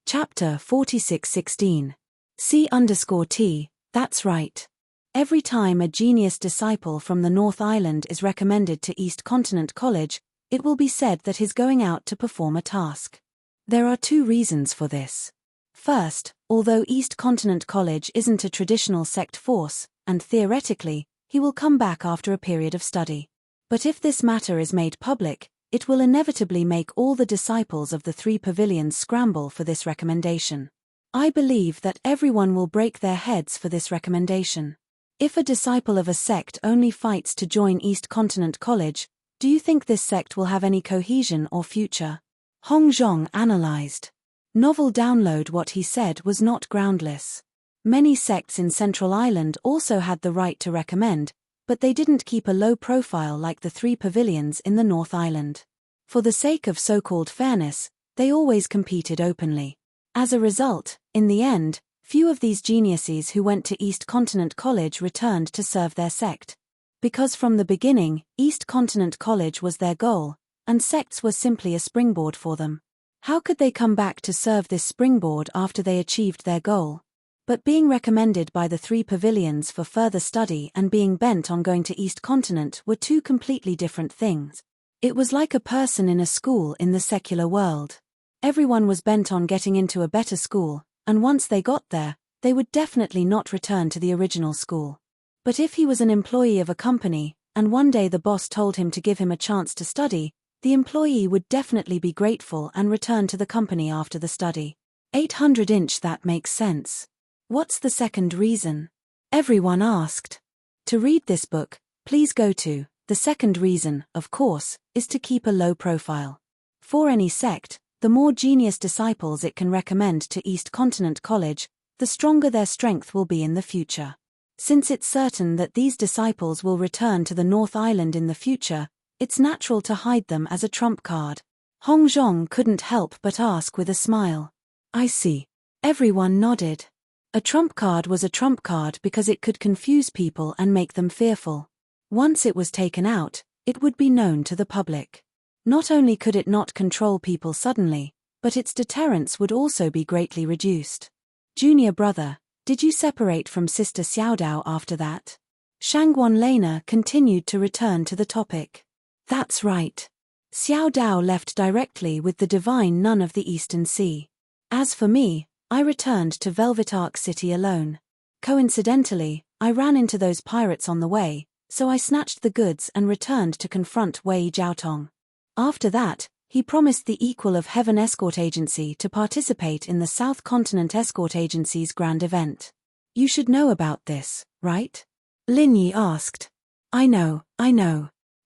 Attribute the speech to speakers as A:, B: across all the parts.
A: Chapter 46:16. C_T, that's right. Every time a genius disciple from the North Island is recommended to East Continent College, it will be said that he's going out to perform a task. There are two reasons for this. First, although East Continent College isn't a traditional sect force, and theoretically, he will come back after a period of study. But if this matter is made public, it will inevitably make all the disciples of the three pavilions scramble for this recommendation. I believe that everyone will break their heads for this recommendation. If a disciple of a sect only fights to join East Continent College, do you think this sect will have any cohesion or future? Hong Zhong analyzed. Novel download. What he said was not groundless. Many sects in Central Island also had the right to recommend, but they didn't keep a low profile like the three pavilions in the North Island. For the sake of so-called fairness, they always competed openly. As a result, in the end, few of these geniuses who went to East Continent College returned to serve their sect. Because from the beginning, East Continent College was their goal, and sects were simply a springboard for them. How could they come back to serve this springboard after they achieved their goal? But being recommended by the three pavilions for further study and being bent on going to East Continent were two completely different things. It was like a person in a school in the secular world. Everyone was bent on getting into a better school, and once they got there, they would definitely not return to the original school. But if he was an employee of a company, and one day the boss told him to give him a chance to study, the employee would definitely be grateful and return to the company after the study. 800-inch. That makes sense. What's the second reason? Everyone asked. To read this book, please go to. The second reason, of course, is to keep a low profile. For any sect, the more genius disciples it can recommend to East Continent College, the stronger their strength will be in the future. Since it's certain that these disciples will return to the North Island in the future, it's natural to hide them as a trump card. Hong Zhong couldn't help but ask with a smile. I see. Everyone nodded. A trump card was a trump card because it could confuse people and make them fearful. Once it was taken out, it would be known to the public. Not only could it not control people suddenly, but its deterrence would also be greatly reduced. Junior brother, did you separate from Sister Xiaodao after that? Shangguan Lena continued to return to the topic. That's right. Xiaodao left directly with the divine nun of the Eastern Sea. As for me, I returned to Velvet Arc City alone. Coincidentally, I ran into those pirates on the way, so I snatched the goods and returned to confront Wei Jiaotong. After that, he promised the Equal of Heaven Escort Agency to participate in the South Continent Escort Agency's grand event. You should know about this, right? Lin Yi asked. I know.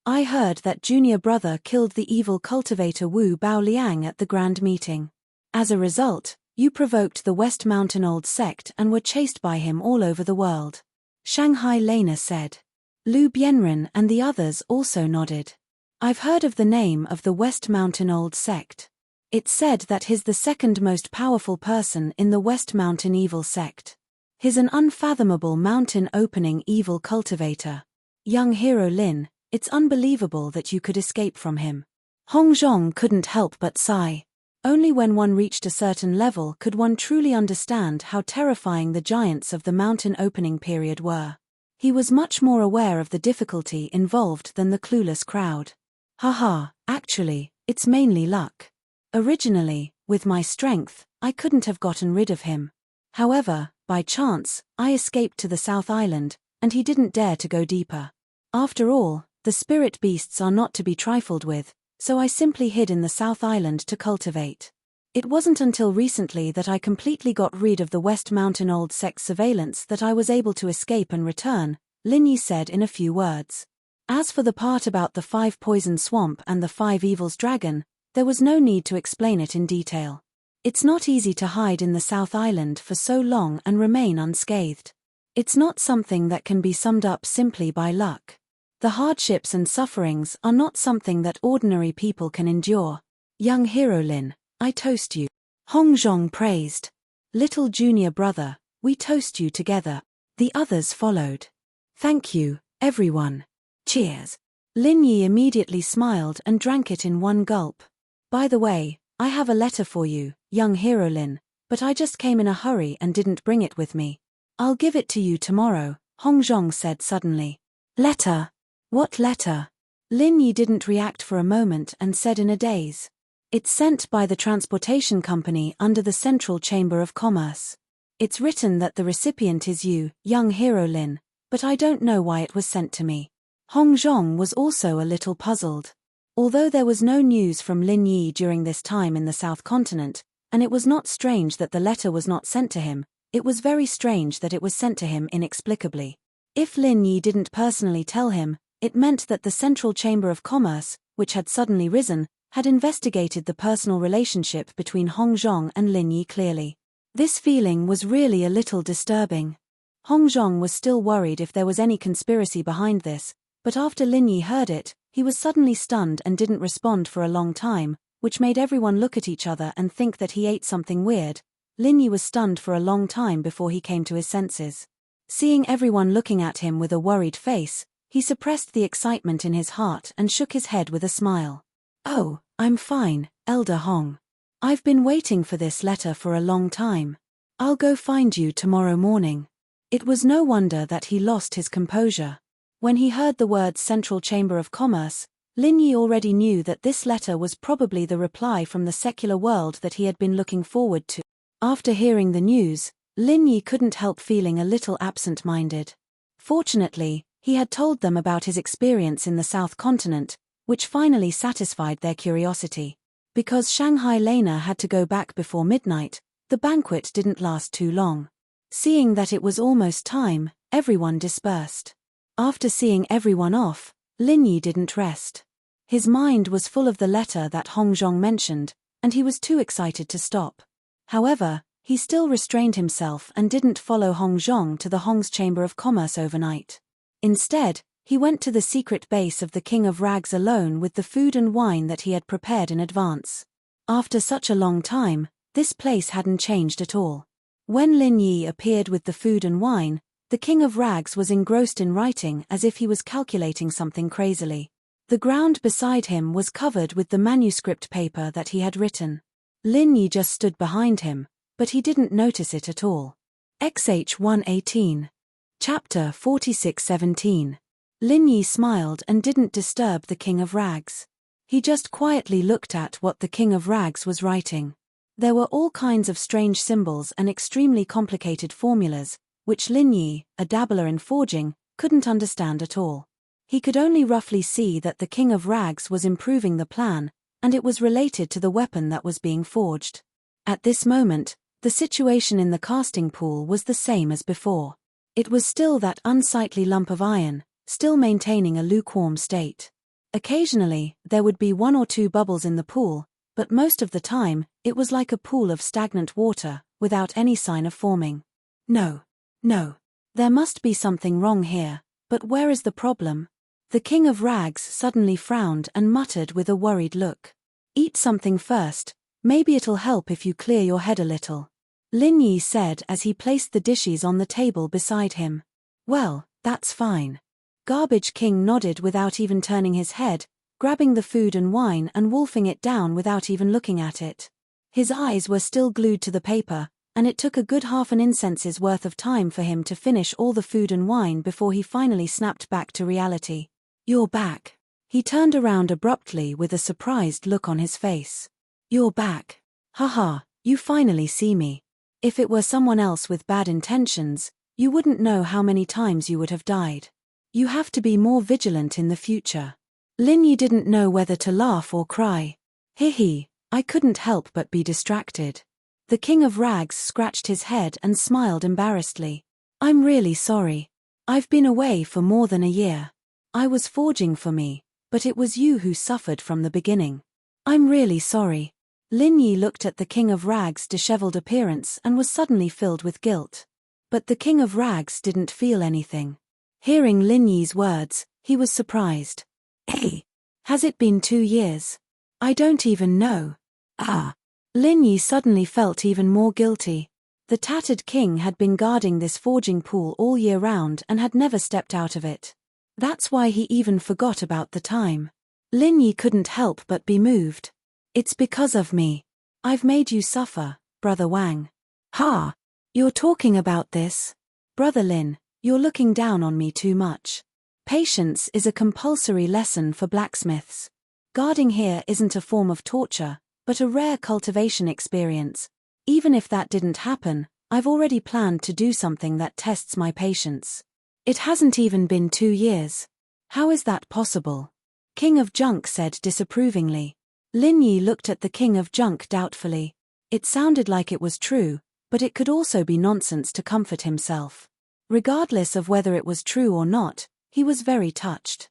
A: I heard that junior brother killed the evil cultivator Wu Baoliang at the grand meeting. As a result, you provoked the West Mountain Old Sect and were chased by him all over the world. Shanghai Lena said. Lu Bianren and the others also nodded. I've heard of the name of the West Mountain Old Sect. It's said that he's the second most powerful person in the West Mountain Evil Sect. He's an unfathomable mountain-opening evil cultivator. Young hero Lin, it's unbelievable that you could escape from him. Hong Zhong couldn't help but sigh. Only when one reached a certain level could one truly understand how terrifying the giants of the mountain opening period were. He was much more aware of the difficulty involved than the clueless crowd. Haha, actually, it's mainly luck. Originally, with my strength, I couldn't have gotten rid of him. However, by chance, I escaped to the South Island, and he didn't dare to go deeper. After all, the spirit beasts are not to be trifled with, so I simply hid in the South Island to cultivate. It wasn't until recently that I completely got rid of the West Mountain Old Sect surveillance that I was able to escape and return, Lin Yi said in a few words. As for the part about the 5 poison swamp and the 5 evils dragon, there was no need to explain it in detail. It's not easy to hide in the South Island for so long and remain unscathed. It's not something that can be summed up simply by luck. The hardships and sufferings are not something that ordinary people can endure. Young hero Lin, I toast you. Hong Zhong praised. Little junior brother, we toast you together. The others followed. Thank you, everyone. Cheers. Lin Yi immediately smiled and drank it in one gulp. By the way, I have a letter for you, young hero Lin, but I just came in a hurry and didn't bring it with me. I'll give it to you tomorrow, Hong Zhong said suddenly. Letter? What letter? Lin Yi didn't react for a moment and said in a daze. It's sent by the transportation company under the Central Chamber of Commerce. It's written that the recipient is you, young hero Lin, but I don't know why it was sent to me. Hong Zhong was also a little puzzled. Although there was no news from Lin Yi during this time in the South Continent, and it was not strange that the letter was not sent to him, it was very strange that it was sent to him inexplicably. If Lin Yi didn't personally tell him, it meant that the Central Chamber of Commerce, which had suddenly risen, had investigated the personal relationship between Hong Zhong and Lin Yi clearly. This feeling was really a little disturbing. Hong Zhong was still worried if there was any conspiracy behind this, but after Lin Yi heard it, he was suddenly stunned and didn't respond for a long time, which made everyone look at each other and think that he ate something weird. Lin Yi was stunned for a long time before he came to his senses. Seeing everyone looking at him with a worried face, he suppressed the excitement in his heart and shook his head with a smile. Oh, I'm fine, Elder Hong. I've been waiting for this letter for a long time. I'll go find you tomorrow morning. It was no wonder that he lost his composure. When he heard the words Central Chamber of Commerce, Lin Yi already knew that this letter was probably the reply from the secular world that he had been looking forward to. After hearing the news, Lin Yi couldn't help feeling a little absent-minded. Fortunately, he had told them about his experience in the South Continent, which finally satisfied their curiosity. Because Shanghai Lena had to go back before midnight, the banquet didn't last too long. Seeing that it was almost time, everyone dispersed. After seeing everyone off, Lin Yi didn't rest. His mind was full of the letter that Hong Zhong mentioned, and he was too excited to stop. However, he still restrained himself and didn't follow Hong Zhong to the Hong's Chamber of Commerce overnight. Instead, he went to the secret base of the King of Rags alone with the food and wine that he had prepared in advance. After such a long time, this place hadn't changed at all. When Lin Yi appeared with the food and wine, the King of Rags was engrossed in writing as if he was calculating something crazily. The ground beside him was covered with the manuscript paper that he had written. Lin Yi just stood behind him, but he didn't notice it at all. XH 118. Chapter 46:17. Lin Yi smiled and didn't disturb the King of Rags. He just quietly looked at what the King of Rags was writing. There were all kinds of strange symbols and extremely complicated formulas, which Lin Yi, a dabbler in forging, couldn't understand at all. He could only roughly see that the King of Rags was improving the plan, and it was related to the weapon that was being forged. At this moment, the situation in the casting pool was the same as before. It was still that unsightly lump of iron, still maintaining a lukewarm state. Occasionally, there would be one or two bubbles in the pool, but most of the time, it was like a pool of stagnant water, without any sign of forming. No. There must be something wrong here, but where is the problem? The King of Rags suddenly frowned and muttered with a worried look. Eat something first, maybe it'll help if you clear your head a little. Lin Yi said as he placed the dishes on the table beside him. Well, that's fine. Garbage King nodded without even turning his head, grabbing the food and wine and wolfing it down without even looking at it. His eyes were still glued to the paper, and it took a good half an incense's worth of time for him to finish all the food and wine before he finally snapped back to reality. You're back. He turned around abruptly with a surprised look on his face. You're back. Haha, you finally see me. If it were someone else with bad intentions, you wouldn't know how many times you would have died. You have to be more vigilant in the future. Lin Yi didn't know whether to laugh or cry. Hee, I couldn't help but be distracted. The King of Rags scratched his head and smiled embarrassedly. I'm really sorry. I've been away for more than a year. I was forging for me, but it was you who suffered from the beginning. I'm really sorry. Lin Yi looked at the King of Rags' disheveled appearance and was suddenly filled with guilt. But the King of Rags didn't feel anything. Hearing Lin Yi's words, he was surprised. Hey, has it been 2 years? I don't even know. Lin Yi suddenly felt even more guilty. The tattered king had been guarding this forging pool all year round and had never stepped out of it. That's why he even forgot about the time. Lin Yi couldn't help but be moved. It's because of me. I've made you suffer, Brother Wang. Ha! You're talking about this? Brother Lin, you're looking down on me too much. Patience is a compulsory lesson for blacksmiths. Guarding here isn't a form of torture, but a rare cultivation experience. Even if that didn't happen, I've already planned to do something that tests my patience. It hasn't even been 2 years. How is that possible? King of Junk said disapprovingly. Lin Yi looked at the King of Junk doubtfully. It sounded like it was true, but it could also be nonsense to comfort himself. Regardless of whether it was true or not, he was very touched.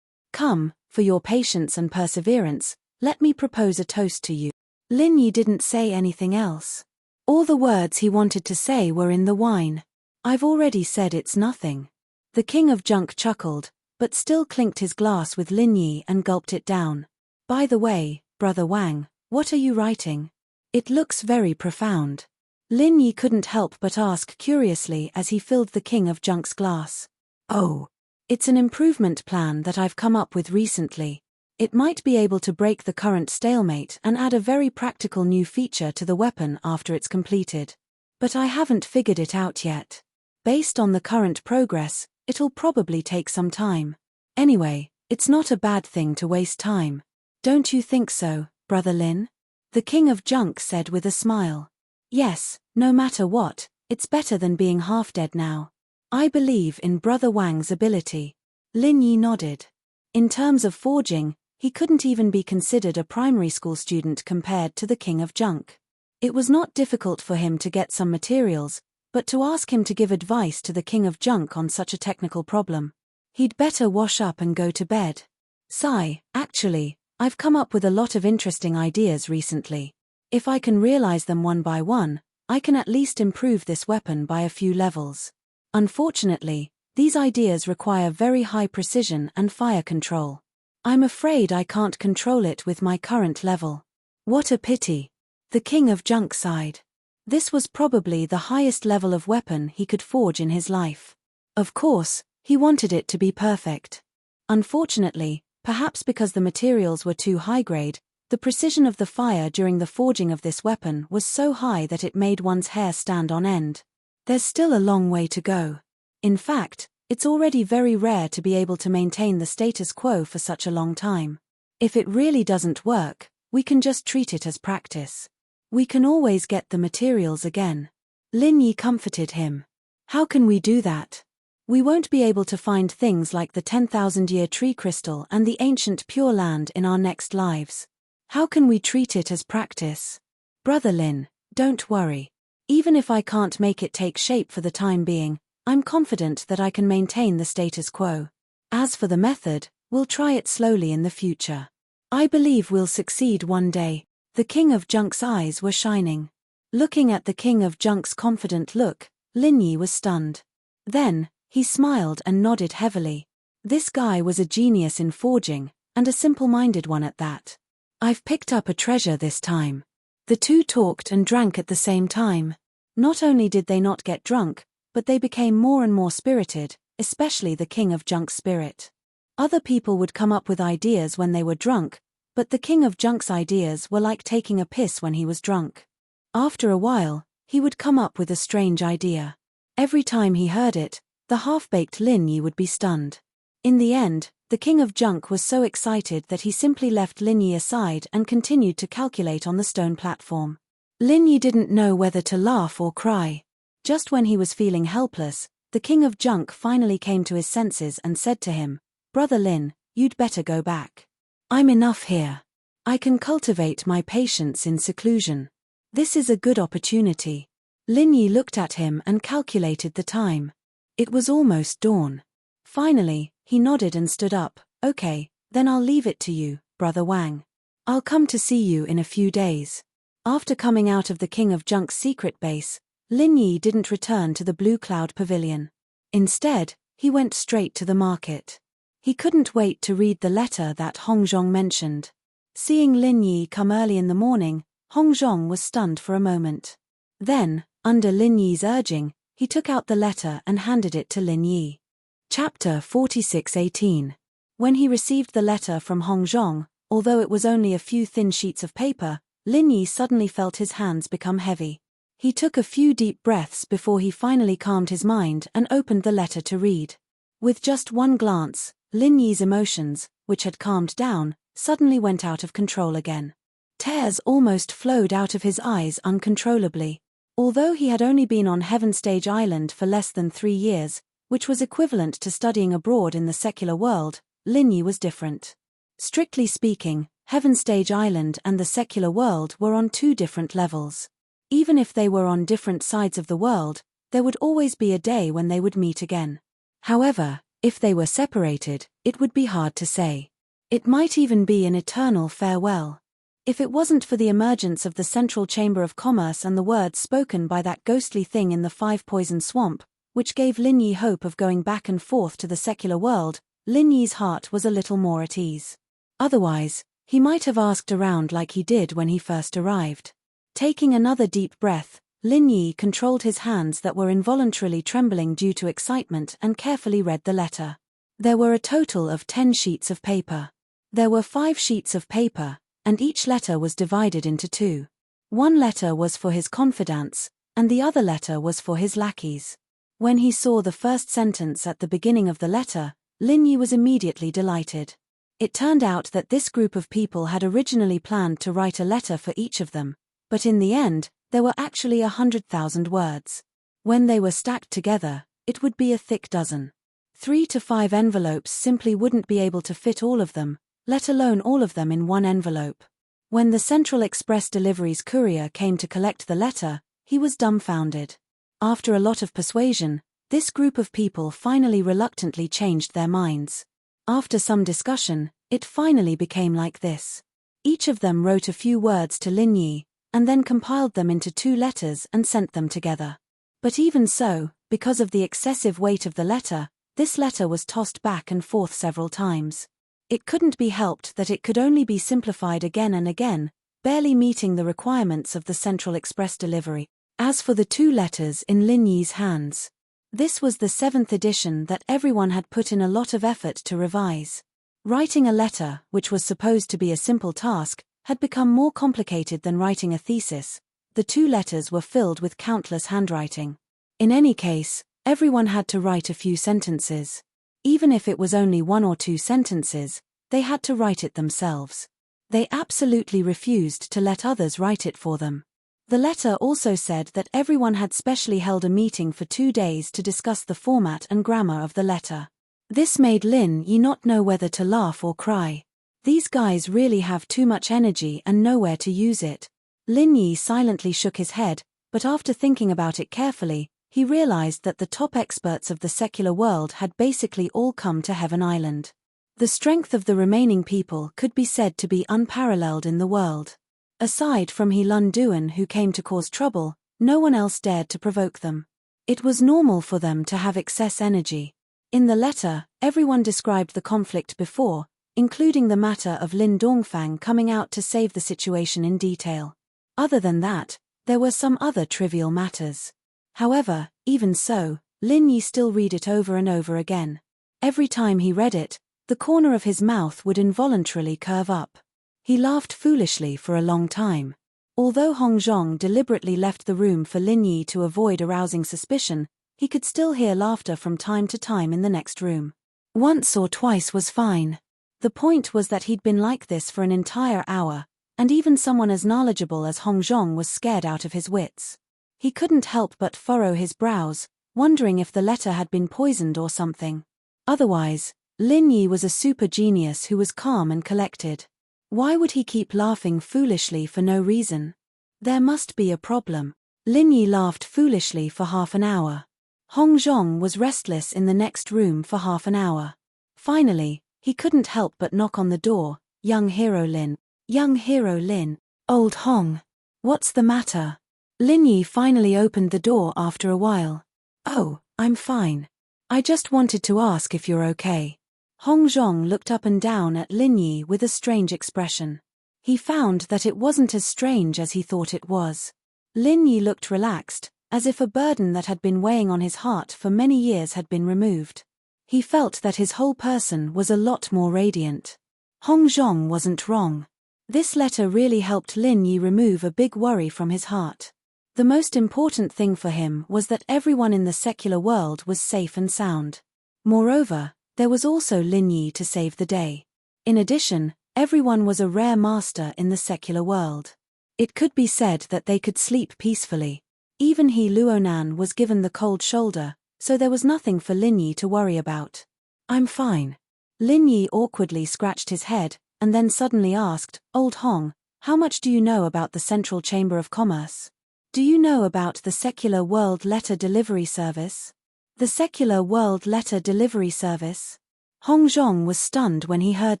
A: Come, for your patience and perseverance, let me propose a toast to you. Lin Yi didn't say anything else. All the words he wanted to say were in the wine. I've already said it's nothing. The King of Junk chuckled, but still clinked his glass with Lin Yi and gulped it down. By the way, Brother Wang, what are you writing? It looks very profound. Lin Yi couldn't help but ask curiously as he filled the King of Junk's glass. Oh, it's an improvement plan that I've come up with recently. It might be able to break the current stalemate and add a very practical new feature to the weapon after it's completed. But I haven't figured it out yet. Based on the current progress, it'll probably take some time. Anyway, it's not a bad thing to waste time. Don't you think so, Brother Lin? The King of Junk said with a smile. Yes, no matter what, it's better than being half dead now. I believe in Brother Wang's ability. Lin Yi nodded. In terms of forging, he couldn't even be considered a primary school student compared to the King of Junk. It was not difficult for him to get some materials, but to ask him to give advice to the King of Junk on such a technical problem. He'd better wash up and go to bed. Sigh, actually, I've come up with a lot of interesting ideas recently. If I can realize them one by one, I can at least improve this weapon by a few levels. Unfortunately, these ideas require very high precision and fire control. I'm afraid I can't control it with my current level. What a pity. The King of Junk sighed. This was probably the highest level of weapon he could forge in his life. Of course, he wanted it to be perfect. Unfortunately, perhaps because the materials were too high grade, the precision of the fire during the forging of this weapon was so high that it made one's hair stand on end. There's still a long way to go. In fact, it's already very rare to be able to maintain the status quo for such a long time. If it really doesn't work, we can just treat it as practice. We can always get the materials again. Lin Yi comforted him. How can we do that? We won't be able to find things like the 10,000-year tree crystal and the ancient Pure Land in our next lives. How can we treat it as practice? Brother Lin, don't worry. Even if I can't make it take shape for the time being, I'm confident that I can maintain the status quo. As for the method, we'll try it slowly in the future. I believe we'll succeed one day. The King of Junk's eyes were shining. Looking at the King of Junk's confident look, Lin Yi was stunned. Then, he smiled and nodded heavily. This guy was a genius in forging, and a simple-minded one at that. I've picked up a treasure this time. The two talked and drank at the same time. Not only did they not get drunk, but they became more and more spirited, especially the King of Junk's spirit. Other people would come up with ideas when they were drunk, but the King of Junk's ideas were like taking a piss when he was drunk. After a while, he would come up with a strange idea. Every time he heard it, the half-baked Lin Yi would be stunned. In the end, the King of Junk was so excited that he simply left Lin Yi aside and continued to calculate on the stone platform. Lin Yi didn't know whether to laugh or cry. Just when he was feeling helpless, the King of Junk finally came to his senses and said to him, "Brother Lin, you'd better go back. I'm enough here. I can cultivate my patience in seclusion. This is a good opportunity." Lin Yi looked at him and calculated the time. It was almost dawn. Finally, he nodded and stood up. "Okay, then I'll leave it to you, Brother Wang. I'll come to see you in a few days." After coming out of the King of Junk's secret base, Lin Yi didn't return to the Blue Cloud Pavilion. Instead, he went straight to the market. He couldn't wait to read the letter that Hong Zhong mentioned. Seeing Lin Yi come early in the morning, Hong Zhong was stunned for a moment. Then, under Lin Yi's urging, he took out the letter and handed it to Lin Yi. Chapter 46:18. When he received the letter from Hong Zhong, although it was only a few thin sheets of paper, Lin Yi suddenly felt his hands become heavy. He took a few deep breaths before he finally calmed his mind and opened the letter to read. With just one glance, Lin Yi's emotions, which had calmed down, suddenly went out of control again. Tears almost flowed out of his eyes uncontrollably. Although he had only been on Heaven Stage Island for less than 3 years, which was equivalent to studying abroad in the secular world, Lin Yi was different. Strictly speaking, Heaven Stage Island and the secular world were on 2 different levels. Even if they were on different sides of the world, there would always be a day when they would meet again. However, if they were separated, it would be hard to say. It might even be an eternal farewell. If it wasn't for the emergence of the Central Chamber of Commerce and the words spoken by that ghostly thing in the 5-poison swamp, which gave Lin Yi hope of going back and forth to the secular world, Lin Yi's heart was a little more at ease. Otherwise, he might have asked around like he did when he first arrived. Taking another deep breath, Lin Yi controlled his hands that were involuntarily trembling due to excitement and carefully read the letter. There were a total of 10 sheets of paper. There were 5 sheets of paper, and each letter was divided into 2. One letter was for his confidants, and the other letter was for his lackeys. When he saw the first sentence at the beginning of the letter, Lin Yi was immediately delighted. It turned out that this group of people had originally planned to write a letter for each of them, but in the end, there were actually 100,000 words. When they were stacked together, it would be a thick dozen. 3 to 5 envelopes simply wouldn't be able to fit all of them, let alone all of them in one envelope. When the Central Express Delivery's courier came to collect the letter, he was dumbfounded. After a lot of persuasion, this group of people finally reluctantly changed their minds. After some discussion, it finally became like this. Each of them wrote a few words to Lin Yi, and then compiled them into 2 letters and sent them together. But even so, because of the excessive weight of the letter, this letter was tossed back and forth several times. It couldn't be helped that it could only be simplified again and again, barely meeting the requirements of the Central Express Delivery. As for the 2 letters in Lin Yi's hands, this was the 7th edition that everyone had put in a lot of effort to revise. Writing a letter, which was supposed to be a simple task, had become more complicated than writing a thesis. The 2 letters were filled with countless handwriting. In any case, everyone had to write a few sentences. Even if it was only 1 or 2 sentences, they had to write it themselves. They absolutely refused to let others write it for them. The letter also said that everyone had specially held a meeting for 2 days to discuss the format and grammar of the letter. This made Lin Yi not know whether to laugh or cry. These guys really have too much energy and nowhere to use it. Lin Yi silently shook his head, but after thinking about it carefully, he realized that the top experts of the secular world had basically all come to Heaven Island. The strength of the remaining people could be said to be unparalleled in the world. Aside from He Lun Duan, who came to cause trouble, no one else dared to provoke them. It was normal for them to have excess energy. In the letter, everyone described the conflict before, including the matter of Lin Dongfang coming out to save the situation in detail. Other than that, there were some other trivial matters. However, even so, Lin Yi still read it over and over again. Every time he read it, the corner of his mouth would involuntarily curve up. He laughed foolishly for a long time. Although Hong Zhong deliberately left the room for Lin Yi to avoid arousing suspicion, he could still hear laughter from time to time in the next room. Once or twice was fine. The point was that he'd been like this for an entire hour, and even someone as knowledgeable as Hong Zhong was scared out of his wits. He couldn't help but furrow his brows, wondering if the letter had been poisoned or something. Otherwise, Lin Yi was a super genius who was calm and collected. Why would he keep laughing foolishly for no reason? There must be a problem. Lin Yi laughed foolishly for half an hour. Hong Zhong was restless in the next room for half an hour. Finally, he couldn't help but knock on the door. Young Hero Lin. Young Hero Lin. Old Hong. What's the matter? Lin Yi finally opened the door after a while. Oh, I'm fine. I just wanted to ask if you're okay. Hong Zhong looked up and down at Lin Yi with a strange expression. He found that it wasn't as strange as he thought it was. Lin Yi looked relaxed, as if a burden that had been weighing on his heart for many years had been removed. He felt that his whole person was a lot more radiant. Hong Zhong wasn't wrong. This letter really helped Lin Yi remove a big worry from his heart. The most important thing for him was that everyone in the secular world was safe and sound. Moreover, there was also Lin Yi to save the day. In addition, everyone was a rare master in the secular world. It could be said that they could sleep peacefully. Even He Luonan was given the cold shoulder, so there was nothing for Lin Yi to worry about. I'm fine. Lin Yi awkwardly scratched his head, and then suddenly asked, Old Hong, how much do you know about the Central Chamber of Commerce? Do you know about the Secular World Letter Delivery Service? The Secular World Letter Delivery Service? Hong Zhong was stunned when he heard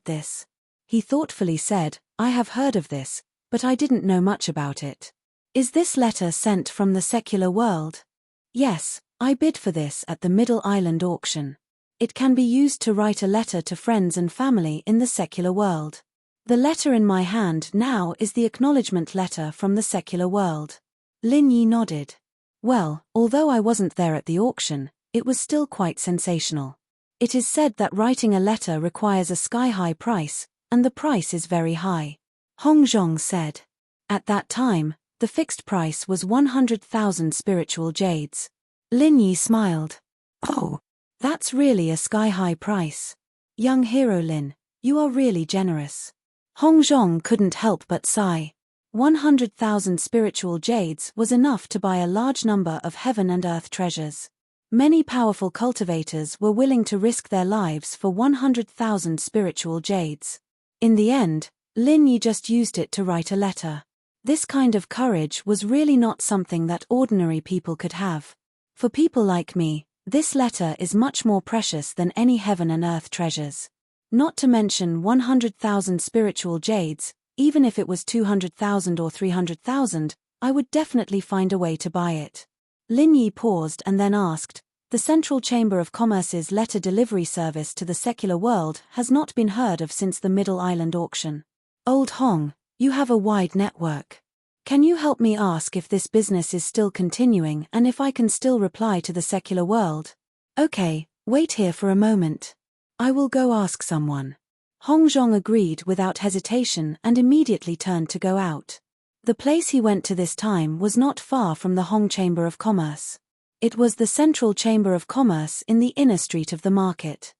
A: this. He thoughtfully said, I have heard of this, but I didn't know much about it. Is this letter sent from the secular world? Yes, I bid for this at the Middle Island auction. It can be used to write a letter to friends and family in the secular world. The letter in my hand now is the acknowledgement letter from the secular world. Lin Yi nodded. Well, although I wasn't there at the auction, it was still quite sensational. It is said that writing a letter requires a sky-high price, and the price is very high. Hong Zhong said. At that time, the fixed price was 100,000 spiritual jades. Lin Yi smiled. Oh, that's really a sky-high price. Young hero Lin, you are really generous. Hong Zhong couldn't help but sigh. 100,000 spiritual jades was enough to buy a large number of heaven and earth treasures. Many powerful cultivators were willing to risk their lives for 100,000 spiritual jades. In the end, Lin Yi just used it to write a letter. This kind of courage was really not something that ordinary people could have. For people like me, this letter is much more precious than any heaven and earth treasures. Not to mention 100,000 spiritual jades, even if it was 200,000 or 300,000, I would definitely find a way to buy it. Lin Yi paused and then asked, the Central Chamber of Commerce's letter delivery service to the secular world has not been heard of since the Middle Island auction. Old Hong, you have a wide network. Can you help me ask if this business is still continuing and if I can still reply to the secular world? Okay, wait here for a moment. I will go ask someone. Hong Zhong agreed without hesitation and immediately turned to go out. The place he went to this time was not far from the Hong Chamber of Commerce. It was the Central Chamber of Commerce in the inner street of the market.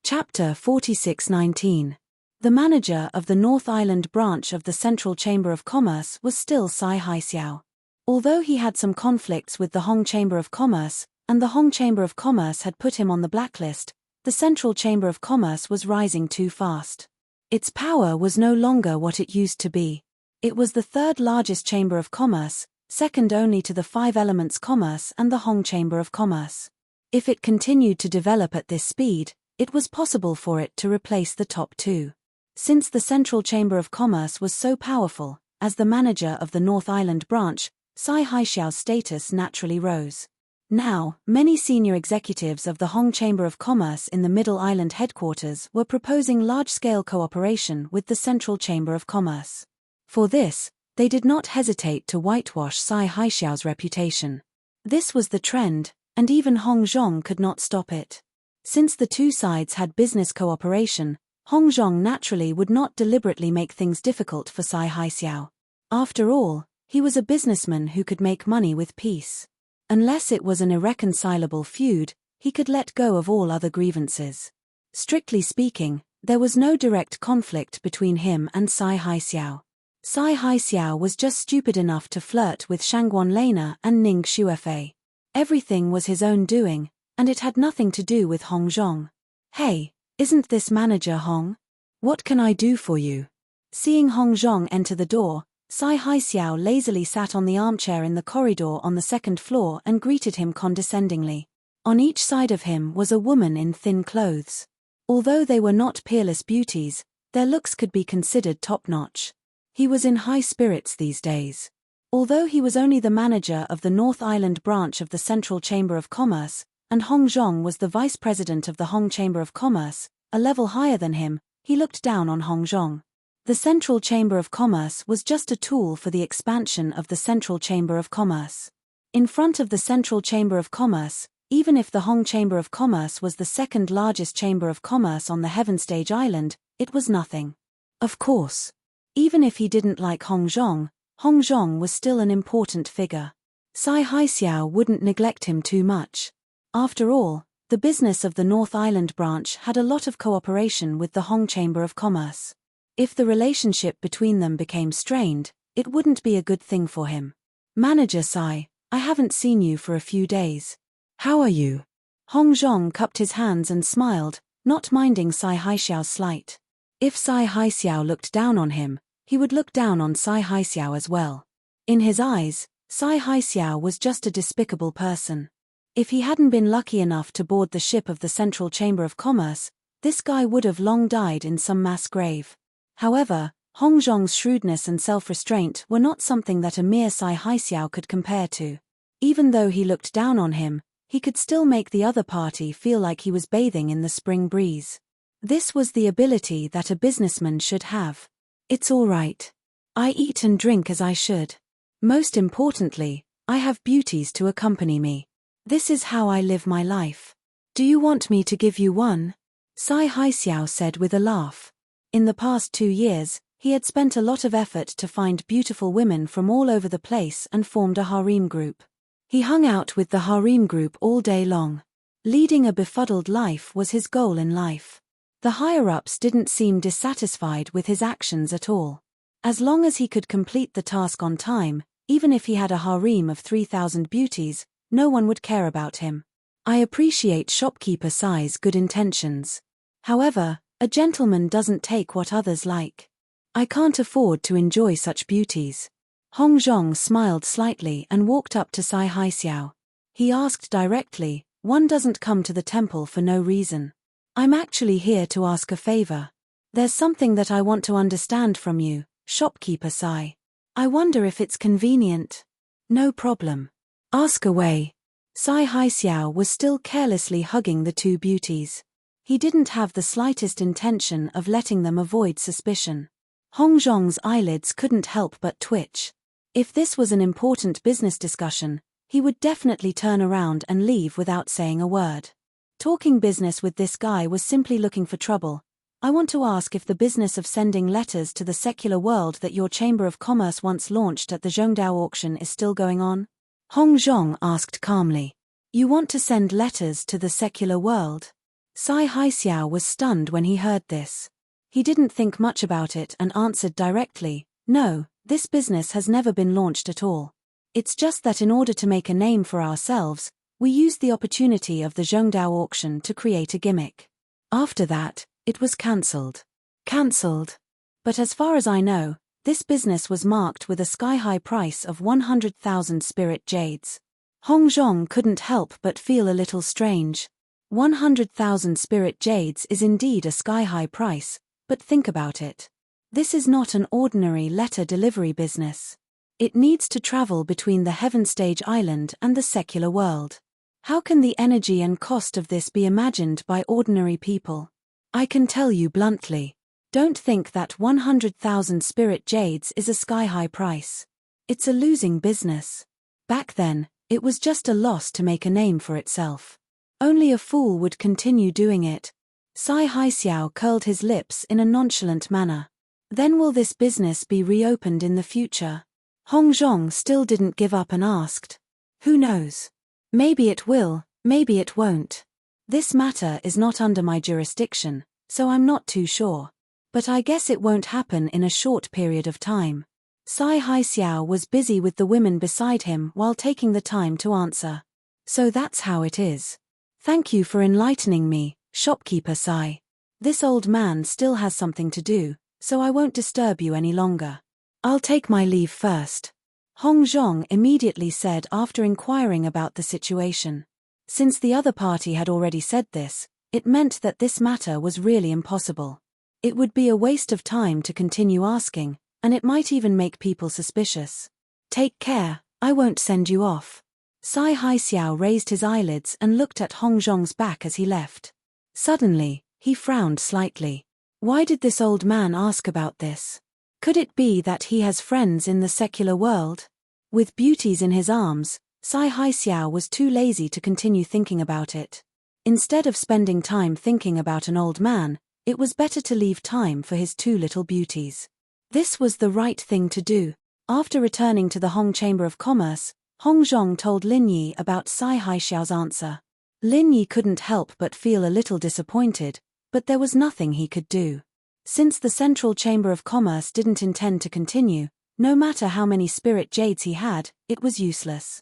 A: Chapter 46:19. The manager of the North Island branch of the Central Chamber of Commerce was still Sai Haixiao. Although he had some conflicts with the Hong Chamber of Commerce, and the Hong Chamber of Commerce had put him on the blacklist, the Central Chamber of Commerce was rising too fast. Its power was no longer what it used to be. It was the third largest chamber of commerce, second only to the Five Elements Commerce and the Hong Chamber of Commerce. If it continued to develop at this speed, it was possible for it to replace the top two. Since the Central Chamber of Commerce was so powerful, as the manager of the North Island branch, Sai Haixiao's status naturally rose. Now, many senior executives of the Hong Chamber of Commerce in the Middle Island headquarters were proposing large-scale cooperation with the Central Chamber of Commerce. For this, they did not hesitate to whitewash Sai Haixiao's reputation. This was the trend, and even Hong Zhong could not stop it. Since the two sides had business cooperation, Hong Zhong naturally would not deliberately make things difficult for Sai Haixiao. After all, he was a businessman who could make money with peace. Unless it was an irreconcilable feud, he could let go of all other grievances. Strictly speaking, there was no direct conflict between him and Sai Haixiao. Sai Haixiao was just stupid enough to flirt with Shangguan Lena and Ning Xuefei. Everything was his own doing, and it had nothing to do with Hong Zhong. Hey, isn't this manager Hong? What can I do for you? Seeing Hong Zhong enter the door, Sai Haixiao lazily sat on the armchair in the corridor on the second floor and greeted him condescendingly. On each side of him was a woman in thin clothes. Although they were not peerless beauties, their looks could be considered top-notch. He was in high spirits these days. Although he was only the manager of the North Island branch of the Central Chamber of Commerce, and Hong Zhong was the vice president of the Hong Chamber of Commerce, a level higher than him, he looked down on Hong Zhong. The Central Chamber of Commerce was just a tool for the expansion of the Central Chamber of Commerce. In front of the Central Chamber of Commerce, even if the Hong Chamber of Commerce was the second largest chamber of commerce on the Heaven Stage Island, it was nothing. Of course. Even if he didn't like Hong Zhong was still an important figure. Sai Haixiao wouldn't neglect him too much. After all, the business of the North Island branch had a lot of cooperation with the Hong Chamber of Commerce. If the relationship between them became strained, it wouldn't be a good thing for him. Manager Sai, I haven't seen you for a few days. How are you? Hong Zhong cupped his hands and smiled, not minding Sai Haixiao's slight. If Sai Haixiao looked down on him, he would look down on Sai Haixiao as well. In his eyes, Sai Haixiao was just a despicable person. If he hadn't been lucky enough to board the ship of the Central Chamber of Commerce, this guy would have long died in some mass grave. However, Hong Zhong's shrewdness and self-restraint were not something that a mere Sai Haixiao could compare to. Even though he looked down on him, he could still make the other party feel like he was bathing in the spring breeze. This was the ability that a businessman should have. It's all right. I eat and drink as I should. Most importantly, I have beauties to accompany me. This is how I live my life. Do you want me to give you one? Sai Haixiao said with a laugh. In the past 2 years, he had spent a lot of effort to find beautiful women from all over the place and formed a harem group. He hung out with the harem group all day long. Leading a befuddled life was his goal in life. The higher-ups didn't seem dissatisfied with his actions at all. As long as he could complete the task on time, even if he had a harem of 3,000 beauties, no one would care about him. I appreciate shopkeeper Sai's good intentions. However, a gentleman doesn't take what others like. I can't afford to enjoy such beauties. Hong Zhong smiled slightly and walked up to Sai Haixiao. He asked directly, one doesn't come to the temple for no reason. I'm actually here to ask a favor. There's something that I want to understand from you, shopkeeper Sai. I wonder if it's convenient. No problem. Ask away. Sai Haixiao was still carelessly hugging the two beauties. He didn't have the slightest intention of letting them avoid suspicion. Hong Zhong's eyelids couldn't help but twitch. If this was an important business discussion, he would definitely turn around and leave without saying a word. Talking business with this guy was simply looking for trouble. I want to ask if the business of sending letters to the secular world that your Chamber of Commerce once launched at the Zhongdao auction is still going on? Hong Zhong asked calmly. You want to send letters to the secular world? Sai Haixiao was stunned when he heard this. He didn't think much about it and answered directly, no, this business has never been launched at all. It's just that in order to make a name for ourselves, we used the opportunity of the Zhongdao auction to create a gimmick. After that, it was cancelled. Cancelled. But as far as I know, this business was marked with a sky-high price of 100,000 spirit jades. Hong Zhong couldn't help but feel a little strange. 100,000 spirit jades is indeed a sky-high price, but think about it. This is not an ordinary letter delivery business. It needs to travel between the Heaven Stage Island and the secular world. How can the energy and cost of this be imagined by ordinary people? I can tell you bluntly. Don't think that 100,000 spirit jades is a sky-high price. It's a losing business. Back then, it was just a loss to make a name for itself. Only a fool would continue doing it. Sai Haixiao curled his lips in a nonchalant manner. Then will this business be reopened in the future? Hong Zhong still didn't give up and asked. Who knows? Maybe it will, maybe it won't. This matter is not under my jurisdiction, so I'm not too sure. But I guess it won't happen in a short period of time. Sai Haixiao was busy with the women beside him while taking the time to answer. So that's how it is. Thank you for enlightening me, shopkeeper Sai. This old man still has something to do, so I won't disturb you any longer. I'll take my leave first. Hong Zhong immediately said after inquiring about the situation. Since the other party had already said this, it meant that this matter was really impossible. It would be a waste of time to continue asking, and it might even make people suspicious. Take care, I won't send you off. Sai Haixiao raised his eyelids and looked at Hong Zhong's back as he left. Suddenly, he frowned slightly. Why did this old man ask about this? Could it be that he has friends in the secular world? With beauties in his arms, Sai Haixiao was too lazy to continue thinking about it. Instead of spending time thinking about an old man, it was better to leave time for his two little beauties. This was the right thing to do. After returning to the Hong Chamber of Commerce, Hong Zhong told Lin Yi about Sai Haixiao's answer. Lin Yi couldn't help but feel a little disappointed, but there was nothing he could do. Since the Central Chamber of Commerce didn't intend to continue, no matter how many spirit jades he had, it was useless.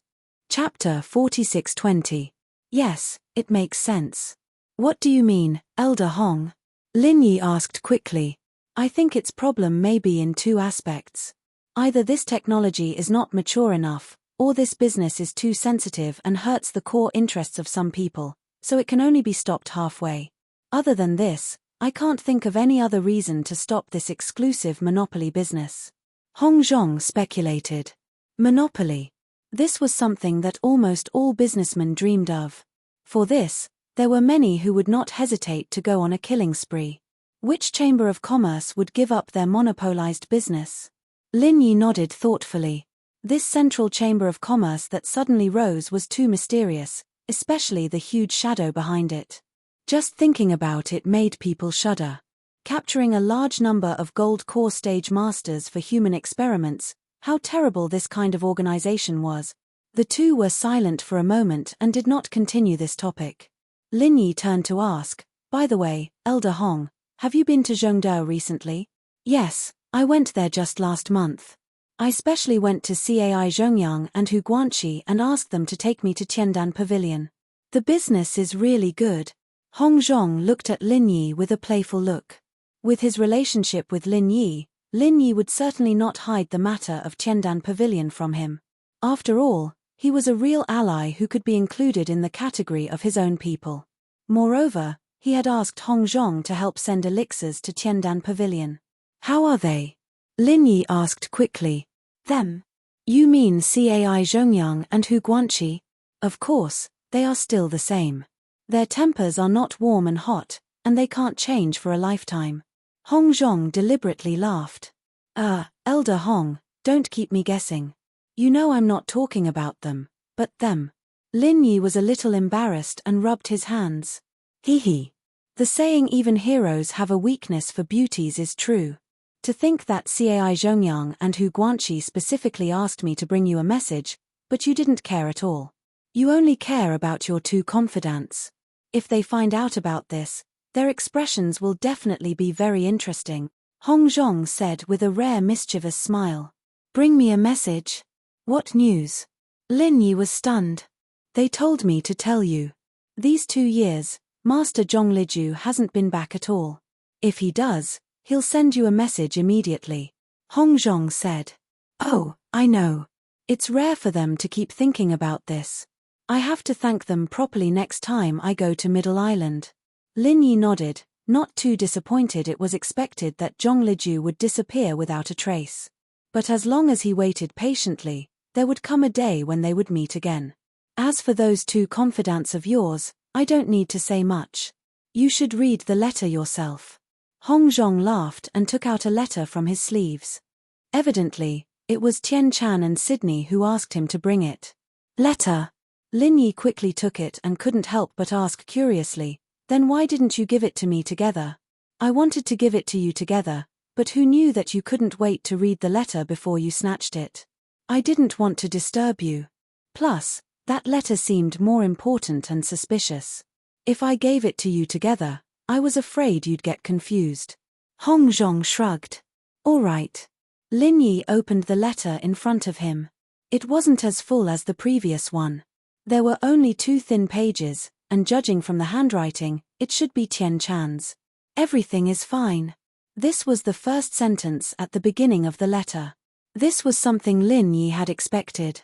A: Chapter 4620. Yes, it makes sense. What do you mean, Elder Hong? Lin Yi asked quickly. I think its problem may be in two aspects. Either this technology is not mature enough, or this business is too sensitive and hurts the core interests of some people, so it can only be stopped halfway. Other than this, I can't think of any other reason to stop this exclusive monopoly business. Hong Zhong speculated. Monopoly. This was something that almost all businessmen dreamed of. For this, there were many who would not hesitate to go on a killing spree. Which Chamber of Commerce would give up their monopolized business? Lin Yi nodded thoughtfully. This Central Chamber of Commerce that suddenly rose was too mysterious, especially the huge shadow behind it. Just thinking about it made people shudder. Capturing a large number of gold core stage masters for human experiments, how terrible this kind of organization was. The two were silent for a moment and did not continue this topic. Lin Yi turned to ask, by the way, Elder Hong, have you been to Zhongde recently? Yes, I went there just last month. I specially went to Cai Zhongyang and Hu Guanqi and asked them to take me to Tiandan Pavilion. The business is really good. Hong Zhong looked at Lin Yi with a playful look. With his relationship with Lin Yi would certainly not hide the matter of Tiandan Pavilion from him. After all, he was a real ally who could be included in the category of his own people. Moreover, he had asked Hong Zhong to help send elixirs to Tiandan Pavilion. How are they? Lin Yi asked quickly. Them? You mean Cai Zhongyang and Hu Guanqi? Of course, they are still the same. Their tempers are not warm and hot, and they can't change for a lifetime. Hong Zhong deliberately laughed. Elder Hong, don't keep me guessing. You know I'm not talking about them, but them. Lin Yi was a little embarrassed and rubbed his hands. Hee. The saying even heroes have a weakness for beauties is true. To think that Cai Zhongyang and Hu Guanqi specifically asked me to bring you a message, but you didn't care at all. You only care about your two confidants. If they find out about this, their expressions will definitely be very interesting, Hong Zhong said with a rare mischievous smile. Bring me a message. What news? Lin Yi was stunned. They told me to tell you. These 2 years, Master Zhong Liju hasn't been back at all. If he does, he'll send you a message immediately. Hong Zhong said. Oh, I know. It's rare for them to keep thinking about this. I have to thank them properly next time I go to Middle Island. Lin Yi nodded, not too disappointed. It was expected that Zhong Liju would disappear without a trace. But as long as he waited patiently, there would come a day when they would meet again. As for those two confidants of yours, I don't need to say much. You should read the letter yourself. Hong Zhong laughed and took out a letter from his sleeves. Evidently, it was Tian Chan and Sydney who asked him to bring it. Letter. Lin Yi quickly took it and couldn't help but ask curiously, then why didn't you give it to me together? I wanted to give it to you together, but who knew that you couldn't wait to read the letter before you snatched it? I didn't want to disturb you. Plus, that letter seemed more important and suspicious. If I gave it to you together, I was afraid you'd get confused. Hong Zhong shrugged. All right. Lin Yi opened the letter in front of him. It wasn't as full as the previous one. There were only 2 thin pages, and judging from the handwriting, it should be Tian Chan's. Everything is fine. This was the first sentence at the beginning of the letter. This was something Lin Yi had expected.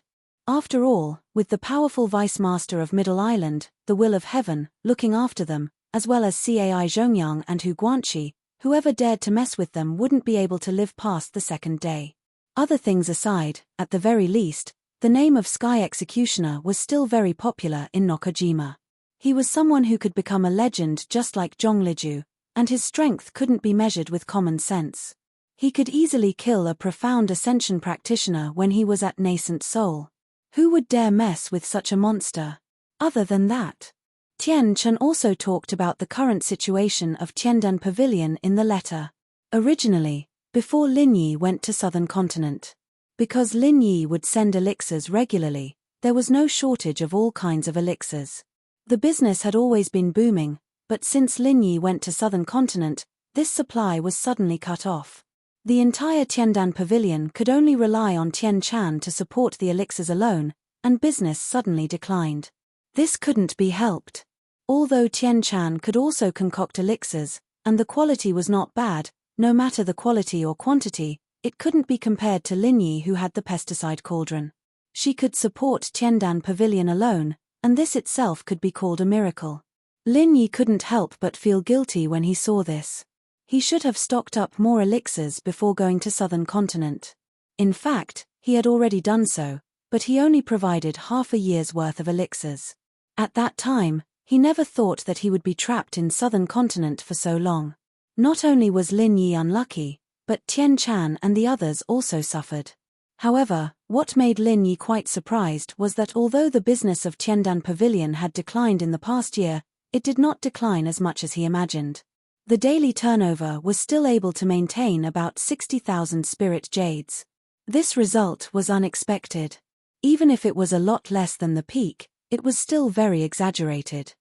A: After all, with the powerful Vice Master of Middle Island, the Will of Heaven, looking after them, as well as Cai Zhongyang and Hu Guanqi, whoever dared to mess with them wouldn't be able to live past the second day. Other things aside, at the very least, the name of Sky Executioner was still very popular in Nakajima. He was someone who could become a legend just like Zhong Liju, and his strength couldn't be measured with common sense. He could easily kill a profound ascension practitioner when he was at nascent soul. Who would dare mess with such a monster? Other than that, Tian Chen also talked about the current situation of Tiandan Pavilion in the letter. Originally, before Lin Yi went to Southern Continent. Because Lin Yi would send elixirs regularly, there was no shortage of all kinds of elixirs. The business had always been booming, but since Lin Yi went to southern continent, this supply was suddenly cut off. The entire Tiandan pavilion could only rely on Tian Chan to support the elixirs alone, and business suddenly declined. This couldn't be helped. Although Tian Chan could also concoct elixirs, and the quality was not bad, no matter the quality or quantity, it couldn't be compared to Lin Yi, who had the pesticide cauldron. She could support Tiandan pavilion alone, and this itself could be called a miracle. Lin Yi couldn't help but feel guilty when he saw this. He should have stocked up more elixirs before going to southern continent. In fact, he had already done so, but he only provided half a year's worth of elixirs. At that time, he never thought that he would be trapped in southern continent for so long. Not only was Lin Yi unlucky, but Tian Chan and the others also suffered. However, what made Lin Yi quite surprised was that although the business of Tiandan Pavilion had declined in the past year, it did not decline as much as he imagined. The daily turnover was still able to maintain about 60,000 spirit jades. This result was unexpected. Even if it was a lot less than the peak, it was still very exaggerated.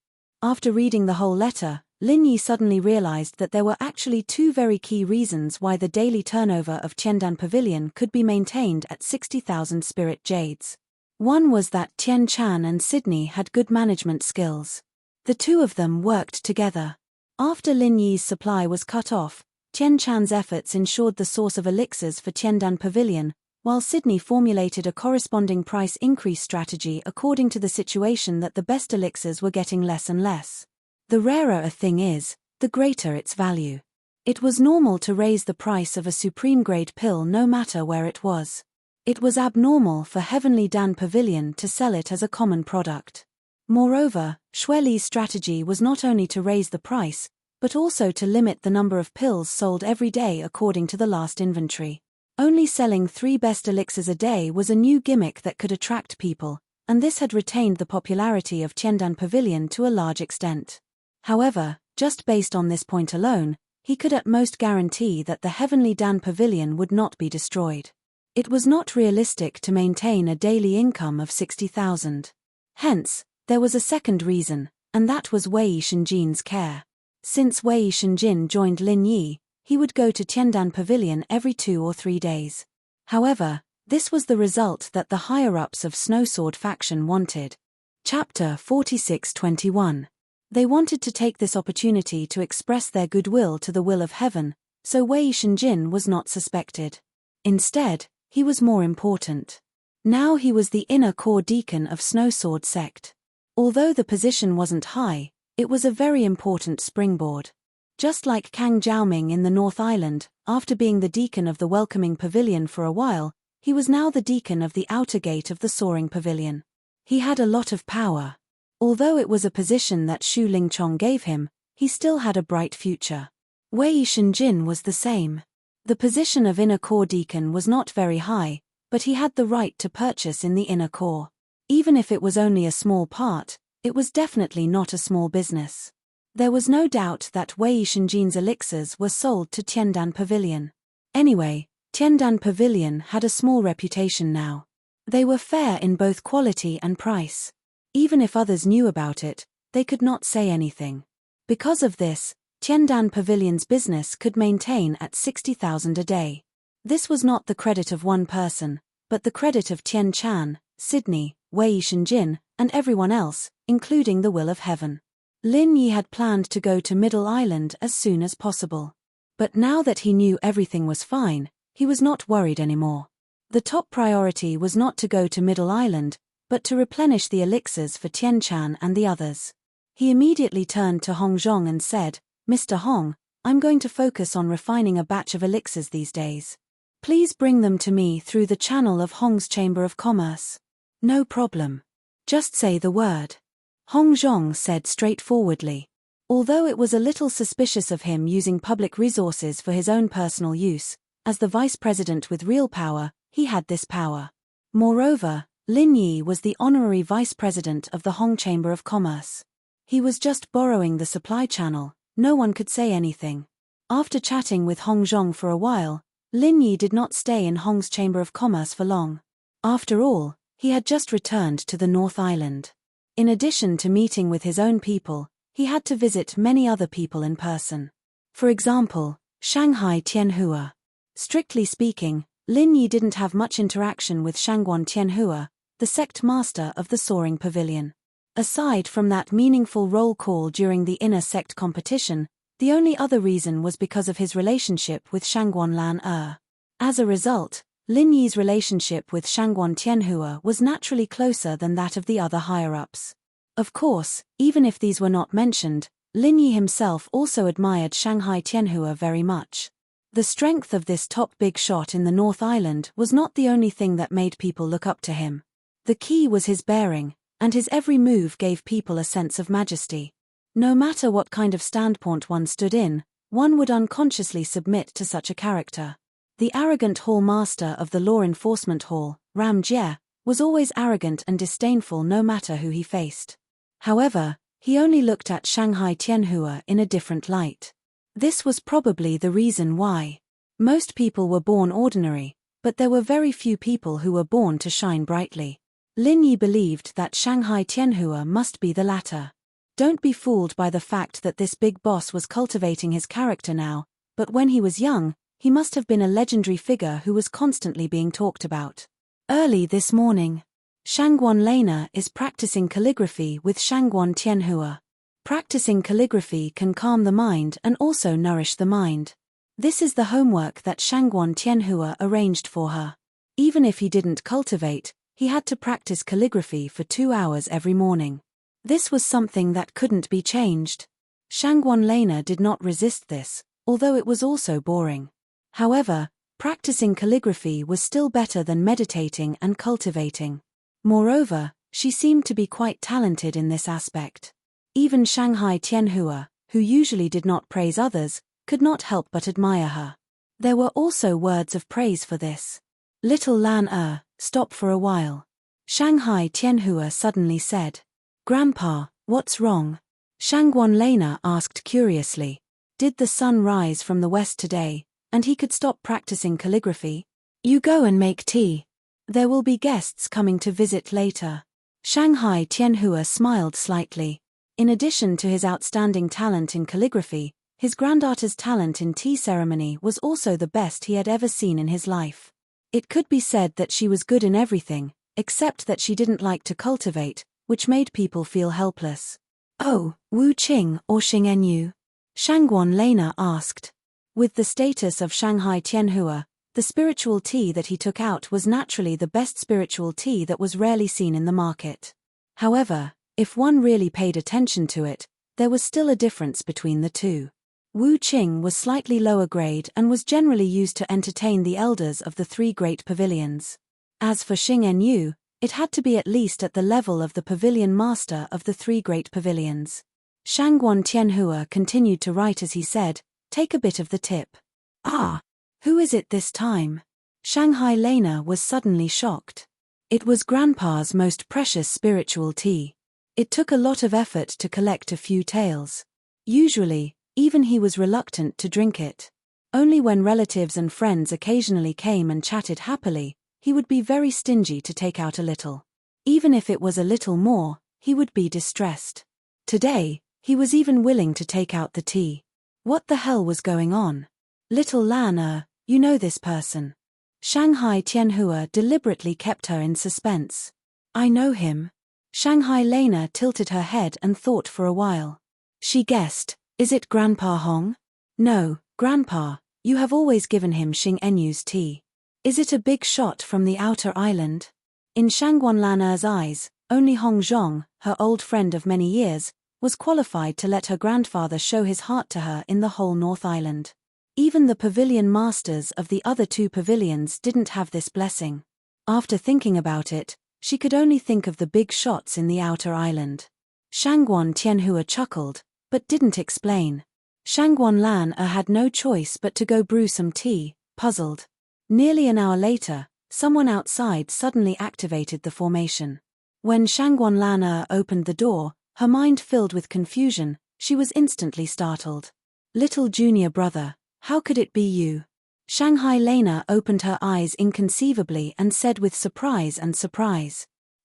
A: After reading the whole letter, Lin Yi suddenly realized that there were actually two very key reasons why the daily turnover of Tiandan Pavilion could be maintained at 60,000 spirit jades. One was that Tian Chan and Sydney had good management skills. The two of them worked together. After Lin Yi's supply was cut off, Tian Chan's efforts ensured the source of elixirs for Tiandan Pavilion, while Sydney formulated a corresponding price increase strategy according to the situation that the best elixirs were getting less and less. The rarer a thing is, the greater its value. It was normal to raise the price of a supreme-grade pill no matter where it was. It was abnormal for Heavenly Dan Pavilion to sell it as a common product. Moreover, Xue Li's strategy was not only to raise the price, but also to limit the number of pills sold every day according to the last inventory. Only selling 3 best elixirs a day was a new gimmick that could attract people, and this had retained the popularity of Tiandan Pavilion to a large extent. However, just based on this point alone, he could at most guarantee that the Heavenly Dan Pavilion would not be destroyed. It was not realistic to maintain a daily income of 60,000. Hence, there was a second reason, and that was Wei Shenjin's care. Since Wei Shenjin joined Lin Yi, he would go to Tiandan Pavilion every 2 or 3 days. However, this was the result that the higher-ups of Snowsword faction wanted. Chapter 46:21. They wanted to take this opportunity to express their goodwill to the will of heaven, so Wei Shenjin was not suspected. Instead, he was more important. Now he was the inner core deacon of Snowsword sect. Although the position wasn't high, it was a very important springboard. Just like Kang Jiaoming in the North Island, after being the deacon of the Welcoming Pavilion for a while, he was now the deacon of the outer gate of the Soaring Pavilion. He had a lot of power. Although it was a position that Xu Lingchong gave him, he still had a bright future. Wei Shenjin was the same. The position of inner core deacon was not very high, but he had the right to purchase in the inner core. Even if it was only a small part, it was definitely not a small business. There was no doubt that Wei Shenjin's elixirs were sold to Tiandan Pavilion. Anyway, Tiandan Pavilion had a small reputation now. They were fair in both quality and price. Even if others knew about it, they could not say anything. Because of this, Tiandan Pavilion's business could maintain at 60,000 a day. This was not the credit of one person, but the credit of Tian Chan, Sydney, Wei Shenjin, and everyone else, including the will of heaven. Lin Yi had planned to go to Middle Island as soon as possible. But now that he knew everything was fine, he was not worried anymore. The top priority was not to go to Middle Island, but to replenish the elixirs for Tian Chan and the others. He immediately turned to Hong Zhong and said, "Mr. Hong, I'm going to focus on refining a batch of elixirs these days. Please bring them to me through the channel of Hong's Chamber of Commerce." "No problem. Just say the word," Hong Zhong said straightforwardly. Although it was a little suspicious of him using public resources for his own personal use, as the vice president with real power, he had this power. Moreover, Lin Yi was the honorary vice president of the Hong Chamber of Commerce. He was just borrowing the supply channel, no one could say anything. After chatting with Hong Zhong for a while, Lin Yi did not stay in Hong's Chamber of Commerce for long. After all, He had just returned to the North Island. In addition to meeting with his own people, he had to visit many other people in person. For example, Shanghai Tianhua. Strictly speaking, Lin Yi didn't have much interaction with Shangguan Tianhua, the sect master of the Soaring Pavilion. Aside from that meaningful roll call during the inner sect competition, the only other reason was because of his relationship with Shangguan Lan. As a result, Lin Yi's relationship with Shangguan Tianhua was naturally closer than that of the other higher-ups. Of course, even if these were not mentioned, Lin Yi himself also admired Shanghai Tianhua very much. The strength of this top big shot in the North Island was not the only thing that made people look up to him. The key was his bearing, and his every move gave people a sense of majesty. No matter what kind of standpoint one stood in, one would unconsciously submit to such a character. The arrogant hall master of the law enforcement hall, Ram Jie, was always arrogant and disdainful no matter who he faced. However, he only looked at Shanghai Tianhua in a different light. This was probably the reason why. Most people were born ordinary, but there were very few people who were born to shine brightly. Lin Yi believed that Shanghai Tianhua must be the latter. Don't be fooled by the fact that this big boss was cultivating his character now, but when he was young, he must have been a legendary figure who was constantly being talked about. Early this morning, Shangguan Lena is practicing calligraphy with Shangguan Tianhua. Practicing calligraphy can calm the mind and also nourish the mind. This is the homework that Shangguan Tianhua arranged for her. Even if he didn't cultivate, he had to practice calligraphy for 2 hours every morning. This was something that couldn't be changed. Shangguan Lena did not resist this, although it was also boring. However, practicing calligraphy was still better than meditating and cultivating. Moreover, she seemed to be quite talented in this aspect. Even Shanghai Tianhua, who usually did not praise others, could not help but admire her. There were also words of praise for this. Little Lan, stop for a while. Shanghai Tianhua suddenly said. Grandpa, what's wrong? Shangguan Lena asked curiously. Did the sun rise from the west today, and he could stop practicing calligraphy? You go and make tea. There will be guests coming to visit later. Shanghai Tianhua smiled slightly. In addition to his outstanding talent in calligraphy, his granddaughter's talent in tea ceremony was also the best he had ever seen in his life. It could be said that she was good in everything, except that she didn't like to cultivate, which made people feel helpless. Oh, Wu Qing or Xing Enyu? Shangguan Lena asked. With the status of Shanghai Tianhua, the spiritual tea that he took out was naturally the best spiritual tea that was rarely seen in the market. However, if one really paid attention to it, there was still a difference between the two. Wu Qing was slightly lower grade and was generally used to entertain the elders of the 3 great pavilions. As for Xing Enyu, it had to be at least at the level of the pavilion master of the 3 great pavilions. Shangguan Tianhua continued to write as he said, take a bit of the tip. Ah! Who is it this time? Shanghai Lena was suddenly shocked. It was Grandpa's most precious spiritual tea. It took a lot of effort to collect a few taels. Usually, even he was reluctant to drink it. Only when relatives and friends occasionally came and chatted happily, he would be very stingy to take out a little. Even if it was a little more, he would be distressed. Today, he was even willing to take out the tea. What the hell was going on? Little Lan, you know this person. Shanghai Tianhua deliberately kept her in suspense. I know him. Shanghai Lena tilted her head and thought for a while. She guessed, is it Grandpa Hong? No, Grandpa, you have always given him Xing Enyu's tea. Is it a big shot from the outer island? In Shangguan Lan's eyes, only Hong Zhong, her old friend of many years, was qualified to let her grandfather show his heart to her in the whole North Island. Even the pavilion masters of the other 2 pavilions didn't have this blessing. After thinking about it, she could only think of the big shots in the outer island. Shangguan Tianhua chuckled, but didn't explain. Shangguan Lan had no choice but to go brew some tea, puzzled. Nearly an hour later, someone outside suddenly activated the formation. When Shangguan Lan opened the door, her mind filled with confusion, she was instantly startled. Little junior brother, how could it be you? Shanghai Lena opened her eyes inconceivably and said with surprise.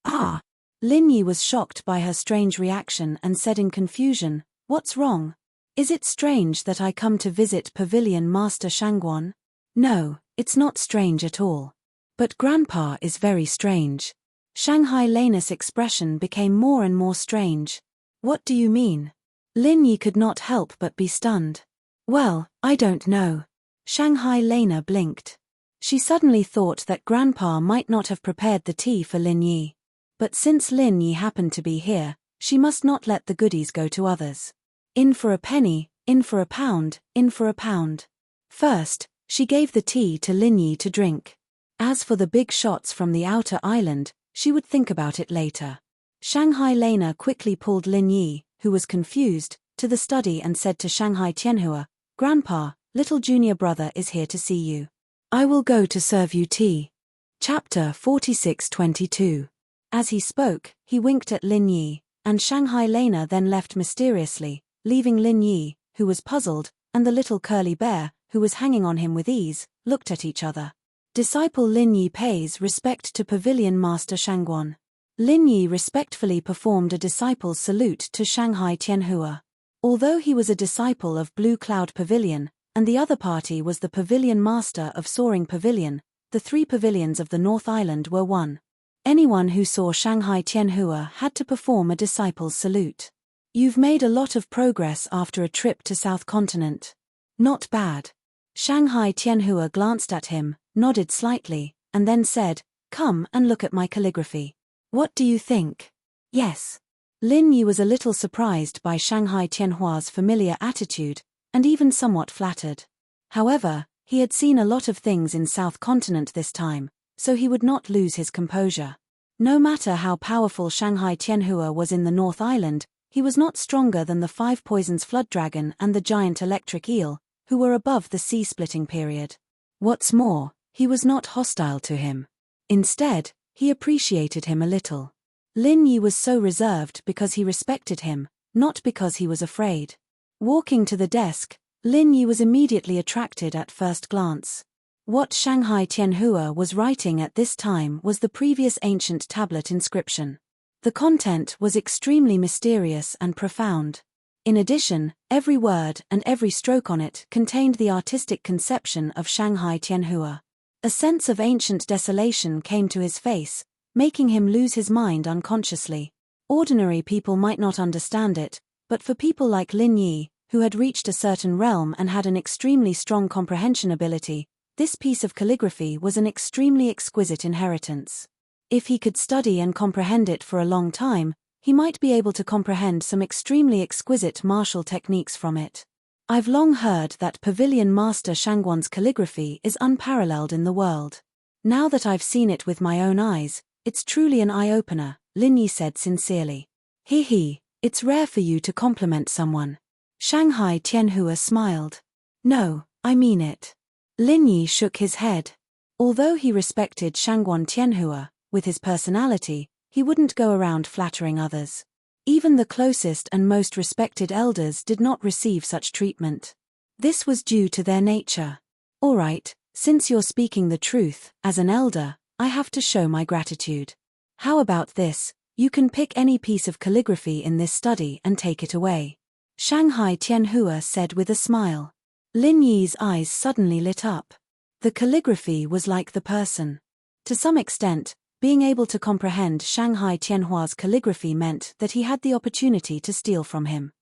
A: Ah! Lin Yi was shocked by her strange reaction and said in confusion, "What's wrong? Is it strange that I come to visit Pavilion Master Shangguan?" "No, it's not strange at all. But Grandpa is very strange." Shanghai Lena's expression became more and more strange. "What do you mean?" Lin Yi could not help but be stunned. "Well, I don't know." Shanghai Lena blinked. She suddenly thought that Grandpa might not have prepared the tea for Lin Yi. But since Lin Yi happened to be here, she must not let the goodies go to others. In for a penny, in for a pound, in for a pound. First, she gave the tea to Lin Yi to drink. As for the big shots from the outer island, she would think about it later. Shanghai Lena quickly pulled Lin Yi, who was confused, to the study and said to Shanghai Tianhua, "Grandpa, little junior brother is here to see you. I will go to serve you tea." Chapter 46:22. As he spoke, he winked at Lin Yi, and Shanghai Lena then left mysteriously, leaving Lin Yi, who was puzzled, and the little curly bear, who was hanging on him with ease, looked at each other. Disciple Lin Yi pays respect to Pavilion Master Shangguan. Lin Yi respectfully performed a disciple's salute to Shanghai Tianhua. Although he was a disciple of Blue Cloud Pavilion, and the other party was the Pavilion Master of Soaring Pavilion, the three pavilions of the North Island were one. Anyone who saw Shanghai Tianhua had to perform a disciple's salute. "You've made a lot of progress after a trip to South Continent. Not bad." Shanghai Tianhua glanced at him, nodded slightly, and then said, "Come and look at my calligraphy. What do you think?" "Yes." Lin Yi was a little surprised by Shanghai Tianhua's familiar attitude, and even somewhat flattered. However, he had seen a lot of things in South Continent this time, so he would not lose his composure. No matter how powerful Shanghai Tianhua was in the North Island, he was not stronger than the Five Poisons Flood Dragon and the giant electric eel, who were above the sea-splitting period. What's more, he was not hostile to him. Instead, he appreciated him a little. Lin Yi was so reserved because he respected him, not because he was afraid. Walking to the desk, Lin Yi was immediately attracted at first glance. What Shanghai Tianhua was writing at this time was the previous ancient tablet inscription. The content was extremely mysterious and profound. In addition, every word and every stroke on it contained the artistic conception of Shanghai Tianhua. A sense of ancient desolation came to his face, making him lose his mind unconsciously. Ordinary people might not understand it, but for people like Lin Yi, who had reached a certain realm and had an extremely strong comprehension ability, this piece of calligraphy was an extremely exquisite inheritance. If he could study and comprehend it for a long time, he might be able to comprehend some extremely exquisite martial techniques from it. I've long heard that Pavilion Master Shangguan's calligraphy is unparalleled in the world. Now that I've seen it with my own eyes, it's truly an eye-opener, Lin Yi said sincerely. He, it's rare for you to compliment someone. Shanghai Tianhua smiled. No, I mean it. Lin Yi shook his head. Although he respected Shangguan Tianhua, with his personality, he wouldn't go around flattering others. Even the closest and most respected elders did not receive such treatment. This was due to their nature. All right, since you're speaking the truth, as an elder, I have to show my gratitude. How about this, you can pick any piece of calligraphy in this study and take it away. Shanghai Tianhua said with a smile. Lin Yi's eyes suddenly lit up. The calligraphy was like the person. To some extent, being able to comprehend Shanghai Tianhua's calligraphy meant that he had the opportunity to steal from him.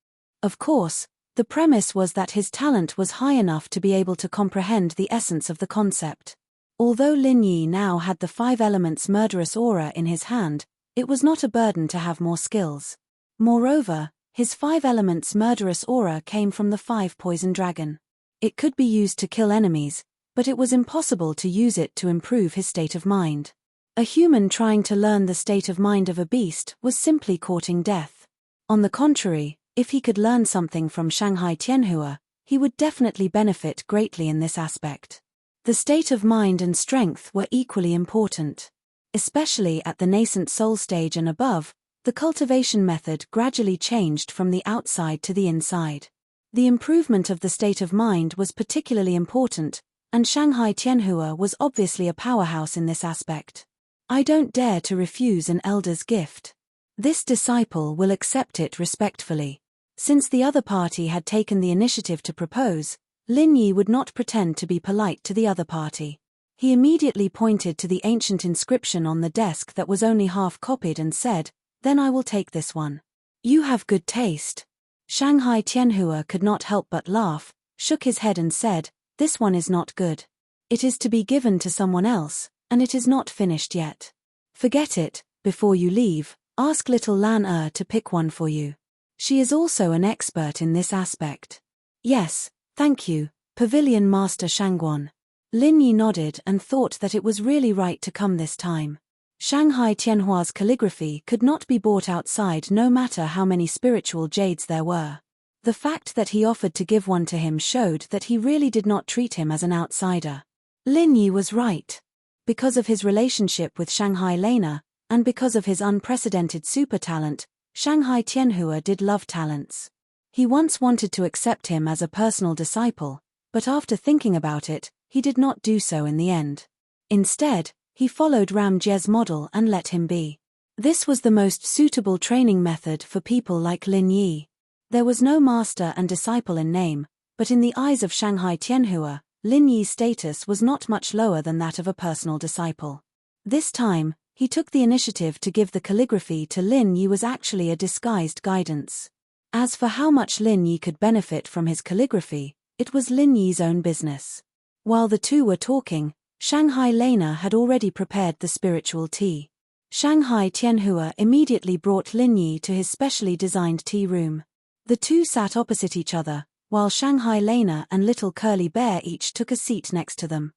A: Of course, the premise was that his talent was high enough to be able to comprehend the essence of the concept. Although Lin Yi now had the 5 elements murderous aura in his hand, it was not a burden to have more skills. Moreover, his 5 elements murderous aura came from the 5 poison dragon. It could be used to kill enemies, but it was impossible to use it to improve his state of mind. A human trying to learn the state of mind of a beast was simply courting death. On the contrary, if he could learn something from Shanghai Tianhua, he would definitely benefit greatly in this aspect. The state of mind and strength were equally important. Especially at the nascent soul stage and above, the cultivation method gradually changed from the outside to the inside. The improvement of the state of mind was particularly important, and Shanghai Tianhua was obviously a powerhouse in this aspect. I don't dare to refuse an elder's gift. This disciple will accept it respectfully. Since the other party had taken the initiative to propose, Lin Yi would not pretend to be polite to the other party. He immediately pointed to the ancient inscription on the desk that was only half copied and said, "Then I will take this one." "You have good taste." Shanghai Tianhua could not help but laugh, shook his head and said, "This one is not good. It is to be given to someone else, and it is not finished yet. Forget it. Before you leave, ask little Lan to pick one for you. She is also an expert in this aspect." "Yes, thank you, Pavilion Master Shangguan." Lin Yi nodded and thought that it was really right to come this time. Shanghai Tianhua's calligraphy could not be bought outside no matter how many spiritual jades there were. The fact that he offered to give one to him showed that he really did not treat him as an outsider. Lin Yi was right. Because of his relationship with Shanghai Lena, and because of his unprecedented super talent, Shanghai Tianhua did love talents. He once wanted to accept him as a personal disciple, but after thinking about it, he did not do so in the end. Instead, he followed Ram Jie's model and let him be. This was the most suitable training method for people like Lin Yi. There was no master and disciple in name, but in the eyes of Shanghai Tianhua, Lin Yi's status was not much lower than that of a personal disciple. This time, he took the initiative to give the calligraphy to Lin Yi was actually a disguised guidance. As for how much Lin Yi could benefit from his calligraphy, it was Lin Yi's own business. While the two were talking, Shanghai Lena had already prepared the spiritual tea. Shanghai Tianhua immediately brought Lin Yi to his specially designed tea room. The two sat opposite each other, while Shanghai Lena and Little Curly Bear each took a seat next to them.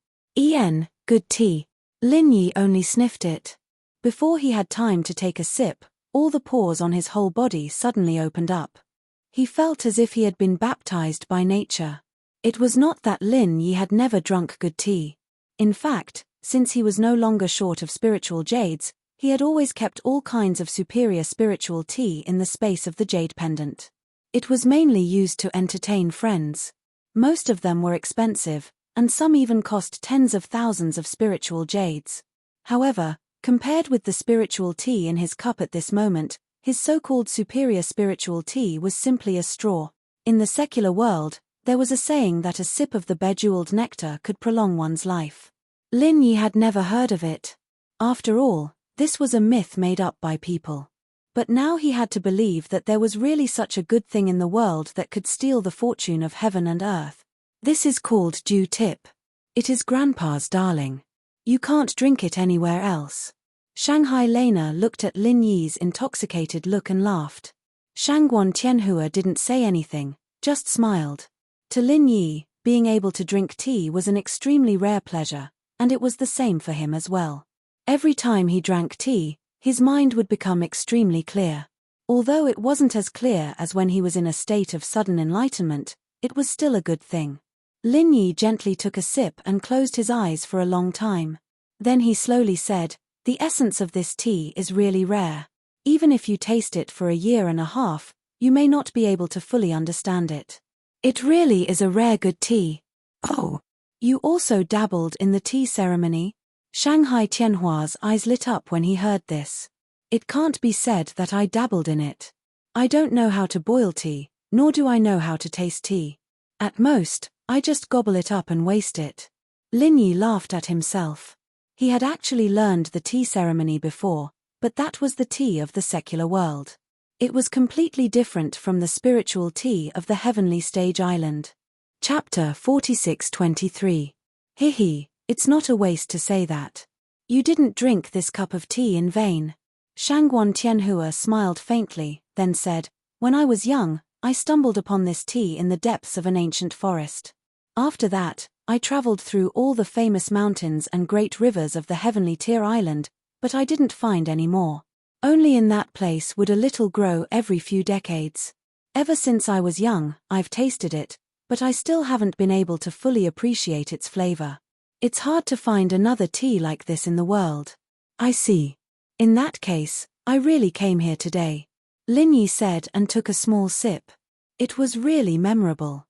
A: Good tea. Lin Yi only sniffed it. Before he had time to take a sip, all the pores on his whole body suddenly opened up. He felt as if he had been baptized by nature. It was not that Lin Yi had never drunk good tea. In fact, since he was no longer short of spiritual jades, he had always kept all kinds of superior spiritual tea in the space of the jade pendant. It was mainly used to entertain friends. Most of them were expensive, and some even cost tens of thousands of spiritual jades. However, compared with the spiritual tea in his cup at this moment, his so-called superior spiritual tea was simply a straw. In the secular world, there was a saying that a sip of the bejeweled nectar could prolong one's life. Lin Yi had never heard of it. After all, this was a myth made up by people. But now he had to believe that there was really such a good thing in the world that could steal the fortune of heaven and earth. This is called dew tip. It is Grandpa's darling. You can't drink it anywhere else. Shanghai Lena looked at Lin Yi's intoxicated look and laughed. Shangguan Tianhua didn't say anything, just smiled. To Lin Yi, being able to drink tea was an extremely rare pleasure, and it was the same for him as well. Every time he drank tea, his mind would become extremely clear. Although it wasn't as clear as when he was in a state of sudden enlightenment, it was still a good thing. Lin Yi gently took a sip and closed his eyes for a long time. Then he slowly said, "The essence of this tea is really rare. Even if you taste it for a year and a half, you may not be able to fully understand it. It really is a rare good tea." "Oh, you also dabbled in the tea ceremony?" Shanghai Tianhua's eyes lit up when he heard this. "It can't be said that I dabbled in it. I don't know how to boil tea, nor do I know how to taste tea. At most, I just gobble it up and waste it." Lin Yi laughed at himself. He had actually learned the tea ceremony before, but that was the tea of the secular world. It was completely different from the spiritual tea of the heavenly stage island. Chapter 46-23. Hihi, it's not a waste to say that. You didn't drink this cup of tea in vain. Shangguan Tianhua smiled faintly, then said, "When I was young, I stumbled upon this tea in the depths of an ancient forest. After that, I traveled through all the famous mountains and great rivers of the heavenly tier island, but I didn't find any more. Only in that place would a little grow every few decades. Ever since I was young, I've tasted it, but I still haven't been able to fully appreciate its flavor. It's hard to find another tea like this in the world." "I see. In that case, I really came here today," Lin Yi said and took a small sip. It was really memorable.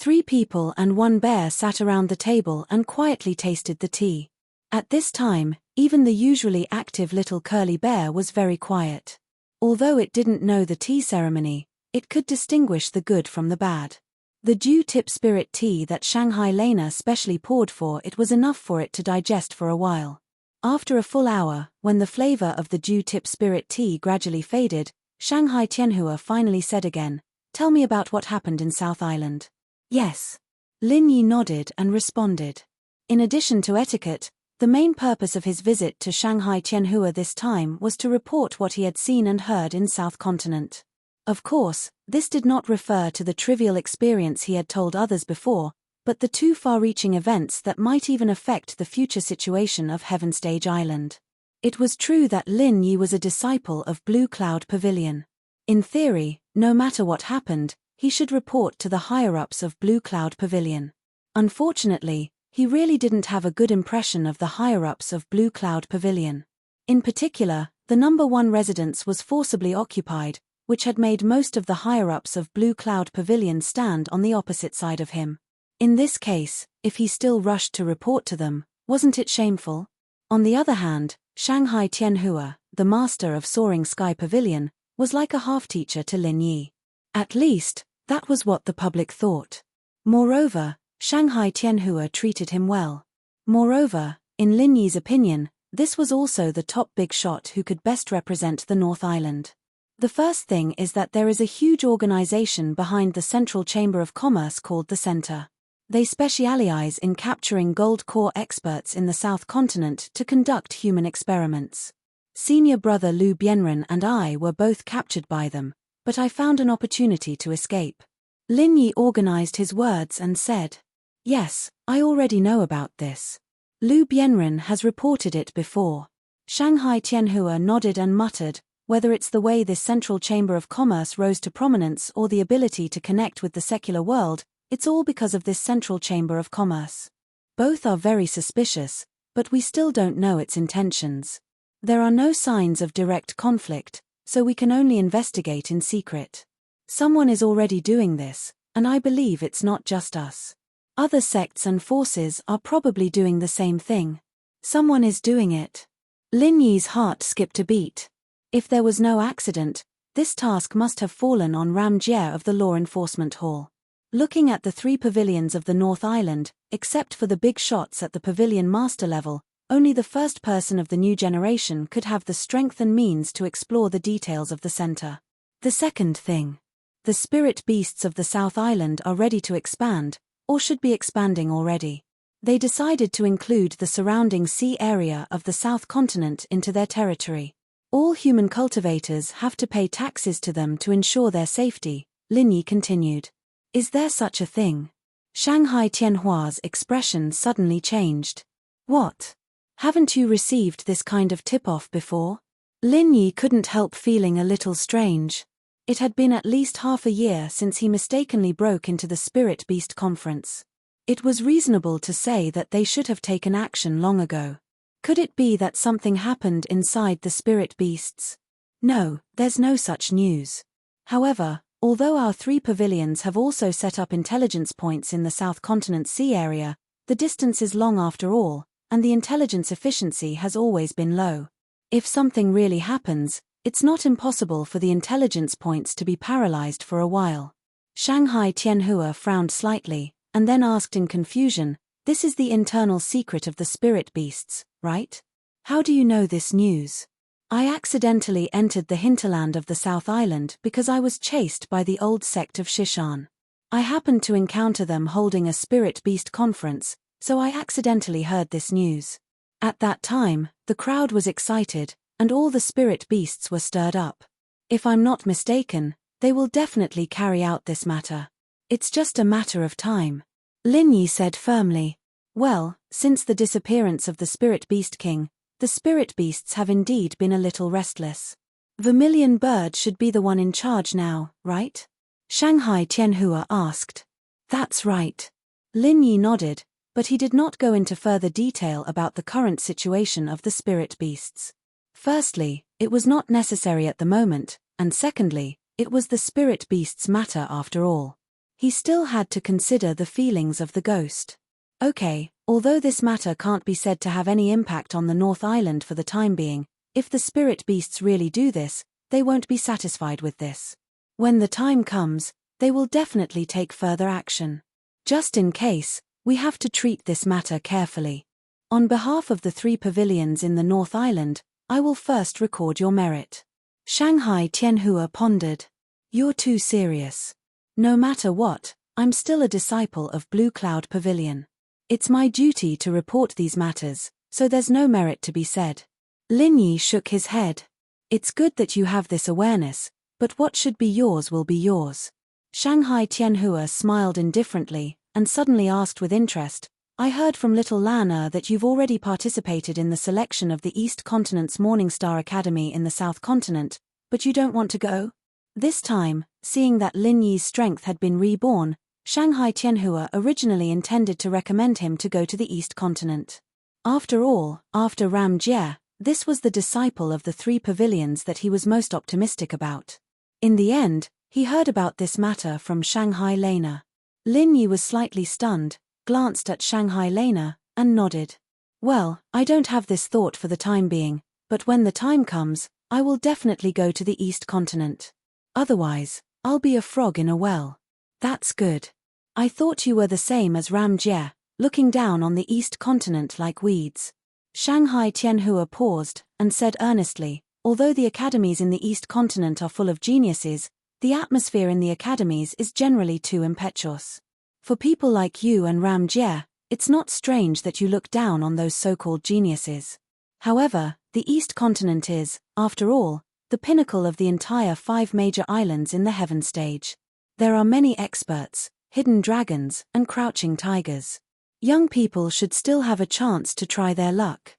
A: 3 people and 1 bear sat around the table and quietly tasted the tea. At this time, even the usually active little curly bear was very quiet. Although it didn't know the tea ceremony, it could distinguish the good from the bad. The dew-tip spirit tea that Shanghai Lena specially poured for it was enough for it to digest for a while. After a full hour, when the flavor of the dew-tip spirit tea gradually faded, Shanghai Tianhua finally said again, "Tell me about what happened in South Island." "Yes." Lin Yi nodded and responded. In addition to etiquette, the main purpose of his visit to Shanghai Tianhua this time was to report what he had seen and heard in South Continent. Of course, this did not refer to the trivial experience he had told others before, but the 2 far-reaching events that might even affect the future situation of Heaven Stage Island. It was true that Lin Yi was a disciple of Blue Cloud Pavilion. In theory, no matter what happened, he should report to the higher-ups of Blue Cloud Pavilion. Unfortunately, he really didn't have a good impression of the higher-ups of Blue Cloud Pavilion. In particular, the number 1 residence was forcibly occupied, which had made most of the higher-ups of Blue Cloud Pavilion stand on the opposite side of him. In this case, if he still rushed to report to them, wasn't it shameful? On the other hand, Shanghai Tianhua, the master of Soaring Sky Pavilion, was like a half-teacher to Lin Yi. At least, that was what the public thought. Moreover, Shanghai Tianhua treated him well. Moreover, in Lin Yi's opinion, this was also the top big shot who could best represent the North Island. The first thing is that there is a huge organization behind the Central Chamber of Commerce called the Center. They specialize in capturing gold core experts in the South Continent to conduct human experiments. Senior brother Liu Bianren and I were both captured by them, but I found an opportunity to escape. Lin Yi organized his words and said, "Yes, I already know about this. Liu Bianren has reported it before." Shanghai Tianhua nodded and muttered, "Whether it's the way this Central Chamber of Commerce rose to prominence or the ability to connect with the secular world, it's all because of this Central Chamber of Commerce. Both are very suspicious, but we still don't know its intentions. There are no signs of direct conflict, so we can only investigate in secret. Someone is already doing this, and I believe it's not just us. Other sects and forces are probably doing the same thing. Someone is doing it." Lin Yi's heart skipped a beat. If there was no accident, this task must have fallen on Ram Jie of the Law Enforcement Hall. Looking at the 3 pavilions of the North Island, except for the big shots at the pavilion master level, only the first person of the new generation could have the strength and means to explore the details of the center. The second thing. The spirit beasts of the South Island are ready to expand, or should be expanding already. They decided to include the surrounding sea area of the South Continent into their territory. All human cultivators have to pay taxes to them to ensure their safety, Lin Yi continued. "Is there such a thing?" Shanghai Tianhua's expression suddenly changed. "What? Haven't you received this kind of tip-off before?" Lin Yi couldn't help feeling a little strange. It had been at least half a year since he mistakenly broke into the Spirit Beast Conference. It was reasonable to say that they should have taken action long ago. Could it be that something happened inside the Spirit Beasts? No, there's no such news. However, although our 3 pavilions have also set up intelligence points in the South Continent Sea area, the distance is long after all, and the intelligence efficiency has always been low. If something really happens, it's not impossible for the intelligence points to be paralyzed for a while. Shanghai Tianhua frowned slightly, and then asked in confusion, "This is the internal secret of the spirit beasts, right? How do you know this news?" "I accidentally entered the hinterland of the South Island because I was chased by the old sect of Shishan. I happened to encounter them holding a spirit beast conference, so I accidentally heard this news. At that time, the crowd was excited, and all the spirit beasts were stirred up. If I'm not mistaken, they will definitely carry out this matter. It's just a matter of time," Lin Yi said firmly. "Well, since the disappearance of the Spirit Beast King, the spirit beasts have indeed been a little restless. Vermilion Bird should be the one in charge now, right?" Shanghai Tianhua asked. "That's right." Lin Yi nodded, but he did not go into further detail about the current situation of the spirit beasts. Firstly, it was not necessary at the moment, and secondly, it was the spirit beasts' matter after all. He still had to consider the feelings of the ghost. Okay, although this matter can't be said to have any impact on the North Island for the time being, if the spirit beasts really do this, they won't be satisfied with this. When the time comes, they will definitely take further action. Just in case, we have to treat this matter carefully. On behalf of the 3 pavilions in the North Island, I will first record your merit. Shanghai Tianhua pondered. You're too serious. No matter what, I'm still a disciple of Blue Cloud Pavilion. It's my duty to report these matters, so there's no merit to be said. Lin Yi shook his head. It's good that you have this awareness, but what should be yours will be yours. Shanghai Tianhua smiled indifferently, and suddenly asked with interest, I heard from little Lana that you've already participated in the selection of the East Continent's Morningstar Academy in the South Continent, but you don't want to go? This time, seeing that Lin Yi's strength had been reborn, Shanghai Tianhua originally intended to recommend him to go to the East Continent. After all, after Ram Jie, this was the disciple of the 3 pavilions that he was most optimistic about. In the end, he heard about this matter from Shanghai Lena. Lin Yi was slightly stunned, glanced at Shanghai Lena, and nodded. Well, I don't have this thought for the time being, but when the time comes, I will definitely go to the East Continent. Otherwise, I'll be a frog in a well. That's good. I thought you were the same as Ram Jie, looking down on the East Continent like weeds. Shanghai Tianhua paused, and said earnestly, although the academies in the East Continent are full of geniuses, the atmosphere in the academies is generally too impetuous. For people like you and Ram Jie, it's not strange that you look down on those so-called geniuses. However, the East Continent is, after all, the pinnacle of the entire 5 major islands in the heaven stage. There are many experts, hidden dragons, and crouching tigers. Young people should still have a chance to try their luck.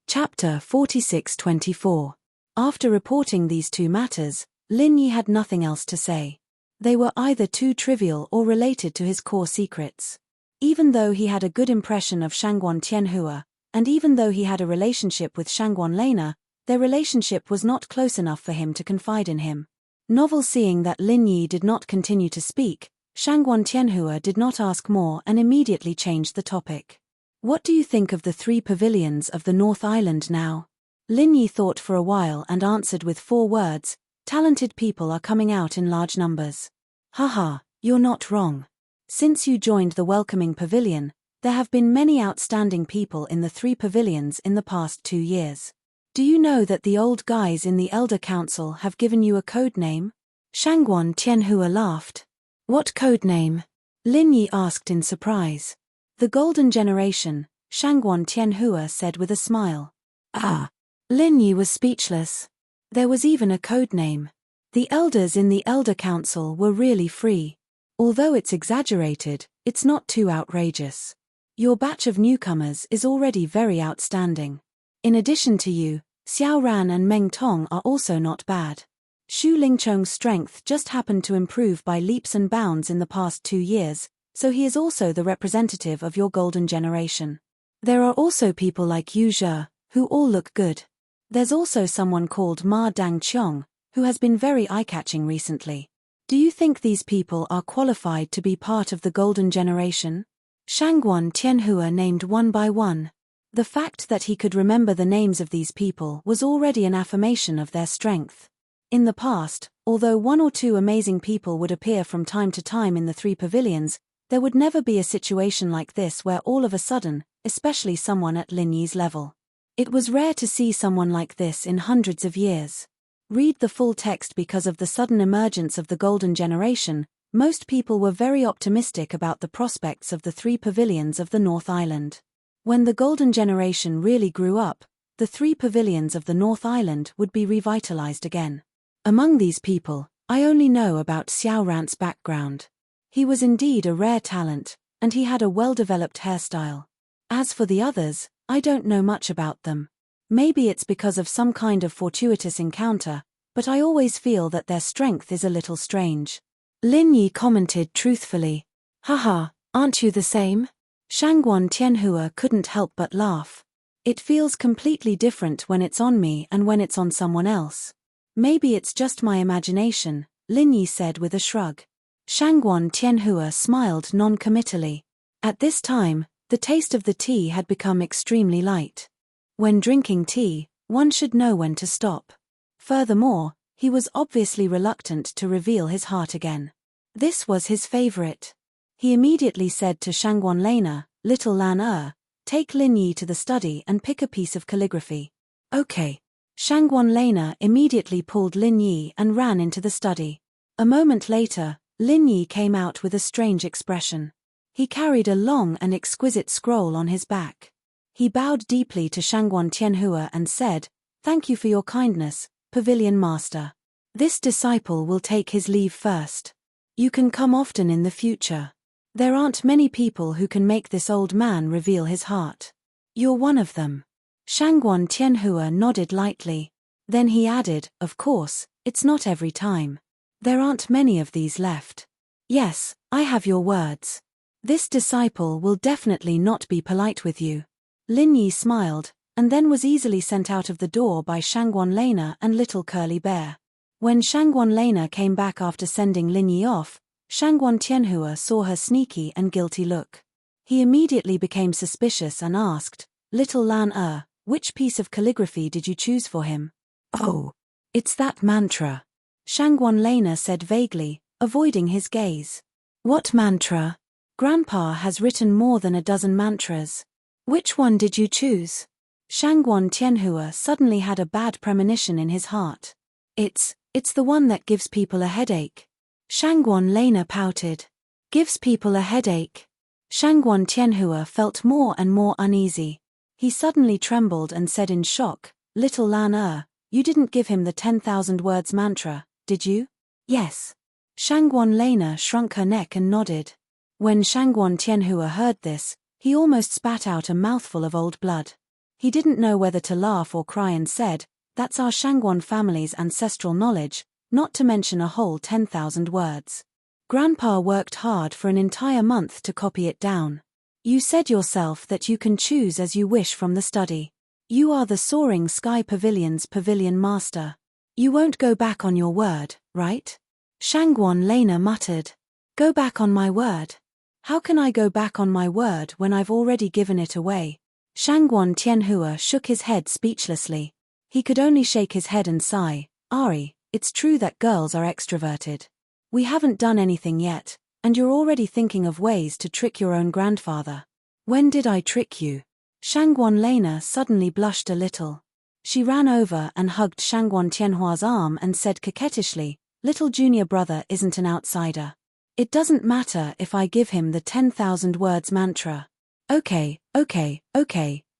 A: Chapter 46-24. After reporting these 2 matters, Lin Yi had nothing else to say. They were either too trivial or related to his core secrets. Even though he had a good impression of Shangguan Tianhua, and even though he had a relationship with Shangguan Lena, their relationship was not close enough for him to confide in him. Novel seeing that Lin Yi did not continue to speak, Shangguan Tianhua did not ask more and immediately changed the topic. What do you think of the 3 pavilions of the North Island now? Lin Yi thought for a while and answered with 4 words, talented people are coming out in large numbers. Haha, you're not wrong. Since you joined the welcoming pavilion, there have been many outstanding people in the 3 pavilions in the past 2 years. Do you know that the old guys in the Elder Council have given you a code name? Shangguan Tianhua laughed. What code name? Lin Yi asked in surprise. The Golden Generation, Shangguan Tianhua said with a smile. Ah! Lin Yi was speechless. There was even a code name. The elders in the Elder Council were really free. Although it's exaggerated, it's not too outrageous. Your batch of newcomers is already very outstanding. In addition to you, Xiao Ran and Meng Tong are also not bad. Xu Lingcheng's strength just happened to improve by leaps and bounds in the past 2 years, so he is also the representative of your golden generation. There are also people like Yu Zhe, who all look good. There's also someone called Ma Dangqiong, who has been very eye-catching recently. Do you think these people are qualified to be part of the golden generation? Shangguan Tianhua named one by one. The fact that he could remember the names of these people was already an affirmation of their strength. In the past, although 1 or 2 amazing people would appear from time to time in the 3 pavilions, there would never be a situation like this where all of a sudden, especially someone at Lin Yi's level. It was rare to see someone like this in hundreds of years. Read the full text. Because of the sudden emergence of the golden generation, most people were very optimistic about the prospects of the 3 pavilions of the North Island. When the golden generation really grew up, the 3 pavilions of the North Island would be revitalized again. Among these people, I only know about Xiao Ran's background. He was indeed a rare talent, and he had a well-developed hairstyle. As for the others, I don't know much about them. Maybe it's because of some kind of fortuitous encounter, but I always feel that their strength is a little strange. Lin Yi commented truthfully. Haha, aren't you the same? Shangguan Tianhua couldn't help but laugh. It feels completely different when it's on me and when it's on someone else. Maybe it's just my imagination, Lin Yi said with a shrug. Shangguan Tianhua smiled non-committally. At this time, the taste of the tea had become extremely light. When drinking tea, one should know when to stop. Furthermore, he was obviously reluctant to reveal his heart again. This was his favorite. He immediately said to Shangguan Lena, "Little Lan take Lin Yi to the study and pick a piece of calligraphy." "Okay." Shangguan Lena immediately pulled Lin Yi and ran into the study. A moment later, Lin Yi came out with a strange expression. He carried a long and exquisite scroll on his back. He bowed deeply to Shangguan Tianhua and said, "Thank you for your kindness, Pavilion Master. This disciple will take his leave first. You can come often in the future. There aren't many people who can make this old man reveal his heart. You're one of them." Shangguan Tianhua nodded lightly. Then he added, "Of course, it's not every time. There aren't many of these left. Yes, I have your words. This disciple will definitely not be polite with you." Lin Yi smiled, and then was easily sent out of the door by Shangguan Lena and Little Curly Bear. When Shangguan Lena came back after sending Lin Yi off, Shangguan Tianhua saw her sneaky and guilty look. He immediately became suspicious and asked, "Little Lan which piece of calligraphy did you choose for him?" "Oh, it's that mantra," Shangguan Lena said vaguely, avoiding his gaze. "What mantra?" "Grandpa has written more than a dozen mantras." "Which one did you choose?" Shangguan Tianhua suddenly had a bad premonition in his heart. It's the one that gives people a headache." Shangguan Lena pouted. "Gives people a headache?" Shangguan Tianhua felt more and more uneasy. He suddenly trembled and said in shock, "Little Lan you didn't give him the 10,000 words mantra, did you?" "Yes." Shangguan Lena shrunk her neck and nodded. When Shangguan Tianhua heard this, he almost spat out a mouthful of old blood. He didn't know whether to laugh or cry and said, "That's our Shangguan family's ancestral knowledge, not to mention a whole 10,000 words. Grandpa worked hard for an entire month to copy it down. You said yourself that you can choose as you wish from the study. You are the Soaring Sky Pavilion's Pavilion Master. You won't go back on your word, right?" Shangguan Lena muttered. "Go back on my word? How can I go back on my word when I've already given it away?" Shangguan Tianhua shook his head speechlessly. He could only shake his head and sigh. "Ari, it's true that girls are extroverted. We haven't done anything yet, and you're already thinking of ways to trick your own grandfather." "When did I trick you?" Shangguan Lena suddenly blushed a little. She ran over and hugged Shangguan Tianhua's arm and said coquettishly, "Little junior brother isn't an outsider. It doesn't matter if I give him the 10,000 words mantra." Okay,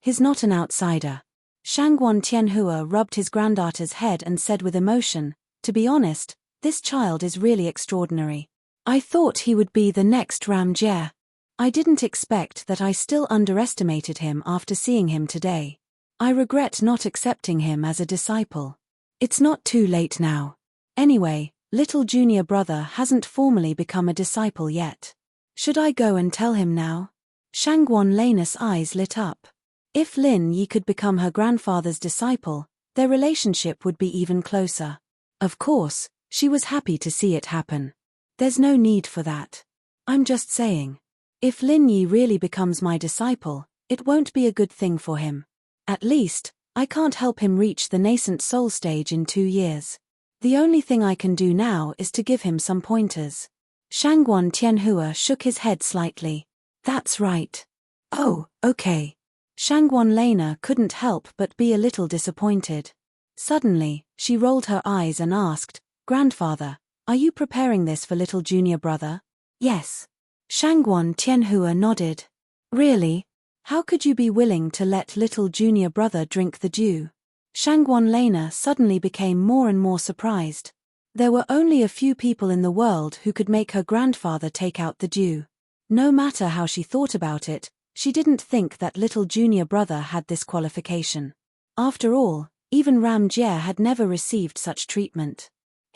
A: he's not an outsider." Shangguan Tianhua rubbed his granddaughter's head and said with emotion, "To be honest, this child is really extraordinary. I thought he would be the next Ram Jie. I didn't expect that. I still underestimated him after seeing him today. I regret not accepting him as a disciple. It's not too late now. Anyway, little junior brother hasn't formally become a disciple yet. Should I go and tell him now?" Shangguan Lena's eyes lit up. If Lin Yi could become her grandfather's disciple, their relationship would be even closer. Of course, she was happy to see it happen. There's no need for that. I'm just saying. If Lin Yi really becomes my disciple, it won't be a good thing for him. At least, I can't help him reach the nascent soul stage in 2 years. The only thing I can do now is to give him some pointers." Shangguan Tianhua shook his head slightly. "That's right." "Oh, okay." Shangguan Lena couldn't help but be a little disappointed. Suddenly, she rolled her eyes and asked, "Grandfather, are you preparing this for little junior brother?" "Yes." Shangguan Tianhua nodded. "Really? How could you be willing to let little junior brother drink the dew?" Shangguan Lena suddenly became more and more surprised. There were only a few people in the world who could make her grandfather take out the dew. No matter how she thought about it, she didn't think that little junior brother had this qualification. After all, even Ram Jie had never received such treatment.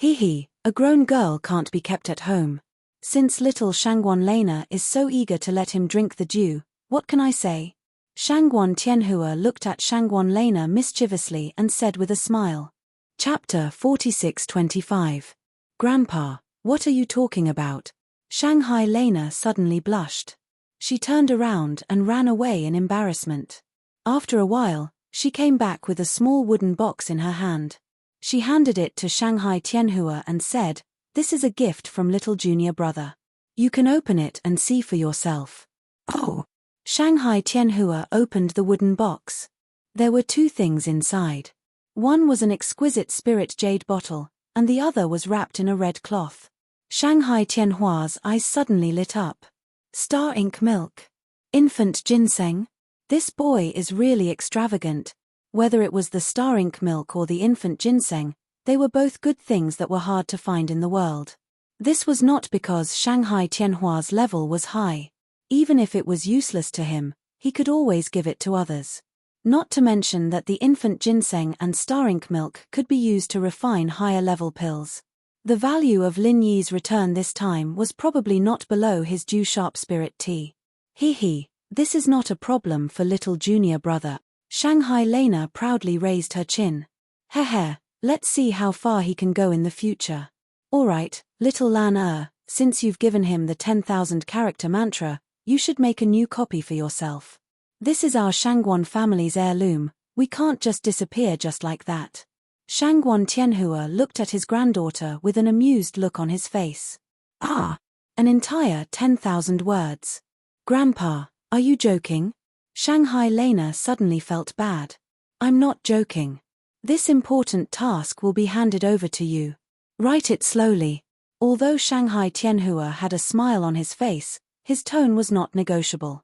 A: A grown girl can't be kept at home. Since little Shangguan Lena is so eager to let him drink the dew, what can I say? Shangguan Tianhua looked at Shangguan Lena mischievously and said with a smile. Chapter 46-25. Grandpa, what are you talking about? Shanghai Lena suddenly blushed. She turned around and ran away in embarrassment. After a while, she came back with a small wooden box in her hand. She handed it to Shanghai Tianhua and said, "This is a gift from little junior brother. You can open it and see for yourself." Oh! Shanghai Tianhua opened the wooden box. There were two things inside. One was an exquisite spirit jade bottle, and the other was wrapped in a red cloth. Shanghai Tianhua's eyes suddenly lit up. Star ink milk. Infant ginseng? This boy is really extravagant. Whether it was the star ink milk or the infant ginseng, they were both good things that were hard to find in the world. This was not because Shanghai Tianhua's level was high. Even if it was useless to him, he could always give it to others. Not to mention that the infant ginseng and star ink milk could be used to refine higher level pills. The value of Lin Yi's return this time was probably not below his due sharp spirit tea. This is not a problem for little junior brother. Shanghai Lena proudly raised her chin. Let's see how far he can go in the future. Alright, little Lan since you've given him the 10,000 character mantra, you should make a new copy for yourself. This is our Shangguan family's heirloom, we can't just disappear just like that. Shangguan Tianhua looked at his granddaughter with an amused look on his face. An entire 10,000 words. Grandpa, are you joking? Shanghai Lena suddenly felt bad. I'm not joking. This important task will be handed over to you. Write it slowly. Although Shanghai Tianhua had a smile on his face, his tone was not negotiable.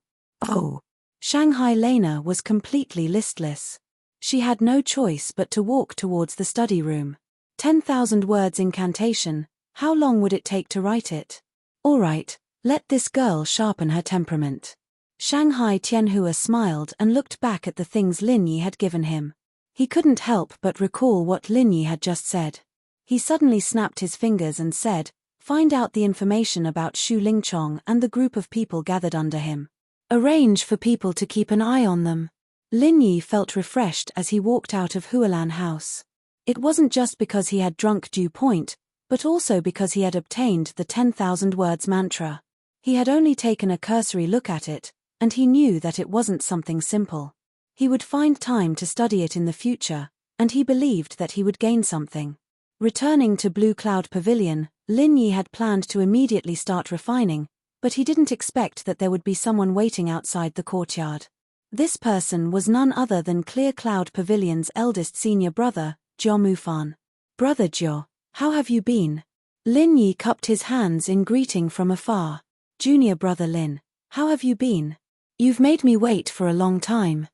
A: Shanghai Lena was completely listless. She had no choice but to walk towards the study room. 10,000 words incantation, how long would it take to write it? Alright, let this girl sharpen her temperament. Shanghai Tianhua smiled and looked back at the things Lin Yi had given him. He couldn't help but recall what Lin Yi had just said. He suddenly snapped his fingers and said, "Find out the information about Shu Lingchong and the group of people gathered under him. Arrange for people to keep an eye on them." Lin Yi felt refreshed as he walked out of Hualan House. It wasn't just because he had drunk Dew Point, but also because he had obtained the 10,000 words mantra. He had only taken a cursory look at it, and he knew that it wasn't something simple. He would find time to study it in the future, and he believed that he would gain something. Returning to Blue Cloud Pavilion, Lin Yi had planned to immediately start refining, but he didn't expect that there would be someone waiting outside the courtyard. This person was none other than Clear Cloud Pavilion's eldest senior brother, Jiao Mufan. "Brother Jiao, how have you been?" Lin Yi cupped his hands in greeting from afar. "Junior brother Lin, how have you been? You've made me wait for a long time."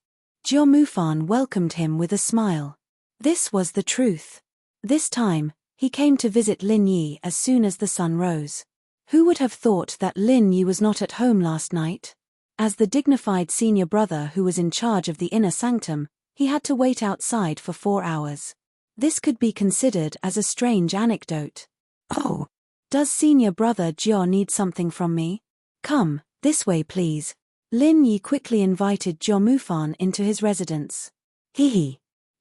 A: Jiao Mufan welcomed him with a smile. This was the truth. This time, he came to visit Lin Yi as soon as the sun rose. Who would have thought that Lin Yi was not at home last night? As the dignified senior brother who was in charge of the inner sanctum, he had to wait outside for 4 hours. This could be considered as a strange anecdote. Does senior brother Jiao need something from me? Come, this way please. Lin Yi quickly invited Jiao Mufan into his residence.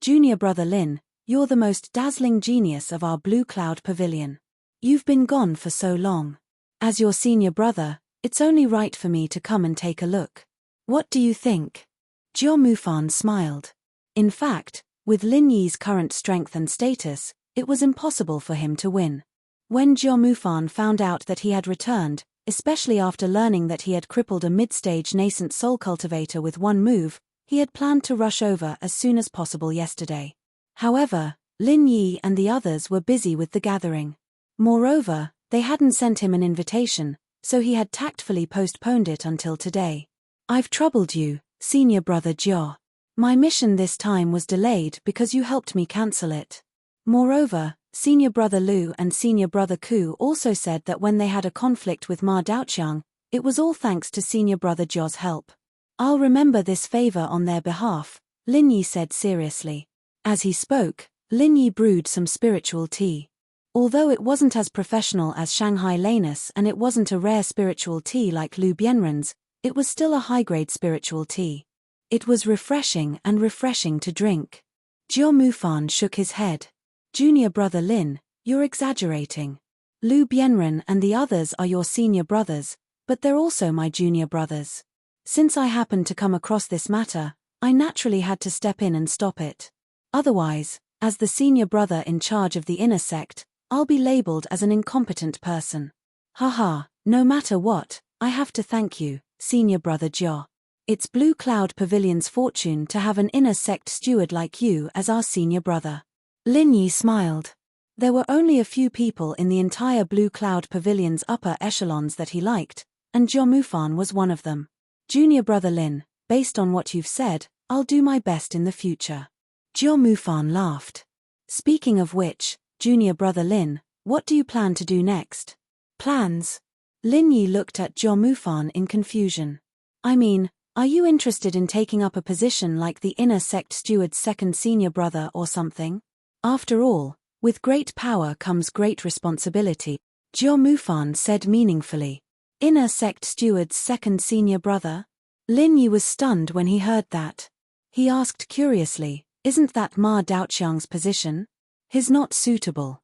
A: Junior brother Lin, you're the most dazzling genius of our Blue Cloud Pavilion. You've been gone for so long. As your senior brother, it's only right for me to come and take a look. What do you think? Jiao Mufan smiled. In fact, with Lin Yi's current strength and status, it was impossible for him to win. When Jiao Mufan found out that he had returned, especially after learning that he had crippled a mid-stage nascent soul cultivator with one move, he had planned to rush over as soon as possible yesterday. However, Lin Yi and the others were busy with the gathering. Moreover, they hadn't sent him an invitation, so he had tactfully postponed it until today. "I've troubled you, senior brother Jiao. My mission this time was delayed because you helped me cancel it. Moreover, senior brother Lu and senior brother Ku also said that when they had a conflict with Ma Daoqiang, it was all thanks to senior brother Jiao's help. I'll remember this favor on their behalf," Lin Yi said seriously. As he spoke, Lin Yi brewed some spiritual tea. Although it wasn't as professional as Shanghai Lanus and it wasn't a rare spiritual tea like Lu Bianren's, it was still a high-grade spiritual tea. It was refreshing to drink. Jiao Mufan shook his head. "Junior brother Lin, you're exaggerating. Lu Bianren and the others are your senior brothers, but they're also my junior brothers. Since I happened to come across this matter, I naturally had to step in and stop it. Otherwise, as the senior brother in charge of the inner sect, I'll be labeled as an incompetent person. Haha, no matter what, I have to thank you, senior brother Jo. It's Blue Cloud Pavilion's fortune to have an inner sect steward like you as our senior brother. Lin Yi smiled. There were only a few people in the entire Blue Cloud Pavilion's upper echelons that he liked, and Jo Mufan was one of them. Junior brother Lin, based on what you've said, I'll do my best in the future. Jo Mufan laughed. Speaking of which, junior brother Lin, what do you plan to do next? Plans? Lin Yi looked at Jo Mufan in confusion. I mean, are you interested in taking up a position like the inner sect steward's second senior brother or something? After all, with great power comes great responsibility, Jo Mufan said meaningfully. Inner sect steward's second senior brother? Lin Yi was stunned when he heard that. He asked curiously, isn't that Ma Daoqiang's position? His not suitable.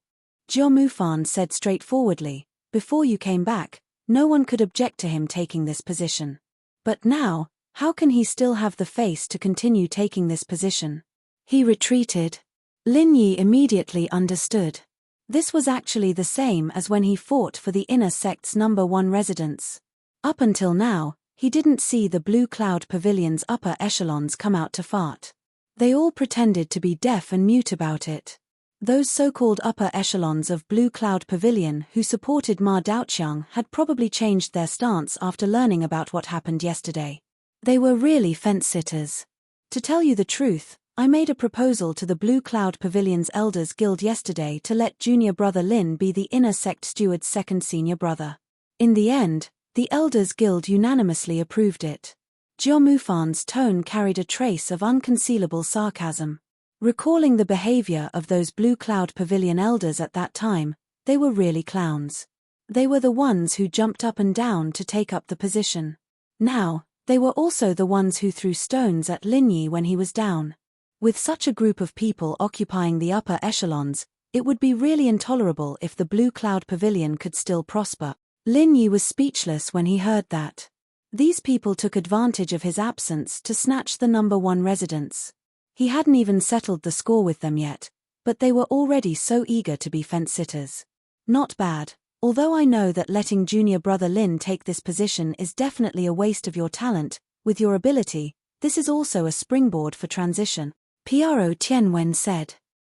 A: Jo Mufan said straightforwardly, before you came back, no one could object to him taking this position. But now, how can he still have the face to continue taking this position? He retreated. Lin Yi immediately understood. This was actually the same as when he fought for the inner sect's #1 residence. Up until now, he didn't see the Blue Cloud Pavilion's upper echelons come out to fart. They all pretended to be deaf and mute about it. Those so-called upper echelons of Blue Cloud Pavilion who supported Ma Daoqiang had probably changed their stance after learning about what happened yesterday. They were really fence-sitters. To tell you the truth, I made a proposal to the Blue Cloud Pavilion's Elders Guild yesterday to let junior brother Lin be the inner sect steward's second senior brother. In the end, the Elders Guild unanimously approved it. Jo Mufan's tone carried a trace of unconcealable sarcasm. Recalling the behavior of those Blue Cloud Pavilion elders at that time, they were really clowns. They were the ones who jumped up and down to take up the position. Now, they were also the ones who threw stones at Lin Yi when he was down. With such a group of people occupying the upper echelons, it would be really intolerable if the Blue Cloud Pavilion could still prosper. Lin Yi was speechless when he heard that. These people took advantage of his absence to snatch the #1 residence. He hadn't even settled the score with them yet, but they were already so eager to be fence-sitters. Not bad, although I know that letting junior brother Lin take this position is definitely a waste of your talent. With your ability, this is also a springboard for transition, Pro Tianwen said.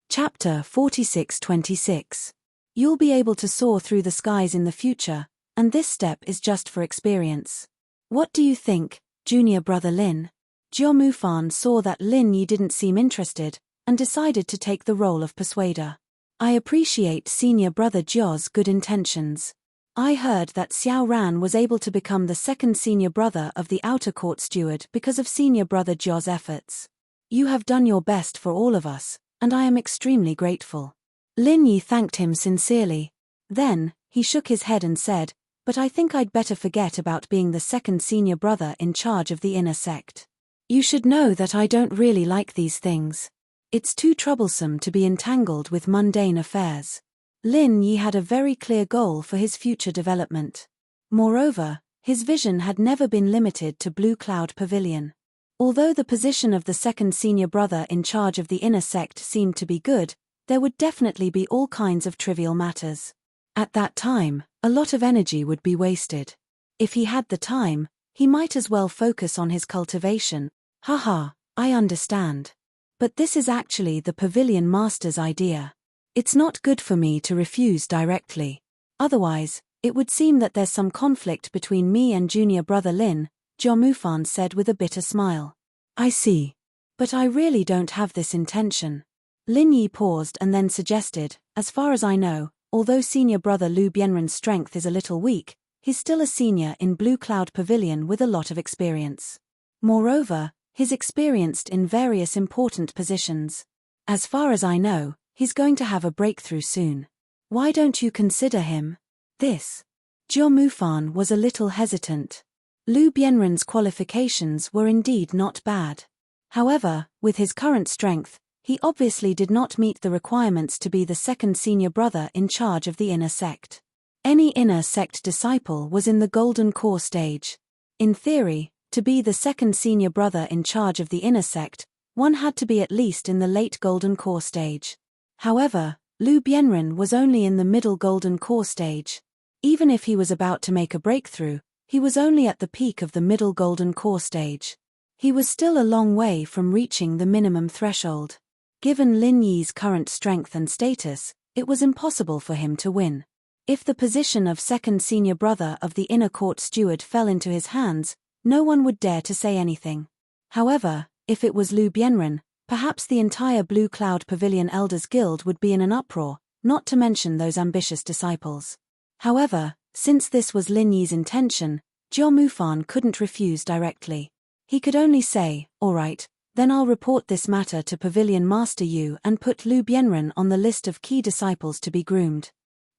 A: Chapter 46-26. You'll be able to soar through the skies in the future, and this step is just for experience. What do you think, junior brother Lin? Jo Mufan saw that Lin Yi didn't seem interested, and decided to take the role of persuader. I appreciate senior brother Jo's good intentions. I heard that Xiao Ran was able to become the second senior brother of the outer court steward because of senior brother Jo's efforts. You have done your best for all of us, and I am extremely grateful. Lin Yi thanked him sincerely. Then, he shook his head and said, but I think I'd better forget about being the second senior brother in charge of the inner sect. You should know that I don't really like these things. It's too troublesome to be entangled with mundane affairs. Lin Yi had a very clear goal for his future development. Moreover, his vision had never been limited to Blue Cloud Pavilion. Although the position of the second senior brother in charge of the inner sect seemed to be good, there would definitely be all kinds of trivial matters. At that time, a lot of energy would be wasted. If he had the time, he might as well focus on his cultivation. Haha, I understand. But this is actually the pavilion master's idea. It's not good for me to refuse directly. Otherwise, it would seem that there's some conflict between me and junior brother Lin, Jo Mufan said with a bitter smile. I see. But I really don't have this intention. Lin Yi paused and then suggested, as far as I know, although senior brother Lu Bianren's strength is a little weak, he's still a senior in Blue Cloud Pavilion with a lot of experience. Moreover, he's experienced in various important positions. As far as I know, he's going to have a breakthrough soon. Why don't you consider him? This. Jo Mufan was a little hesitant. Lu Bianren's qualifications were indeed not bad. However, with his current strength, he obviously did not meet the requirements to be the second senior brother in charge of the inner sect. Any inner sect disciple was in the golden core stage. In theory, to be the second senior brother in charge of the inner sect, one had to be at least in the late golden core stage. However, Lu Bianren was only in the middle golden core stage. Even if he was about to make a breakthrough, he was only at the peak of the middle golden core stage. He was still a long way from reaching the minimum threshold. Given Lin Yi's current strength and status, it was impossible for him to win. If the position of second senior brother of the inner court steward fell into his hands, no one would dare to say anything. However, if it was Lu Bianren, perhaps the entire Blue Cloud Pavilion Elders Guild would be in an uproar, not to mention those ambitious disciples. However, since this was Lin Yi's intention, Jiao Mufan couldn't refuse directly. He could only say, "All right, then I'll report this matter to Pavilion Master Yu and put Lu Bianren on the list of key disciples to be groomed.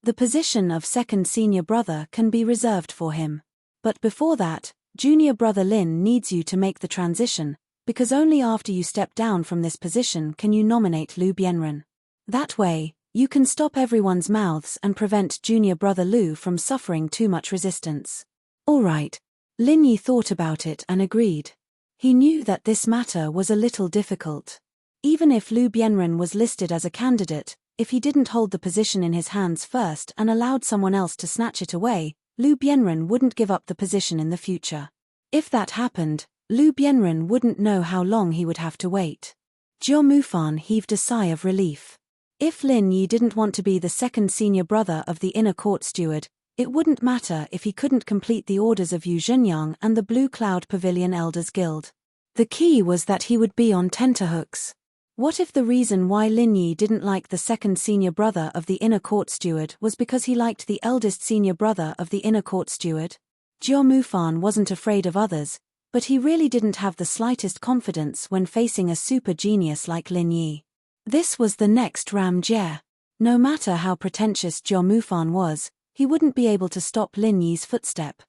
A: The position of second senior brother can be reserved for him. But before that, junior brother Lin needs you to make the transition, because only after you step down from this position can you nominate Lu Bianren. That way, you can stop everyone's mouths and prevent junior brother Lu from suffering too much resistance." All right. Lin Yi thought about it and agreed. He knew that this matter was a little difficult. Even if Lu Bianren was listed as a candidate, if he didn't hold the position in his hands first and allowed someone else to snatch it away, Lu Bianren wouldn't give up the position in the future. If that happened, Lu Bianren wouldn't know how long he would have to wait. Jiao Mufan heaved a sigh of relief. If Lin Yi didn't want to be the second senior brother of the inner court steward, it wouldn't matter if he couldn't complete the orders of Yu Zhenyang and the Blue Cloud Pavilion Elders Guild. The key was that he would be on tenterhooks. What if the reason why Lin Yi didn't like the second senior brother of the inner court steward was because he liked the eldest senior brother of the inner court steward? Jiao Mufan wasn't afraid of others, but he really didn't have the slightest confidence when facing a super genius like Lin Yi. This was the next Ram Jie. No matter how pretentious Jiao Mufan was, he wouldn't be able to stop Lin Yi's footstep.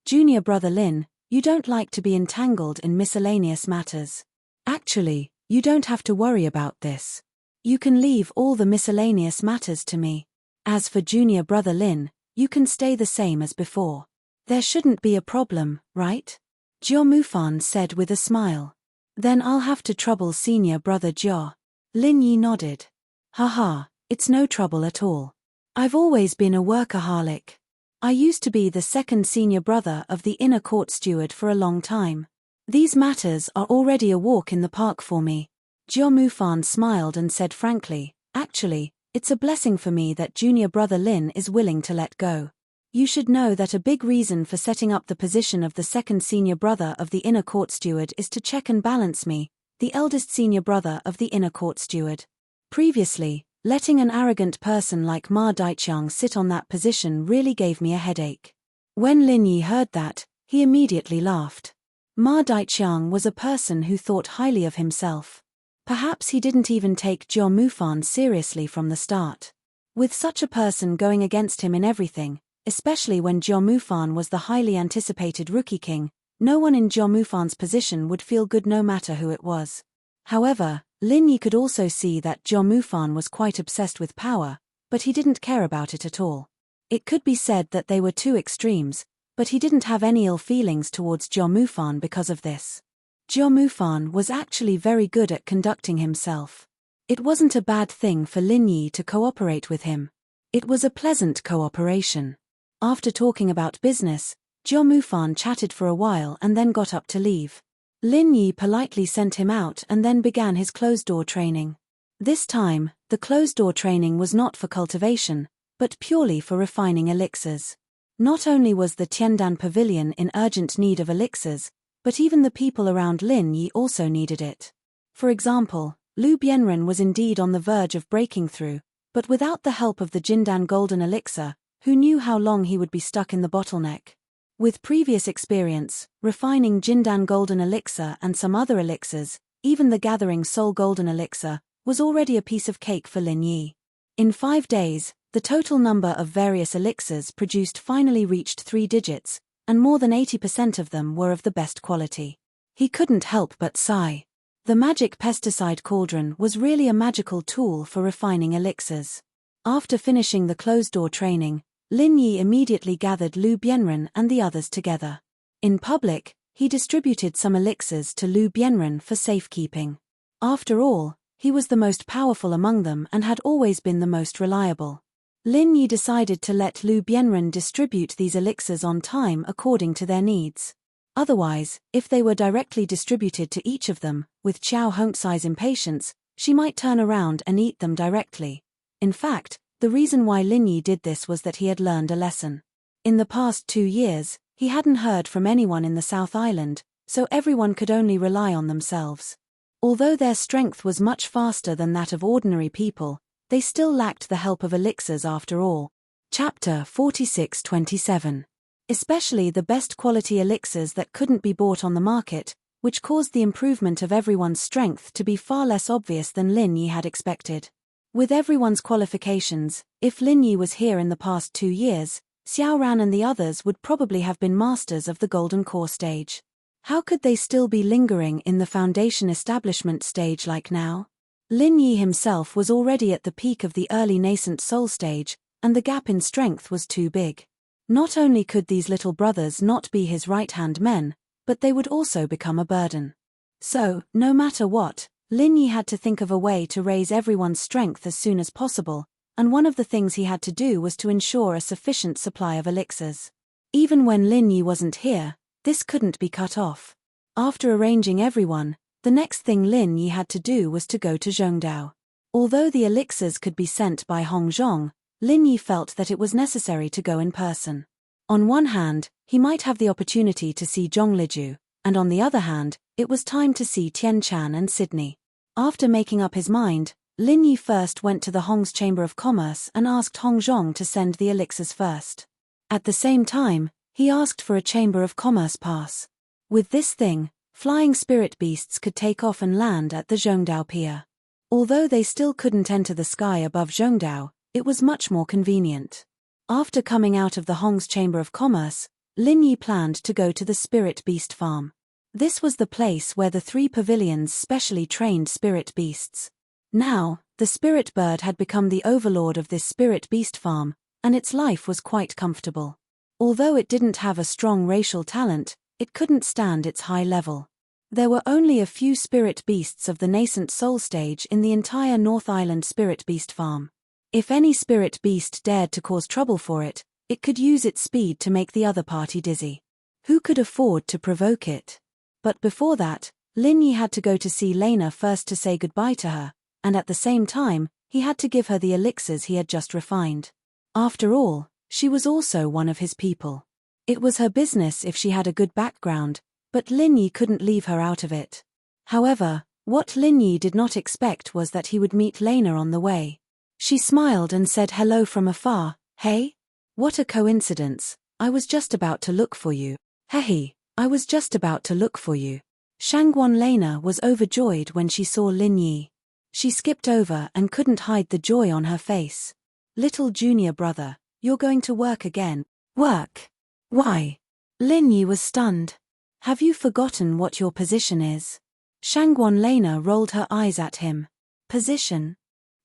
A: "Junior brother Lin, you don't like to be entangled in miscellaneous matters. Actually, you don't have to worry about this. You can leave all the miscellaneous matters to me. As for junior brother Lin, you can stay the same as before. There shouldn't be a problem, right?" Jiao Mufan said with a smile. "Then I'll have to trouble senior brother Jiao." Lin Yi nodded. "Haha, it's no trouble at all. I've always been a workaholic. I used to be the second senior brother of the inner court steward for a long time. These matters are already a walk in the park for me." Jiao Mufan smiled and said frankly, "Actually, it's a blessing for me that junior brother Lin is willing to let go. You should know that a big reason for setting up the position of the second senior brother of the inner court steward is to check and balance me, the eldest senior brother of the inner court steward. Previously, letting an arrogant person like Ma Daiqiang sit on that position really gave me a headache." When Lin Yi heard that, he immediately laughed. Ma Daiqiang was a person who thought highly of himself. Perhaps he didn't even take Jiao Mufan seriously from the start. With such a person going against him in everything, especially when Jiao Mufan was the highly anticipated Rookie King, no one in Jiao Mufan's position would feel good no matter who it was. However, Lin Yi could also see that Jiao Mufan was quite obsessed with power, but he didn't care about it at all. It could be said that they were two extremes, but he didn't have any ill feelings towards Jiao Mufan because of this. Jiao Mufan was actually very good at conducting himself. It wasn't a bad thing for Lin Yi to cooperate with him. It was a pleasant cooperation. After talking about business, Jiao Mufan chatted for a while and then got up to leave. Lin Yi politely sent him out and then began his closed-door training. This time, the closed-door training was not for cultivation, but purely for refining elixirs. Not only was the Tiandan Pavilion in urgent need of elixirs, but even the people around Lin Yi also needed it. For example, Lu Bianren was indeed on the verge of breaking through, but without the help of the Jindan Golden Elixir, who knew how long he would be stuck in the bottleneck? With previous experience, refining Jindan Golden Elixir and some other elixirs, even the Gathering Soul Golden Elixir, was already a piece of cake for Lin Yi. In 5 days, the total number of various elixirs produced finally reached 3 digits, and more than 80% of them were of the best quality. He couldn't help but sigh. The magic pesticide cauldron was really a magical tool for refining elixirs. After finishing the closed-door training, Lin Yi immediately gathered Lu Bianren and the others together. In public, he distributed some elixirs to Lu Bianren for safekeeping. After all, he was the most powerful among them and had always been the most reliable. Lin Yi decided to let Lu Bianren distribute these elixirs on time according to their needs. Otherwise, if they were directly distributed to each of them, with Qiao Hongcai's impatience, she might turn around and eat them directly. In fact, the reason why Lin Yi did this was that he had learned a lesson. In the past 2 years, he hadn't heard from anyone in the South Island, so everyone could only rely on themselves. Although their strength was much faster than that of ordinary people, they still lacked the help of elixirs after all. Chapter 46-27. Especially the best quality elixirs that couldn't be bought on the market, which caused the improvement of everyone's strength to be far less obvious than Lin Yi had expected. With everyone's qualifications, if Lin Yi was here in the past 2 years, Xiao Ran and the others would probably have been masters of the Golden Core stage. How could they still be lingering in the foundation establishment stage like now? Lin Yi himself was already at the peak of the early nascent soul stage, and the gap in strength was too big. Not only could these little brothers not be his right-hand men, but they would also become a burden. So, no matter what, Lin Yi had to think of a way to raise everyone's strength as soon as possible, and one of the things he had to do was to ensure a sufficient supply of elixirs. Even when Lin Yi wasn't here, this couldn't be cut off. After arranging everyone, the next thing Lin Yi had to do was to go to Zhongdao. Although the elixirs could be sent by Hong Zhong, Lin Yi felt that it was necessary to go in person. On one hand, he might have the opportunity to see Zhong Liju, and on the other hand, it was time to see Tian Chan and Sydney. After making up his mind, Lin Yi first went to the Hong's Chamber of Commerce and asked Hong Zhong to send the elixirs first. At the same time, he asked for a Chamber of Commerce pass. With this thing, flying spirit beasts could take off and land at the Zhongdao Pier. Although they still couldn't enter the sky above Zhongdao, it was much more convenient. After coming out of the Hong's Chamber of Commerce, Lin Yi planned to go to the spirit beast farm. This was the place where the 3 pavilions specially trained spirit beasts. Now, the spirit bird had become the overlord of this spirit beast farm, and its life was quite comfortable. Although it didn't have a strong racial talent, it couldn't stand its high level. There were only a few spirit beasts of the nascent soul stage in the entire North Island spirit beast farm. If any spirit beast dared to cause trouble for it, it could use its speed to make the other party dizzy. Who could afford to provoke it? But before that, Lin Yi had to go to see Lena first to say goodbye to her, and at the same time, he had to give her the elixirs he had just refined. After all, she was also one of his people. It was her business if she had a good background, but Lin Yi couldn't leave her out of it. However, what Lin Yi did not expect was that he would meet Lena on the way. She smiled and said hello from afar. "Hey? What a coincidence, I was just about to look for you." "Hey, I was just about to look for you." Shangguan Lena was overjoyed when she saw Lin Yi. She skipped over and couldn't hide the joy on her face. "Little junior brother, you're going to work again." "Work? Why?" Lin Yi was stunned. "Have you forgotten what your position is?" Shangguan Lena rolled her eyes at him. "Position?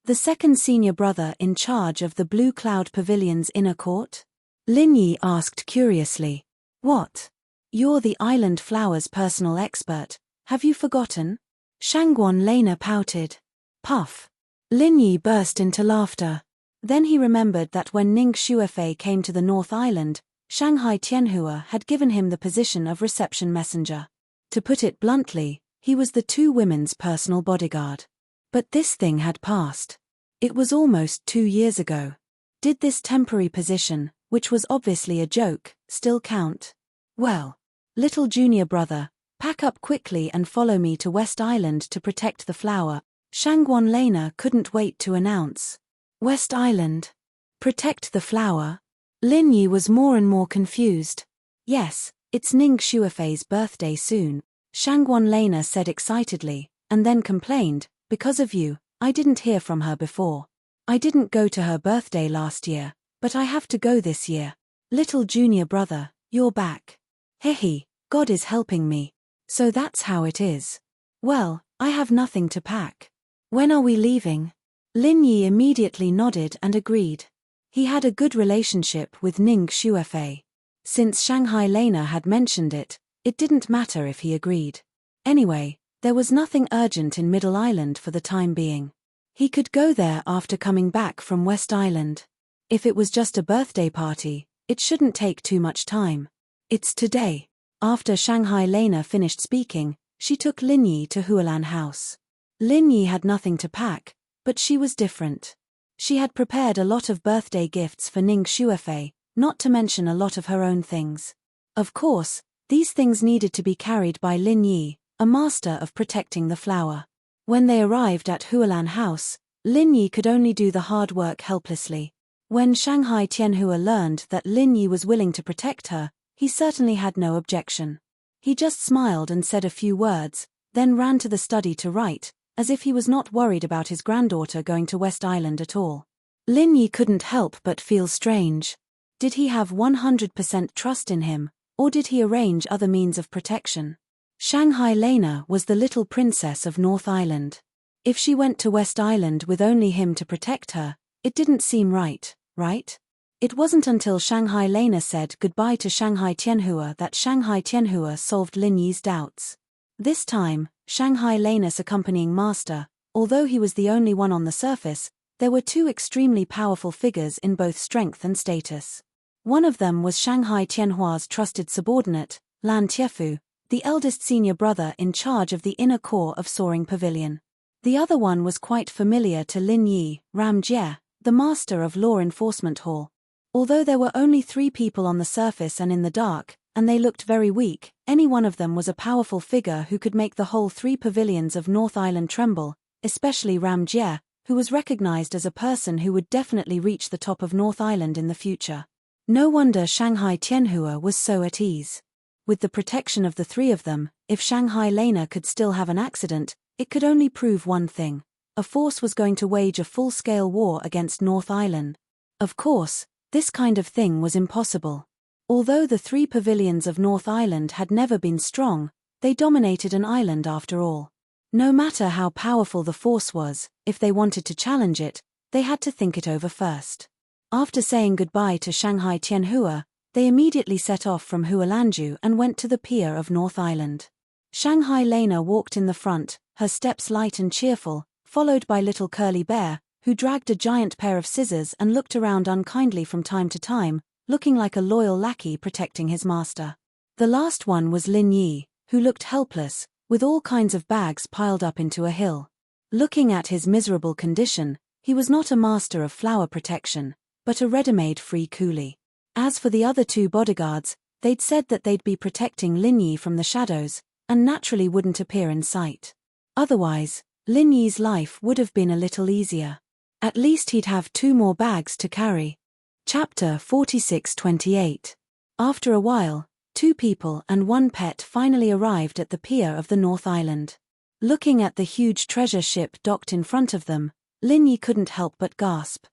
A: The second senior brother in charge of the Blue Cloud Pavilion's inner court?" Lin Yi asked curiously. "What? You're the Island Flower's personal expert, have you forgotten?" Shangguan Lena pouted. Puff. Lin Yi burst into laughter. Then he remembered that when Ning Shuefei came to the North Island, Shanghai Tianhua had given him the position of reception messenger. To put it bluntly, he was the 2 women's personal bodyguard. But this thing had passed. It was almost 2 years ago. Did this temporary position, which was obviously a joke, still count? "Well, little junior brother, pack up quickly and follow me to West Island to protect the flower," Shangguan Lena couldn't wait to announce. "West Island? Protect the flower?" Lin Yi was more and more confused. "Yes, it's Ning Shuefei's birthday soon," Shangguan Lena said excitedly, and then complained, "Because of you, I didn't hear from her before. I didn't go to her birthday last year, but I have to go this year. Little junior brother, you're back. Hehe, God is helping me. So that's how it is. Well, I have nothing to pack. When are we leaving?" Lin Yi immediately nodded and agreed. He had a good relationship with Ning Xuefei. Since Shanghai Lena had mentioned it, it didn't matter if he agreed. Anyway, there was nothing urgent in Middle Island for the time being. He could go there after coming back from West Island. If it was just a birthday party, it shouldn't take too much time. It's today. After Shanghai Lena finished speaking, she took Lin Yi to Hualan House. Lin Yi had nothing to pack, but she was different. She had prepared a lot of birthday gifts for Ning Xuefei, not to mention a lot of her own things. Of course, these things needed to be carried by Lin Yi, a master of protecting the flower. When they arrived at Hualan House, Lin Yi could only do the hard work helplessly. When Shanghai Tianhua learned that Lin Yi was willing to protect her, he certainly had no objection. He just smiled and said a few words, then ran to the study to write, as if he was not worried about his granddaughter going to West Island at all. Lin Yi couldn't help but feel strange. Did he have 100% trust in him, or did he arrange other means of protection? Shanghai Lena was the little princess of North Island. If she went to West Island with only him to protect her, it didn't seem right, right? It wasn't until Shanghai Lena said goodbye to Shanghai Tianhua that Shanghai Tianhua solved Lin Yi's doubts. This time, Shanghai Lena's accompanying master, although he was the only one on the surface, there were two extremely powerful figures in both strength and status. One of them was Shanghai Tianhua's trusted subordinate, Lan Tiefu, the eldest senior brother in charge of the inner core of Soaring Pavilion. The other one was quite familiar to Lin Yi, Ram Jie, the master of Law Enforcement Hall. Although there were only 3 people on the surface and in the dark, and they looked very weak, any one of them was a powerful figure who could make the whole 3 pavilions of North Island tremble, especially Ram Jie, who was recognized as a person who would definitely reach the top of North Island in the future. No wonder Shanghai Tianhua was so at ease. With the protection of the 3 of them, if Shanghai Lena could still have an accident, it could only prove one thing. A force was going to wage a full-scale war against North Island. Of course, this kind of thing was impossible. Although the 3 pavilions of North Island had never been strong, they dominated an island after all. No matter how powerful the force was, if they wanted to challenge it, they had to think it over first. After saying goodbye to Shanghai Tianhua, they immediately set off from Hualanju and went to the pier of North Island. Shanghai Lena walked in the front, her steps light and cheerful, followed by little Curly Bear, who dragged a giant pair of scissors and looked around unkindly from time to time, looking like a loyal lackey protecting his master. The last one was Lin Yi, who looked helpless, with all kinds of bags piled up into a hill. Looking at his miserable condition, he was not a master of flower protection, but a ready-made free coolie. As for the other 2 bodyguards, they'd said that they'd be protecting Lin Yi from the shadows, and naturally wouldn't appear in sight. Otherwise, Lin Yi's life would have been a little easier. At least he'd have 2 more bags to carry. Chapter 46-28. After a while, 2 people and 1 pet finally arrived at the pier of the North Island. Looking at the huge treasure ship docked in front of them, Lin Yi couldn't help but gasp.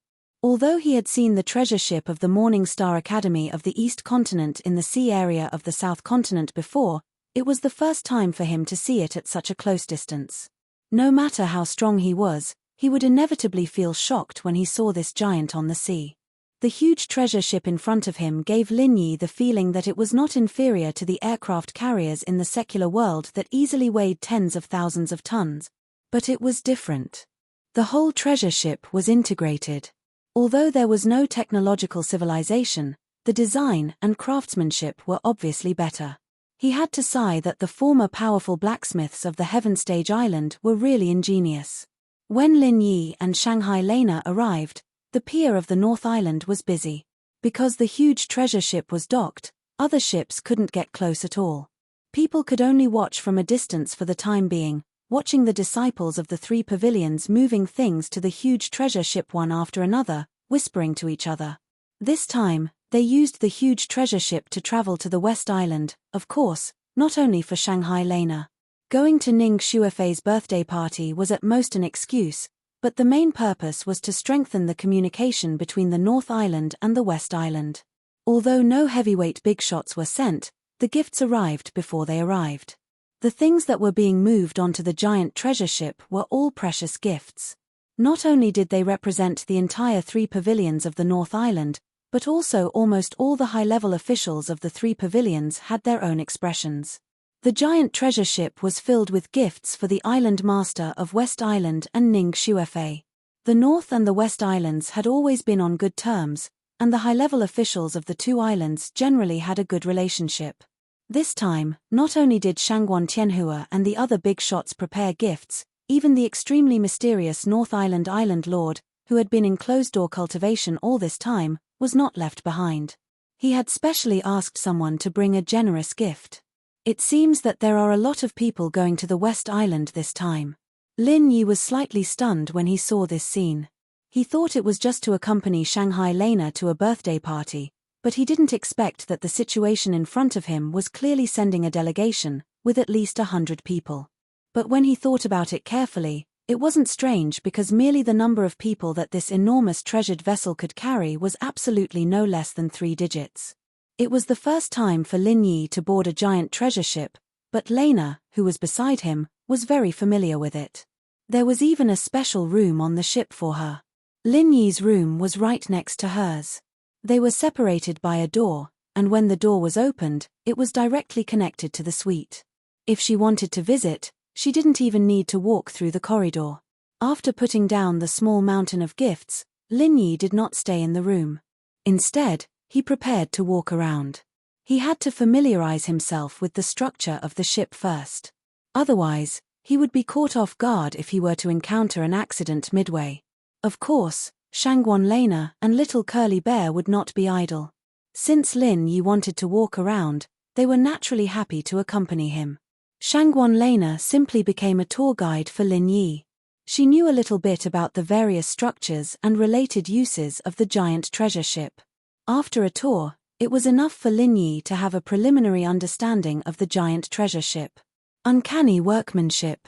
A: Although he had seen the treasure ship of the Morning Star Academy of the East Continent in the sea area of the South Continent before, it was the first time for him to see it at such a close distance. No matter how strong he was, he would inevitably feel shocked when he saw this giant on the sea. The huge treasure ship in front of him gave Lin Yi the feeling that it was not inferior to the aircraft carriers in the secular world that easily weighed tens of thousands of tons. But it was different. The whole treasure ship was integrated. Although there was no technological civilization, the design and craftsmanship were obviously better. He had to sigh that the former powerful blacksmiths of the Heaven Stage Island were really ingenious. When Lin Yi and Shanghai Lena arrived, the pier of the North Island was busy. Because the huge treasure ship was docked, other ships couldn't get close at all. People could only watch from a distance for the time being, watching the disciples of the 3 pavilions moving things to the huge treasure ship one after another, whispering to each other. This time, they used the huge treasure ship to travel to the West Island, of course, not only for Shanghai Lena. Going to Ning Xuefei's birthday party was at most an excuse, but the main purpose was to strengthen the communication between the North Island and the West Island. Although no heavyweight big shots were sent, the gifts arrived before they arrived. The things that were being moved onto the giant treasure ship were all precious gifts. Not only did they represent the entire 3 pavilions of the North Island, but also almost all the high-level officials of the 3 pavilions had their own expressions. The giant treasure ship was filled with gifts for the island master of West Island and Ning Shuefei. The North and the West Islands had always been on good terms, and the high-level officials of the 2 islands generally had a good relationship. This time, not only did Shangguan Tianhua and the other big shots prepare gifts, even the extremely mysterious North Island Island Lord, who had been in closed-door cultivation all this time, was not left behind. He had specially asked someone to bring a generous gift. It seems that there are a lot of people going to the West Island this time. Lin Yi was slightly stunned when he saw this scene. He thought it was just to accompany Shanghai Lena to a birthday party, but he didn't expect that the situation in front of him was clearly sending a delegation, with at least 100 people. But when he thought about it carefully, it wasn't strange because merely the number of people that this enormous treasured vessel could carry was absolutely no less than 3 digits. It was the first time for Lin Yi to board a giant treasure ship, but Lena, who was beside him, was very familiar with it. There was even a special room on the ship for her. Lin Yi's room was right next to hers. They were separated by a door, and when the door was opened, it was directly connected to the suite. If she wanted to visit, she didn't even need to walk through the corridor. After putting down the small mountain of gifts, Lin Yi did not stay in the room. Instead, he prepared to walk around. He had to familiarize himself with the structure of the ship first. Otherwise, he would be caught off guard if he were to encounter an accident midway. Of course, Shangguan Lena and Little Curly Bear would not be idle. Since Lin Yi wanted to walk around, they were naturally happy to accompany him. Shangguan Lena simply became a tour guide for Lin Yi. She knew a little bit about the various structures and related uses of the giant treasure ship. After a tour, it was enough for Lin Yi to have a preliminary understanding of the giant treasure ship. Uncanny workmanship.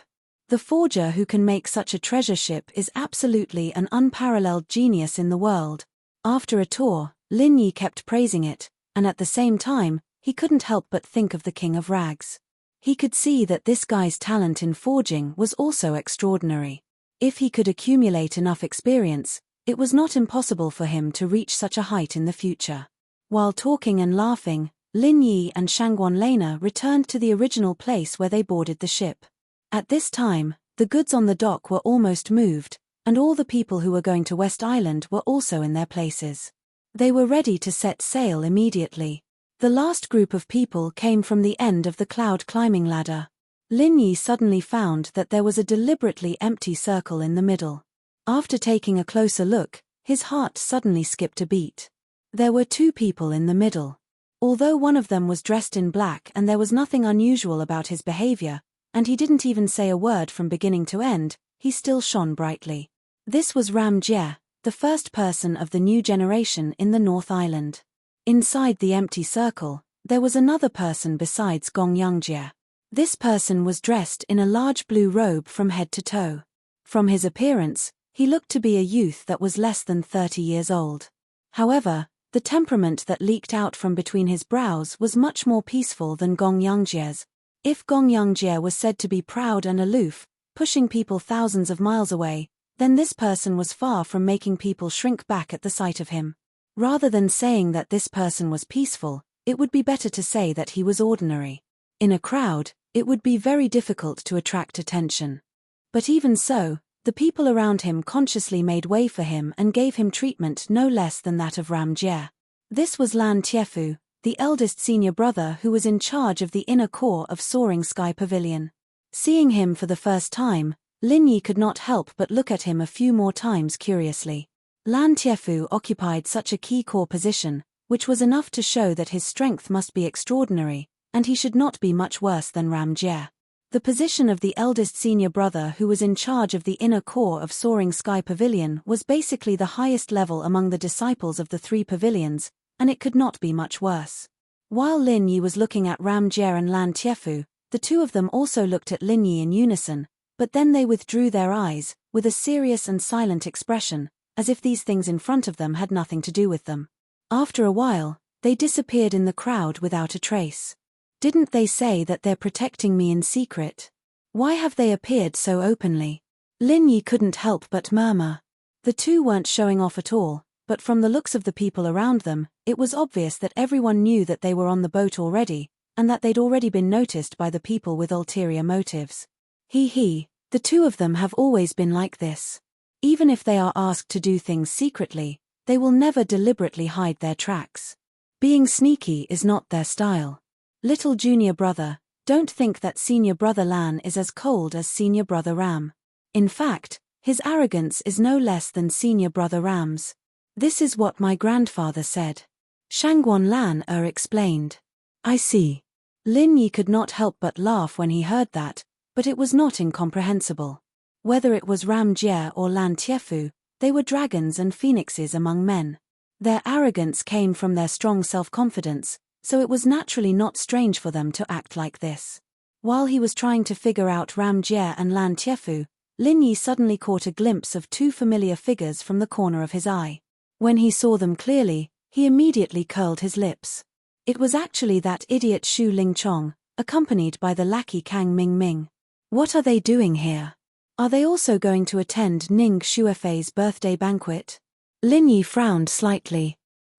A: The forger who can make such a treasure ship is absolutely an unparalleled genius in the world. After a tour, Lin Yi kept praising it, and at the same time, he couldn't help but think of the King of Rags. He could see that this guy's talent in forging was also extraordinary. If he could accumulate enough experience, it was not impossible for him to reach such a height in the future. While talking and laughing, Lin Yi and Shangguan Lena returned to the original place where they boarded the ship. At this time, the goods on the dock were almost moved, and all the people who were going to West Island were also in their places. They were ready to set sail immediately. The last group of people came from the end of the cloud climbing ladder. Lin Yi suddenly found that there was a deliberately empty circle in the middle. After taking a closer look, his heart suddenly skipped a beat. There were 2 people in the middle. Although one of them was dressed in black and there was nothing unusual about his behavior, and he didn't even say a word from beginning to end, he still shone brightly. This was Ram Jie, the first person of the new generation in the North Island. Inside the empty circle, there was another person besides Gong Yangjie. This person was dressed in a large blue robe from head to toe. From his appearance, he looked to be a youth that was less than 30 years old. However, the temperament that leaked out from between his brows was much more peaceful than Gong Yangjie's. If Gong Yangjie was said to be proud and aloof, pushing people thousands of miles away, then this person was far from making people shrink back at the sight of him. Rather than saying that this person was peaceful, it would be better to say that he was ordinary. In a crowd, it would be very difficult to attract attention. But even so, the people around him consciously made way for him and gave him treatment no less than that of Ram Jie. This was Lan Tiefu, the eldest senior brother who was in charge of the inner core of Soaring Sky Pavilion. Seeing him for the first time, Lin Yi could not help but look at him a few more times curiously. Lan Tiefu occupied such a key core position, which was enough to show that his strength must be extraordinary, and he should not be much worse than Ram Jie. The position of the eldest senior brother who was in charge of the inner core of Soaring Sky Pavilion was basically the highest level among the disciples of the 3 pavilions, and it could not be much worse. While Lin Yi was looking at Ram Jie and Lan Tiefu, the 2 of them also looked at Lin Yi in unison, but then they withdrew their eyes, with a serious and silent expression, as if these things in front of them had nothing to do with them. After a while, they disappeared in the crowd without a trace. Didn't they say that they're protecting me in secret? Why have they appeared so openly? Lin Yi couldn't help but murmur. The two weren't showing off at all, but from the looks of the people around them, it was obvious that everyone knew that they were on the boat already, and that they'd already been noticed by the people with ulterior motives. The two of them have always been like this. Even if they are asked to do things secretly, they will never deliberately hide their tracks. Being sneaky is not their style. Little junior brother, don't think that senior brother Lan is as cold as senior brother Ram. In fact, his arrogance is no less than senior brother Ram's. This is what my grandfather said. Shangguan Lan explained. I see. Lin Yi could not help but laugh when he heard that, but it was not incomprehensible. Whether it was Ram Jie or Lan Tiefu, they were dragons and phoenixes among men. Their arrogance came from their strong self-confidence, so it was naturally not strange for them to act like this. While he was trying to figure out Ram Jie and Lan Tiefu, Lin Yi suddenly caught a glimpse of two familiar figures from the corner of his eye. When he saw them clearly, he immediately curled his lips. It was actually that idiot Shu Lingchong, accompanied by the lackey Kang Mingming. What are they doing here? Are they also going to attend Ning Shuefei's birthday banquet? Lin Yi frowned slightly.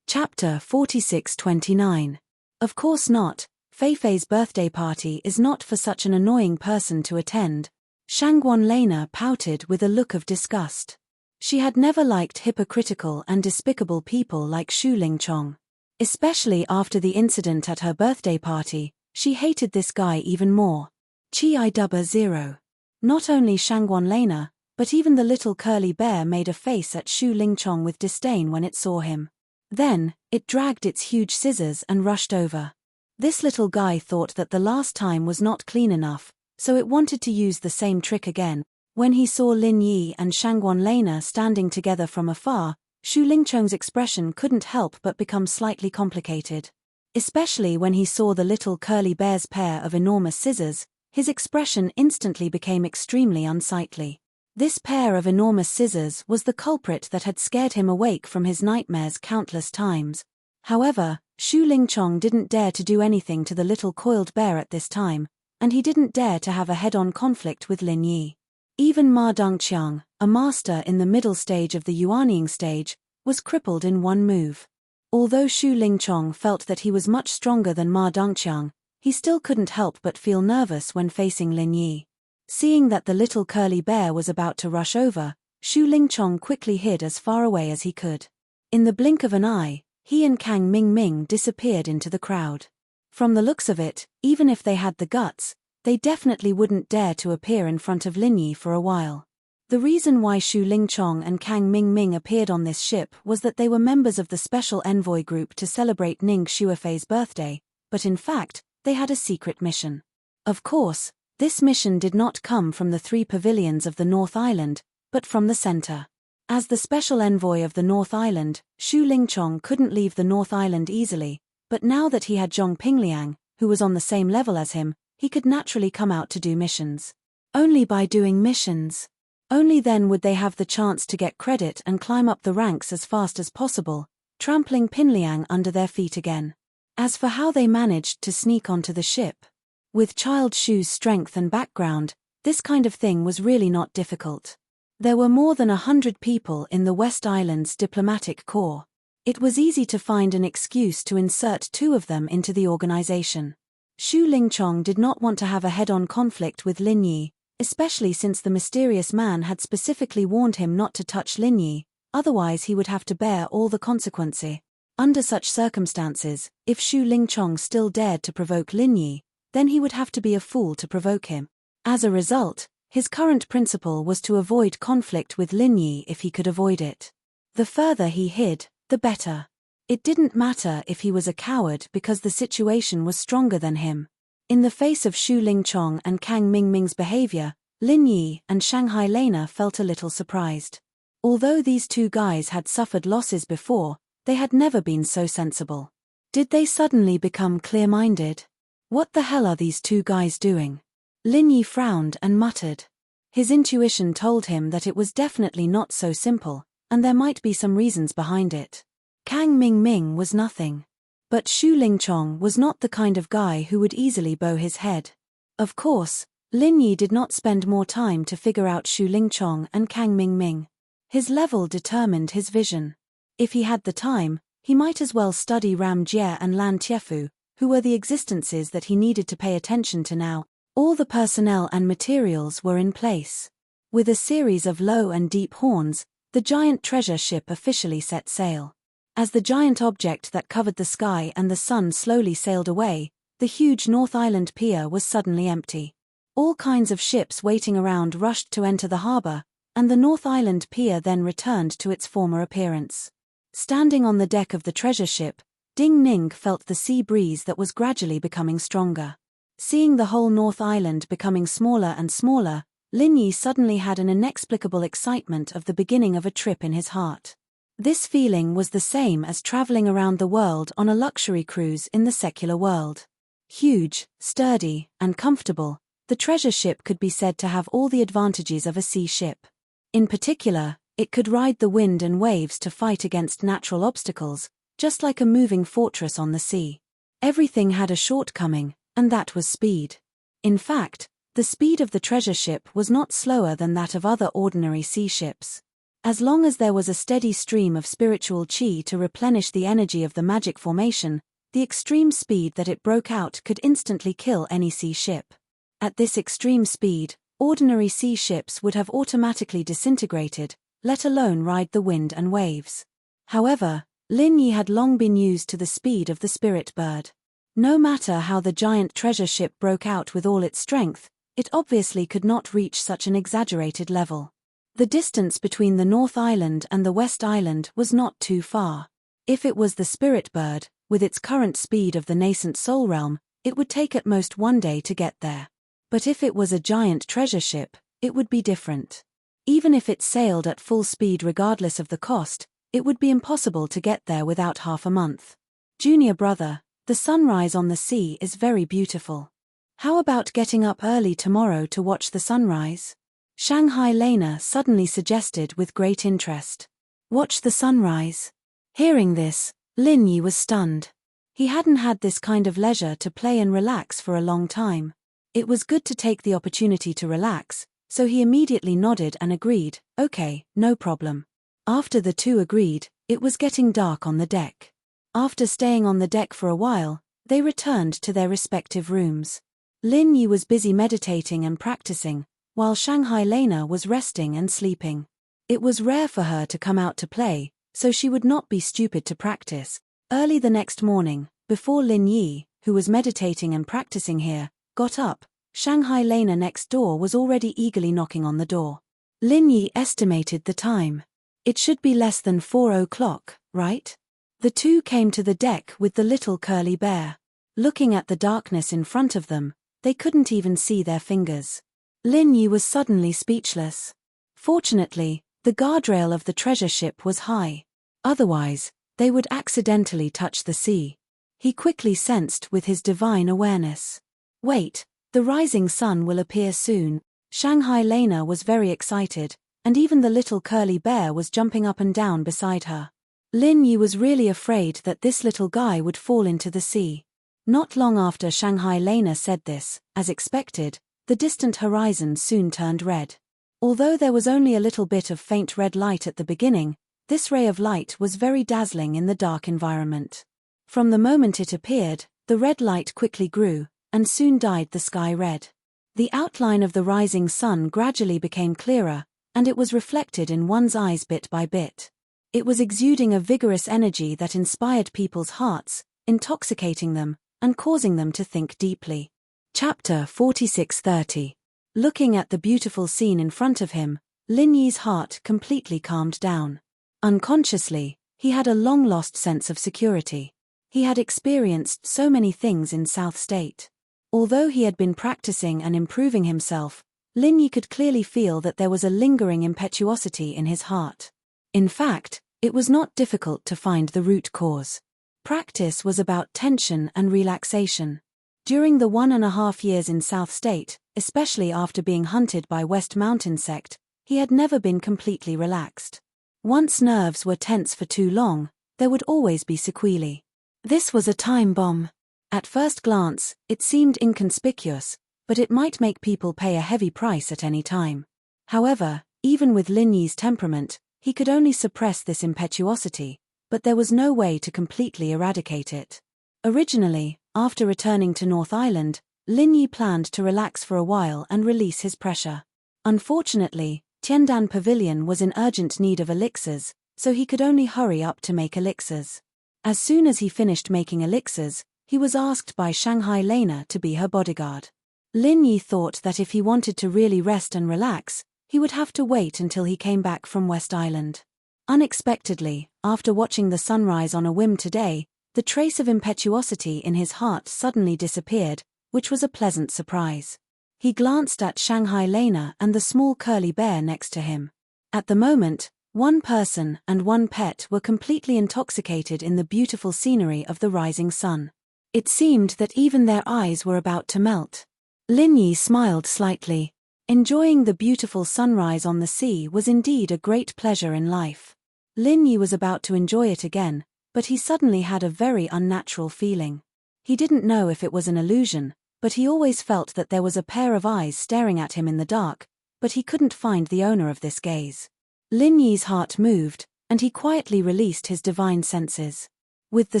A: Chapter 46-29. Of course not, Feifei's birthday party is not for such an annoying person to attend. Shangguan Lena pouted with a look of disgust. She had never liked hypocritical and despicable people like Shu Lingchong. Especially after the incident at her birthday party, she hated this guy even more. Chi Dubba 0. Not only Shangguan Lena, but even the little curly bear made a face at Shu Lingchong with disdain when it saw him. Then, it dragged its huge scissors and rushed over. This little guy thought that the last time was not clean enough, so it wanted to use the same trick again. When he saw Lin Yi and Shangguan Lena standing together from afar, Shu Lingchong's expression couldn't help but become slightly complicated. Especially when he saw the little curly bear's pair of enormous scissors, his expression instantly became extremely unsightly. This pair of enormous scissors was the culprit that had scared him awake from his nightmares countless times. However, Shu Lingchong didn't dare to do anything to the little coiled bear at this time, and he didn't dare to have a head-on conflict with Lin Yi. Even Ma Dongqiang, a master in the middle stage of the Yuanying stage, was crippled in one move. Although Shu Lingchong felt that he was much stronger than Ma Dongqiang, he still couldn't help but feel nervous when facing Lin Yi. Seeing that the little curly bear was about to rush over, Shu Lingchong quickly hid as far away as he could. In the blink of an eye, he and Kang Mingming disappeared into the crowd. From the looks of it, even if they had the guts, they definitely wouldn't dare to appear in front of Lin Yi for a while. The reason why Shu Lingchong and Kang Mingming appeared on this ship was that they were members of the special envoy group to celebrate Ning Shuefei's birthday, but in fact, they had a secret mission. Of course, this mission did not come from the three pavilions of the North Island, but from the center. As the special envoy of the North Island, Shu Lingchong couldn't leave the North Island easily, but now that he had Zhong Pingliang, who was on the same level as him, he could naturally come out to do missions. Only by doing missions. Only then would they have the chance to get credit and climb up the ranks as fast as possible, trampling Pinliang under their feet again. As for how they managed to sneak onto the ship, with Child Shu's strength and background, this kind of thing was really not difficult. There were more than 100 people in the West Island's diplomatic corps. It was easy to find an excuse to insert two of them into the organization. Shu Lingchong did not want to have a head-on conflict with Lin Yi, especially since the mysterious man had specifically warned him not to touch Lin Yi, otherwise he would have to bear all the consequences. Under such circumstances, if Shu Lingchong still dared to provoke Lin Yi, then he would have to be a fool to provoke him. As a result, his current principle was to avoid conflict with Lin Yi if he could avoid it. The further he hid, the better. It didn't matter if he was a coward because the situation was stronger than him. In the face of Shu Lingchong and Kang Mingming's behavior, Lin Yi and Shanghai Lena felt a little surprised. Although these two guys had suffered losses before, they had never been so sensible. Did they suddenly become clear-minded? What the hell are these two guys doing? Lin Yi frowned and muttered. His intuition told him that it was definitely not so simple, and there might be some reasons behind it. Kang Mingming was nothing. But Shu Lingchong was not the kind of guy who would easily bow his head. Of course, Lin Yi did not spend more time to figure out Shu Lingchong and Kang Mingming. His level determined his vision. If he had the time, he might as well study Ram Jie and Lan Tiefu, who were the existences that he needed to pay attention to now. All the personnel and materials were in place. With a series of low and deep horns, the giant treasure ship officially set sail. As the giant object that covered the sky and the sun slowly sailed away, the huge North Island pier was suddenly empty. All kinds of ships waiting around rushed to enter the harbor, and the North Island pier then returned to its former appearance. Standing on the deck of the treasure ship, Ding Ning felt the sea breeze that was gradually becoming stronger. Seeing the whole North Island becoming smaller and smaller, Lin Yi suddenly had an inexplicable excitement of the beginning of a trip in his heart. This feeling was the same as traveling around the world on a luxury cruise in the secular world. Huge, sturdy, and comfortable, the treasure ship could be said to have all the advantages of a sea ship. In particular, it could ride the wind and waves to fight against natural obstacles, just like a moving fortress on the sea. Everything had a shortcoming, and that was speed. In fact, the speed of the treasure ship was not slower than that of other ordinary sea ships. As long as there was a steady stream of spiritual qi to replenish the energy of the magic formation, the extreme speed that it broke out could instantly kill any sea ship. At this extreme speed, ordinary sea ships would have automatically disintegrated, let alone ride the wind and waves. However, Lin Yi had long been used to the speed of the spirit bird. No matter how the giant treasure ship broke out with all its strength, it obviously could not reach such an exaggerated level. The distance between the North Island and the West Island was not too far. If it was the spirit bird, with its current speed of the nascent soul realm, it would take at most 1 day to get there. But if it was a giant treasure ship, it would be different. Even if it sailed at full speed regardless of the cost, it would be impossible to get there without half a month. Junior brother, the sunrise on the sea is very beautiful. How about getting up early tomorrow to watch the sunrise? Shanghai Lena suddenly suggested with great interest. Watch the sunrise? Hearing this, Lin Yi was stunned. He hadn't had this kind of leisure to play and relax for a long time. It was good to take the opportunity to relax, so he immediately nodded and agreed, okay, no problem. After the two agreed, it was getting dark on the deck. After staying on the deck for a while, they returned to their respective rooms. Lin Yi was busy meditating and practicing, while Shanghai Lena was resting and sleeping. It was rare for her to come out to play, so she would not be stupid to practice. Early the next morning, before Lin Yi, who was meditating and practicing here, got up, Shanghai Lena next door was already eagerly knocking on the door. Lin Yi estimated the time. It should be less than 4 o'clock, right? The two came to the deck with the little curly bear. Looking at the darkness in front of them, they couldn't even see their fingers. Lin Yi was suddenly speechless. Fortunately, the guardrail of the treasure ship was high. Otherwise, they would accidentally touch the sea. He quickly sensed with his divine awareness. Wait, the rising sun will appear soon. Shanghai Lena was very excited, and even the little curly bear was jumping up and down beside her. Lin Yi was really afraid that this little guy would fall into the sea. Not long after Shanghai Lena said this, as expected, the distant horizon soon turned red. Although there was only a little bit of faint red light at the beginning, this ray of light was very dazzling in the dark environment. From the moment it appeared, the red light quickly grew, and soon dyed the sky red. The outline of the rising sun gradually became clearer, and it was reflected in one's eyes bit by bit. It was exuding a vigorous energy that inspired people's hearts, intoxicating them, and causing them to think deeply. Chapter 46:30. Looking at the beautiful scene in front of him, Lin Yi's heart completely calmed down. Unconsciously, he had a long-lost sense of security. He had experienced so many things in South State. Although he had been practicing and improving himself, Lin Yi could clearly feel that there was a lingering impetuosity in his heart. In fact, it was not difficult to find the root cause. Practice was about tension and relaxation. During the 1.5 years in South State, especially after being hunted by West Mountain sect, he had never been completely relaxed. Once nerves were tense for too long, there would always be sequelae. This was a time bomb. At first glance, it seemed inconspicuous, but it might make people pay a heavy price at any time. However, even with Lin Yi's temperament, he could only suppress this impetuosity, but there was no way to completely eradicate it. Originally, after returning to North Island, Lin Yi planned to relax for a while and release his pressure. Unfortunately, Tiandan Pavilion was in urgent need of elixirs, so he could only hurry up to make elixirs. As soon as he finished making elixirs, he was asked by Shanghai Lena to be her bodyguard. Lin Yi thought that if he wanted to really rest and relax, he would have to wait until he came back from West Island. Unexpectedly, after watching the sunrise on a whim today, the trace of impetuosity in his heart suddenly disappeared, which was a pleasant surprise. He glanced at Shanghai Lena and the small curly bear next to him. At the moment, one person and one pet were completely intoxicated in the beautiful scenery of the rising sun. It seemed that even their eyes were about to melt. Lin Yi smiled slightly. Enjoying the beautiful sunrise on the sea was indeed a great pleasure in life. Lin Yi was about to enjoy it again, but he suddenly had a very unnatural feeling. He didn't know if it was an illusion, but he always felt that there was a pair of eyes staring at him in the dark, but he couldn't find the owner of this gaze. Lin Yi's heart moved, and he quietly released his divine senses. With the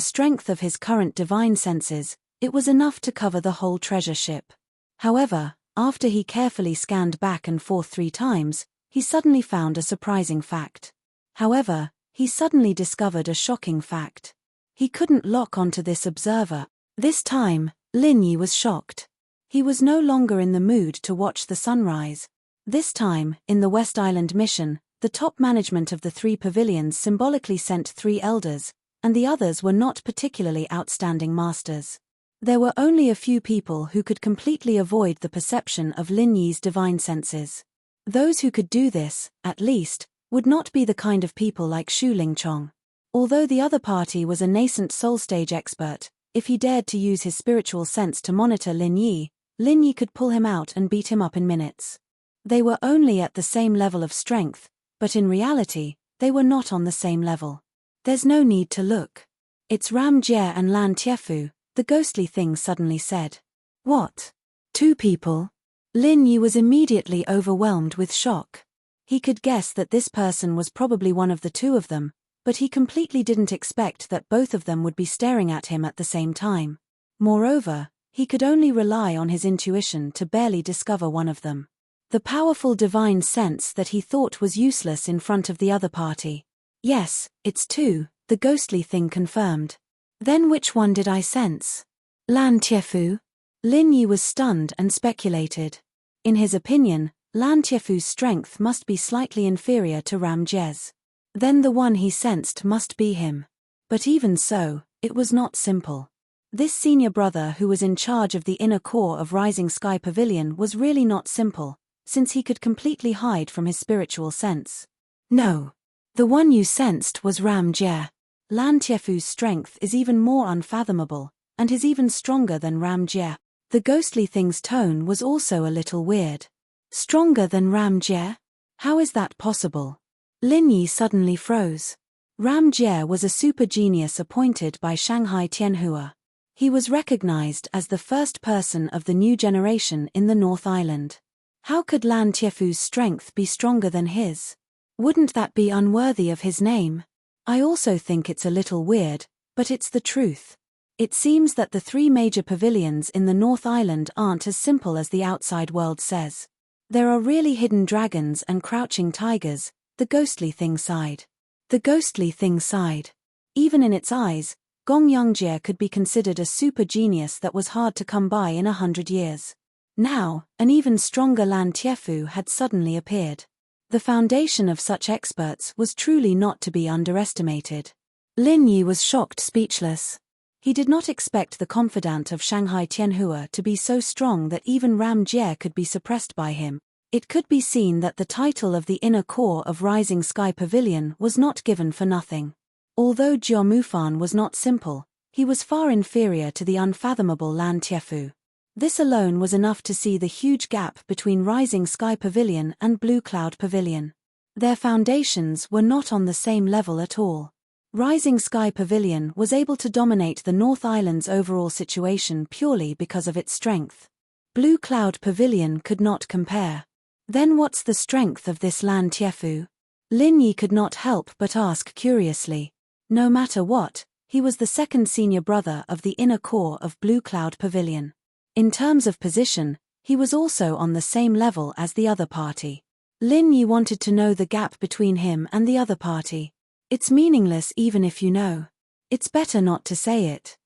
A: strength of his current divine senses, it was enough to cover the whole treasure ship. However, after he carefully scanned back and forth 3 times, he suddenly found a surprising fact. However, he suddenly discovered a shocking fact. He couldn't lock onto this observer. This time, Lin Yi was shocked. He was no longer in the mood to watch the sunrise. This time, in the West Island mission, the top management of the 3 pavilions symbolically sent 3 elders, and the others were not particularly outstanding masters. There were only a few people who could completely avoid the perception of Lin Yi's divine senses. Those who could do this, at least, would not be the kind of people like Shu Lingchong. Although the other party was a nascent soul stage expert, if he dared to use his spiritual sense to monitor Lin Yi could pull him out and beat him up in minutes. They were only at the same level of strength, but in reality, they were not on the same level. There's no need to look. It's Ram Jie and Lan Tiefu, the ghostly thing suddenly said. What? 2 people? Lin Yi was immediately overwhelmed with shock. He could guess that this person was probably one of the 2 of them, but he completely didn't expect that both of them would be staring at him at the same time. Moreover, he could only rely on his intuition to barely discover one of them. The powerful divine sense that he thought was useless in front of the other party. Yes, it's 2, the ghostly thing confirmed. Then which one did I sense? Lan Tiefu? Lin Yi was stunned and speculated. In his opinion, Lan Tiefu's strength must be slightly inferior to Ram Jie's. Then the one he sensed must be him. But even so, it was not simple. This senior brother who was in charge of the inner core of Rising Sky Pavilion was really not simple, since he could completely hide from his spiritual sense. No. The one you sensed was Ram Jie. Lan Tiefu's strength is even more unfathomable, and is even stronger than Ram Jie. The ghostly thing's tone was also a little weird. Stronger than Ram Jie? How is that possible? Lin Yi suddenly froze. Ram Jie was a super genius appointed by Shanghai Tianhua. He was recognized as the first person of the new generation in the North Island. How could Lan Tiefu's strength be stronger than his? Wouldn't that be unworthy of his name? I also think it's a little weird, but it's the truth. It seems that the 3 major pavilions in the North Island aren't as simple as the outside world says. There are really hidden dragons and crouching tigers, the ghostly thing sighed. The ghostly thing sighed. Even in its eyes, Gong Yongjie could be considered a super genius that was hard to come by in 100 years. Now, an even stronger Lan Tiefu had suddenly appeared. The foundation of such experts was truly not to be underestimated. Lin Yi was shocked speechless. He did not expect the confidant of Shanghai Tianhua to be so strong that even Ram Jie could be suppressed by him. It could be seen that the title of the inner core of Rising Sky Pavilion was not given for nothing. Although Jiao Mufan was not simple, he was far inferior to the unfathomable Lan Tiefu. This alone was enough to see the huge gap between Rising Sky Pavilion and Blue Cloud Pavilion. Their foundations were not on the same level at all. Rising Sky Pavilion was able to dominate the North Island's overall situation purely because of its strength. Blue Cloud Pavilion could not compare. Then what's the strength of this Lan Tiefu? Lin Yi could not help but ask curiously. No matter what, he was the second senior brother of the inner core of Blue Cloud Pavilion. In terms of position, he was also on the same level as the other party. Lin Yi wanted to know the gap between him and the other party. It's meaningless even if you know. It's better not to say it.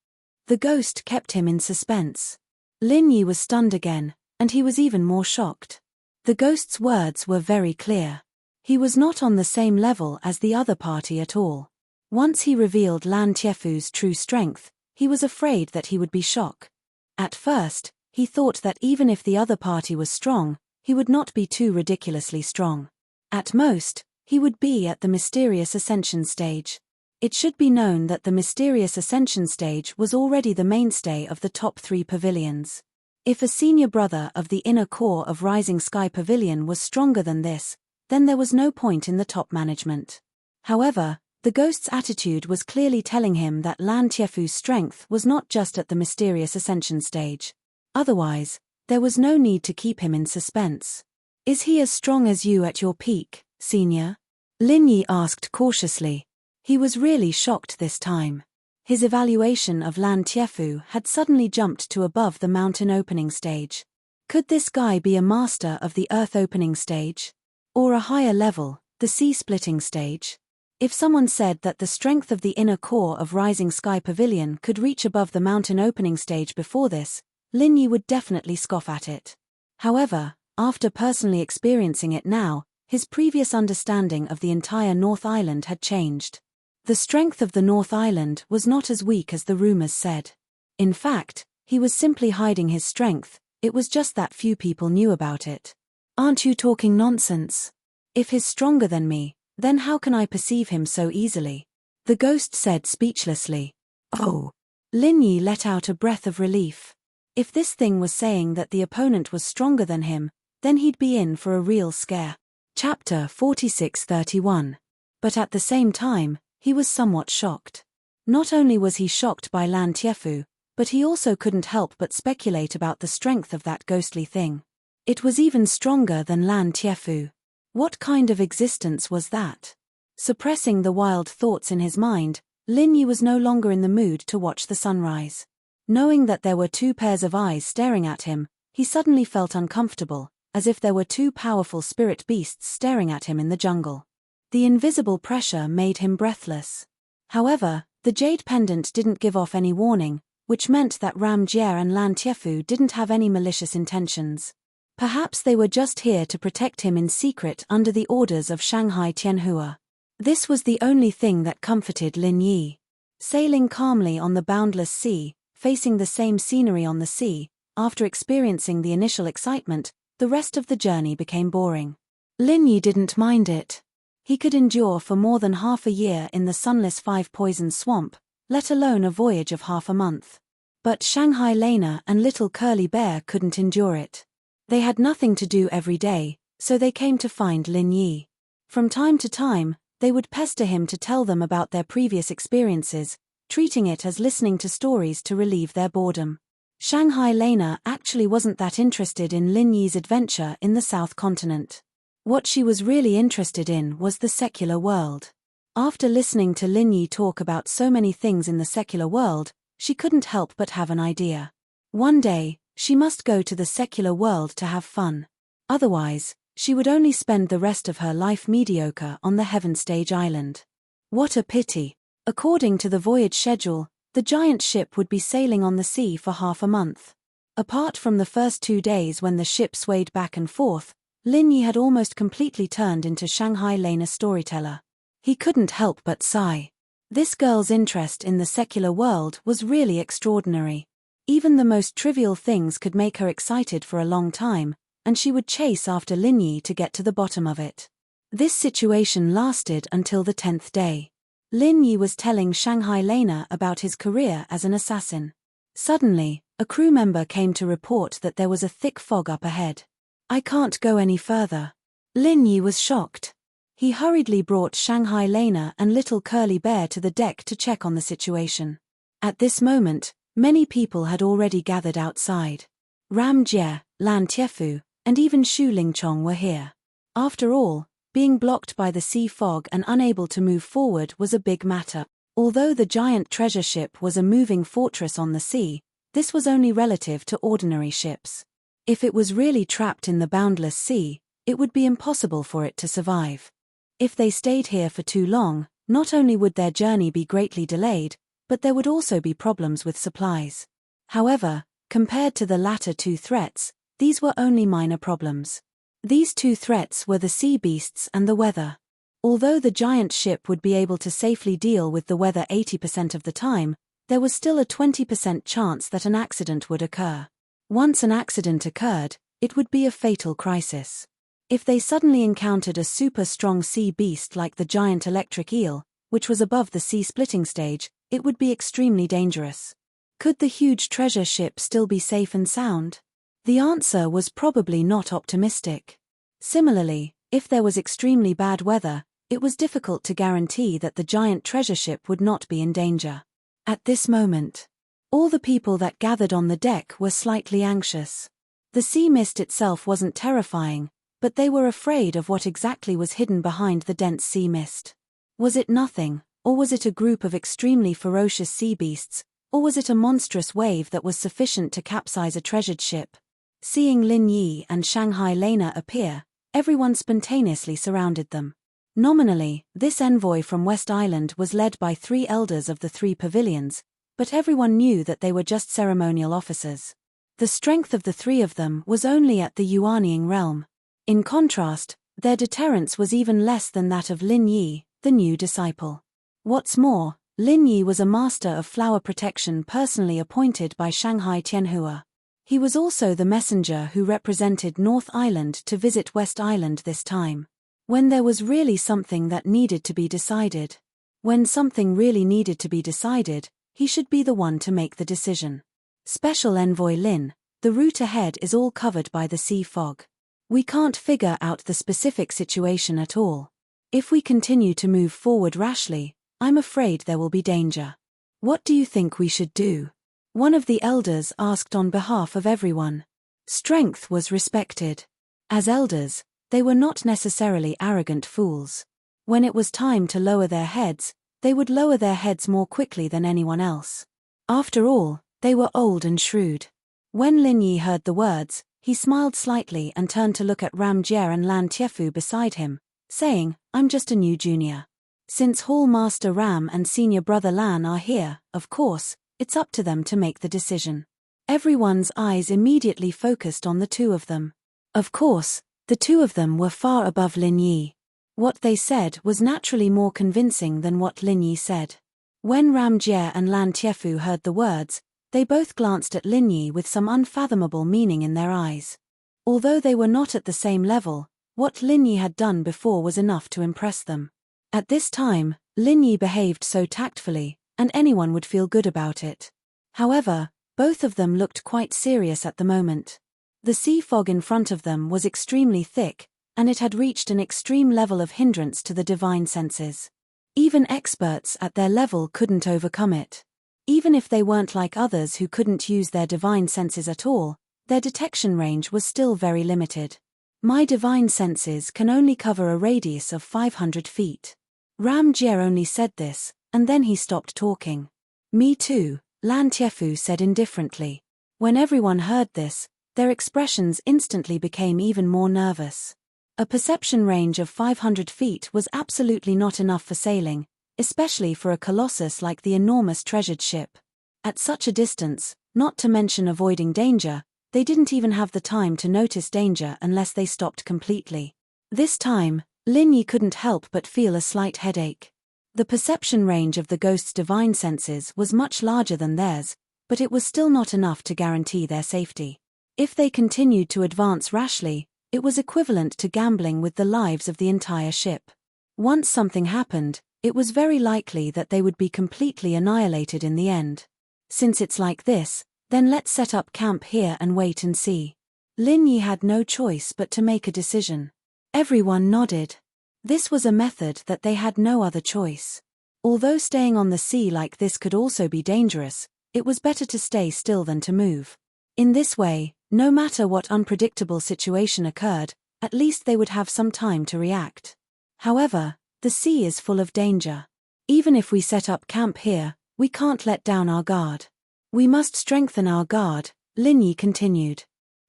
A: The ghost kept him in suspense. Lin Yi was stunned again, and he was even more shocked. The ghost's words were very clear. He was not on the same level as the other party at all. Once he revealed Lan Tiefu's true strength, he was afraid that he would be shocked. At first, he thought that even if the other party was strong, he would not be too ridiculously strong. At most, he would be at the mysterious ascension stage. It should be known that the mysterious ascension stage was already the mainstay of the top 3 pavilions. If a senior brother of the inner core of Rising Sky Pavilion was stronger than this, then there was no point in the top management. However, the ghost's attitude was clearly telling him that Lan Tiefu's strength was not just at the mysterious ascension stage. Otherwise, there was no need to keep him in suspense. Is he as strong as you at your peak, senior? Lin Yi asked cautiously. He was really shocked this time. His evaluation of Lan Tiefu had suddenly jumped to above the mountain opening stage. Could this guy be a master of the earth opening stage? Or a higher level, the sea splitting stage? If someone said that the strength of the inner core of Rising Sky Pavilion could reach above the mountain opening stage before this, Lin Yi would definitely scoff at it. However, after personally experiencing it now, his previous understanding of the entire North Island had changed. The strength of the North Island was not as weak as the rumors said. In fact, he was simply hiding his strength, it was just that few people knew about it. Aren't you talking nonsense? If he's stronger than me, then how can I perceive him so easily? The ghost said speechlessly. Oh! Lin Yi let out a breath of relief. If this thing was saying that the opponent was stronger than him, then he'd be in for a real scare. Chapter 46:31. But at the same time, he was somewhat shocked. Not only was he shocked by Lan Tiefu, but he also couldn't help but speculate about the strength of that ghostly thing. It was even stronger than Lan Tiefu. What kind of existence was that? Suppressing the wild thoughts in his mind, Lin Yi was no longer in the mood to watch the sunrise. Knowing that there were 2 pairs of eyes staring at him, he suddenly felt uncomfortable, as if there were 2 powerful spirit beasts staring at him in the jungle. The invisible pressure made him breathless. However, the jade pendant didn't give off any warning, which meant that Ram Jie and Lan Tiefu didn't have any malicious intentions. Perhaps they were just here to protect him in secret under the orders of Shanghai Tianhua. This was the only thing that comforted Lin Yi. Sailing calmly on the boundless sea, facing the same scenery on the sea, after experiencing the initial excitement, the rest of the journey became boring. Lin Yi didn't mind it. He could endure for more than half a year in the sunless 5 Poison Swamp, let alone a voyage of half a month. But Shanghai Lena and little Curly Bear couldn't endure it. They had nothing to do every day, so they came to find Lin Yi. From time to time, they would pester him to tell them about their previous experiences, treating it as listening to stories to relieve their boredom. Shanghai Lena actually wasn't that interested in Lin Yi's adventure in the South Continent. What she was really interested in was the secular world. After listening to Lin Yi talk about so many things in the secular world, she couldn't help but have an idea. One day, she must go to the secular world to have fun. Otherwise, she would only spend the rest of her life mediocre on the Heaven Stage Island. What a pity. According to the voyage schedule, the giant ship would be sailing on the sea for half a month. Apart from the first 2 days when the ship swayed back and forth, Lin Yi had almost completely turned into Shanghai Lena storyteller. He couldn't help but sigh. This girl's interest in the secular world was really extraordinary. Even the most trivial things could make her excited for a long time, and she would chase after Lin Yi to get to the bottom of it. This situation lasted until the 10th day. Lin Yi was telling Shanghai Lena about his career as an assassin. Suddenly, a crew member came to report that there was a thick fog up ahead. I can't go any further. Lin Yi was shocked. He hurriedly brought Shanghai Lena and little Curly Bear to the deck to check on the situation. At this moment, many people had already gathered outside. Ram Jie, Lan Tiefu, and even Shu Lingchong were here. After all, being blocked by the sea fog and unable to move forward was a big matter. Although the giant treasure ship was a moving fortress on the sea, this was only relative to ordinary ships. If it was really trapped in the boundless sea, it would be impossible for it to survive. If they stayed here for too long, not only would their journey be greatly delayed, but there would also be problems with supplies. However, compared to the latter two threats, these were only minor problems. These two threats were the sea beasts and the weather. Although the giant ship would be able to safely deal with the weather 80% of the time, there was still a 20% chance that an accident would occur. Once an accident occurred, it would be a fatal crisis. If they suddenly encountered a super strong sea beast like the giant electric eel, which was above the sea splitting stage, it would be extremely dangerous. Could the huge treasure ship still be safe and sound? The answer was probably not optimistic. Similarly, if there was extremely bad weather, it was difficult to guarantee that the giant treasure ship would not be in danger. At this moment, all the people that gathered on the deck were slightly anxious. The sea mist itself wasn't terrifying, but they were afraid of what exactly was hidden behind the dense sea mist. Was it nothing, or was it a group of extremely ferocious sea beasts, or was it a monstrous wave that was sufficient to capsize a treasured ship? Seeing Lin Yi and Shanghai Lena appear, everyone spontaneously surrounded them. Nominally, this envoy from West Island was led by 3 elders of the 3 pavilions, but everyone knew that they were just ceremonial officers. The strength of the 3 of them was only at the Yuanying realm. In contrast, their deterrence was even less than that of Lin Yi, the new disciple. What's more, Lin Yi was a master of flower protection personally appointed by Shanghai Tianhua. He was also the messenger who represented North Island to visit West Island this time. When there was really something that needed to be decided. When something really needed to be decided, he should be the one to make the decision. Special Envoy Lin, the route ahead is all covered by the sea fog. We can't figure out the specific situation at all. If we continue to move forward rashly, I'm afraid there will be danger. What do you think we should do? One of the elders asked on behalf of everyone. Strength was respected. As elders, they were not necessarily arrogant fools. When it was time to lower their heads, they would lower their heads more quickly than anyone else. After all, they were old and shrewd. When Lin Yi heard the words, he smiled slightly and turned to look at Ram Jie and Lan Tiefu beside him, saying, I'm just a new junior. Since Hall Master Ram and Senior Brother Lan are here, of course, it's up to them to make the decision. Everyone's eyes immediately focused on the 2 of them. Of course, the 2 of them were far above Lin Yi. What they said was naturally more convincing than what Lin Yi said. When Ram Jie and Lan Tiefu heard the words, they both glanced at Lin Yi with some unfathomable meaning in their eyes. Although they were not at the same level, what Lin Yi had done before was enough to impress them. At this time, Lin Yi behaved so tactfully, and anyone would feel good about it. However, both of them looked quite serious at the moment. The sea fog in front of them was extremely thick, and it had reached an extreme level of hindrance to the divine senses. Even experts at their level couldn't overcome it. Even if they weren't like others who couldn't use their divine senses at all, their detection range was still very limited. My divine senses can only cover a radius of 500 feet. Ram Jie only said this, and then he stopped talking. Me too, Lan Tiefu said indifferently. When everyone heard this, their expressions instantly became even more nervous. A perception range of 500 feet was absolutely not enough for sailing, especially for a colossus like the enormous treasured ship. At such a distance, not to mention avoiding danger, they didn't even have the time to notice danger unless they stopped completely. This time, Lin Yi couldn't help but feel a slight headache. The perception range of the ghost's divine senses was much larger than theirs, but it was still not enough to guarantee their safety. If they continued to advance rashly, it was equivalent to gambling with the lives of the entire ship. Once something happened, it was very likely that they would be completely annihilated in the end. Since it's like this, then let's set up camp here and wait and see. Lin Yi had no choice but to make a decision. Everyone nodded. This was a method that they had no other choice. Although staying on the sea like this could also be dangerous, it was better to stay still than to move. In this way, No matter what unpredictable situation occurred, at least they would have some time to react. However, the sea is full of danger. Even if we set up camp here, we can't let down our guard. We must strengthen our guard, Lin Yi continued.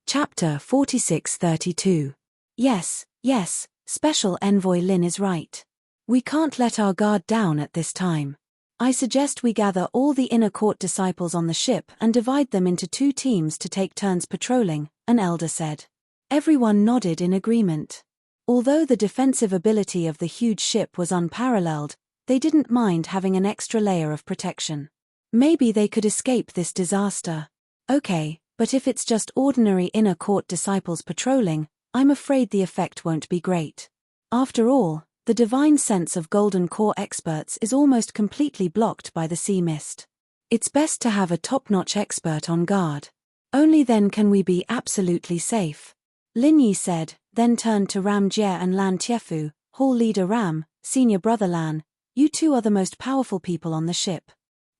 A: Chapter 46-32. Yes, Special Envoy Lin is right. We can't let our guard down at this time. I suggest we gather all the inner court disciples on the ship and divide them into 2 teams to take turns patrolling, an elder said. Everyone nodded in agreement. Although the defensive ability of the huge ship was unparalleled, they didn't mind having an extra layer of protection. Maybe they could escape this disaster. Okay, but if it's just ordinary inner court disciples patrolling, I'm afraid the effect won't be great. After all, the divine sense of Golden Core experts is almost completely blocked by the sea mist. It's best to have a top-notch expert on guard. Only then can we be absolutely safe. Lin Yi said, then turned to Ram Jie and Lan Tiefu. Hall leader Ram, senior brother Lan, you 2 are the most powerful people on the ship.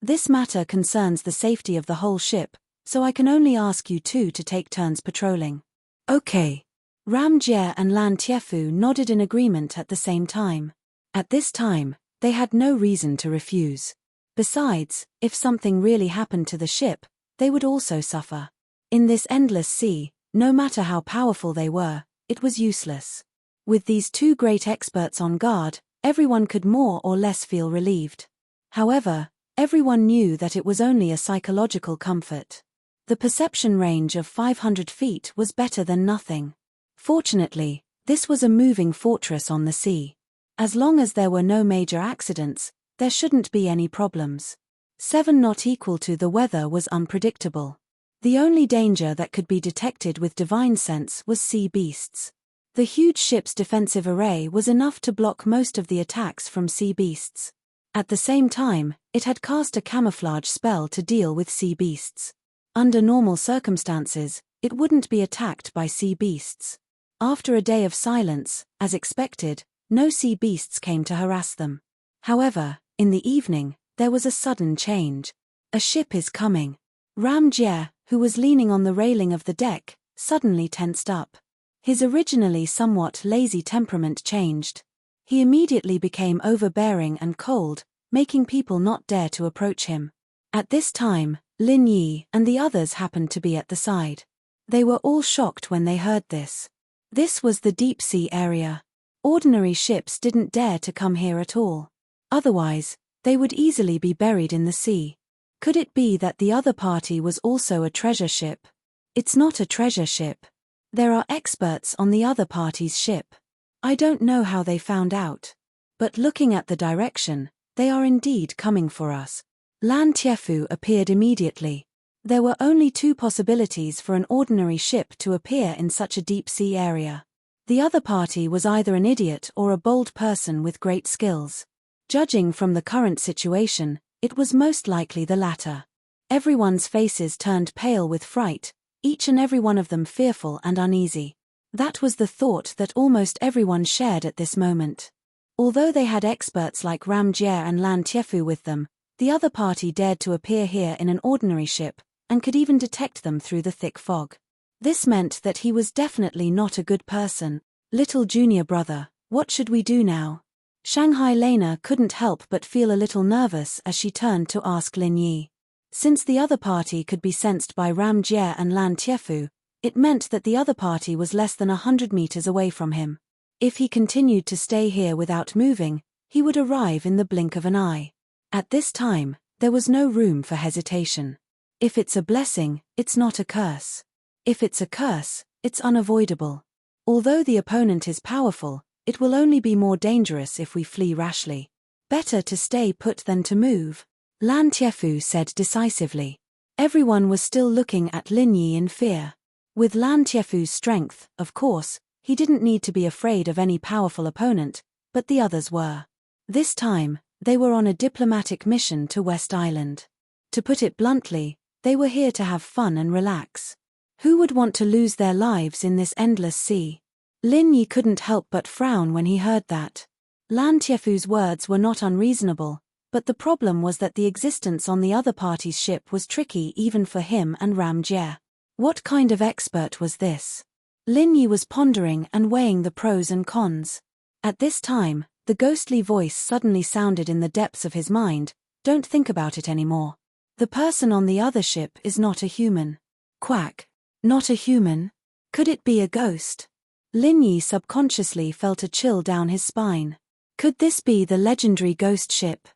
A: This matter concerns the safety of the whole ship, so I can only ask you 2 to take turns patrolling. Okay. Ram Jie and Lan Tiefu nodded in agreement at the same time. At this time, they had no reason to refuse. Besides, if something really happened to the ship, they would also suffer. In this endless sea, no matter how powerful they were, it was useless. With these 2 great experts on guard, everyone could more or less feel relieved. However, everyone knew that it was only a psychological comfort. The perception range of 500 feet was better than nothing. Fortunately, this was a moving fortress on the sea. As long as there were no major accidents, there shouldn't be any problems. 7 not equal to the weather was unpredictable. The only danger that could be detected with divine sense was sea beasts. The huge ship's defensive array was enough to block most of the attacks from sea beasts. At the same time, it had cast a camouflage spell to deal with sea beasts. Under normal circumstances, it wouldn't be attacked by sea beasts. After a day of silence, as expected, no sea beasts came to harass them. However, in the evening, there was a sudden change. A ship is coming. Ram Jie, who was leaning on the railing of the deck, suddenly tensed up. His originally somewhat lazy temperament changed. He immediately became overbearing and cold, making people not dare to approach him. At this time, Lin Yi and the others happened to be at the side. They were all shocked when they heard this. This was the deep sea area. Ordinary ships didn't dare to come here at all. Otherwise, they would easily be buried in the sea. Could it be that the other party was also a treasure ship? It's not a treasure ship. There are experts on the other party's ship. I don't know how they found out. But looking at the direction, they are indeed coming for us. Lan Tiefu appeared immediately. There were only 2 possibilities for an ordinary ship to appear in such a deep-sea area. The other party was either an idiot or a bold person with great skills. Judging from the current situation, it was most likely the latter. Everyone's faces turned pale with fright, each and every one of them fearful and uneasy. That was the thought that almost everyone shared at this moment. Although they had experts like Ram Jie and Lan Tiefu with them, the other party dared to appear here in an ordinary ship, and could even detect them through the thick fog. This meant that he was definitely not a good person. Little junior brother, what should we do now? Shanghai Lena couldn't help but feel a little nervous as she turned to ask Lin Yi. Since the other party could be sensed by Ram Jie and Lan Tiefu, it meant that the other party was less than 100 meters away from him. If he continued to stay here without moving, he would arrive in the blink of an eye. At this time, there was no room for hesitation. If it's a blessing, it's not a curse. If it's a curse, it's unavoidable. Although the opponent is powerful, it will only be more dangerous if we flee rashly. Better to stay put than to move, Lan Tiefu said decisively. Everyone was still looking at Lin Yi in fear. With Lan Tiefu's strength, of course, he didn't need to be afraid of any powerful opponent, but the others were. This time, they were on a diplomatic mission to West Island. To put it bluntly, they were here to have fun and relax. Who would want to lose their lives in this endless sea? Lin Yi couldn't help but frown when he heard that. Lan Tiefu's words were not unreasonable, but the problem was that the existence on the other party's ship was tricky even for him and Ram Jie. What kind of expert was this? Lin Yi was pondering and weighing the pros and cons. At this time, the ghostly voice suddenly sounded in the depths of his mind. Don't think about it anymore. The person on the other ship is not a human. Quack. Not a human? Could it be a ghost? Lin Yi subconsciously felt a chill down his spine. Could this be the legendary ghost ship?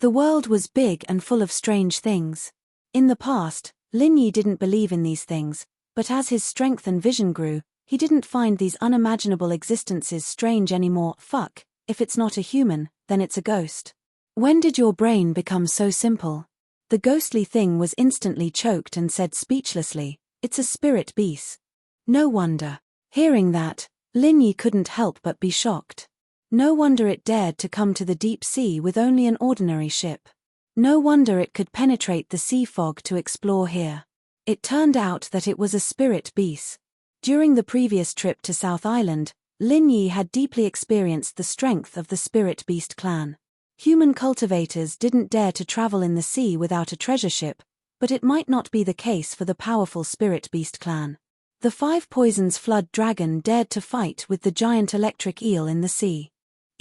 A: The world was big and full of strange things. In the past, Lin Yi didn't believe in these things, but as his strength and vision grew, he didn't find these unimaginable existences strange anymore. Fuck, if it's not a human, then it's a ghost. When did your brain become so simple? The ghostly thing was instantly choked and said speechlessly, it's a spirit beast. No wonder. Hearing that, Lin Yi couldn't help but be shocked. No wonder it dared to come to the deep sea with only an ordinary ship. No wonder it could penetrate the sea fog to explore here. It turned out that it was a spirit beast. During the previous trip to South Island, Lin Yi had deeply experienced the strength of the spirit beast clan. Human cultivators didn't dare to travel in the sea without a treasure ship, but it might not be the case for the powerful spirit beast clan. The Five Poisons flood dragon dared to fight with the giant electric eel in the sea.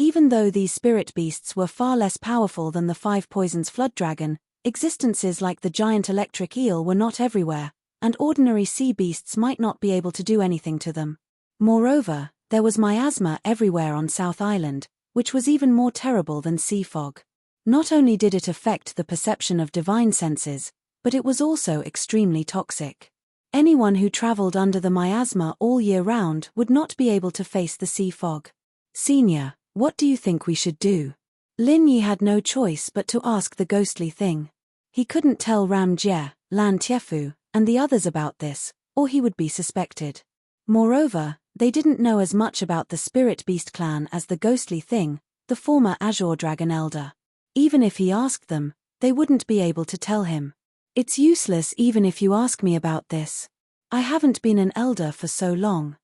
A: Even though these spirit beasts were far less powerful than the Five Poisons flood dragon, existences like the giant electric eel were not everywhere, and ordinary sea beasts might not be able to do anything to them. Moreover, there was miasma everywhere on South Island, which was even more terrible than sea fog. Not only did it affect the perception of divine senses, but it was also extremely toxic. Anyone who traveled under the miasma all year round would not be able to face the sea fog. Senior, what do you think we should do? Lin Yi had no choice but to ask the ghostly thing. He couldn't tell Ram Jie, Lan Tiefu, and the others about this, or he would be suspected. Moreover, they didn't know as much about the Spirit Beast clan as the ghostly thing, the former Azure Dragon Elder. Even if he asked them, they wouldn't be able to tell him. It's useless even if you ask me about this. I haven't been an elder for so long.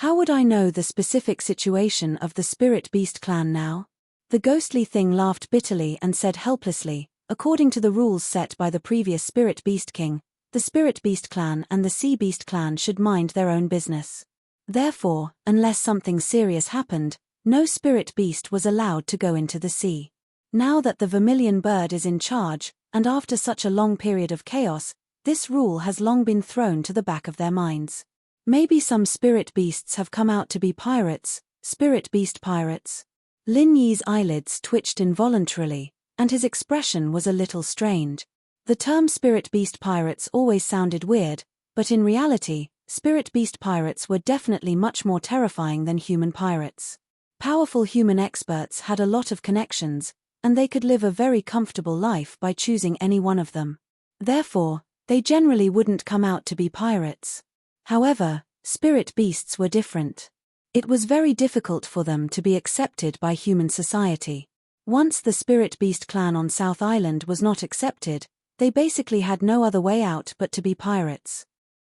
A: How would I know the specific situation of the Spirit Beast clan now? The ghostly thing laughed bitterly and said helplessly, according to the rules set by the previous Spirit Beast King, the Spirit Beast clan and the Sea Beast clan should mind their own business. Therefore, unless something serious happened, no Spirit Beast was allowed to go into the sea. Now that the Vermilion Bird is in charge, and after such a long period of chaos, this rule has long been thrown to the back of their minds. Maybe some spirit beasts have come out to be pirates, spirit beast pirates. Lin Yi's eyelids twitched involuntarily, and his expression was a little strained. The term spirit beast pirates always sounded weird, but in reality, spirit beast pirates were definitely much more terrifying than human pirates. Powerful human experts had a lot of connections, and they could live a very comfortable life by choosing any one of them. Therefore, they generally wouldn't come out to be pirates. However, spirit beasts were different. It was very difficult for them to be accepted by human society. Once the spirit beast clan on South Island was not accepted, they basically had no other way out but to be pirates.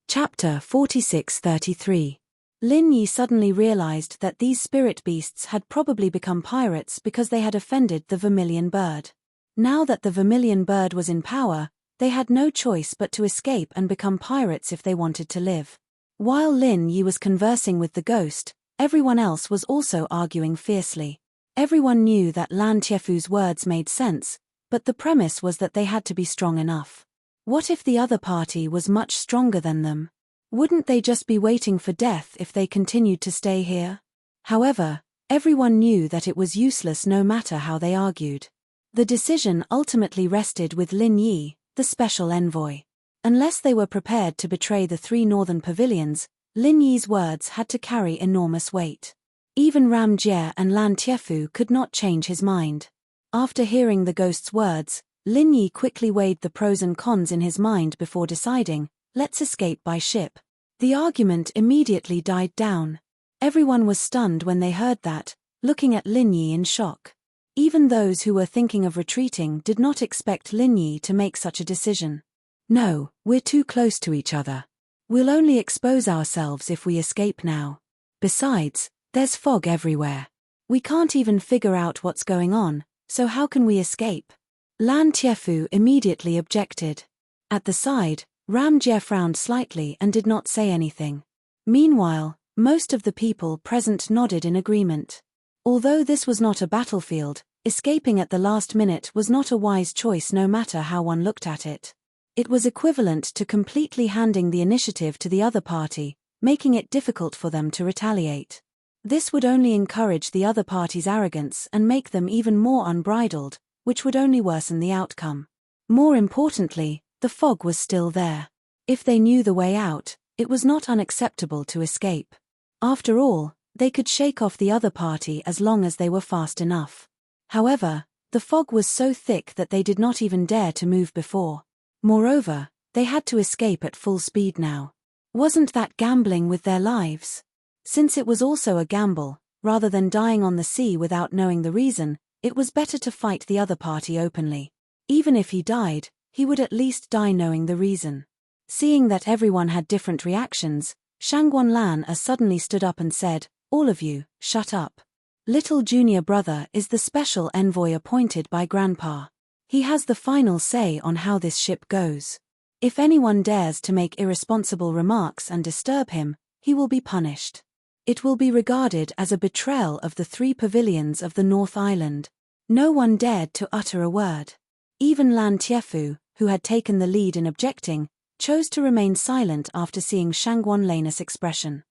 A: Chapter 46-33. Lin Yi suddenly realized that these spirit beasts had probably become pirates because they had offended the Vermilion Bird. Now that the Vermilion Bird was in power, they had no choice but to escape and become pirates if they wanted to live. While Lin Yi was conversing with the ghost, everyone else was also arguing fiercely. Everyone knew that Lan Tiefu's words made sense, but the premise was that they had to be strong enough. What if the other party was much stronger than them? Wouldn't they just be waiting for death if they continued to stay here? However, everyone knew that it was useless no matter how they argued. The decision ultimately rested with Lin Yi, the special envoy. Unless they were prepared to betray the three northern pavilions, Lin Yi's words had to carry enormous weight. Even Ram Jie and Lan Tiefu could not change his mind. After hearing the ghost's words, Lin Yi quickly weighed the pros and cons in his mind before deciding, let's escape by ship. The argument immediately died down. Everyone was stunned when they heard that, looking at Lin Yi in shock. Even those who were thinking of retreating did not expect Lin Yi to make such a decision. No, we're too close to each other. We'll only expose ourselves if we escape now. Besides, there's fog everywhere. We can't even figure out what's going on, so how can we escape? Lan Tiefu immediately objected. At the side, Ram Jie frowned slightly and did not say anything. Meanwhile, most of the people present nodded in agreement. Although this was not a battlefield, escaping at the last minute was not a wise choice no matter how one looked at it. It was equivalent to completely handing the initiative to the other party, making it difficult for them to retaliate. This would only encourage the other party's arrogance and make them even more unbridled, which would only worsen the outcome. More importantly, the fog was still there. If they knew the way out, it was not unacceptable to escape. After all, they could shake off the other party as long as they were fast enough. However, the fog was so thick that they did not even dare to move before. Moreover, they had to escape at full speed now. Wasn't that gambling with their lives? Since it was also a gamble, rather than dying on the sea without knowing the reason, it was better to fight the other party openly. Even if he died, he would at least die knowing the reason. Seeing that everyone had different reactions, Shangguan Lan suddenly stood up and said, "All of you, shut up. Little junior brother is the special envoy appointed by Grandpa. He has the final say on how this ship goes. If anyone dares to make irresponsible remarks and disturb him, he will be punished. It will be regarded as a betrayal of the 3 pavilions of the North Island." No one dared to utter a word. Even Lan Tiefu, who had taken the lead in objecting, chose to remain silent after seeing Shangguan Lan's expression.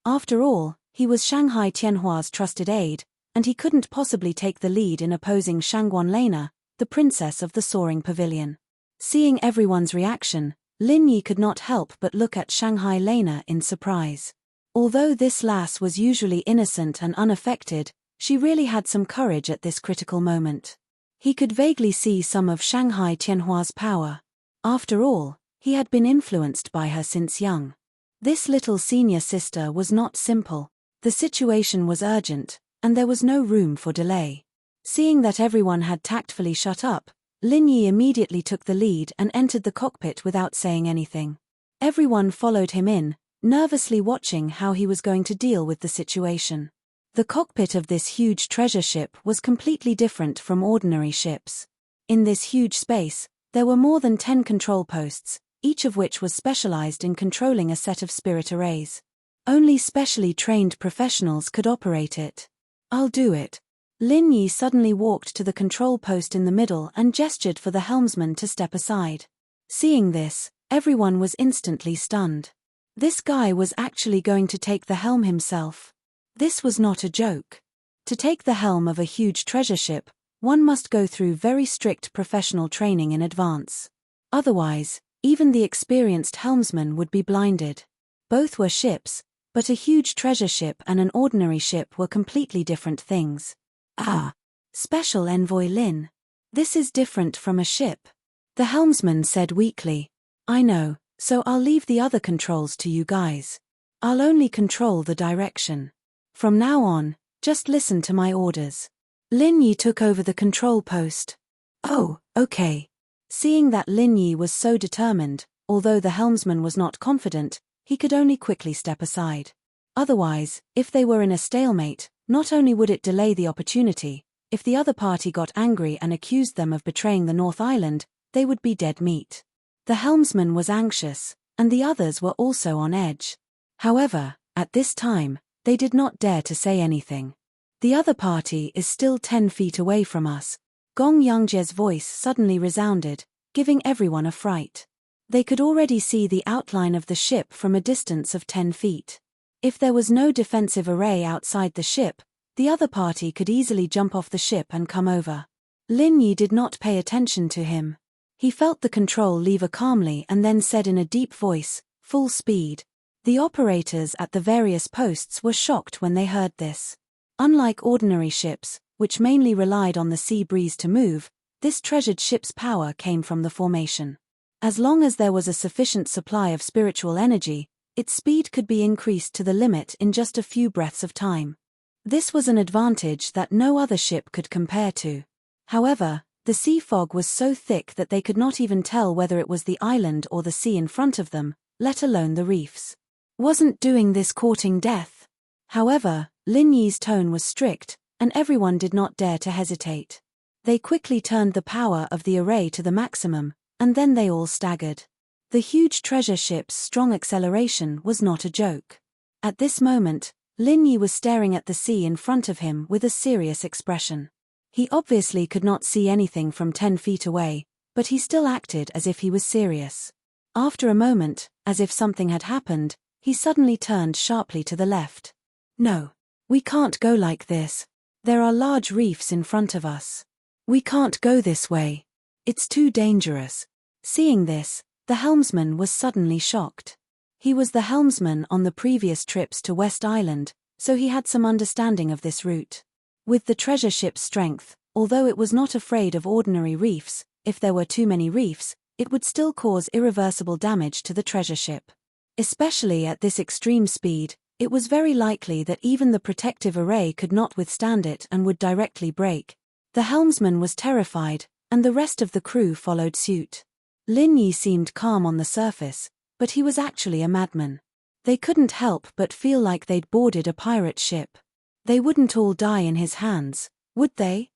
A: After all, he was Shanghai Tianhua's trusted aide, and he couldn't possibly take the lead in opposing Shangguan Lena, the princess of the soaring pavilion. Seeing everyone's reaction, Lin Yi could not help but look at Shanghai Lena in surprise. Although this lass was usually innocent and unaffected, she really had some courage at this critical moment. He could vaguely see some of Shanghai Tianhua's power. After all, he had been influenced by her since young. This little senior sister was not simple. The situation was urgent, and there was no room for delay. Seeing that everyone had tactfully shut up, Lin Yi immediately took the lead and entered the cockpit without saying anything. Everyone followed him in, nervously watching how he was going to deal with the situation. The cockpit of this huge treasure ship was completely different from ordinary ships. In this huge space, there were more than 10 control posts, each of which was specialized in controlling a set of spirit arrays. Only specially trained professionals could operate it. "I'll do it." Lin Yi suddenly walked to the control post in the middle and gestured for the helmsman to step aside. Seeing this, everyone was instantly stunned. This guy was actually going to take the helm himself. This was not a joke. To take the helm of a huge treasure ship, one must go through very strict professional training in advance. Otherwise, even the experienced helmsman would be blinded. Both were ships, but a huge treasure ship and an ordinary ship were completely different things. "Ah, Special Envoy Lin. This is different from a ship," the helmsman said weakly. "I know, so I'll leave the other controls to you guys. I'll only control the direction. From now on, just listen to my orders." Lin Yi took over the control post. "Oh, okay." Seeing that Lin Yi was so determined, although the helmsman was not confident, he could only quickly step aside. Otherwise, if they were in a stalemate, not only would it delay the opportunity, if the other party got angry and accused them of betraying the North Island, they would be dead meat. The helmsman was anxious, and the others were also on edge. However, at this time, they did not dare to say anything. "The other party is still 10 feet away from us." Gong Yangjie's voice suddenly resounded, giving everyone a fright. They could already see the outline of the ship from a distance of 10 feet. If there was no defensive array outside the ship, the other party could easily jump off the ship and come over. Lin Yi did not pay attention to him. He felt the control lever calmly and then said in a deep voice, "Full speed." The operators at the various posts were shocked when they heard this. Unlike ordinary ships, which mainly relied on the sea breeze to move, this treasured ship's power came from the formation. As long as there was a sufficient supply of spiritual energy, its speed could be increased to the limit in just a few breaths of time. This was an advantage that no other ship could compare to. However, the sea fog was so thick that they could not even tell whether it was the island or the sea in front of them, let alone the reefs. Wasn't doing this courting death? However, Lin Yi's tone was strict, and everyone did not dare to hesitate. They quickly turned the power of the array to the maximum, and then they all staggered. The huge treasure ship's strong acceleration was not a joke. At this moment, Lin Yi was staring at the sea in front of him with a serious expression. He obviously could not see anything from 10 feet away, but he still acted as if he was serious. After a moment, as if something had happened, he suddenly turned sharply to the left. "No. We can't go like this. There are large reefs in front of us. We can't go this way. It's too dangerous." Seeing this, the helmsman was suddenly shocked. He was the helmsman on the previous trips to West Island, so he had some understanding of this route. With the treasure ship's strength, although it was not afraid of ordinary reefs, if there were too many reefs, it would still cause irreversible damage to the treasure ship. Especially at this extreme speed, it was very likely that even the protective array could not withstand it and would directly break. The helmsman was terrified, and the rest of the crew followed suit. Lin Yi seemed calm on the surface, but he was actually a madman. They couldn't help but feel like they'd boarded a pirate ship. They wouldn't all die in his hands, would they?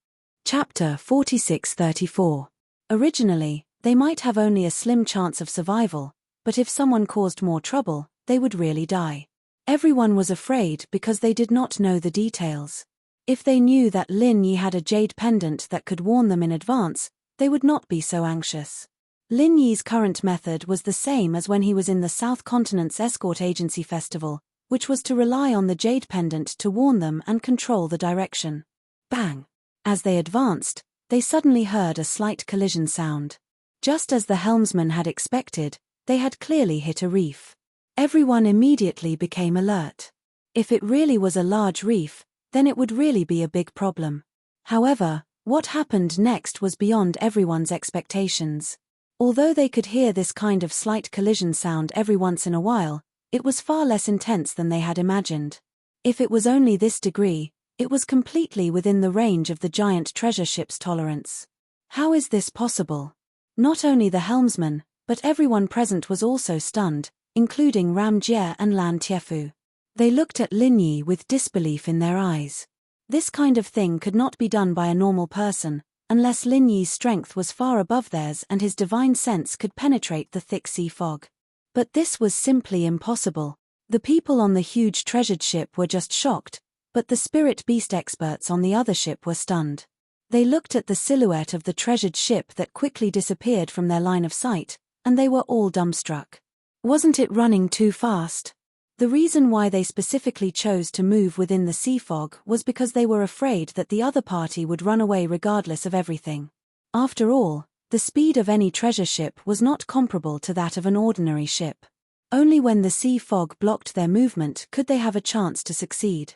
A: Chapter 46-34. Originally, they might have only a slim chance of survival, but if someone caused more trouble, they would really die. Everyone was afraid because they did not know the details. If they knew that Lin Yi had a jade pendant that could warn them in advance, they would not be so anxious. Lin Yi's current method was the same as when he was in the South Continent's escort agency festival, which was to rely on the jade pendant to warn them and control the direction. Bang! As they advanced, they suddenly heard a slight collision sound. Just as the helmsman had expected, they had clearly hit a reef. Everyone immediately became alert. If it really was a large reef, then it would really be a big problem. However, what happened next was beyond everyone's expectations. Although they could hear this kind of slight collision sound every once in a while, it was far less intense than they had imagined. If it was only this degree, it was completely within the range of the giant treasure ship's tolerance. How is this possible? Not only the helmsman, but everyone present was also stunned, including Ram Jie and Lan Tiefu. They looked at Lin Yi with disbelief in their eyes. This kind of thing could not be done by a normal person, unless Lin Yi's strength was far above theirs and his divine sense could penetrate the thick sea fog. But this was simply impossible. The people on the huge treasured ship were just shocked, but the spirit beast experts on the other ship were stunned. They looked at the silhouette of the treasured ship that quickly disappeared from their line of sight, and they were all dumbstruck. Wasn't it running too fast? The reason why they specifically chose to move within the sea fog was because they were afraid that the other party would run away regardless of everything. After all, the speed of any treasure ship was not comparable to that of an ordinary ship. Only when the sea fog blocked their movement could they have a chance to succeed.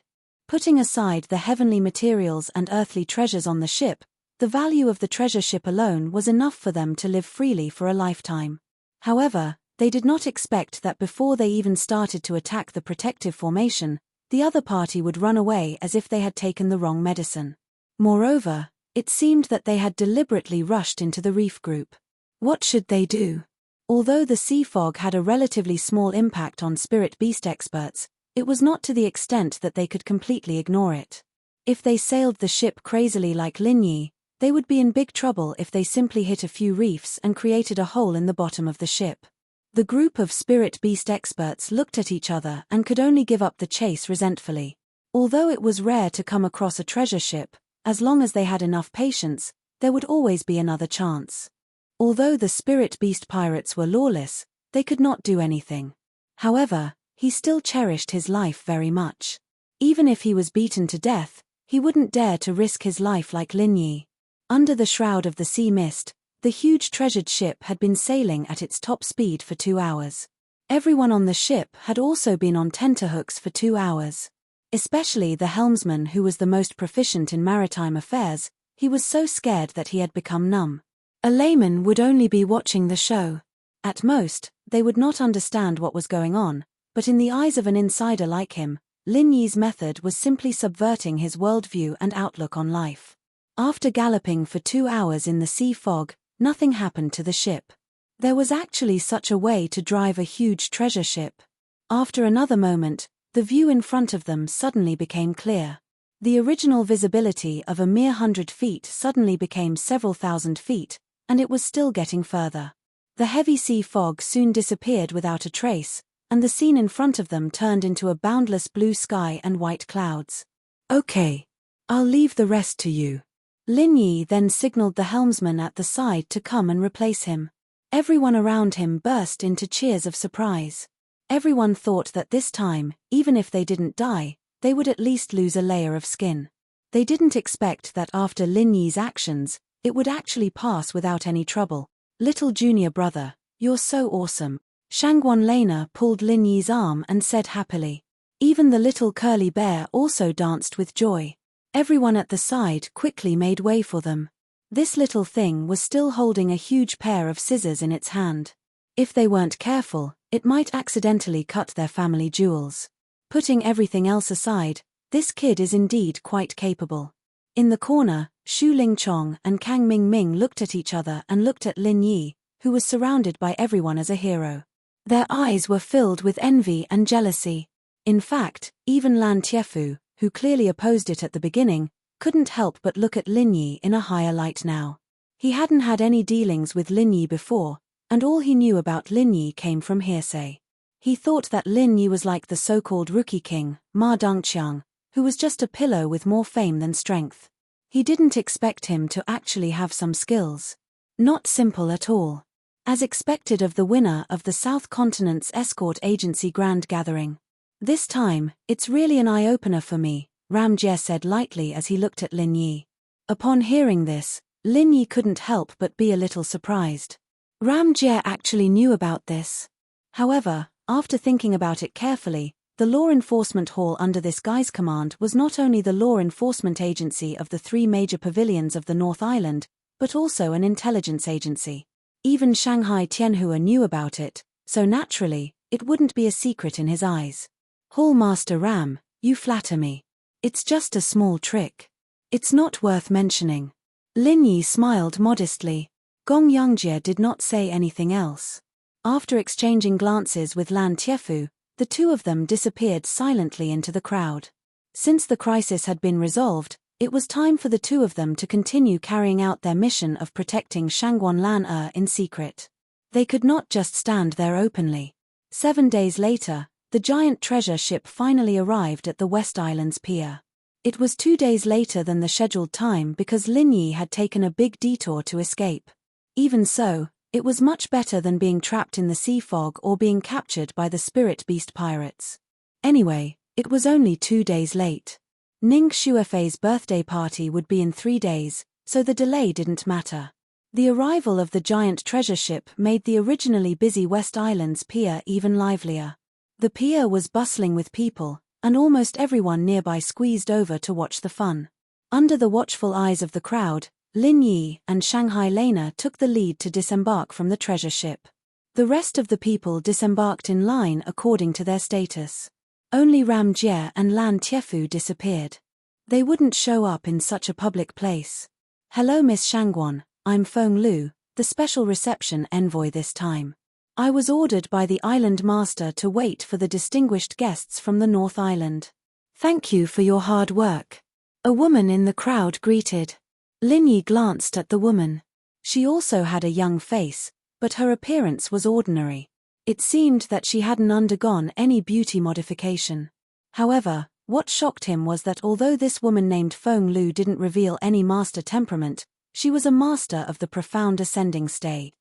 A: Putting aside the heavenly materials and earthly treasures on the ship, the value of the treasure ship alone was enough for them to live freely for a lifetime. However, they did not expect that before they even started to attack the protective formation, the other party would run away as if they had taken the wrong medicine. Moreover, it seemed that they had deliberately rushed into the reef group. What should they do? Although the sea fog had a relatively small impact on spirit beast experts, it was not to the extent that they could completely ignore it. If they sailed the ship crazily like Lin Yi, they would be in big trouble if they simply hit a few reefs and created a hole in the bottom of the ship. The group of spirit beast experts looked at each other and could only give up the chase resentfully. Although it was rare to come across a treasure ship, as long as they had enough patience, there would always be another chance. Although the spirit beast pirates were lawless, they could not do anything. However, he still cherished his life very much. Even if he was beaten to death, he wouldn't dare to risk his life like Lin Yi. Under the shroud of the sea mist, the huge treasured ship had been sailing at its top speed for 2 hours. Everyone on the ship had also been on tenterhooks for 2 hours. Especially the helmsman, who was the most proficient in maritime affairs. He was so scared that he had become numb. A layman would only be watching the show. At most, they would not understand what was going on, but in the eyes of an insider like him, Lin Yi's method was simply subverting his worldview and outlook on life. After galloping for 2 hours in the sea fog, nothing happened to the ship. There was actually such a way to drive a huge treasure ship. After another moment, the view in front of them suddenly became clear. The original visibility of a mere 100 feet suddenly became several thousand feet, and it was still getting further. The heavy sea fog soon disappeared without a trace, and the scene in front of them turned into a boundless blue sky and white clouds. "Okay. I'll leave the rest to you." Lin Yi then signaled the helmsman at the side to come and replace him. Everyone around him burst into cheers of surprise. Everyone thought that this time, even if they didn't die, they would at least lose a layer of skin. They didn't expect that after Lin Yi's actions, it would actually pass without any trouble. "Little junior brother, you're so awesome." Shangguan Lena pulled Lin Yi's arm and said happily. Even the little curly bear also danced with joy. Everyone at the side quickly made way for them. This little thing was still holding a huge pair of scissors in its hand. If they weren't careful, it might accidentally cut their family jewels. Putting everything else aside, this kid is indeed quite capable. In the corner, Xu Lingchong and Kang Mingming looked at each other and looked at Lin Yi, who was surrounded by everyone as a hero. Their eyes were filled with envy and jealousy. In fact, even Lan Tiefu, who clearly opposed it at the beginning, couldn't help but look at Lin Yi in a higher light now. He hadn't had any dealings with Lin Yi before, and all he knew about Lin Yi came from hearsay. He thought that Lin Yi was like the so-called rookie king, Ma Dongqiang, who was just a pillow with more fame than strength. He didn't expect him to actually have some skills. Not simple at all. As expected of the winner of the South Continent's escort agency grand gathering. "This time, it's really an eye-opener for me," Ram Jie said lightly as he looked at Lin Yi. Upon hearing this, Lin Yi couldn't help but be a little surprised. Ram Jie actually knew about this. However, after thinking about it carefully, the law enforcement hall under this guy's command was not only the law enforcement agency of the 3 major pavilions of the North Island, but also an intelligence agency. Even Shanghai Tianhua knew about it, so naturally, it wouldn't be a secret in his eyes. "Hall Master Ram, you flatter me. It's just a small trick. It's not worth mentioning." Lin Yi smiled modestly. Gong Yangjie did not say anything else. After exchanging glances with Lan Tiefu, the two of them disappeared silently into the crowd. Since the crisis had been resolved, it was time for the two of them to continue carrying out their mission of protecting Shangguan Lan in secret. They could not just stand there openly. 7 days later, the giant treasure ship finally arrived at the West Island's pier. It was 2 days later than the scheduled time because Lin Yi had taken a big detour to escape. Even so, it was much better than being trapped in the sea fog or being captured by the spirit beast pirates. Anyway, it was only 2 days late. Ning Xuefei's birthday party would be in 3 days, so the delay didn't matter. The arrival of the giant treasure ship made the originally busy West Island's pier even livelier. The pier was bustling with people, and almost everyone nearby squeezed over to watch the fun. Under the watchful eyes of the crowd, Lin Yi and Shanghai Lena took the lead to disembark from the treasure ship. The rest of the people disembarked in line according to their status. Only Ram Jie and Lan Tiefu disappeared. They wouldn't show up in such a public place. "Hello Miss Shangguan, I'm Feng Lu, the special reception envoy this time. I was ordered by the island master to wait for the distinguished guests from the North Island. Thank you for your hard work." A woman in the crowd greeted. Lin Yi glanced at the woman. She also had a young face, but her appearance was ordinary. It seemed that she hadn't undergone any beauty modification. However, what shocked him was that although this woman named Feng Lu didn't reveal any master temperament, she was a master of the profound ascending state.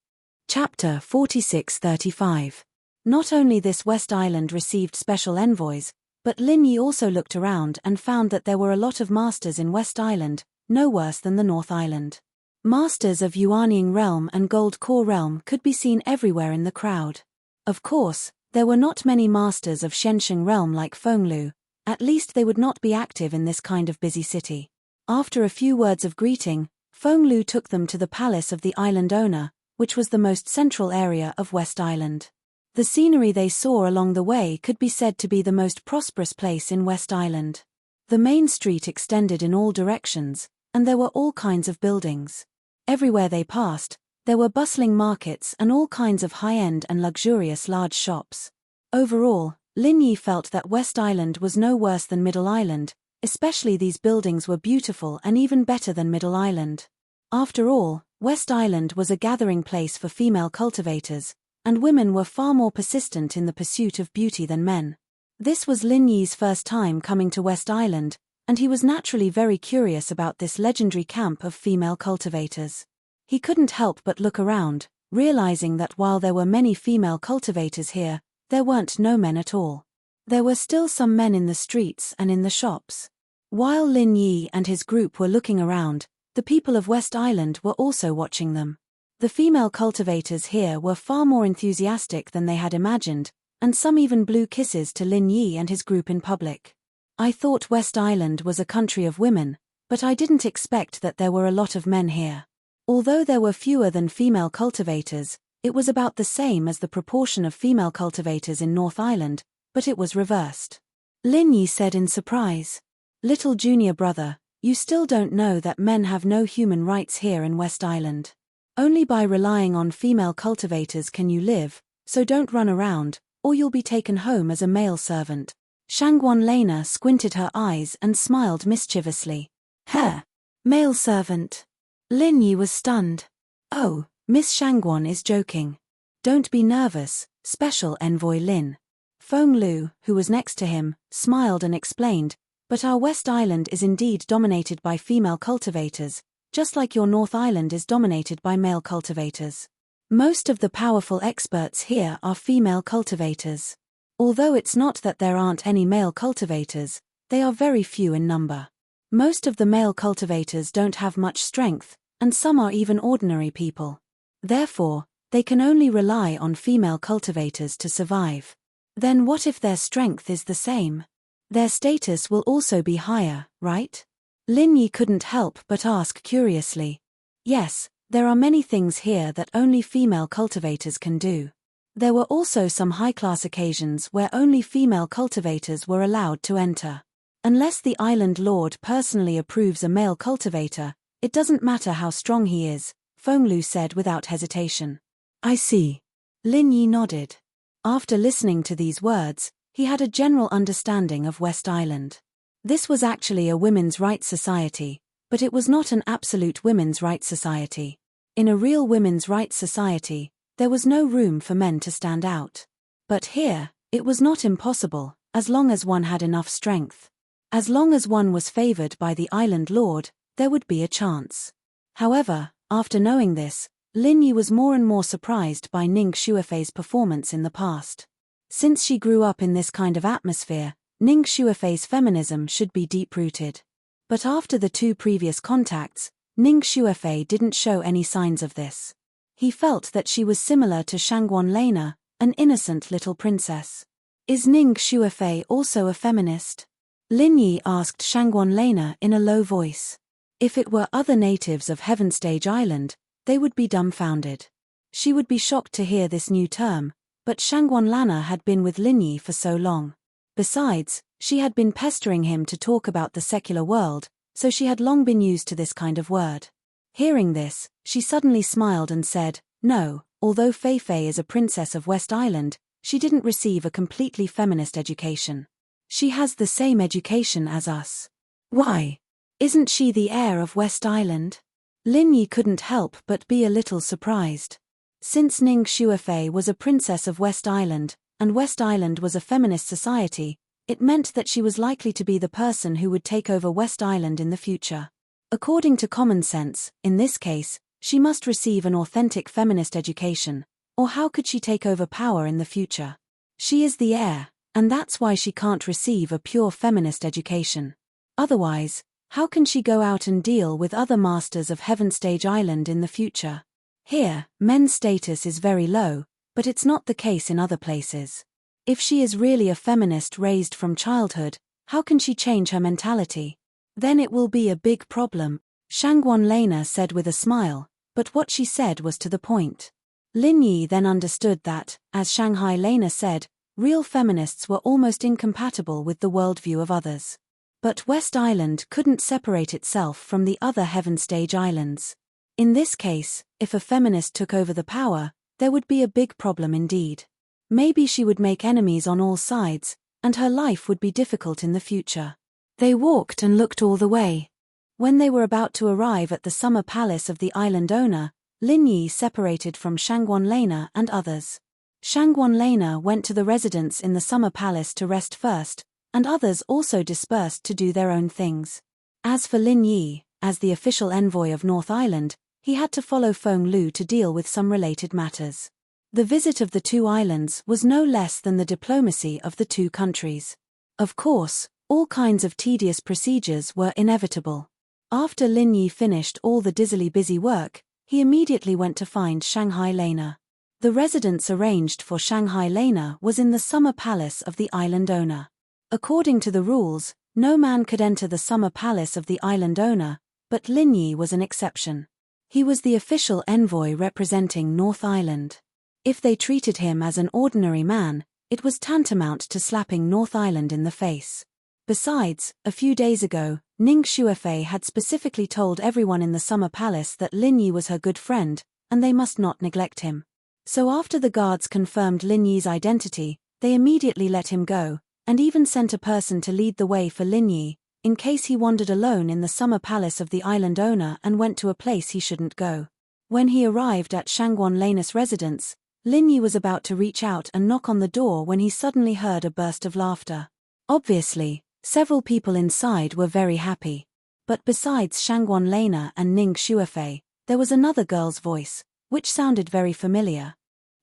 A: Chapter 46-35. Not only this West Island received special envoys, but Lin Yi also looked around and found that there were a lot of masters in West Island, no worse than the North Island. Masters of Yuanying Realm and Gold Core Realm could be seen everywhere in the crowd. Of course, there were not many masters of Shensheng Realm like Feng Lu, at least they would not be active in this kind of busy city. After a few words of greeting, Feng Lu took them to the palace of the island owner, which was the most central area of West Island. The scenery they saw along the way could be said to be the most prosperous place in West Island. The main street extended in all directions, and there were all kinds of buildings. Everywhere they passed, there were bustling markets and all kinds of high-end and luxurious large shops. Overall, Lin Yi felt that West Island was no worse than Middle Island, especially these buildings were beautiful and even better than Middle Island. After all, West Island was a gathering place for female cultivators, and women were far more persistent in the pursuit of beauty than men. This was Lin Yi's first time coming to West Island, and he was naturally very curious about this legendary camp of female cultivators. He couldn't help but look around, realizing that while there were many female cultivators here, there weren't no men at all. There were still some men in the streets and in the shops. While Lin Yi and his group were looking around, the people of West Island were also watching them. The female cultivators here were far more enthusiastic than they had imagined, and some even blew kisses to Lin Yi and his group in public. I thought West Island was a country of women, but I didn't expect that there were a lot of men here. Although there were fewer than female cultivators, it was about the same as the proportion of female cultivators in North Island, but it was reversed. Lin Yi said in surprise, "Little junior brother, you still don't know that men have no human rights here in West Island. Only by relying on female cultivators can you live, so don't run around, or you'll be taken home as a male servant." Shangguan Lena squinted her eyes and smiled mischievously. "Huh? Male servant?" Lin Yi was stunned. "Oh, Miss Shangguan is joking. Don't be nervous, Special Envoy Lin." Feng Lu, who was next to him, smiled and explained, "But our West Island is indeed dominated by female cultivators, just like your North Island is dominated by male cultivators. Most of the powerful experts here are female cultivators. Although it's not that there aren't any male cultivators, they are very few in number. Most of the male cultivators don't have much strength, and some are even ordinary people. Therefore, they can only rely on female cultivators to survive. Then what if their strength is the same? Their status will also be higher, right?" Lin Yi couldn't help but ask curiously. "Yes, there are many things here that only female cultivators can do. There were also some high-class occasions where only female cultivators were allowed to enter. Unless the island lord personally approves a male cultivator, it doesn't matter how strong he is," Feng Lu said without hesitation. "I see." Lin Yi nodded. After listening to these words, he had a general understanding of West Island. This was actually a women's rights society, but it was not an absolute women's rights society. In a real women's rights society, there was no room for men to stand out. But here, it was not impossible, as long as one had enough strength. As long as one was favored by the island lord, there would be a chance. However, after knowing this, Lin Yi was more and more surprised by Ning Shuofei's performance in the past. Since she grew up in this kind of atmosphere, Ning Shuofei's feminism should be deep-rooted. But after the two previous contacts, Ning Shuofei didn't show any signs of this. He felt that she was similar to Shangguan Lena, an innocent little princess. "Is Ning Shuofei also a feminist?" Lin Yi asked Shangguan Lena in a low voice. If it were other natives of Heaven Stage Island, they would be dumbfounded. She would be shocked to hear this new term, but Shangguan Lana had been with Lin Yi for so long. Besides, she had been pestering him to talk about the secular world, so she had long been used to this kind of word. Hearing this, she suddenly smiled and said, "No, although Fei Fei is a princess of West Island, she didn't receive a completely feminist education. She has the same education as us." "Why? Isn't she the heir of West Island?" Lin Yi couldn't help but be a little surprised. Since Ning Shuofei was a princess of West Island, and West Island was a feminist society, it meant that she was likely to be the person who would take over West Island in the future. According to common sense, in this case, she must receive an authentic feminist education, or how could she take over power in the future? She is the heir, and that's why she can't receive a pure feminist education. Otherwise, how can she go out and deal with other masters of Heaven Stage Island in the future? Here, men's status is very low, but it's not the case in other places. If she is really a feminist raised from childhood, how can she change her mentality? Then it will be a big problem, Shangguan Lena said with a smile, but what she said was to the point. Lin Yi then understood that, as Shanghai Lena said, real feminists were almost incompatible with the worldview of others. But West Island couldn't separate itself from the other Heaven Stage Islands. In this case, if a feminist took over the power, there would be a big problem indeed. Maybe she would make enemies on all sides, and her life would be difficult in the future. They walked and looked all the way. When they were about to arrive at the summer palace of the island owner, Lin Yi separated from Shangguan Lena and others. Shangguan Lena went to the residence in the summer palace to rest first, and others also dispersed to do their own things. As for Lin Yi, as the official envoy of North Island, he had to follow Feng Lu to deal with some related matters. The visit of the two islands was no less than the diplomacy of the two countries. Of course, all kinds of tedious procedures were inevitable. After Lin Yi finished all the dizzily busy work, he immediately went to find Shanghai Lena. The residence arranged for Shanghai Lena was in the summer palace of the island owner. According to the rules, no man could enter the summer palace of the island owner, but Lin Yi was an exception. He was the official envoy representing North Island. If they treated him as an ordinary man, it was tantamount to slapping North Island in the face. Besides, a few days ago, Ning Xuefei had specifically told everyone in the summer palace that Lin Yi was her good friend, and they must not neglect him. So after the guards confirmed Lin Yi's identity, they immediately let him go, and even sent a person to lead the way for Lin Yi, in case he wandered alone in the summer palace of the island owner and went to a place he shouldn't go. When he arrived at Shangguan Lena's residence, Lin Yi was about to reach out and knock on the door when he suddenly heard a burst of laughter. Obviously, several people inside were very happy. But besides Shangguan Lena and Ning Xuefei, there was another girl's voice, which sounded very familiar.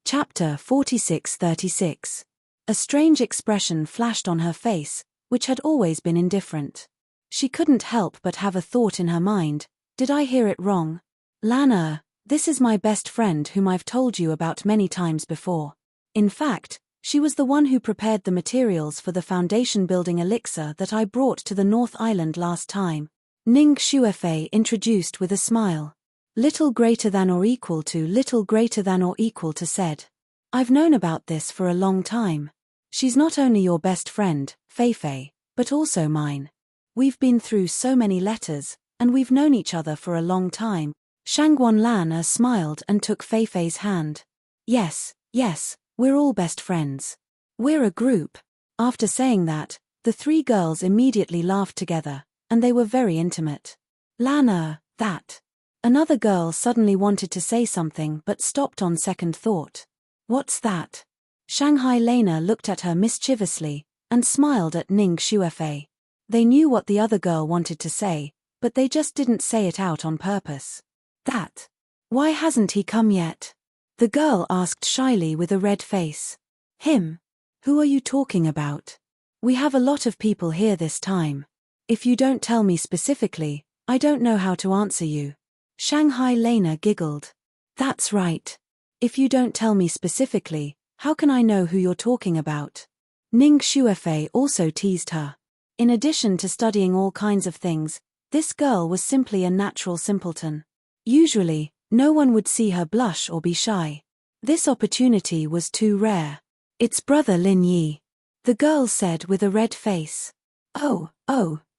A: Chapter 46-36. A strange expression flashed on her face, which had always been indifferent. She couldn't help but have a thought in her mind. Did I hear it wrong? Lana, this is my best friend whom I've told you about many times before. In fact, she was the one who prepared the materials for the foundation building elixir that I brought to the North Island last time. Ning Xuefei introduced with a smile. Little greater than or equal to said. I've known about this for a long time. She's not only your best friend, Feifei, but also mine. We've been through so many letters, and we've known each other for a long time. Shangguan Lana smiled and took Feifei's hand. Yes, we're all best friends. We're a group. After saying that, the three girls immediately laughed together, and they were very intimate. Lana, that. Another girl suddenly wanted to say something but stopped on second thought. What's that? Shanghai Lena looked at her mischievously, and smiled at Ning Xuefei. They knew what the other girl wanted to say, but they just didn't say it out on purpose. That. Why hasn't he come yet? The girl asked shyly with a red face. Him? Who are you talking about? We have a lot of people here this time. If you don't tell me specifically, I don't know how to answer you. Shanghai Lena giggled. That's right. If you don't tell me specifically, how can I know who you're talking about? Ning Xuefei also teased her. In addition to studying all kinds of things, this girl was simply a natural simpleton. Usually, no one would see her blush or be shy. This opportunity was too rare. It's brother Lin Yi. The girl said with a red face. Oh,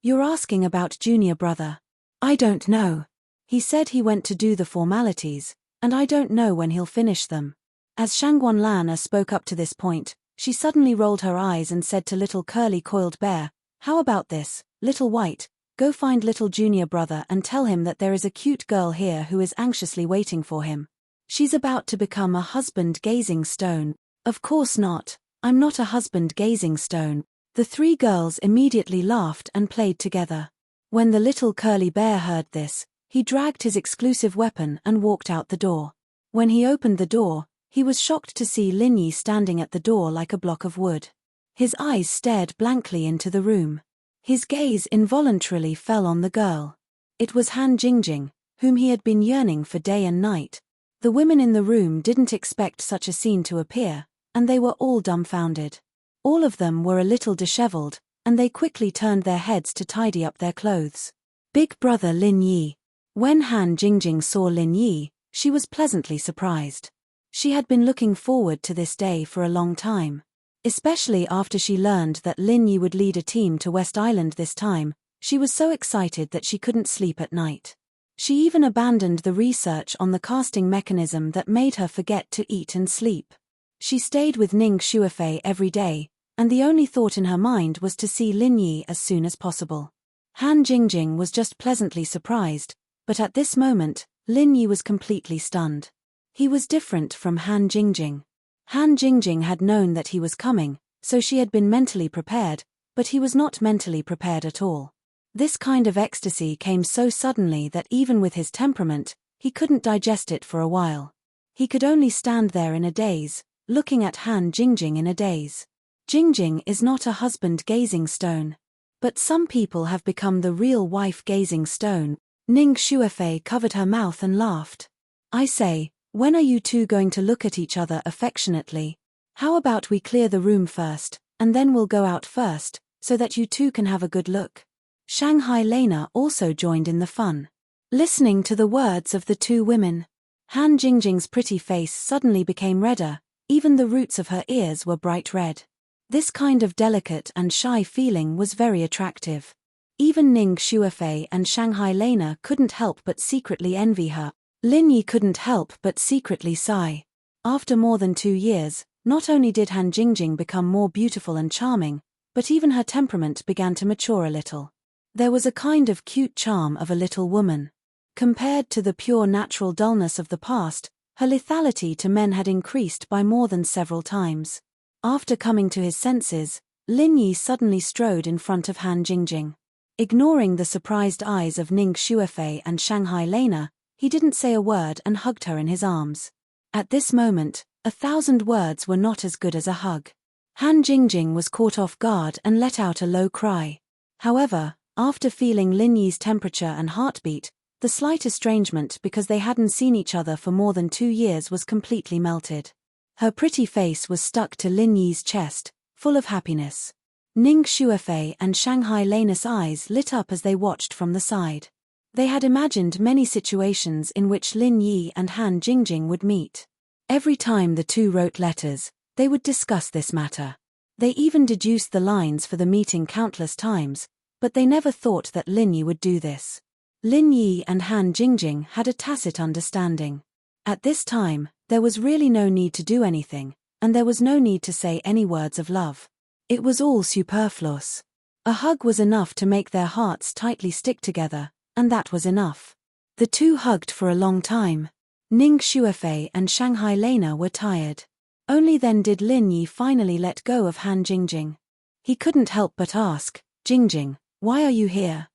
A: you're asking about junior brother. I don't know. He said he went to do the formalities, and I don't know when he'll finish them. As Shangguan Lana spoke up to this point, she suddenly rolled her eyes and said to little curly coiled bear, how about this, little white, go find little junior brother and tell him that there is a cute girl here who is anxiously waiting for him. She's about to become a husband-gazing stone. Of course not, I'm not a husband-gazing stone. The three girls immediately laughed and played together. When the little curly bear heard this, he dragged his exclusive weapon and walked out the door. When he opened the door, he was shocked to see Lin Yi standing at the door like a block of wood. His eyes stared blankly into the room. His gaze involuntarily fell on the girl. It was Han Jingjing, whom he had been yearning for day and night. The women in the room didn't expect such a scene to appear, and they were all dumbfounded. All of them were a little disheveled, and they quickly turned their heads to tidy up their clothes. Big brother Lin Yi. When Han Jingjing saw Lin Yi, she was pleasantly surprised. She had been looking forward to this day for a long time. Especially after she learned that Lin Yi would lead a team to West Island this time, she was so excited that she couldn't sleep at night. She even abandoned the research on the casting mechanism that made her forget to eat and sleep. She stayed with Ning Xuefei every day, and the only thought in her mind was to see Lin Yi as soon as possible. Han Jingjing was just pleasantly surprised, but at this moment, Lin Yi was completely stunned. He was different from Han Jingjing. Han Jingjing had known that he was coming, so she had been mentally prepared, but he was not mentally prepared at all. This kind of ecstasy came so suddenly that even with his temperament, he couldn't digest it for a while. He could only stand there in a daze, looking at Han Jingjing in a daze. Jingjing is not a husband-gazing stone. But some people have become the real wife-gazing stone. Ning Shuefei covered her mouth and laughed. I say, when are you two going to look at each other affectionately? How about we clear the room first, and then we'll go out first, so that you two can have a good look. Shanghai Lena also joined in the fun. Listening to the words of the two women, Han Jingjing's pretty face suddenly became redder, even the roots of her ears were bright red. This kind of delicate and shy feeling was very attractive. Even Ning Shuefei and Shanghai Lena couldn't help but secretly envy her. Lin Yi couldn't help but secretly sigh. After more than 2 years, not only did Han Jingjing become more beautiful and charming, but even her temperament began to mature a little. There was a kind of cute charm of a little woman. Compared to the pure natural dullness of the past, her lethality to men had increased by more than several times. After coming to his senses, Lin Yi suddenly strode in front of Han Jingjing. Ignoring the surprised eyes of Ning Shuefei and Shanghai Lena, he didn't say a word and hugged her in his arms. At this moment, 1,000 words were not as good as a hug. Han Jingjing was caught off guard and let out a low cry. However, after feeling Lin Yi's temperature and heartbeat, the slight estrangement because they hadn't seen each other for more than 2 years was completely melted. Her pretty face was stuck to Lin Yi's chest, full of happiness. Ning Shuefei and Shanghai Lena's eyes lit up as they watched from the side. They had imagined many situations in which Lin Yi and Han Jingjing would meet. Every time the two wrote letters, they would discuss this matter. They even deduced the lines for the meeting countless times, but they never thought that Lin Yi would do this. Lin Yi and Han Jingjing had a tacit understanding. At this time, there was really no need to do anything, and there was no need to say any words of love. It was all superfluous. A hug was enough to make their hearts tightly stick together, and that was enough. The two hugged for a long time. Ning Shuefei and Shanghai Lena were tired. Only then did Lin Yi finally let go of Han Jingjing. He couldn't help but ask, Jingjing, why are you here?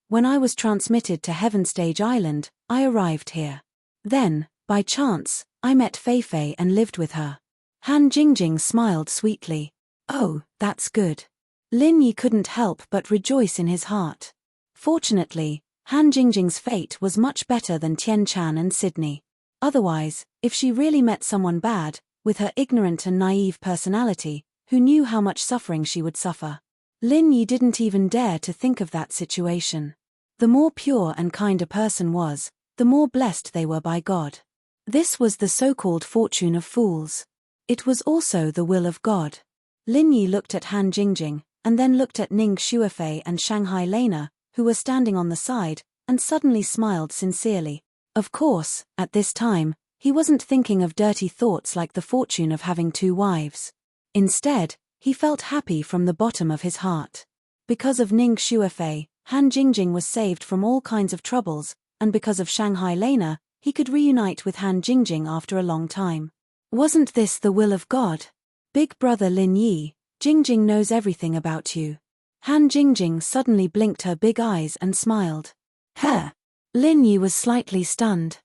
A: When I was transmitted to Heaven Stage Island, I arrived here. Then, by chance, I met Fei and lived with her. Han Jingjing smiled sweetly. Oh, that's good. Lin Yi couldn't help but rejoice in his heart. Fortunately, Han Jingjing's fate was much better than Tian Chan and Sydney. Otherwise, if she really met someone bad, with her ignorant and naive personality, who knew how much suffering she would suffer? Lin Yi didn't even dare to think of that situation. The more pure and kind a person was, the more blessed they were by God. This was the so-called fortune of fools. It was also the will of God. Lin Yi looked at Han Jingjing, and then looked at Ning Shuefei and Shanghai Lena, who were standing on the side, and suddenly smiled sincerely. Of course, at this time, he wasn't thinking of dirty thoughts like the fortune of having 2 wives. Instead, he felt happy from the bottom of his heart. Because of Ning Shuefei, Han Jingjing was saved from all kinds of troubles, and because of Shanghai Lena, he could reunite with Han Jingjing after a long time. Wasn't this the will of God? Big brother Lin Yi, Jingjing knows everything about you. Han Jingjing suddenly blinked her big eyes and smiled. Huh. Lin Yi was slightly stunned.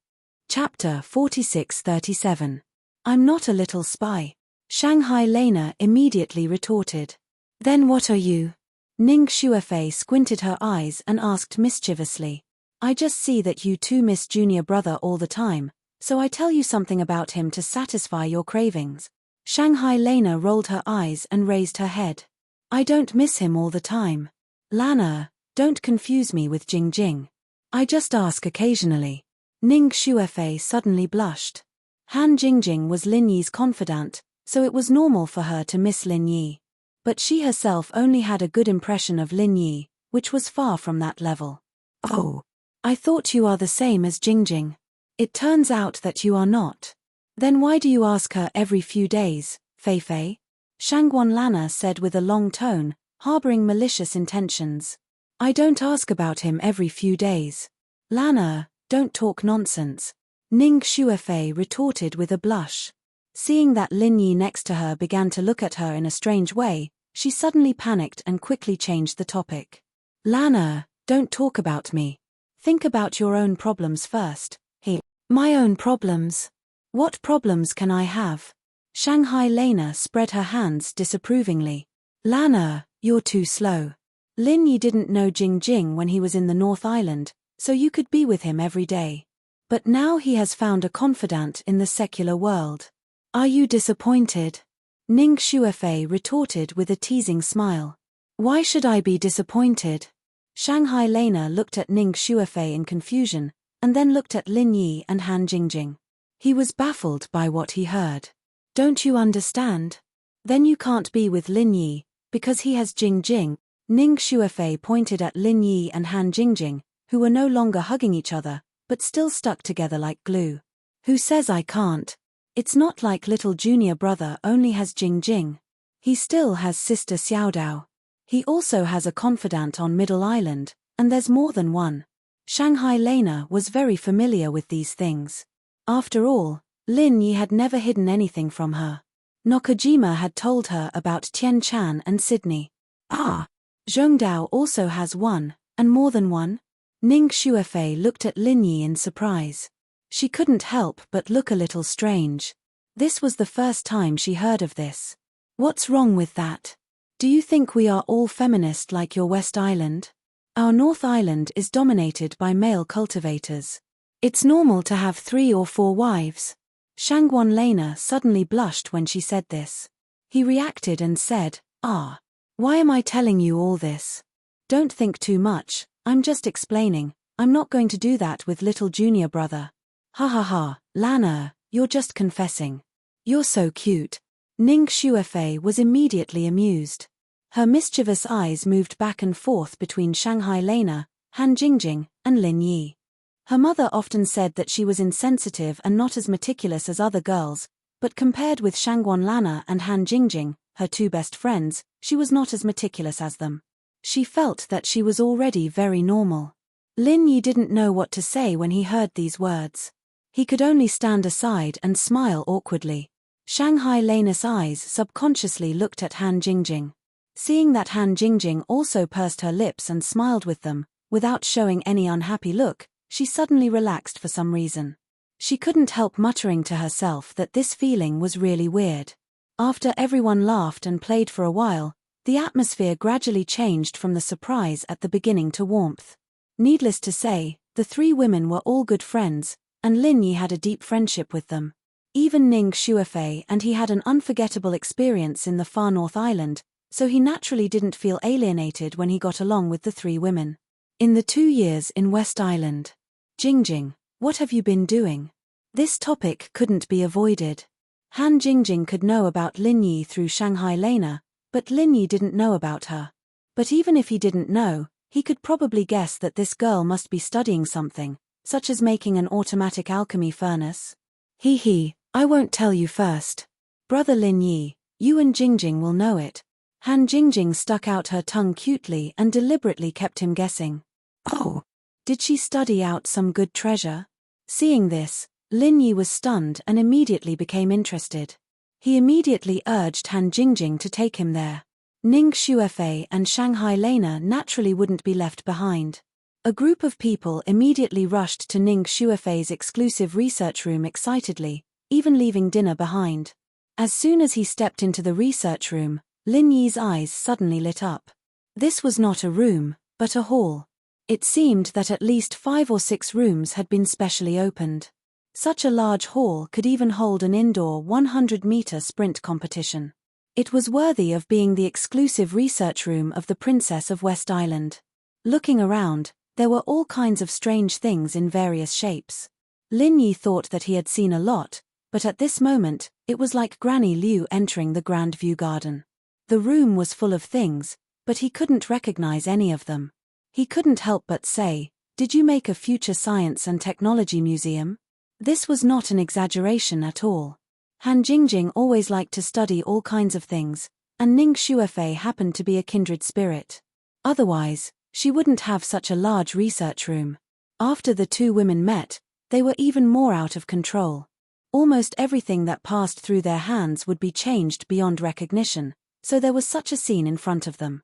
A: Chapter 46-37. I'm not a little spy. Shanghai Lena immediately retorted. Then what are you? Ning Shuefei squinted her eyes and asked mischievously. I just see that you two miss junior brother all the time, so I tell you something about him to satisfy your cravings. Shanghai Lena rolled her eyes and raised her head. I don't miss him all the time. Lana, don't confuse me with Jingjing. I just ask occasionally. Ning Shuefei suddenly blushed. Han Jingjing was Lin Yi's confidant, so it was normal for her to miss Lin Yi. But she herself only had a good impression of Lin Yi, which was far from that level. Oh, I thought you are the same as Jingjing. It turns out that you are not. Then why do you ask her every few days, Fei? Shangguan Lana said with a long tone, harboring malicious intentions. I don't ask about him every few days. Lana, don't talk nonsense. Ning Shuefei retorted with a blush. Seeing that Lin Yi next to her began to look at her in a strange way, she suddenly panicked and quickly changed the topic. Lana, don't talk about me. Think about your own problems first. My own problems? What problems can I have? Shanghai Lena spread her hands disapprovingly. Lana, you're too slow. Lin Yi didn't know Jing Jing when he was in the North Island, so you could be with him every day. But now he has found a confidant in the secular world. Are you disappointed? Ning Shuefei retorted with a teasing smile. Why should I be disappointed? Shanghai Lena looked at Ning Shuefei in confusion, and then looked at Lin Yi and Han Jingjing. He was baffled by what he heard. Don't you understand? Then you can't be with Lin Yi, because he has Jing Jing. Ning Shuefei pointed at Lin Yi and Han Jingjing, who were no longer hugging each other, but still stuck together like glue. Who says I can't? It's not like little junior brother only has Jing Jing. He still has sister Xiaodao. He also has a confidant on Middle Island, and there's more than one. Shanghai Lena was very familiar with these things. After all, Lin Yi had never hidden anything from her. Nakajima had told her about Tian Chan and Sydney. Zhongdao also has one, and more than one? Ning Shuefei looked at Lin Yi in surprise. She couldn't help but look a little strange. This was the first time she heard of this. What's wrong with that? Do you think we are all feminist like your West Island? Our North Island is dominated by male cultivators. It's normal to have 3 or 4 wives. Shangguan Lena suddenly blushed when she said this. He reacted and said, why am I telling you all this? Don't think too much, I'm just explaining. I'm not going to do that with little junior brother. Ha ha ha, Lana, you're just confessing. You're so cute. Ning Shuefei was immediately amused. Her mischievous eyes moved back and forth between Shanghai Lena, Han Jingjing, and Lin Yi. Her mother often said that she was insensitive and not as meticulous as other girls, but compared with Shangguan Lana and Han Jingjing, her 2 best friends, she was not as meticulous as them. She felt that she was already very normal. Lin Yi didn't know what to say when he heard these words. He could only stand aside and smile awkwardly. Shanghai Lena's eyes subconsciously looked at Han Jingjing. Seeing that Han Jingjing also pursed her lips and smiled with them, without showing any unhappy look, she suddenly relaxed for some reason. She couldn't help muttering to herself that this feeling was really weird. After everyone laughed and played for a while, the atmosphere gradually changed from the surprise at the beginning to warmth. Needless to say, the 3 women were all good friends, and Lin Yi had a deep friendship with them. Even Ning Shuefei and he had an unforgettable experience in the far North Island, so he naturally didn't feel alienated when he got along with the 3 women. In the 2 years in West Island. Jingjing, what have you been doing? This topic couldn't be avoided. Han Jingjing could know about Lin Yi through Shanghai Lena, but Lin Yi didn't know about her. But even if he didn't know, he could probably guess that this girl must be studying something, such as making an automatic alchemy furnace. I won't tell you first. Brother Lin Yi, you and Jingjing will know it. Han Jingjing stuck out her tongue cutely and deliberately kept him guessing. Oh, did she study out some good treasure? Seeing this, Lin Yi was stunned and immediately became interested. He immediately urged Han Jingjing to take him there. Ning Shuefei and Shanghai Lena naturally wouldn't be left behind. A group of people immediately rushed to Ning Shuefei's exclusive research room excitedly, even leaving dinner behind. As soon as he stepped into the research room, Lin Yi's eyes suddenly lit up. This was not a room, but a hall. It seemed that at least 5 or 6 rooms had been specially opened. Such a large hall could even hold an indoor 100-meter sprint competition. It was worthy of being the exclusive research room of the Princess of West Island. Looking around, there were all kinds of strange things in various shapes. Lin Yi thought that he had seen a lot, but at this moment, it was like Granny Liu entering the Grand View Garden. The room was full of things, but he couldn't recognize any of them. He couldn't help but say, "Did you make a future science and technology museum?" This was not an exaggeration at all. Han Jingjing always liked to study all kinds of things, and Ning Shuefei happened to be a kindred spirit. Otherwise, She wouldn't have such a large research room. After the two women met, they were even more out of control. Almost everything that passed through their hands would be changed beyond recognition, so there was such a scene in front of them.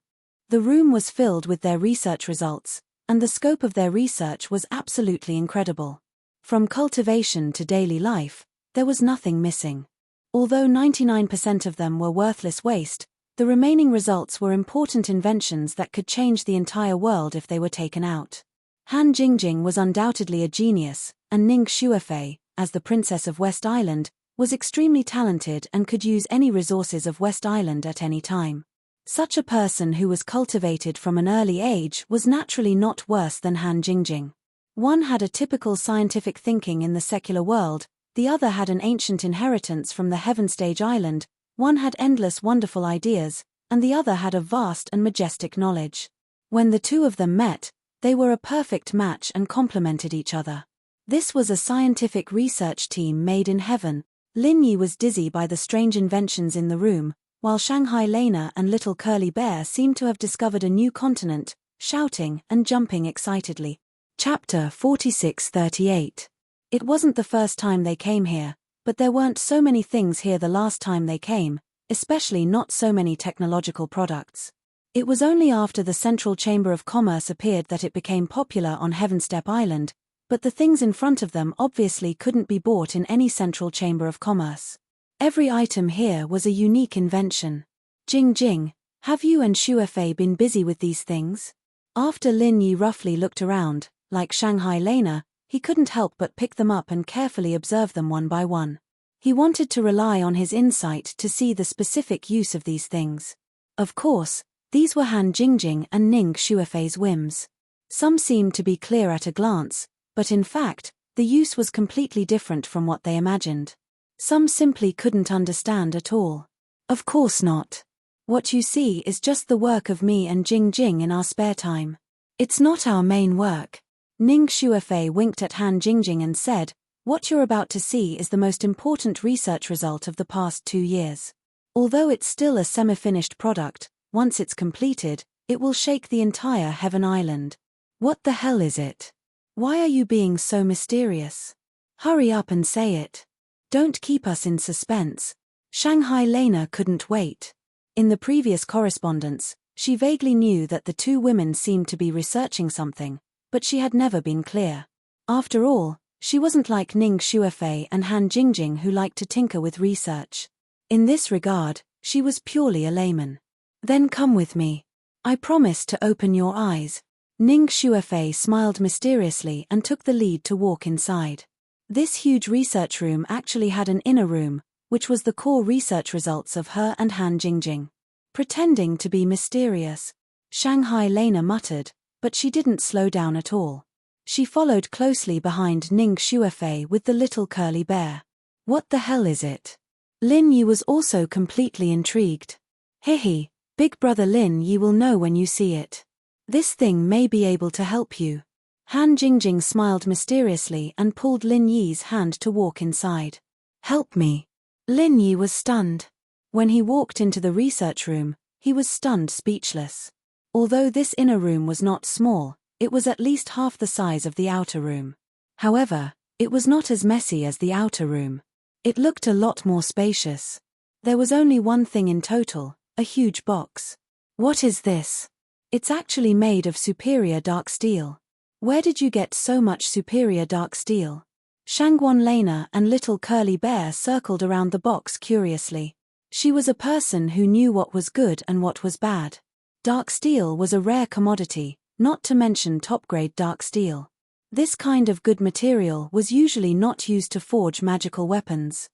A: The room was filled with their research results, and the scope of their research was absolutely incredible. From cultivation to daily life, there was nothing missing. Although 99% of them were worthless waste, the remaining results were important inventions that could change the entire world if they were taken out. Han Jingjing was undoubtedly a genius, and Ning Shuofei, as the Princess of West Island, was extremely talented and could use any resources of West Island at any time. Such a person who was cultivated from an early age was naturally not worse than Han Jingjing. One had a typical scientific thinking in the secular world, the other had an ancient inheritance from the Heaven Stage Island, one had endless wonderful ideas, and the other had a vast and majestic knowledge. When the two of them met, they were a perfect match and complemented each other. This was a scientific research team made in heaven. Lin Yi was dizzy by the strange inventions in the room, while Shanghai Lena and Little Curly Bear seemed to have discovered a new continent, shouting and jumping excitedly. Chapter 46-38. It wasn't the first time they came here, but there weren't so many things here the last time they came, especially not so many technological products. It was only after the Central Chamber of Commerce appeared that it became popular on Heavenstep Island, but the things in front of them obviously couldn't be bought in any Central Chamber of Commerce. Every item here was a unique invention. Jing Jing, have you and Shuofei been busy with these things? After Lin Yi roughly looked around, like Shanghai Lena, he couldn't help but pick them up and carefully observe them one by one. He wanted to rely on his insight to see the specific use of these things. Of course, these were Han Jingjing and Ning Shuofei's whims. Some seemed to be clear at a glance, but in fact, the use was completely different from what they imagined. Some simply couldn't understand at all. Of course not. What you see is just the work of me and Jing Jing in our spare time. It's not our main work. Ning Shuofei winked at Han Jingjing and said, "What you're about to see is the most important research result of the past 2 years. Although it's still a semi-finished product, once it's completed, it will shake the entire Heaven Island." What the hell is it? Why are you being so mysterious? Hurry up and say it. Don't keep us in suspense. Shanghai Lena couldn't wait. In the previous correspondence, she vaguely knew that the two women seemed to be researching something, but she had never been clear. After all, she wasn't like Ning Shuofei and Han Jingjing who liked to tinker with research. In this regard, she was purely a layman. Then come with me. I promise to open your eyes. Ning Shuofei smiled mysteriously and took the lead to walk inside. This huge research room actually had an inner room, which was the core research results of her and Han Jingjing. Pretending to be mysterious, Shanghai Lena muttered, but she didn't slow down at all. She followed closely behind Ning Shuofei with the Little Curly Bear. What the hell is it? Lin Yi was also completely intrigued. Hehe, Big Brother Lin Yi will know when you see it. This thing may be able to help you. Han Jingjing smiled mysteriously and pulled Lin Yi's hand to walk inside. Help me. Lin Yi was stunned. When he walked into the research room, he was stunned speechless. Although this inner room was not small, it was at least half the size of the outer room. However, it was not as messy as the outer room. It looked a lot more spacious. There was only one thing in total, a huge box. What is this? It's actually made of superior dark steel. Where did you get so much superior dark steel? Shangguan Lena and Little Curly Bear circled around the box curiously. She was a person who knew what was good and what was bad. Dark steel was a rare commodity, not to mention top-grade dark steel. This kind of good material was usually not used to forge magical weapons.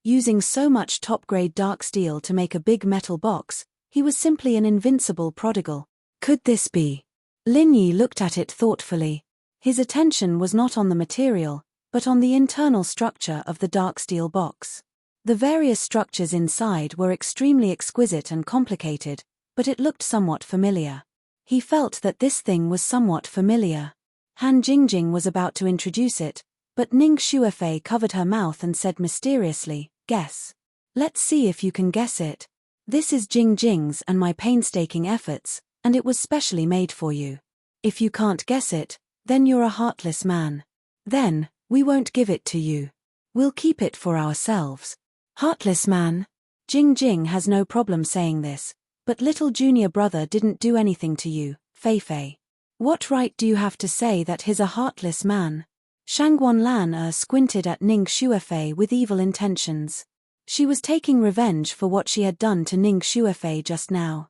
A: Using so much top-grade dark steel to make a big metal box, he was simply an invincible prodigal. Could this be? Lin Yi looked at it thoughtfully. His attention was not on the material, but on the internal structure of the dark steel box. The various structures inside were extremely exquisite and complicated, but it looked somewhat familiar. He felt that this thing was somewhat familiar. Han Jingjing was about to introduce it, but Ning Shuofei covered her mouth and said mysteriously, "Guess. Let's see if you can guess it. This is Jing Jing's and my painstaking efforts, and it was specially made for you." If you can't guess it, then you're a heartless man. Then, we won't give it to you. We'll keep it for ourselves. Heartless man? Jing Jing has no problem saying this, but little junior brother didn't do anything to you, Fei Fei. What right do you have to say that he's a heartless man? Shangguan Lan squinted at Ning Shuefei with evil intentions. She was taking revenge for what she had done to Ning Shuefei just now.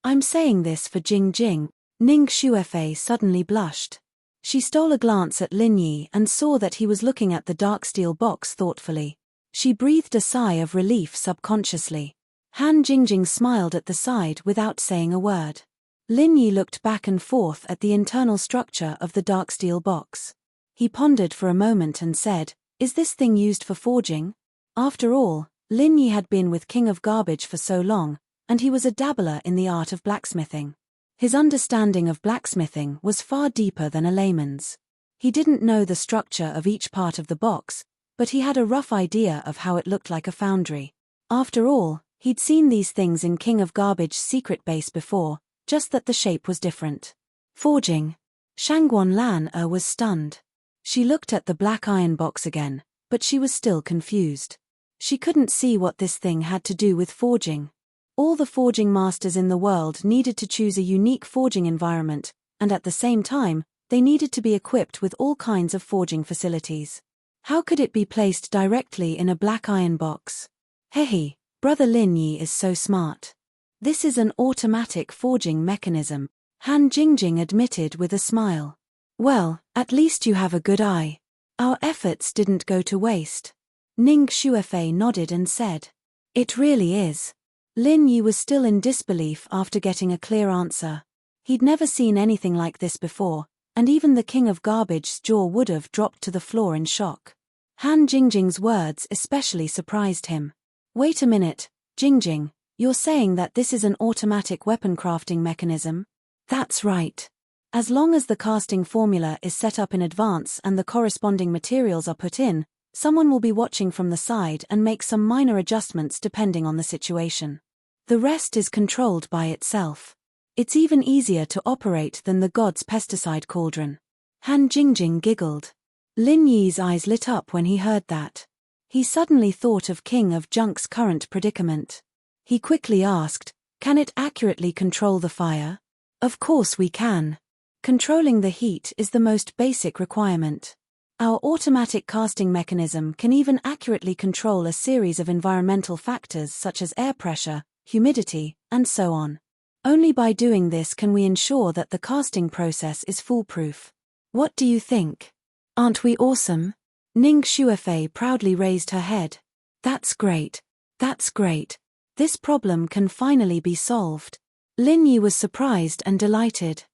A: I'm saying this for Jing Jing. Ning Shuefei suddenly blushed. She stole a glance at Lin Yi and saw that he was looking at the dark steel box thoughtfully. She breathed a sigh of relief subconsciously. Han Jingjing smiled at the side without saying a word. Lin Yi looked back and forth at the internal structure of the dark steel box. He pondered for a moment and said, "Is this thing used for forging?" After all, Lin Yi had been with King of Garbage for so long, and he was a dabbler in the art of blacksmithing. His understanding of blacksmithing was far deeper than a layman's. He didn't know the structure of each part of the box, but he had a rough idea of how it looked like a foundry. After all, he'd seen these things in King of Garbage's secret base before, just that the shape was different. Forging. Shangguan Lan was stunned. She looked at the black iron box again, but she was still confused. She couldn't see what this thing had to do with forging. All the forging masters in the world needed to choose a unique forging environment, and at the same time, they needed to be equipped with all kinds of forging facilities. How could it be placed directly in a black iron box? Hehe, Brother Lin Yi is so smart. This is an automatic forging mechanism, Han Jingjing admitted with a smile. Well, at least you have a good eye. Our efforts didn't go to waste. Ning Shuefei nodded and said, "It really is." Lin Yi was still in disbelief after getting a clear answer. He'd never seen anything like this before, and even the King of Garbage's jaw would have dropped to the floor in shock. Han Jingjing's words especially surprised him. Wait a minute, Jingjing, you're saying that this is an automatic weapon crafting mechanism? That's right. As long as the casting formula is set up in advance and the corresponding materials are put in, someone will be watching from the side and make some minor adjustments depending on the situation. The rest is controlled by itself. It's even easier to operate than the god's pesticide cauldron. Han Jingjing giggled. Lin Yi's eyes lit up when he heard that. He suddenly thought of King of Junk's current predicament. He quickly asked, "Can it accurately control the fire?" "Of course we can. Controlling the heat is the most basic requirement. Our automatic casting mechanism can even accurately control a series of environmental factors such as air pressure, humidity, and so on. Only by doing this can we ensure that the casting process is foolproof. What do you think? Aren't we awesome?" Ning Shuefei proudly raised her head. That's great. That's great. This problem can finally be solved." Lin Yi was surprised and delighted.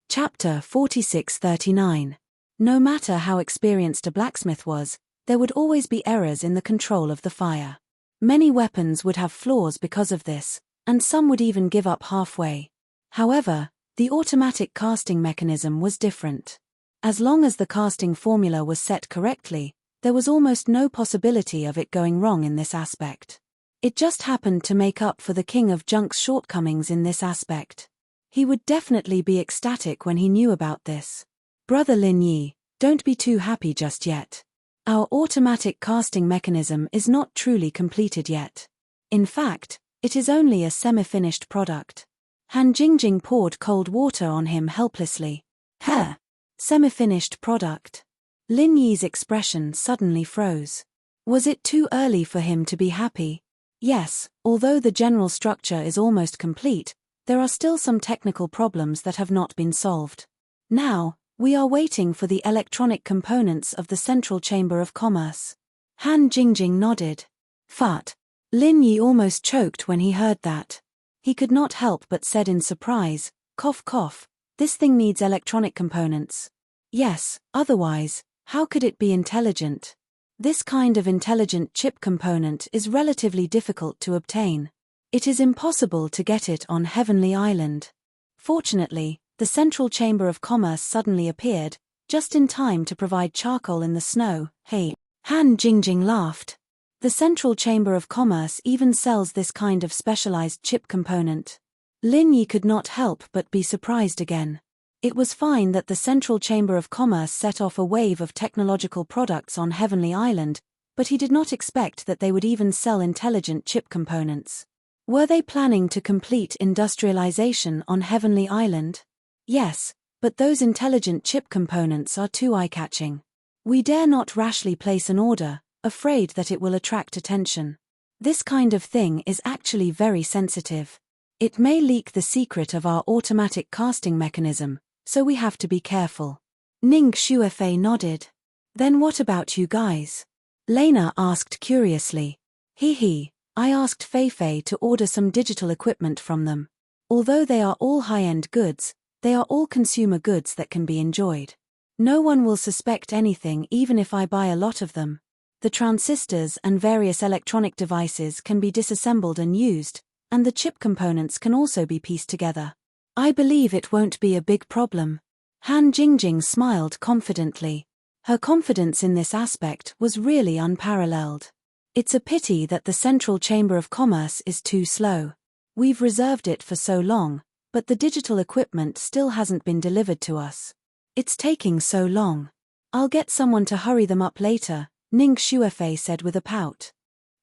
A: Chapter 4639. No matter how experienced a blacksmith was, there would always be errors in the control of the fire. Many weapons would have flaws because of this, and some would even give up halfway. However, the automatic casting mechanism was different. As long as the casting formula was set correctly, there was almost no possibility of it going wrong in this aspect. It just happened to make up for the King of Junk's shortcomings in this aspect. He would definitely be ecstatic when he knew about this. Brother Lin Yi, don't be too happy just yet. Our automatic casting mechanism is not truly completed yet. In fact, it is only a semi-finished product. Han Jingjing poured cold water on him helplessly. Huh? Semi-finished product? Lin Yi's expression suddenly froze. Was it too early for him to be happy? Yes, although the general structure is almost complete, there are still some technical problems that have not been solved. Now, we are waiting for the electronic components of the Central Chamber of Commerce. Han Jingjing nodded. Fut. Lin Yi almost choked when he heard that. He could not help but said in surprise, cough cough, this thing needs electronic components. Yes, otherwise, how could it be intelligent? This kind of intelligent chip component is relatively difficult to obtain. It is impossible to get it on Heavenly Island. Fortunately, the Central Chamber of Commerce suddenly appeared, just in time to provide charcoal in the snow. Hey! Han Jingjing laughed. The Central Chamber of Commerce even sells this kind of specialized chip component. Lin Yi could not help but be surprised again. It was fine that the Central Chamber of Commerce set off a wave of technological products on Heavenly Island, but he did not expect that they would even sell intelligent chip components. Were they planning to complete industrialization on Heavenly Island? Yes, but those intelligent chip components are too eye-catching. We dare not rashly place an order, afraid that it will attract attention. This kind of thing is actually very sensitive. It may leak the secret of our automatic casting mechanism, so we have to be careful. Ning Shuefei nodded. Then what about you guys? Lena asked curiously. I asked Fei Fei to order some digital equipment from them. Although they are all high-end goods, they are all consumer goods that can be enjoyed. No one will suspect anything even if I buy a lot of them. The transistors and various electronic devices can be disassembled and used, and the chip components can also be pieced together. I believe it won't be a big problem. Han Jingjing smiled confidently. Her confidence in this aspect was really unparalleled. It's a pity that the Central Chamber of Commerce is too slow. We've reserved it for so long, but the digital equipment still hasn't been delivered to us. It's taking so long. I'll get someone to hurry them up later, Ning Shuefei said with a pout.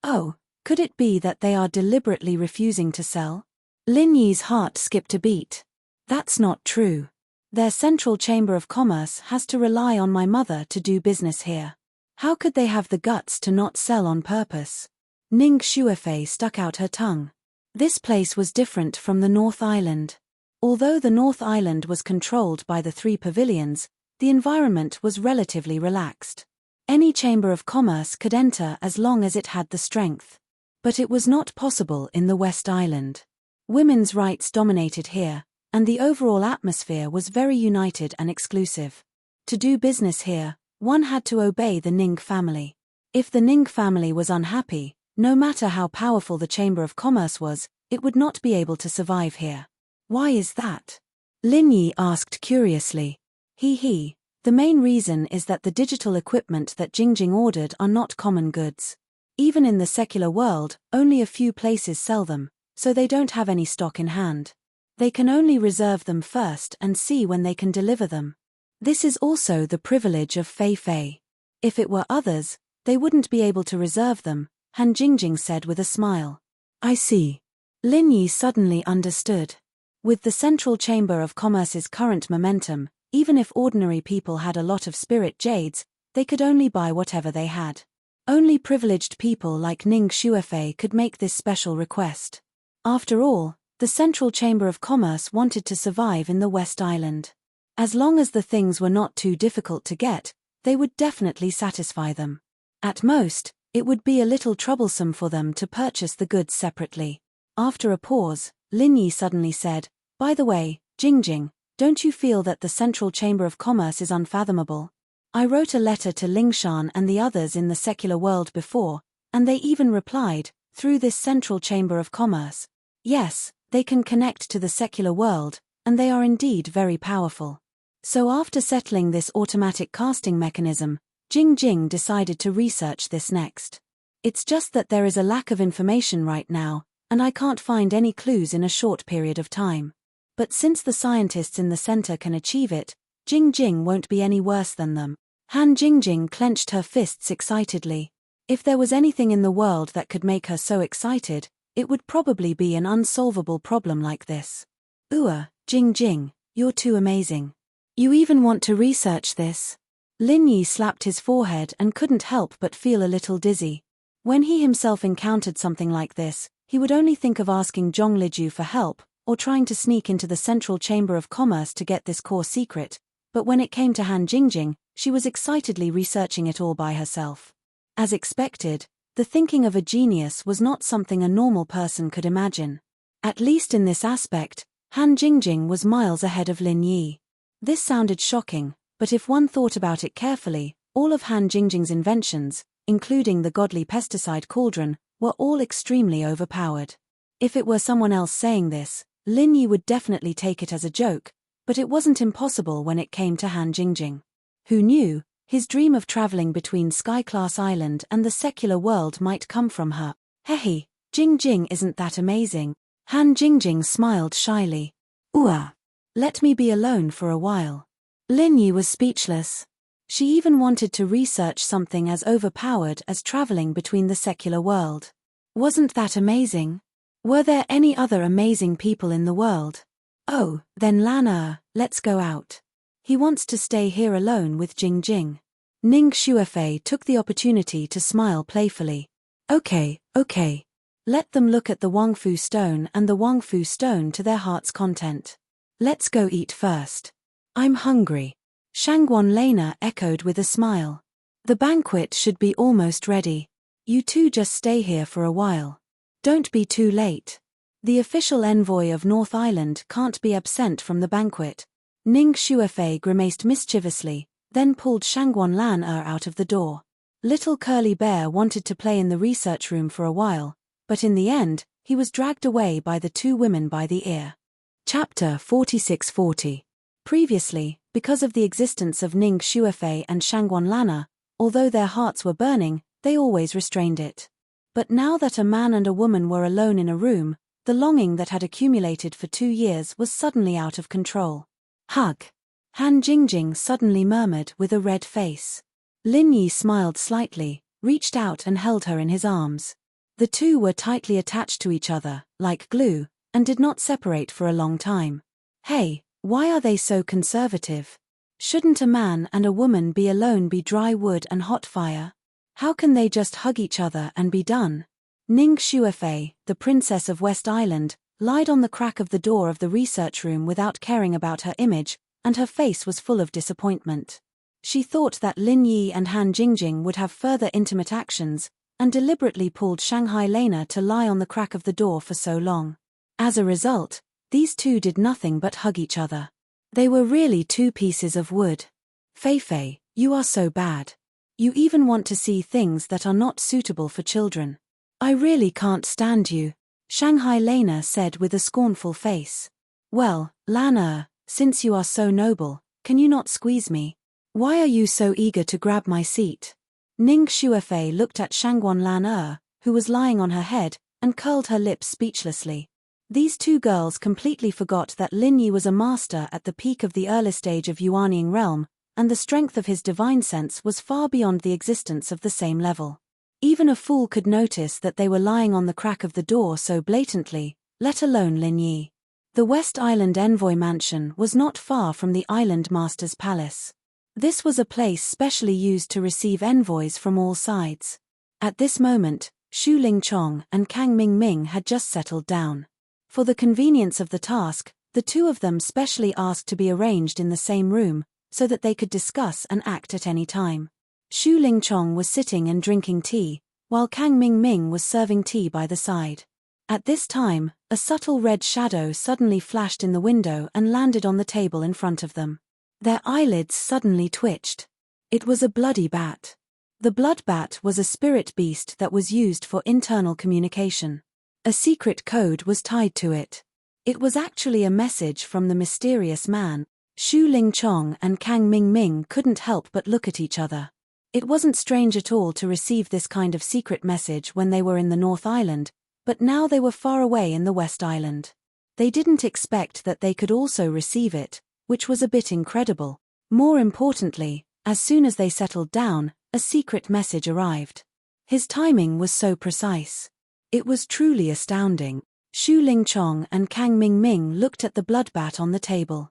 A: Oh, could it be that they are deliberately refusing to sell? Lin Yi's heart skipped a beat. That's not true. Their Central Chamber of Commerce has to rely on my mother to do business here. How could they have the guts to not sell on purpose? Ning Shuefei stuck out her tongue. This place was different from the North Island. Although the North Island was controlled by the 3 pavilions, the environment was relatively relaxed. Any Chamber of Commerce could enter as long as it had the strength. But it was not possible in the West Island. Women's rights dominated here, and the overall atmosphere was very united and exclusive. To do business here, one had to obey the Ning family. If the Ning family was unhappy, no matter how powerful the Chamber of Commerce was, it would not be able to survive here. Why is that? Lin Yi asked curiously. The main reason is that the digital equipment that Jingjing ordered are not common goods. Even in the secular world, only a few places sell them, so they don't have any stock in hand. They can only reserve them first and see when they can deliver them. This is also the privilege of Fei Fei. If it were others, they wouldn't be able to reserve them, Han Jingjing said with a smile. I see. Lin Yi suddenly understood. With the Central Chamber of Commerce's current momentum, even if ordinary people had a lot of spirit jades, they could only buy whatever they had. Only privileged people like Ning Shuefei could make this special request. After all, the Central Chamber of Commerce wanted to survive in the West Island. As long as the things were not too difficult to get, they would definitely satisfy them. At most, it would be a little troublesome for them to purchase the goods separately. After a pause, Lin Yi suddenly said, By the way, Jingjing, don't you feel that the Central Chamber of Commerce is unfathomable? I wrote a letter to Lingshan and the others in the secular world before, and they even replied, through this Central Chamber of Commerce. Yes, they can connect to the secular world, and they are indeed very powerful. So after settling this automatic casting mechanism, Jingjing decided to research this next. It's just that there is a lack of information right now, and I can't find any clues in a short period of time. But since the scientists in the center can achieve it, Jingjing won't be any worse than them. Han Jingjing clenched her fists excitedly. If there was anything in the world that could make her so excited, it would probably be an unsolvable problem like this. Jingjing, you're too amazing. You even want to research this? Lin Yi slapped his forehead and couldn't help but feel a little dizzy. When he himself encountered something like this, he would only think of asking Zhong Liju for help, or trying to sneak into the Central Chamber of Commerce to get this core secret, but when it came to Han Jingjing, she was excitedly researching it all by herself. As expected, the thinking of a genius was not something a normal person could imagine. At least in this aspect, Han Jingjing was miles ahead of Lin Yi. This sounded shocking, but if one thought about it carefully, all of Han Jingjing's inventions, including the godly pesticide cauldron, were all extremely overpowered. If it were someone else saying this, Lin Yi would definitely take it as a joke, but it wasn't impossible when it came to Han Jingjing. Who knew, his dream of traveling between Sky-class Island and the secular world might come from her. Jingjing isn't that amazing. Han Jingjing smiled shyly. Let me be alone for a while. Lin Yi was speechless. She even wanted to research something as overpowered as traveling between the secular world. Wasn't that amazing? Were there any other amazing people in the world? Oh, then Lan let's go out. He wants to stay here alone with Jing Jing. Ning Shuefei took the opportunity to smile playfully. Okay. Let them look at the Wangfu stone and the Wangfu stone to their heart's content. Let's go eat first. I'm hungry. Shangguan Lena echoed with a smile. The banquet should be almost ready. You two just stay here for a while. Don't be too late. The official envoy of North Island can't be absent from the banquet. Ning Shuefei grimaced mischievously, then pulled Shangguan Lan out of the door. Little Curly Bear wanted to play in the research room for a while, but in the end, he was dragged away by the two women by the ear. Chapter 4640. Previously, because of the existence of Ning Shuefei and Shangguan Lan, although their hearts were burning, they always restrained it. But now that a man and a woman were alone in a room, the longing that had accumulated for 2 years was suddenly out of control. Hug. Han Jingjing suddenly murmured with a red face. Lin Yi smiled slightly, reached out and held her in his arms. The two were tightly attached to each other, like glue, and did not separate for a long time. Hey, why are they so conservative? Shouldn't a man and a woman be alone, be dry wood and hot fire? How can they just hug each other and be done? Ning Shuefei, the princess of West Island, lied on the crack of the door of the research room without caring about her image, and her face was full of disappointment. She thought that Lin Yi and Han Jingjing would have further intimate actions, and deliberately pulled Shanghai Lena to lie on the crack of the door for so long. As a result, these two did nothing but hug each other. They were really two pieces of wood. Fei, you are so bad. You even want to see things that are not suitable for children. I really can't stand you, Shanghai Lena said with a scornful face. Well, Lan since you are so noble, can you not squeeze me? Why are you so eager to grab my seat? Ning Shuefei looked at Shangguan Lan who was lying on her head, and curled her lips speechlessly. These two girls completely forgot that Lin Yi was a master at the peak of the early stage of Yuanying realm, and the strength of his divine sense was far beyond the existence of the same level. Even a fool could notice that they were lying on the crack of the door so blatantly, let alone Lin Yi. The West Island Envoy Mansion was not far from the Island Master's palace. This was a place specially used to receive envoys from all sides. At this moment, Xu Lingchong and Kang Mingming had just settled down. For the convenience of the task, the two of them specially asked to be arranged in the same room, so that they could discuss and act at any time. Xu Lingchong was sitting and drinking tea, while Kang Mingming was serving tea by the side. At this time, a subtle red shadow suddenly flashed in the window and landed on the table in front of them. Their eyelids suddenly twitched. It was a bloody bat. The blood bat was a spirit beast that was used for internal communication. A secret code was tied to it. It was actually a message from the mysterious man. Xu Lingchong and Kang Mingming couldn't help but look at each other. It wasn't strange at all to receive this kind of secret message when they were in the North Island, but now they were far away in the West Island. They didn't expect that they could also receive it, which was a bit incredible. More importantly, as soon as they settled down, a secret message arrived. His timing was so precise. It was truly astounding. Xu Lingchong and Kang Mingming looked at the bloodbat on the table.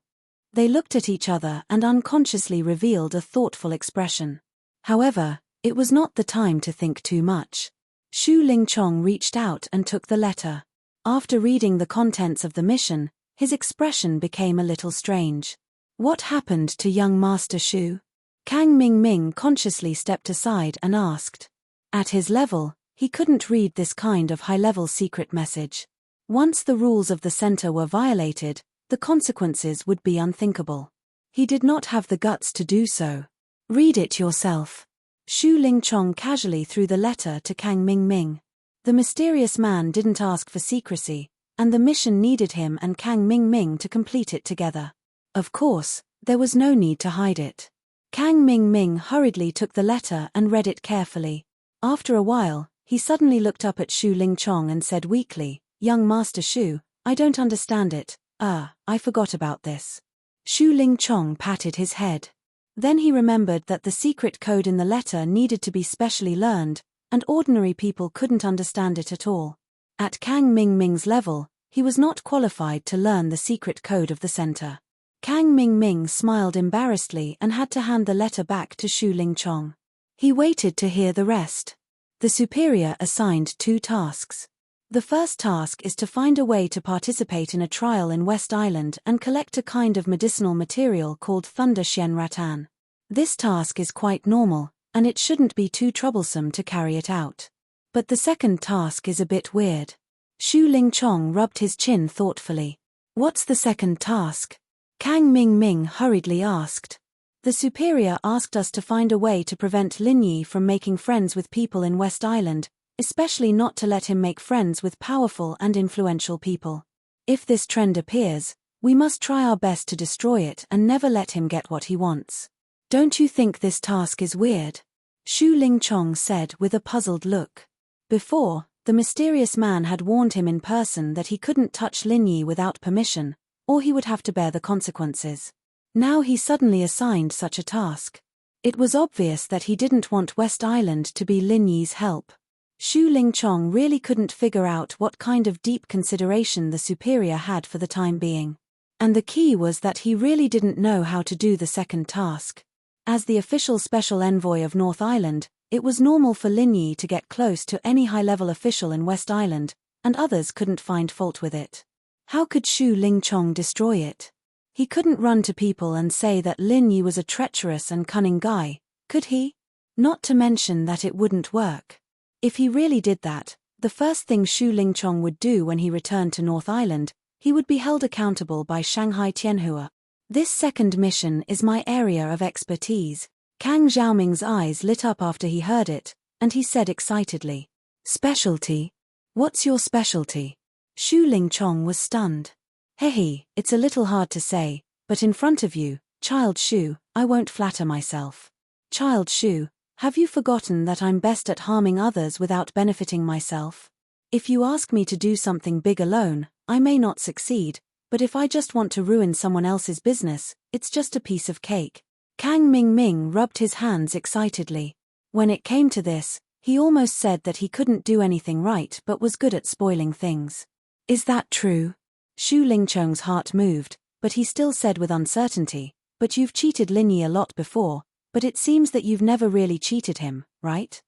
A: They looked at each other and unconsciously revealed a thoughtful expression. However, it was not the time to think too much. Xu Lingchong reached out and took the letter. After reading the contents of the mission, his expression became a little strange. What happened to young Master Xu? Kang Mingming consciously stepped aside and asked. At his level, he couldn't read this kind of high-level secret message. Once the rules of the center were violated, the consequences would be unthinkable. He did not have the guts to do so. Read it yourself. Xu Lingchong casually threw the letter to Kang Mingming. The mysterious man didn't ask for secrecy, and the mission needed him and Kang Mingming to complete it together. Of course, there was no need to hide it. Kang Mingming hurriedly took the letter and read it carefully. After a while, he suddenly looked up at Xu Lingchong and said weakly, "Young Master Xu, I don't understand it. I forgot about this. Shu Lingchong patted his head. Then he remembered that the secret code in the letter needed to be specially learned, and ordinary people couldn't understand it at all. At Kang Mingming's level, he was not qualified to learn the secret code of the center. Kang Mingming smiled embarrassedly and had to hand the letter back to Shu Lingchong. He waited to hear the rest. The superior assigned 2 tasks. The first task is to find a way to participate in a trial in West Island and collect a kind of medicinal material called Thunder Xian Rattan. This task is quite normal, and it shouldn't be too troublesome to carry it out. But the second task is a bit weird. Shu Lingchong rubbed his chin thoughtfully. What's the second task? Kang Mingming hurriedly asked. The superior asked us to find a way to prevent Lin Yi from making friends with people in West Island, especially not to let him make friends with powerful and influential people. If this trend appears, we must try our best to destroy it and never let him get what he wants. Don't you think this task is weird? Shu Lingchong said with a puzzled look. Before, the mysterious man had warned him in person that he couldn't touch Lin Yi without permission, or he would have to bear the consequences. Now he suddenly assigned such a task. It was obvious that he didn't want West Island to be Lin Yi's help. Shu Lingchong really couldn't figure out what kind of deep consideration the superior had for the time being. And the key was that he really didn't know how to do the second task. As the official special envoy of North Island, it was normal for Lin Yi to get close to any high-level official in West Island, and others couldn't find fault with it. How could Shu Lingchong destroy it? He couldn't run to people and say that Lin Yi was a treacherous and cunning guy, could he? Not to mention that it wouldn't work. If he really did that, the first thing Shu Lingchong would do when he returned to North Island, he would be held accountable by Shanghai Tianhua. This second mission is my area of expertise. Kang Xiaoming's eyes lit up after he heard it, and he said excitedly, "Specialty? What's your specialty?" Shu Lingchong was stunned. "Hehe, it's a little hard to say, but in front of you, Child Shu, I won't flatter myself. Child Shu, have you forgotten that I'm best at harming others without benefiting myself? If you ask me to do something big alone, I may not succeed, but if I just want to ruin someone else's business, it's just a piece of cake." Kang Mingming rubbed his hands excitedly. When it came to this, he almost said that he couldn't do anything right but was good at spoiling things. Is that true? Shu Lingchong's heart moved, but he still said with uncertainty, "But you've cheated Lin Yi a lot before, but it seems that you've never really cheated him, right?"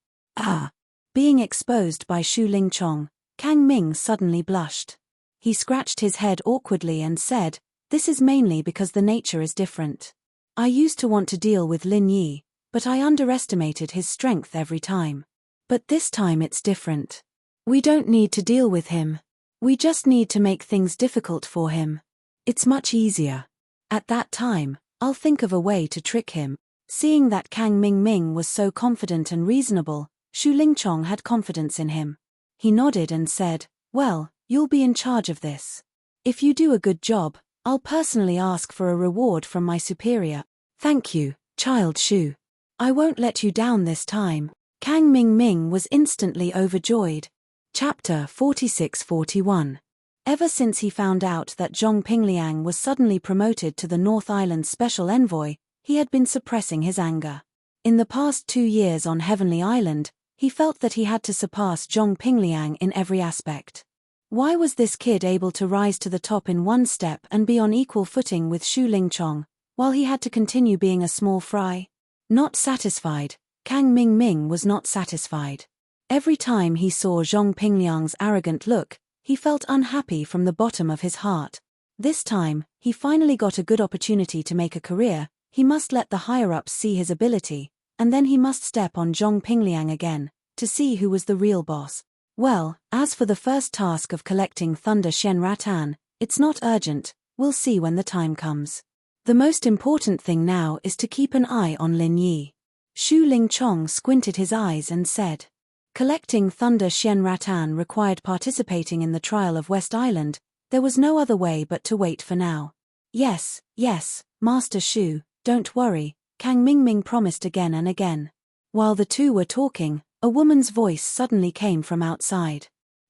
A: Being exposed by Shu Lingchong, Kang Ming suddenly blushed. He scratched his head awkwardly and said, "This is mainly because the nature is different. I used to want to deal with Lin Yi, but I underestimated his strength every time. But this time it's different. We don't need to deal with him. We just need to make things difficult for him. It's much easier. At that time, I'll think of a way to trick him." Seeing that Kang Mingming was so confident and reasonable, Shu Lingchong had confidence in him. He nodded and said, "Well, you'll be in charge of this. If you do a good job, I'll personally ask for a reward from my superior." "Thank you, Child Shu. I won't let you down this time." Kang Mingming was instantly overjoyed. Chapter 46-41. Ever since he found out that Zhong Pingliang was suddenly promoted to the North Island Special Envoy, he had been suppressing his anger. In the past 2 years on Heavenly Island, he felt that he had to surpass Zhong Pingliang in every aspect. Why was this kid able to rise to the top in one step and be on equal footing with Shu Lingchong, while he had to continue being a small fry? Not satisfied, Kang Mingming was not satisfied. Every time he saw Zhong Pingliang's arrogant look, he felt unhappy from the bottom of his heart. This time, he finally got a good opportunity to make a career. He must let the higher-ups see his ability, and then he must step on Zhong Pingliang again, to see who was the real boss. Well, as for the first task of collecting Thunder Xian Rattan, it's not urgent, we'll see when the time comes. The most important thing now is to keep an eye on Lin Yi. Shu Lingchong squinted his eyes and said, "Collecting Thunder Xian Rattan required participating in the trial of West Island. There was no other way but to wait for now." Yes, Master Shu, don't worry," Kang Mingming promised again and again. While the two were talking, a woman's voice suddenly came from outside.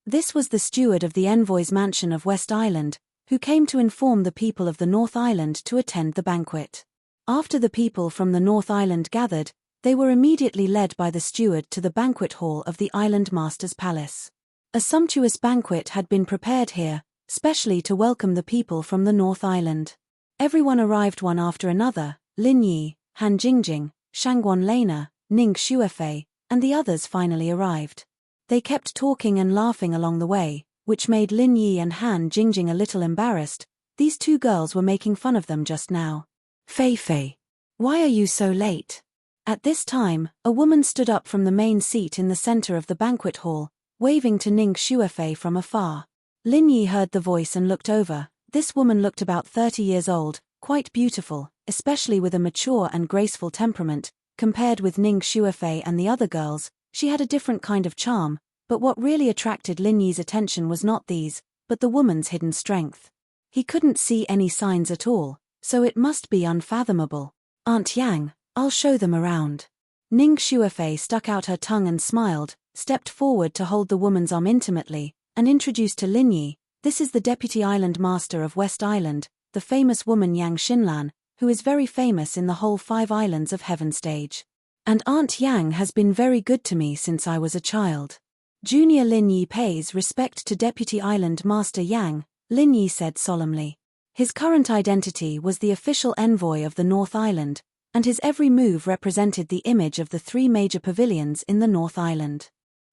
A: This was the steward of the envoy's mansion of West Island, who came to inform the people of the North Island to attend the banquet. After the people from the North Island gathered, they were immediately led by the steward to the banquet hall of the island master's palace. A sumptuous banquet had been prepared here, specially to welcome the people from the North Island. Everyone arrived one after another: Lin Yi, Han Jingjing, Shangguan Lena, Ning Xuefei, and the others finally arrived. They kept talking and laughing along the way, which made Lin Yi and Han Jingjing a little embarrassed. These two girls were making fun of them just now. "Fei Fei, why are you so late?" At this time, a woman stood up from the main seat in the center of the banquet hall, waving to Ning Xuefei from afar. Lin Yi heard the voice and looked over. This woman looked about 30 years old, quite beautiful, especially with a mature and graceful temperament. Compared with Ning Xuefei and the other girls, she had a different kind of charm, but what really attracted Lin Yi's attention was not these, but the woman's hidden strength. He couldn't see any signs at all, so it must be unfathomable. "Aunt Yang, I'll show them around." Ning Xuefei stuck out her tongue and smiled, stepped forward to hold the woman's arm intimately, and introduced to Lin Yi, "This is the Deputy Island Master of West Island, the famous woman Yang Xinlan, who is very famous in the whole 5 islands of Heaven stage. And Aunt Yang has been very good to me since I was a child." Junior Lin Yi pays respect to Deputy Island Master Yang, Lin Yi said solemnly. His current identity was the official envoy of the North Island, and his every move represented the image of the 3 major pavilions in the North Island.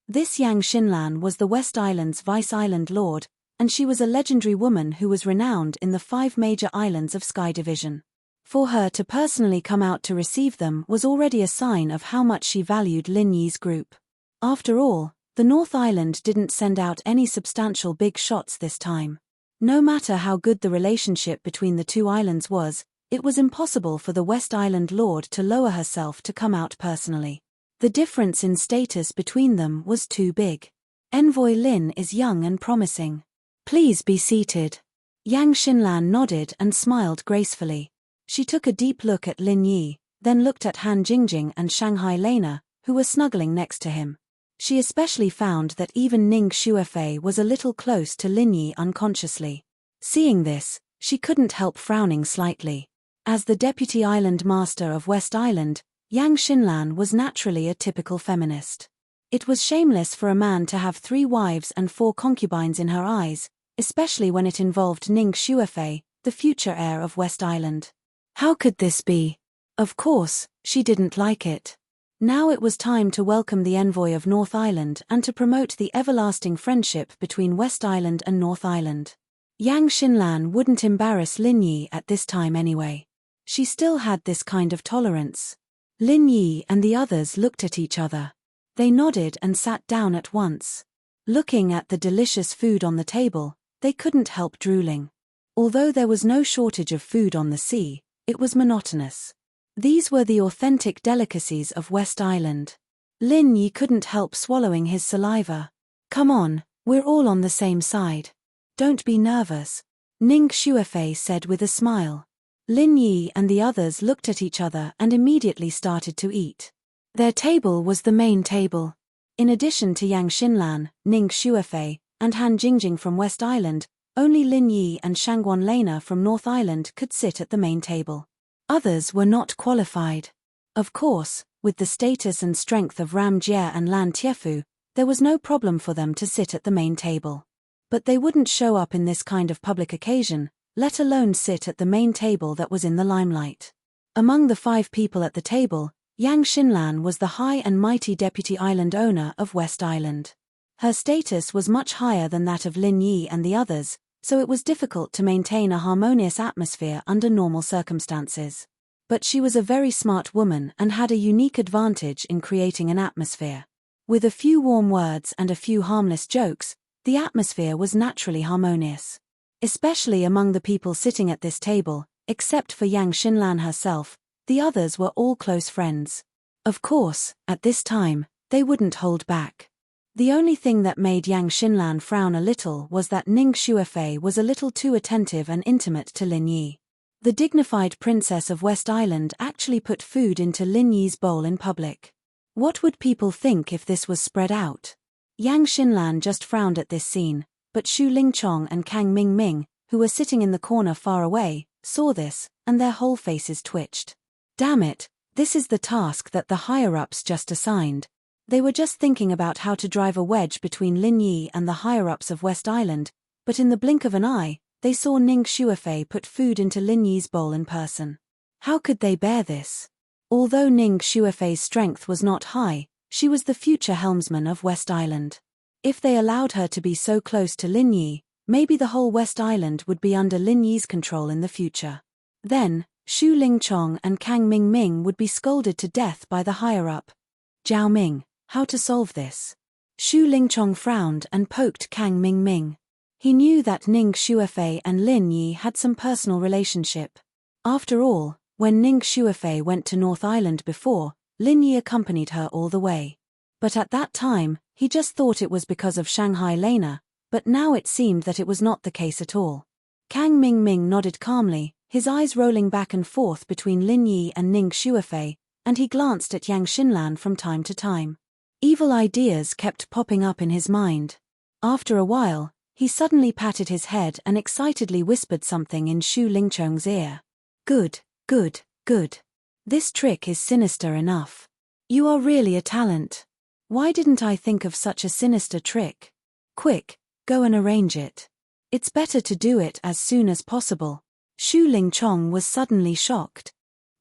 A: This Yang Xinlan was the West Island's vice-island lord, and she was a legendary woman who was renowned in the 5 major islands of Sky Division. For her to personally come out to receive them was already a sign of how much she valued Lin Yi's group. After all, the North Island didn't send out any substantial big shots this time. No matter how good the relationship between the 2 islands was, it was impossible for the West Island Lord to lower herself to come out personally. The difference in status between them was too big. Envoy Lin is young and promising. "Please be seated." Yang Xinlan nodded and smiled gracefully. She took a deep look at Lin Yi, then looked at Han Jingjing and Shanghai Lena, who were snuggling next to him. She especially found that even Ning Xuefei was a little close to Lin Yi unconsciously. Seeing this, she couldn't help frowning slightly. As the Deputy Island Master of West Island, Yang Xinlan was naturally a typical feminist. It was shameless for a man to have 3 wives and 4 concubines in her eyes, especially when it involved Ning Xuefei, the future heir of West Island. How could this be? Of course, she didn't like it. Now it was time to welcome the envoy of North Island and to promote the everlasting friendship between West Island and North Island. Yang Xinlan wouldn't embarrass Lin Yi at this time anyway. She still had this kind of tolerance. Lin Yi and the others looked at each other. They nodded and sat down at once. Looking at the delicious food on the table, they couldn't help drooling. Although there was no shortage of food on the sea, it was monotonous. These were the authentic delicacies of West Island. Lin Yi couldn't help swallowing his saliva. "Come on, we're all on the same side. Don't be nervous," Ning Xuefei said with a smile. Lin Yi and the others looked at each other and immediately started to eat. Their table was the main table. In addition to Yang Xinlan, Ning Xuefei, and Han Jingjing from West Island, only Lin Yi and Shangguan Lena from North Island could sit at the main table. Others were not qualified. Of course, with the status and strength of Ram Jie and Lan Tiefu, there was no problem for them to sit at the main table. But they wouldn't show up in this kind of public occasion, let alone sit at the main table that was in the limelight. Among the 5 people at the table, Yang Xinlan was the high and mighty deputy island owner of West Island. Her status was much higher than that of Lin Yi and the others, so it was difficult to maintain a harmonious atmosphere under normal circumstances. But she was a very smart woman and had a unique advantage in creating an atmosphere. With a few warm words and a few harmless jokes, the atmosphere was naturally harmonious. Especially among the people sitting at this table, except for Yang Xinlan herself, the others were all close friends. Of course, at this time, they wouldn't hold back. The only thing that made Yang Xinlan frown a little was that Ning Xuefei was a little too attentive and intimate to Lin Yi. The dignified princess of West Island actually put food into Lin Yi's bowl in public. What would people think if this was spread out? Yang Xinlan just frowned at this scene, but Xu Lingchong and Kang Mingming, who were sitting in the corner far away, saw this, and their whole faces twitched. Damn it, this is the task that the higher-ups just assigned. They were just thinking about how to drive a wedge between Lin Yi and the higher-ups of West Island, but in the blink of an eye, they saw Ning Shuifei put food into Lin Yi's bowl in person. How could they bear this? Although Ning Shuifei's strength was not high, she was the future helmsman of West Island. If they allowed her to be so close to Lin Yi, maybe the whole West Island would be under Lin Yi's control in the future. Then, Xu Lingchong and Kang Mingming would be scolded to death by the higher-up. Zhao Ming, how to solve this? Xu Lingchong frowned and poked Kang Mingming. He knew that Ning Shuifei and Lin Yi had some personal relationship. After all, when Ning Shuifei went to North Island before, Lin Yi accompanied her all the way. But at that time, he just thought it was because of Shanghai Lena, but now it seemed that it was not the case at all. Kang Mingming nodded calmly, his eyes rolling back and forth between Lin Yi and Ning Shuifei, and he glanced at Yang Xinlan from time to time. Evil ideas kept popping up in his mind. After a while, he suddenly patted his head and excitedly whispered something in Xu Lingchong's ear. Good, good, good. This trick is sinister enough. You are really a talent. Why didn't I think of such a sinister trick? Quick, go and arrange it. It's better to do it as soon as possible. Xu Lingchong was suddenly shocked.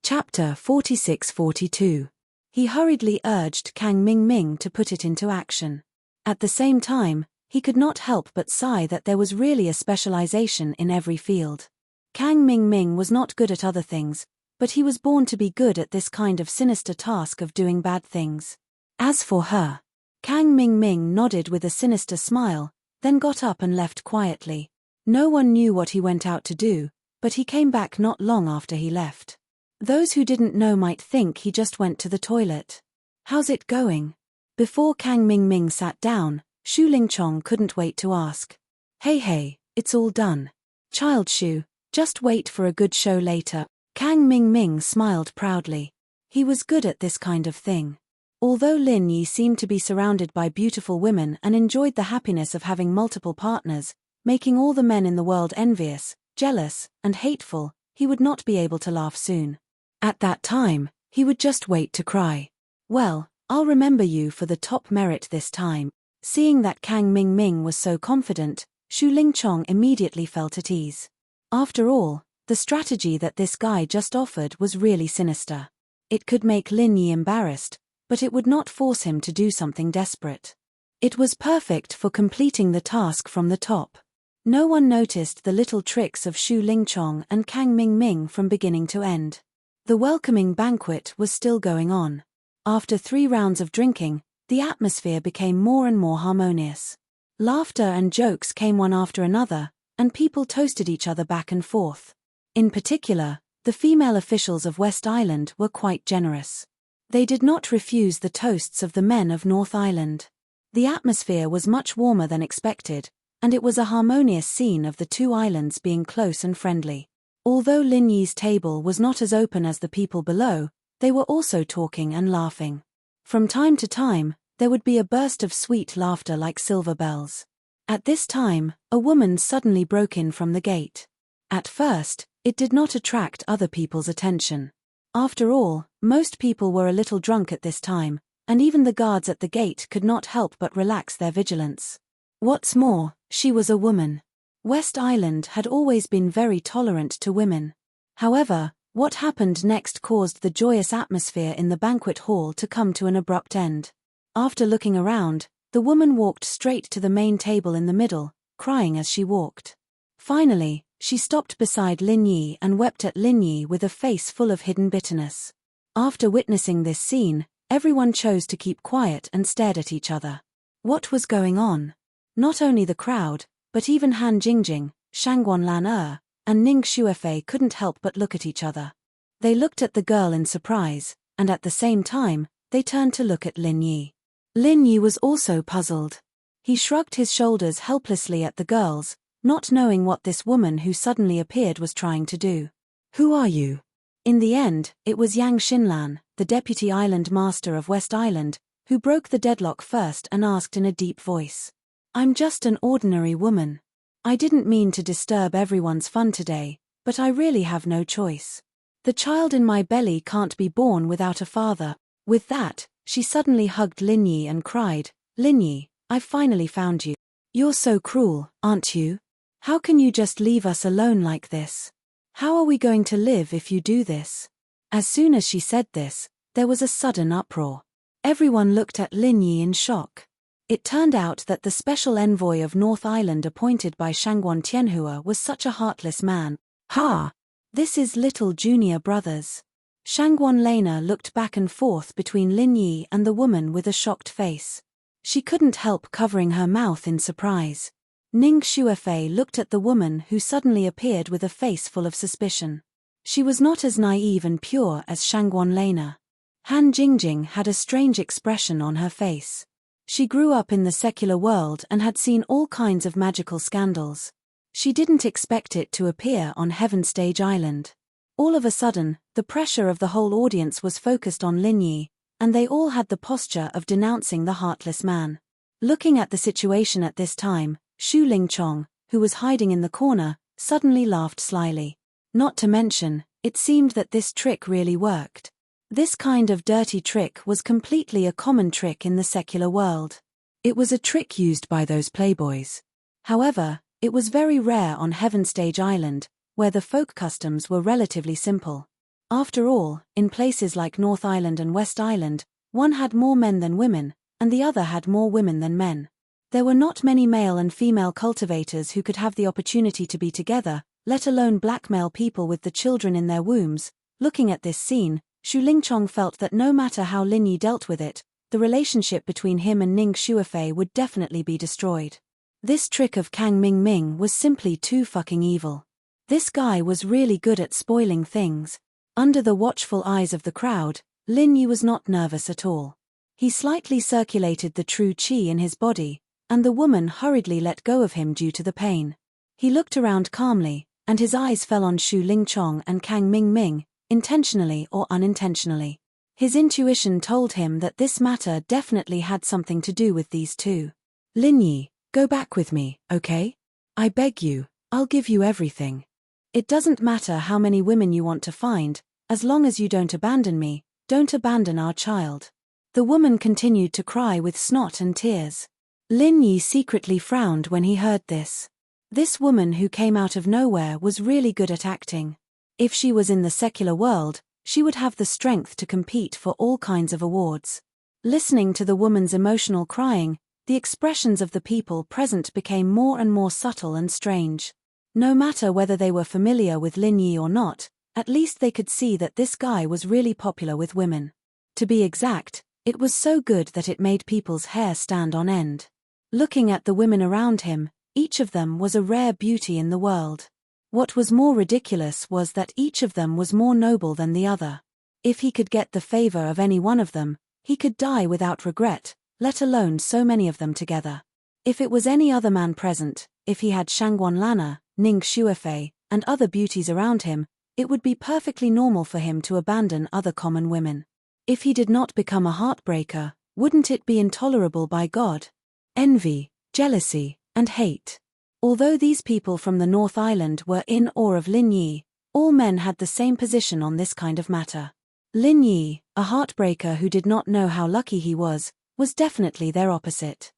A: Chapter 46-42. He hurriedly urged Kang Mingming to put it into action. At the same time, he could not help but sigh that there was really a specialization in every field. Kang Mingming was not good at other things, but he was born to be good at this kind of sinister task of doing bad things. As for her, Kang Mingming nodded with a sinister smile, then got up and left quietly. No one knew what he went out to do, but he came back not long after he left. Those who didn't know might think he just went to the toilet. How's it going? Before Kang Mingming sat down, Xu Lingchong couldn't wait to ask. Hey, it's all done. Child Xu, just wait for a good show later. Kang Mingming smiled proudly. He was good at this kind of thing. Although Lin Yi seemed to be surrounded by beautiful women and enjoyed the happiness of having multiple partners, making all the men in the world envious, jealous, and hateful, he would not be able to laugh soon. At that time, he would just wait to cry. Well, I'll remember you for the top merit this time. Seeing that Kang Mingming was so confident, Xu Lingchong immediately felt at ease. After all, the strategy that this guy just offered was really sinister. It could make Lin Yi embarrassed, but it would not force him to do something desperate. It was perfect for completing the task from the top. No one noticed the little tricks of Xu Lingchong and Kang Mingming from beginning to end. The welcoming banquet was still going on. After 3 rounds of drinking, the atmosphere became more and more harmonious. Laughter and jokes came one after another, and people toasted each other back and forth. In particular, the female officials of West Island were quite generous. They did not refuse the toasts of the men of North Island. The atmosphere was much warmer than expected, and it was a harmonious scene of the 2 islands being close and friendly. Although Lin Yi's table was not as open as the people below, they were also talking and laughing. From time to time, there would be a burst of sweet laughter like silver bells. At this time, a woman suddenly broke in from the gate. At first, it did not attract other people's attention. After all, most people were a little drunk at this time, and even the guards at the gate could not help but relax their vigilance. What's more, she was a woman. West Island had always been very tolerant to women. However, what happened next caused the joyous atmosphere in the banquet hall to come to an abrupt end. After looking around, the woman walked straight to the main table in the middle, crying as she walked. Finally, she stopped beside Lin Yi and wept at Lin Yi with a face full of hidden bitterness. After witnessing this scene, everyone chose to keep quiet and stared at each other. What was going on? Not only the crowd, but even Han Jingjing, Shangguan Lan and Ning Shuifei couldn't help but look at each other. They looked at the girl in surprise, and at the same time, they turned to look at Lin Yi. Lin Yi was also puzzled. He shrugged his shoulders helplessly at the girls, not knowing what this woman who suddenly appeared was trying to do. Who are you? In the end, it was Yang Xinlan, the deputy island master of West Island, who broke the deadlock first and asked in a deep voice. I'm just an ordinary woman. I didn't mean to disturb everyone's fun today, but I really have no choice. The child in my belly can't be born without a father. With that, she suddenly hugged Lin Yi and cried, Lin Yi, I've finally found you. You're so cruel, aren't you? How can you just leave us alone like this? How are we going to live if you do this? As soon as she said this, there was a sudden uproar. Everyone looked at Lin Yi in shock. It turned out that the special envoy of North Island appointed by Shangguan Tianhua was such a heartless man. Ha! This is little junior brothers. Shangguan Lena looked back and forth between Lin Yi and the woman with a shocked face. She couldn't help covering her mouth in surprise. Ning Shuefei looked at the woman who suddenly appeared with a face full of suspicion. She was not as naive and pure as Shangguan Lena. Han Jingjing had a strange expression on her face. She grew up in the secular world and had seen all kinds of magical scandals. She didn't expect it to appear on Heaven Stage Island. All of a sudden, the pressure of the whole audience was focused on Lin Yi, and they all had the posture of denouncing the heartless man. Looking at the situation at this time, Xu Lingchong, who was hiding in the corner, suddenly laughed slyly. Not to mention, it seemed that this trick really worked. This kind of dirty trick was completely a common trick in the secular world. It was a trick used by those playboys. However, it was very rare on Heaven Stage Island, where the folk customs were relatively simple. After all, in places like North Island and West Island, one had more men than women, and the other had more women than men. There were not many male and female cultivators who could have the opportunity to be together, let alone blackmail people with the children in their wombs. Looking at this scene, Xu Lingchong felt that no matter how Lin Yi dealt with it, the relationship between him and Ning Shuefei would definitely be destroyed. This trick of Kang Ming was simply too fucking evil. This guy was really good at spoiling things. Under the watchful eyes of the crowd, Lin Yi was not nervous at all. He slightly circulated the true qi in his body, and the woman hurriedly let go of him due to the pain. He looked around calmly, and his eyes fell on Xu Lingchong and Kang Ming, intentionally or unintentionally. His intuition told him that this matter definitely had something to do with these two. Lin Yi, go back with me, okay? I beg you, I'll give you everything. It doesn't matter how many women you want to find, as long as you don't abandon me, don't abandon our child. The woman continued to cry with snot and tears. Lin Yi secretly frowned when he heard this. This woman who came out of nowhere was really good at acting. If she was in the secular world, she would have the strength to compete for all kinds of awards. Listening to the woman's emotional crying, the expressions of the people present became more and more subtle and strange. No matter whether they were familiar with Lin Yi or not, at least they could see that this guy was really popular with women. To be exact, it was so good that it made people's hair stand on end. Looking at the women around him, each of them was a rare beauty in the world. What was more ridiculous was that each of them was more noble than the other. If he could get the favor of any one of them, he could die without regret, let alone so many of them together. If it was any other man present, if he had Shangguan Lana, Ning Shuefei, and other beauties around him, it would be perfectly normal for him to abandon other common women. If he did not become a heartbreaker, wouldn't it be intolerable by God? Envy, jealousy, and hate. Although these people from the North Island were in awe of Lin Yi, all men had the same position on this kind of matter. Lin Yi, a heartbreaker who did not know how lucky he was definitely their opposite.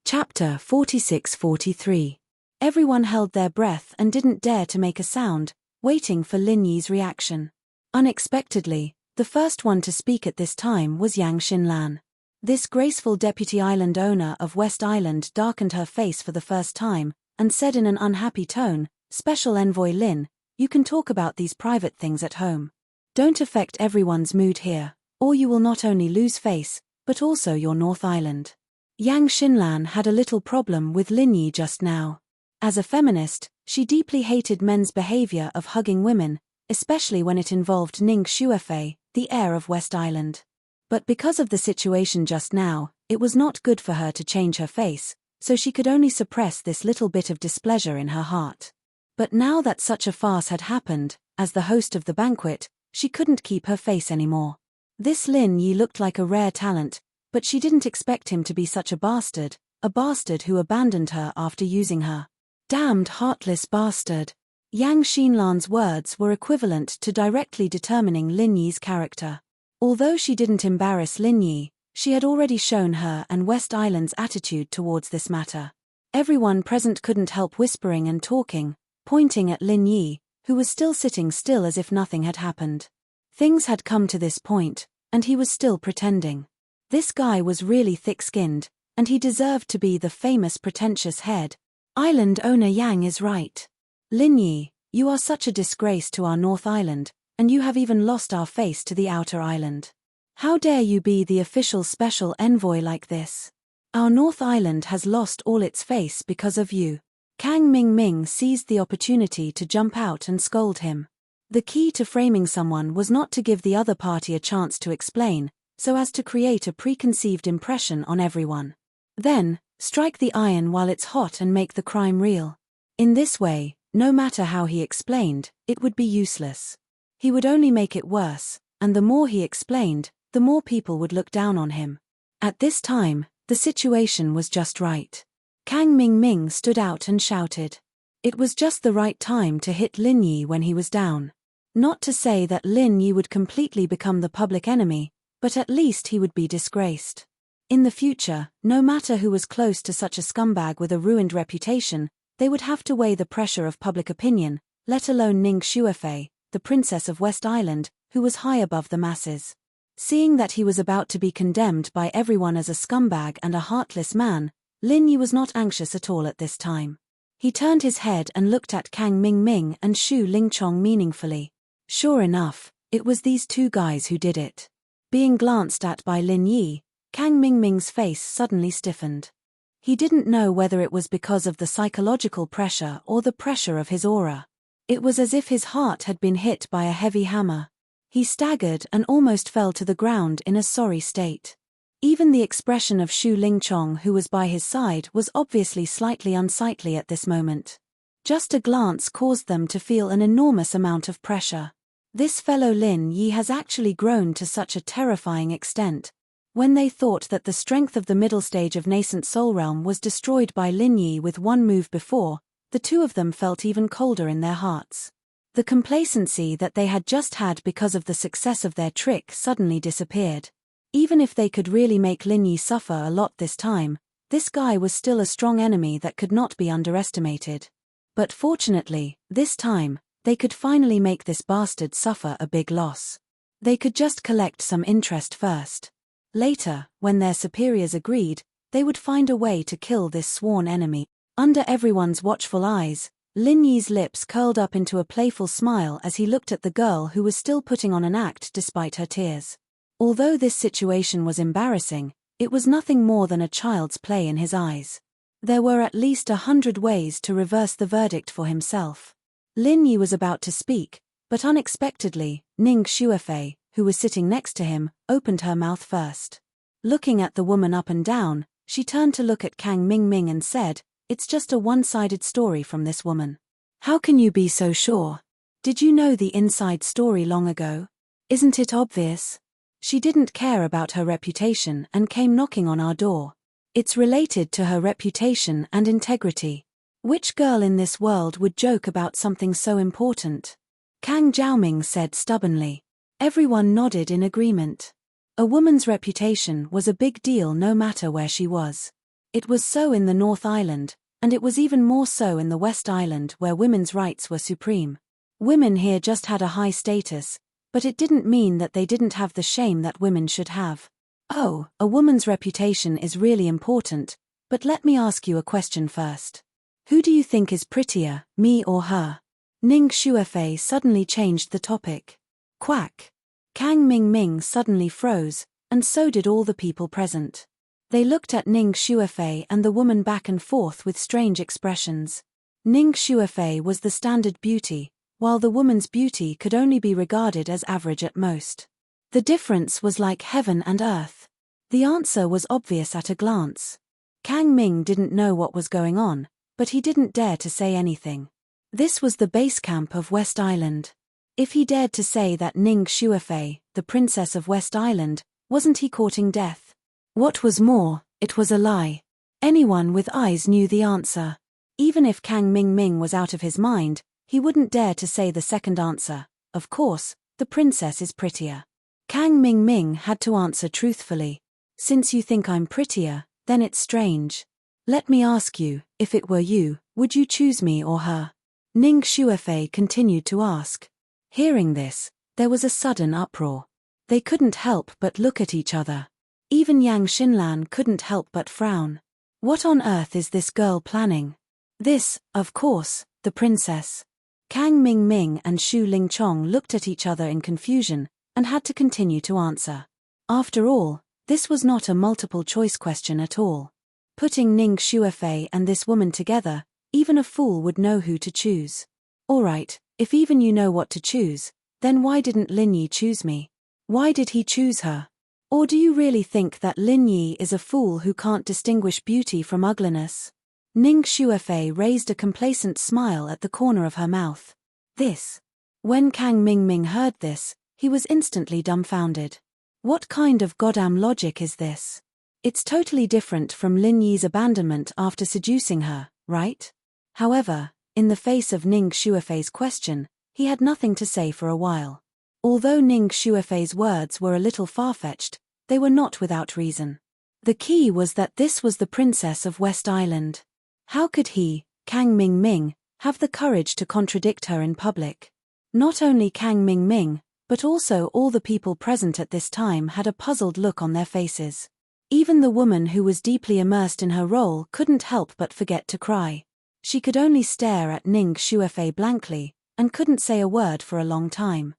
A: Chapter 46-43. Everyone held their breath and didn't dare to make a sound, waiting for Lin Yi's reaction. Unexpectedly, the first one to speak at this time was Yang Xinlan. This graceful deputy island owner of West Island darkened her face for the first time, and said in an unhappy tone, Special Envoy Lin, you can talk about these private things at home. Don't affect everyone's mood here, or you will not only lose face, but also your North Island. Yang Xinlan had a little problem with Lin Yi just now. As a feminist, she deeply hated men's behavior of hugging women, especially when it involved Ning Shuefei, the heir of West Island. But because of the situation just now, it was not good for her to change her face, so she could only suppress this little bit of displeasure in her heart. But now that such a farce had happened, as the host of the banquet, she couldn't keep her face anymore. This Lin Yi looked like a rare talent, but she didn't expect him to be such a bastard who abandoned her after using her. Damned heartless bastard. Yang Xinlan's words were equivalent to directly determining Lin Yi's character. Although she didn't embarrass Lin Yi, she had already shown her and West Island's attitude towards this matter. Everyone present couldn't help whispering and talking, pointing at Lin Yi, who was still sitting still as if nothing had happened. Things had come to this point, and he was still pretending. This guy was really thick-skinned, and he deserved to be the famous pretentious head. Island owner Yang is right. Lin Yi, you are such a disgrace to our North Island, and you have even lost our face to the Outer Island. How dare you be the official special envoy like this? Our North Island has lost all its face because of you. Kang Mingming seized the opportunity to jump out and scold him. The key to framing someone was not to give the other party a chance to explain, so as to create a preconceived impression on everyone. Then, strike the iron while it's hot and make the crime real. In this way, no matter how he explained, it would be useless. He would only make it worse, and the more he explained, the more people would look down on him. At this time, the situation was just right. Kang Mingming stood out and shouted. It was just the right time to hit Lin Yi when he was down. Not to say that Lin Yi would completely become the public enemy, but at least he would be disgraced. In the future, no matter who was close to such a scumbag with a ruined reputation, they would have to weigh the pressure of public opinion, let alone Ning Xuefei, the princess of West Island, who was high above the masses. Seeing that he was about to be condemned by everyone as a scumbag and a heartless man, Lin Yi was not anxious at all at this time. He turned his head and looked at Kang Mingming and Xu Lingchong meaningfully. Sure enough, it was these two guys who did it. Being glanced at by Lin Yi, Kang Mingming's face suddenly stiffened. He didn't know whether it was because of the psychological pressure or the pressure of his aura. It was as if his heart had been hit by a heavy hammer. He staggered and almost fell to the ground in a sorry state. Even the expression of Xu Lingchong, who was by his side, was obviously slightly unsightly at this moment. Just a glance caused them to feel an enormous amount of pressure. This fellow Lin Yi has actually grown to such a terrifying extent. When they thought that the strength of the middle stage of nascent soul realm was destroyed by Lin Yi with one move before, the two of them felt even colder in their hearts. The complacency that they had just had because of the success of their trick suddenly disappeared. Even if they could really make Lin Yi suffer a lot this time, this guy was still a strong enemy that could not be underestimated. But fortunately, this time, they could finally make this bastard suffer a big loss. They could just collect some interest first. Later, when their superiors agreed, they would find a way to kill this sworn enemy. Under everyone's watchful eyes, Lin Yi's lips curled up into a playful smile as he looked at the girl who was still putting on an act despite her tears. Although this situation was embarrassing, it was nothing more than a child's play in his eyes. There were at least 100 ways to reverse the verdict for himself. Lin Yi was about to speak, but unexpectedly, Ning Xuefei, who was sitting next to him, opened her mouth first. Looking at the woman up and down, she turned to look at Kang Mingming and said, "It's just a one-sided story from this woman." "How can you be so sure? Did you know the inside story long ago? Isn't it obvious? She didn't care about her reputation and came knocking on our door. It's related to her reputation and integrity. Which girl in this world would joke about something so important?" Kang Zhaoming said stubbornly. Everyone nodded in agreement. A woman's reputation was a big deal no matter where she was. It was so in the North Island, and it was even more so in the West Island where women's rights were supreme. Women here just had a high status, but it didn't mean that they didn't have the shame that women should have. "Oh, a woman's reputation is really important, but let me ask you a question first. Who do you think is prettier, me or her?" Ning Xuefei suddenly changed the topic. Quack. Kang Mingming suddenly froze, and so did all the people present. They looked at Ning Xuefei and the woman back and forth with strange expressions. Ning Xuefei was the standard beauty, while the woman's beauty could only be regarded as average at most. The difference was like heaven and earth. The answer was obvious at a glance. Kang Ming didn't know what was going on, but he didn't dare to say anything. This was the base camp of West Island. If he dared to say that Ning Xuefei, the princess of West Island, wasn't he courting death? What was more, it was a lie. Anyone with eyes knew the answer. Even if Kang Ming was out of his mind, he wouldn't dare to say the second answer. Of course, the princess is prettier. Kang Ming had to answer truthfully. Since you think I'm prettier, then it's strange. Let me ask you, if it were you, would you choose me or her? Ning Shuefei continued to ask. Hearing this, there was a sudden uproar. They couldn't help but look at each other. Even Yang Xinlan couldn't help but frown. What on earth is this girl planning? This, of course, the princess. Kang Ming and Xu Lingchong looked at each other in confusion, and had to continue to answer. After all, this was not a multiple-choice question at all. Putting Ning Shuefei and this woman together, even a fool would know who to choose. Alright, if even you know what to choose, then why didn't Lin Yi choose me? Why did he choose her? Or do you really think that Lin Yi is a fool who can't distinguish beauty from ugliness? Ning Shuefei raised a complacent smile at the corner of her mouth. This. When Kang Ming heard this, he was instantly dumbfounded. What kind of goddamn logic is this? It's totally different from Lin Yi's abandonment after seducing her, right? However, in the face of Ning Shuefei's question, he had nothing to say for a while. Although Ning Shuefei's words were a little far-fetched, they were not without reason. The key was that this was the princess of West Island. How could he, Kang Ming, have the courage to contradict her in public? Not only Kang Ming, but also all the people present at this time had a puzzled look on their faces. Even the woman who was deeply immersed in her role couldn't help but forget to cry. She could only stare at Ning Shuefei blankly, and couldn't say a word for a long time.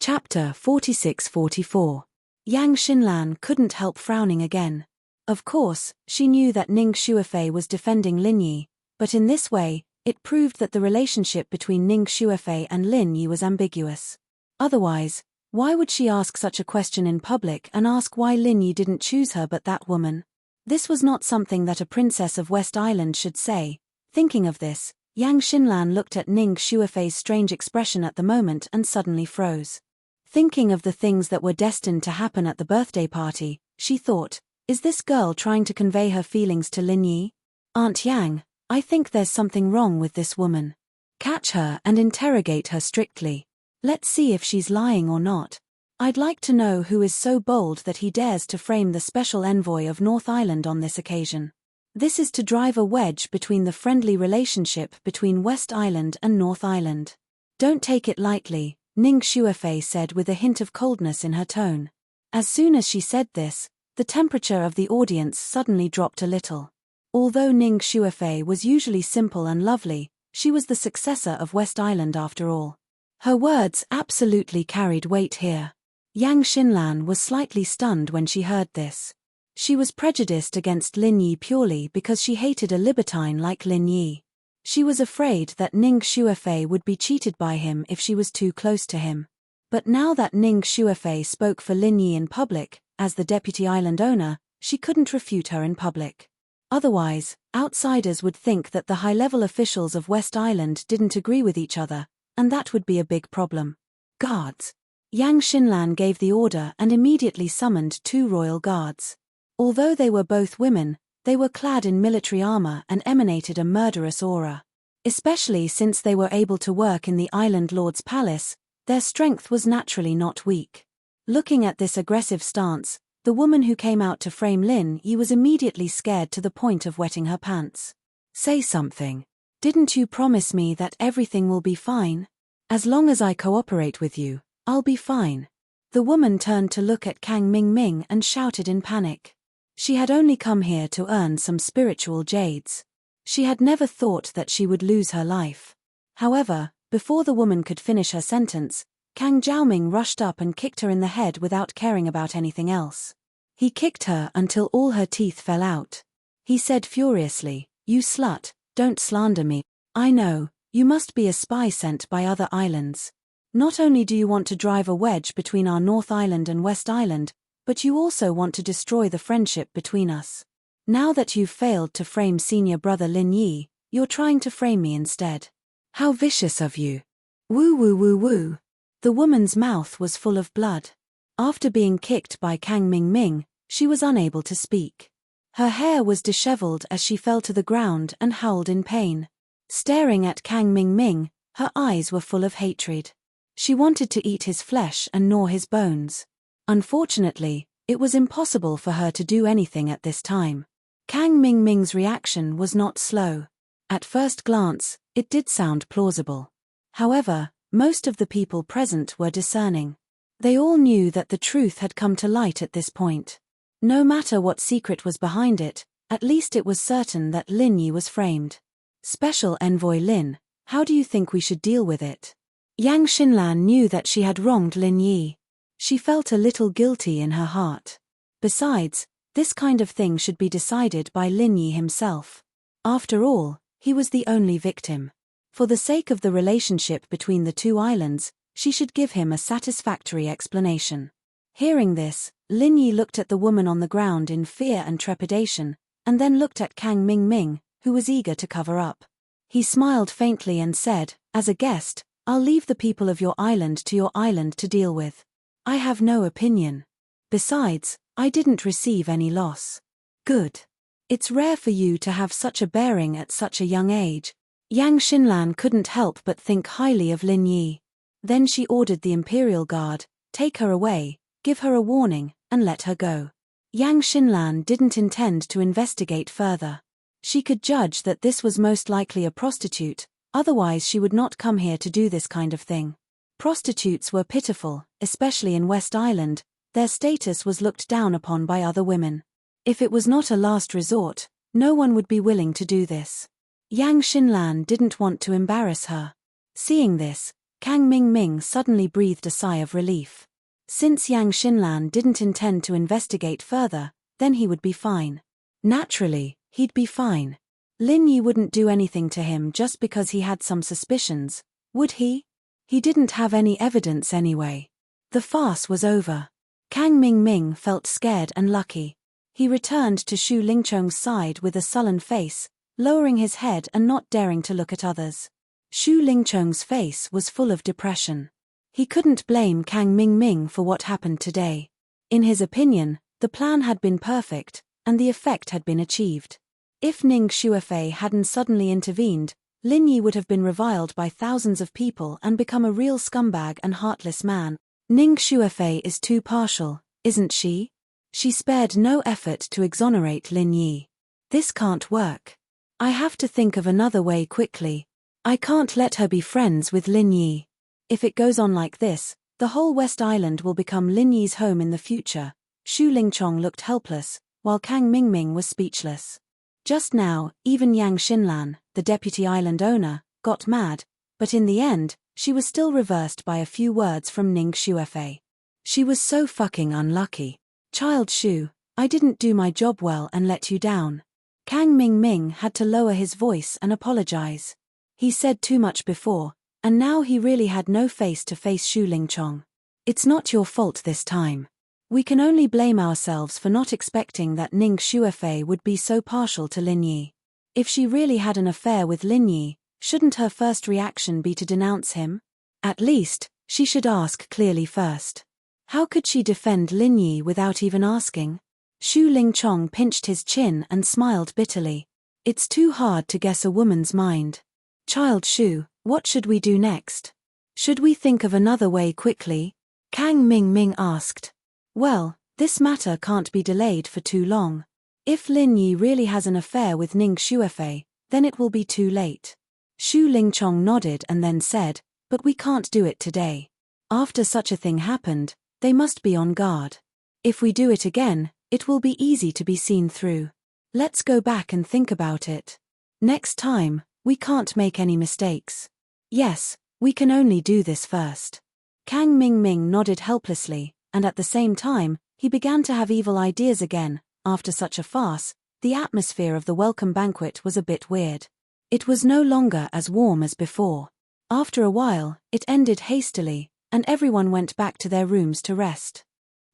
A: Chapter 46-44. Yang Xinlan couldn't help frowning again. Of course, she knew that Ning Shuefei was defending Lin Yi, but in this way, it proved that the relationship between Ning Shuefei and Lin Yi was ambiguous. Otherwise, why would she ask such a question in public and ask why Lin Yi didn't choose her but that woman? This was not something that a princess of West Island should say. Thinking of this, Yang Xinlan looked at Ning Shuefei's strange expression at the moment and suddenly froze. Thinking of the things that were destined to happen at the birthday party, she thought, is this girl trying to convey her feelings to Lin Yi? Aunt Yang, I think there's something wrong with this woman. Catch her and interrogate her strictly. Let's see if she's lying or not. I'd like to know who is so bold that he dares to frame the special envoy of North Island on this occasion. This is to drive a wedge between the friendly relationship between West Island and North Island. Don't take it lightly, Ning Shuefei said with a hint of coldness in her tone. As soon as she said this, the temperature of the audience suddenly dropped a little. Although Ning Shuefei was usually simple and lovely, she was the successor of West Island after all. Her words absolutely carried weight here. Yang Xinlan was slightly stunned when she heard this. She was prejudiced against Lin Yi purely because she hated a libertine like Lin Yi. She was afraid that Ning Shuefei would be cheated by him if she was too close to him. But now that Ning Shuefei spoke for Lin Yi in public, as the deputy island owner, she couldn't refute her in public. Otherwise, outsiders would think that the high-level officials of West Island didn't agree with each other, and that would be a big problem. Guards. Yang Xinlan gave the order and immediately summoned 2 royal guards. Although they were both women, they were clad in military armor and emanated a murderous aura. Especially since they were able to work in the island lord's palace, their strength was naturally not weak. Looking at this aggressive stance, the woman who came out to frame Lin Yi was immediately scared to the point of wetting her pants. Say something. Didn't you promise me that everything will be fine? As long as I cooperate with you, I'll be fine. The woman turned to look at Kang Ming and shouted in panic. She had only come here to earn some spiritual jades. She had never thought that she would lose her life. However, before the woman could finish her sentence, Kang Jiaoming rushed up and kicked her in the head without caring about anything else. He kicked her until all her teeth fell out. He said furiously, "You slut, don't slander me. I know, you must be a spy sent by other islands. Not only do you want to drive a wedge between our North Island and West Island, but you also want to destroy the friendship between us. Now that you've failed to frame senior brother Lin Yi, you're trying to frame me instead. How vicious of you. Woo woo woo woo." The woman's mouth was full of blood. After being kicked by Kang Ming, She was unable to speak. Her hair was disheveled as she fell to the ground and howled in pain. Staring at Kang Ming, her eyes were full of hatred. She wanted to eat his flesh and gnaw his bones. Unfortunately, it was impossible for her to do anything at this time. Kang Ming's reaction was not slow. At first glance, it did sound plausible. However, most of the people present were discerning. They all knew that the truth had come to light at this point. No matter what secret was behind it, at least it was certain that Lin Yi was framed. Special Envoy Lin, how do you think we should deal with it? Yang Xinlan knew that she had wronged Lin Yi. She felt a little guilty in her heart. Besides, this kind of thing should be decided by Lin Yi himself. After all, he was the only victim. For the sake of the relationship between the two islands, she should give him a satisfactory explanation. Hearing this, Lin Yi looked at the woman on the ground in fear and trepidation, and then looked at Kang Ming, who was eager to cover up. He smiled faintly and said, "As a guest, I'll leave the people of your island to deal with. I have no opinion. Besides, I didn't receive any loss." "Good. It's rare for you to have such a bearing at such a young age." Yang Xinlan couldn't help but think highly of Lin Yi. Then she ordered the Imperial Guard, "Take her away, give her a warning, and let her go." Yang Xinlan didn't intend to investigate further. She could judge that this was most likely a prostitute, otherwise she would not come here to do this kind of thing. Prostitutes were pitiful, especially in West Island. Their status was looked down upon by other women. If it was not a last resort, no one would be willing to do this. Yang Xinlan didn't want to embarrass her. Seeing this, Kang Ming suddenly breathed a sigh of relief. Since Yang Xinlan didn't intend to investigate further, then he would be fine. Naturally, he'd be fine. Lin Yi wouldn't do anything to him just because he had some suspicions, would he? He didn't have any evidence anyway. The farce was over. Kang Ming felt scared and lucky. He returned to Xu Lingchong's side with a sullen face, lowering his head and not daring to look at others. Xu Lingchong's face was full of depression. He couldn't blame Kang Ming for what happened today. In his opinion, the plan had been perfect, and the effect had been achieved. If Ning Xuefei hadn't suddenly intervened, Lin Yi would have been reviled by thousands of people and become a real scumbag and heartless man. Ning Xuefei is too partial, isn't she? She spared no effort to exonerate Lin Yi. This can't work. I have to think of another way quickly. I can't let her be friends with Lin Yi. If it goes on like this, the whole West Island will become Lin Yi's home in the future. Xu Lingchong looked helpless, while Kang Ming was speechless. Just now, even Yang Xinlan, the deputy island owner, got mad, but in the end, she was still reversed by a few words from Ning Xuefei. She was so fucking unlucky. Child Xu, I didn't do my job well and let you down. Kang Ming had to lower his voice and apologize. He said too much before, and now he really had no face to face Xu Lingchong. It's not your fault this time. We can only blame ourselves for not expecting that Ning Xuefei would be so partial to Lin Yi. If she really had an affair with Lin Yi, shouldn't her first reaction be to denounce him? At least, she should ask clearly first. How could she defend Lin Yi without even asking? Xu Lingchong pinched his chin and smiled bitterly. It's too hard to guess a woman's mind. Child Xu, what should we do next? Should we think of another way quickly? Kang Ming asked. Well, this matter can't be delayed for too long. If Lin Yi really has an affair with Ning Xuefei, then it will be too late. Xu Lingchong nodded and then said, but we can't do it today. After such a thing happened, they must be on guard. If we do it again, it will be easy to be seen through. Let's go back and think about it. Next time, we can't make any mistakes. Yes, we can only do this first. Kang Ming nodded helplessly, and at the same time, he began to have evil ideas again. After such a farce, the atmosphere of the welcome banquet was a bit weird. It was no longer as warm as before. After a while, it ended hastily, and everyone went back to their rooms to rest.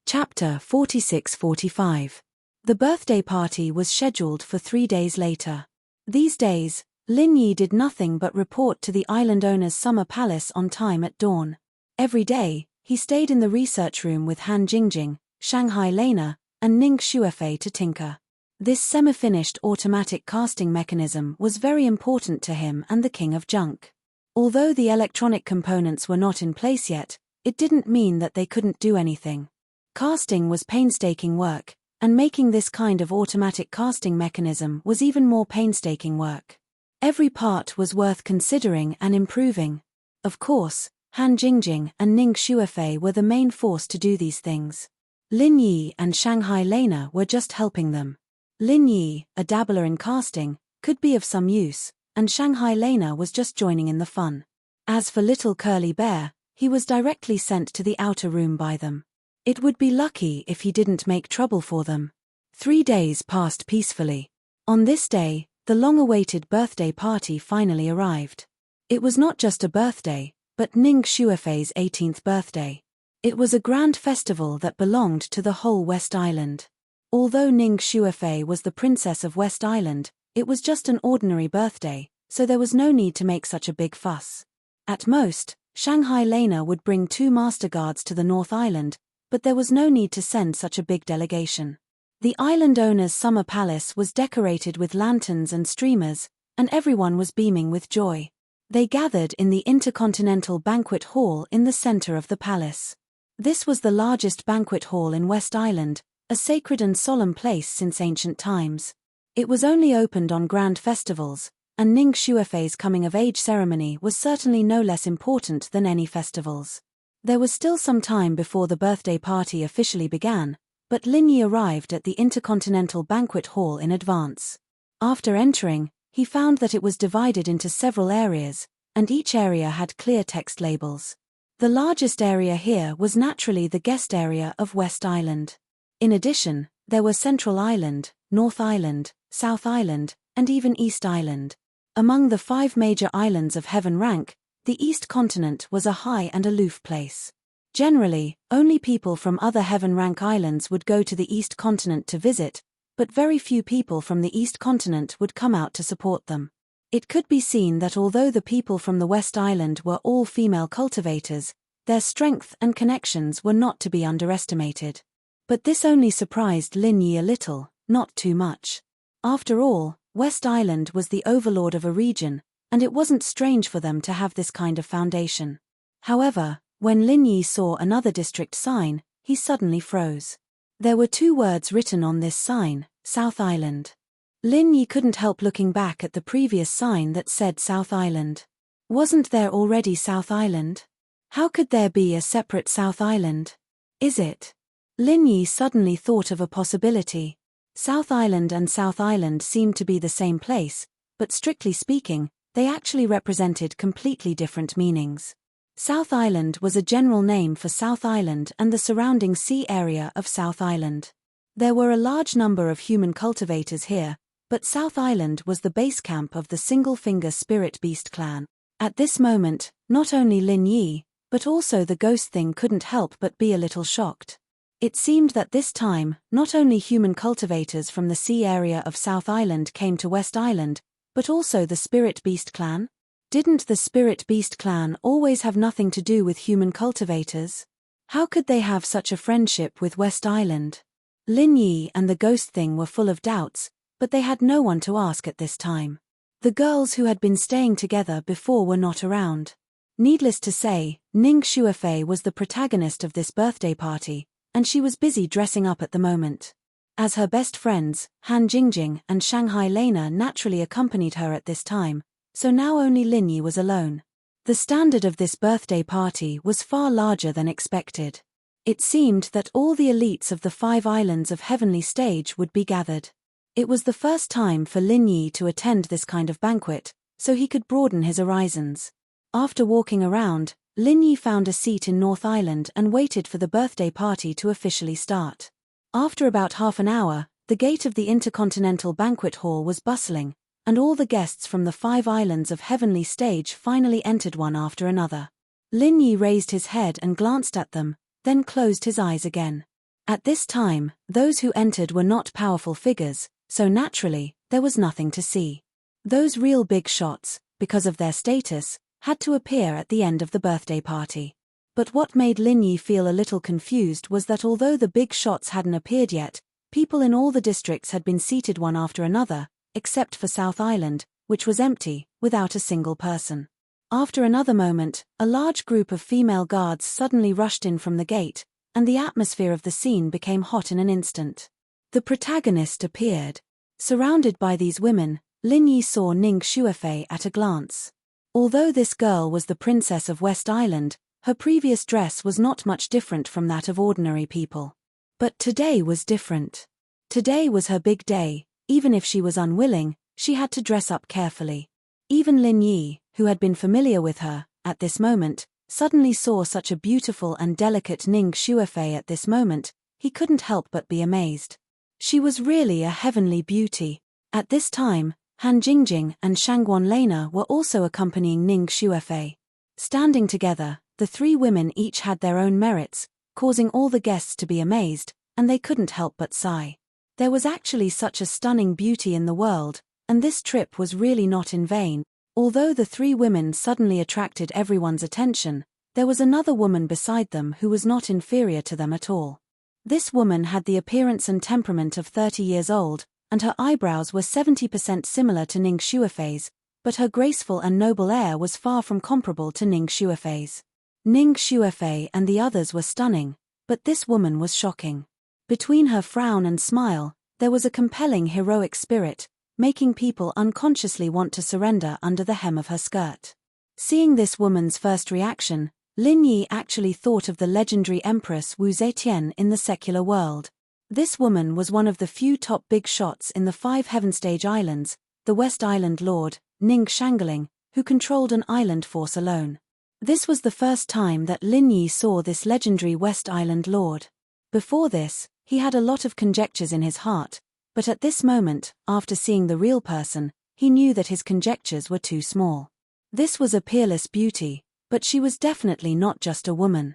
A: Chapter 46-45. The birthday party was scheduled for 3 days later. These days, Lin Yi did nothing but report to the island owner's summer palace on time at dawn. Every day, he stayed in the research room with Han Jingjing, Shanghai Lena, and Ning Shuefei to tinker. This semi-finished automatic casting mechanism was very important to him and the King of Junk. Although the electronic components were not in place yet, it didn't mean that they couldn't do anything. Casting was painstaking work, and making this kind of automatic casting mechanism was even more painstaking work. Every part was worth considering and improving. Of course, Han Jingjing and Ning Shuefei were the main force to do these things. Lin Yi and Shanghai Lena were just helping them. Lin Yi, a dabbler in casting, could be of some use, and Shanghai Lena was just joining in the fun. As for little Curly Bear, he was directly sent to the outer room by them. It would be lucky if he didn't make trouble for them. 3 days passed peacefully. On this day, the long-awaited birthday party finally arrived. It was not just a birthday, but Ning Shuefei's 18th birthday. It was a grand festival that belonged to the whole West Island. Although Ning Shuefei was the princess of West Island, it was just an ordinary birthday, so there was no need to make such a big fuss. At most, Shanghai Lena would bring 2 master guards to the North Island, but there was no need to send such a big delegation. The island owner's summer palace was decorated with lanterns and streamers, and everyone was beaming with joy. They gathered in the Intercontinental Banquet Hall in the center of the palace. This was the largest banquet hall in West Island, a sacred and solemn place since ancient times. It was only opened on grand festivals, and Ning Shuefei's coming-of-age ceremony was certainly no less important than any festivals. There was still some time before the birthday party officially began, but Lin Yi arrived at the Intercontinental Banquet Hall in advance. After entering, he found that it was divided into several areas, and each area had clear text labels. The largest area here was naturally the guest area of West Island. In addition, there were Central Island, North Island, South Island, and even East Island. Among the 5 major islands of heaven rank, the East Continent was a high and aloof place. Generally, only people from other heaven rank islands would go to the East Continent to visit, but very few people from the East Continent would come out to support them. It could be seen that although the people from the West Island were all female cultivators, their strength and connections were not to be underestimated. But this only surprised Lin Yi a little, not too much. After all, West Island was the overlord of a region, and it wasn't strange for them to have this kind of foundation. However, when Lin Yi saw another district sign, he suddenly froze. There were 2 words written on this sign, South Island. Lin Yi couldn't help looking back at the previous sign that said South Island. Wasn't there already South Island? How could there be a separate South Island? Is it? Lin Yi suddenly thought of a possibility. South Island and South Island seemed to be the same place, but strictly speaking, they actually represented completely different meanings. South Island was a general name for South Island and the surrounding sea area of South Island. There were a large number of human cultivators here, but South Island was the base camp of the Single-Finger Spirit Beast clan. At this moment, not only Lin Yi, but also the ghost thing couldn't help but be a little shocked. It seemed that this time, not only human cultivators from the sea area of South Island came to West Island, but also the Spirit Beast clan? Didn't the Spirit Beast clan always have nothing to do with human cultivators? How could they have such a friendship with West Island? Lin Yi and the ghost thing were full of doubts, but they had no one to ask at this time. The girls who had been staying together before were not around. Needless to say, Ning Shuefei was the protagonist of this birthday party, and she was busy dressing up at the moment. As her best friends, Han Jingjing and Shanghai Lena naturally accompanied her at this time, so now only Lin Yi was alone. The standard of this birthday party was far larger than expected. It seemed that all the elites of the 5 islands of Heavenly Stage would be gathered. It was the first time for Lin Yi to attend this kind of banquet, so he could broaden his horizons. After walking around, Lin Yi found a seat in North Island and waited for the birthday party to officially start. After about half an hour, the gate of the Intercontinental Banquet Hall was bustling, and all the guests from the 5 islands of Heavenly Stage finally entered one after another. Lin Yi raised his head and glanced at them, then closed his eyes again. At this time, those who entered were not powerful figures, so naturally, there was nothing to see. Those real big shots, because of their status, had to appear at the end of the birthday party. But what made Lin Yi feel a little confused was that although the big shots hadn't appeared yet, People in all the districts had been seated one after another, except for South Island, which was empty, without a single person. After another moment, a large group of female guards suddenly rushed in from the gate, and the atmosphere of the scene became hot in an instant. The protagonist appeared. Surrounded by these women, Lin Yi saw Ning Shuefei at a glance. Although this girl was the princess of West Island, her previous dress was not much different from that of ordinary people. But today was different. Today was her big day. Even if she was unwilling, she had to dress up carefully. Even Lin Yi, who had been familiar with her, at this moment, suddenly saw such a beautiful and delicate Ning Shuefei at this moment, he couldn't help but be amazed. She was really a heavenly beauty. At this time, Han Jingjing and Shangguan Lena were also accompanying Ning Shuefei. Standing together, the three women each had their own merits, causing all the guests to be amazed, and they couldn't help but sigh. There was actually such a stunning beauty in the world, and this trip was really not in vain. Although the three women suddenly attracted everyone's attention, there was another woman beside them who was not inferior to them at all. This woman had the appearance and temperament of 30 years old, and her eyebrows were 70% similar to Ning Shuefei's, but her graceful and noble air was far from comparable to Ning Shuefei's. Ning Shuefei and the others were stunning, but this woman was shocking. Between her frown and smile, there was a compelling heroic spirit, making people unconsciously want to surrender under the hem of her skirt. Seeing this woman's first reaction, Lin Yi actually thought of the legendary Empress Wu Zetian in the secular world. This woman was one of the few top big shots in the 5 Heaven Stage Islands, the West Island Lord, Ning Shangling, who controlled an island force alone. This was the first time that Lin Yi saw this legendary West Island Lord. Before this, he had a lot of conjectures in his heart, but at this moment, after seeing the real person, he knew that his conjectures were too small. This was a peerless beauty, but she was definitely not just a woman.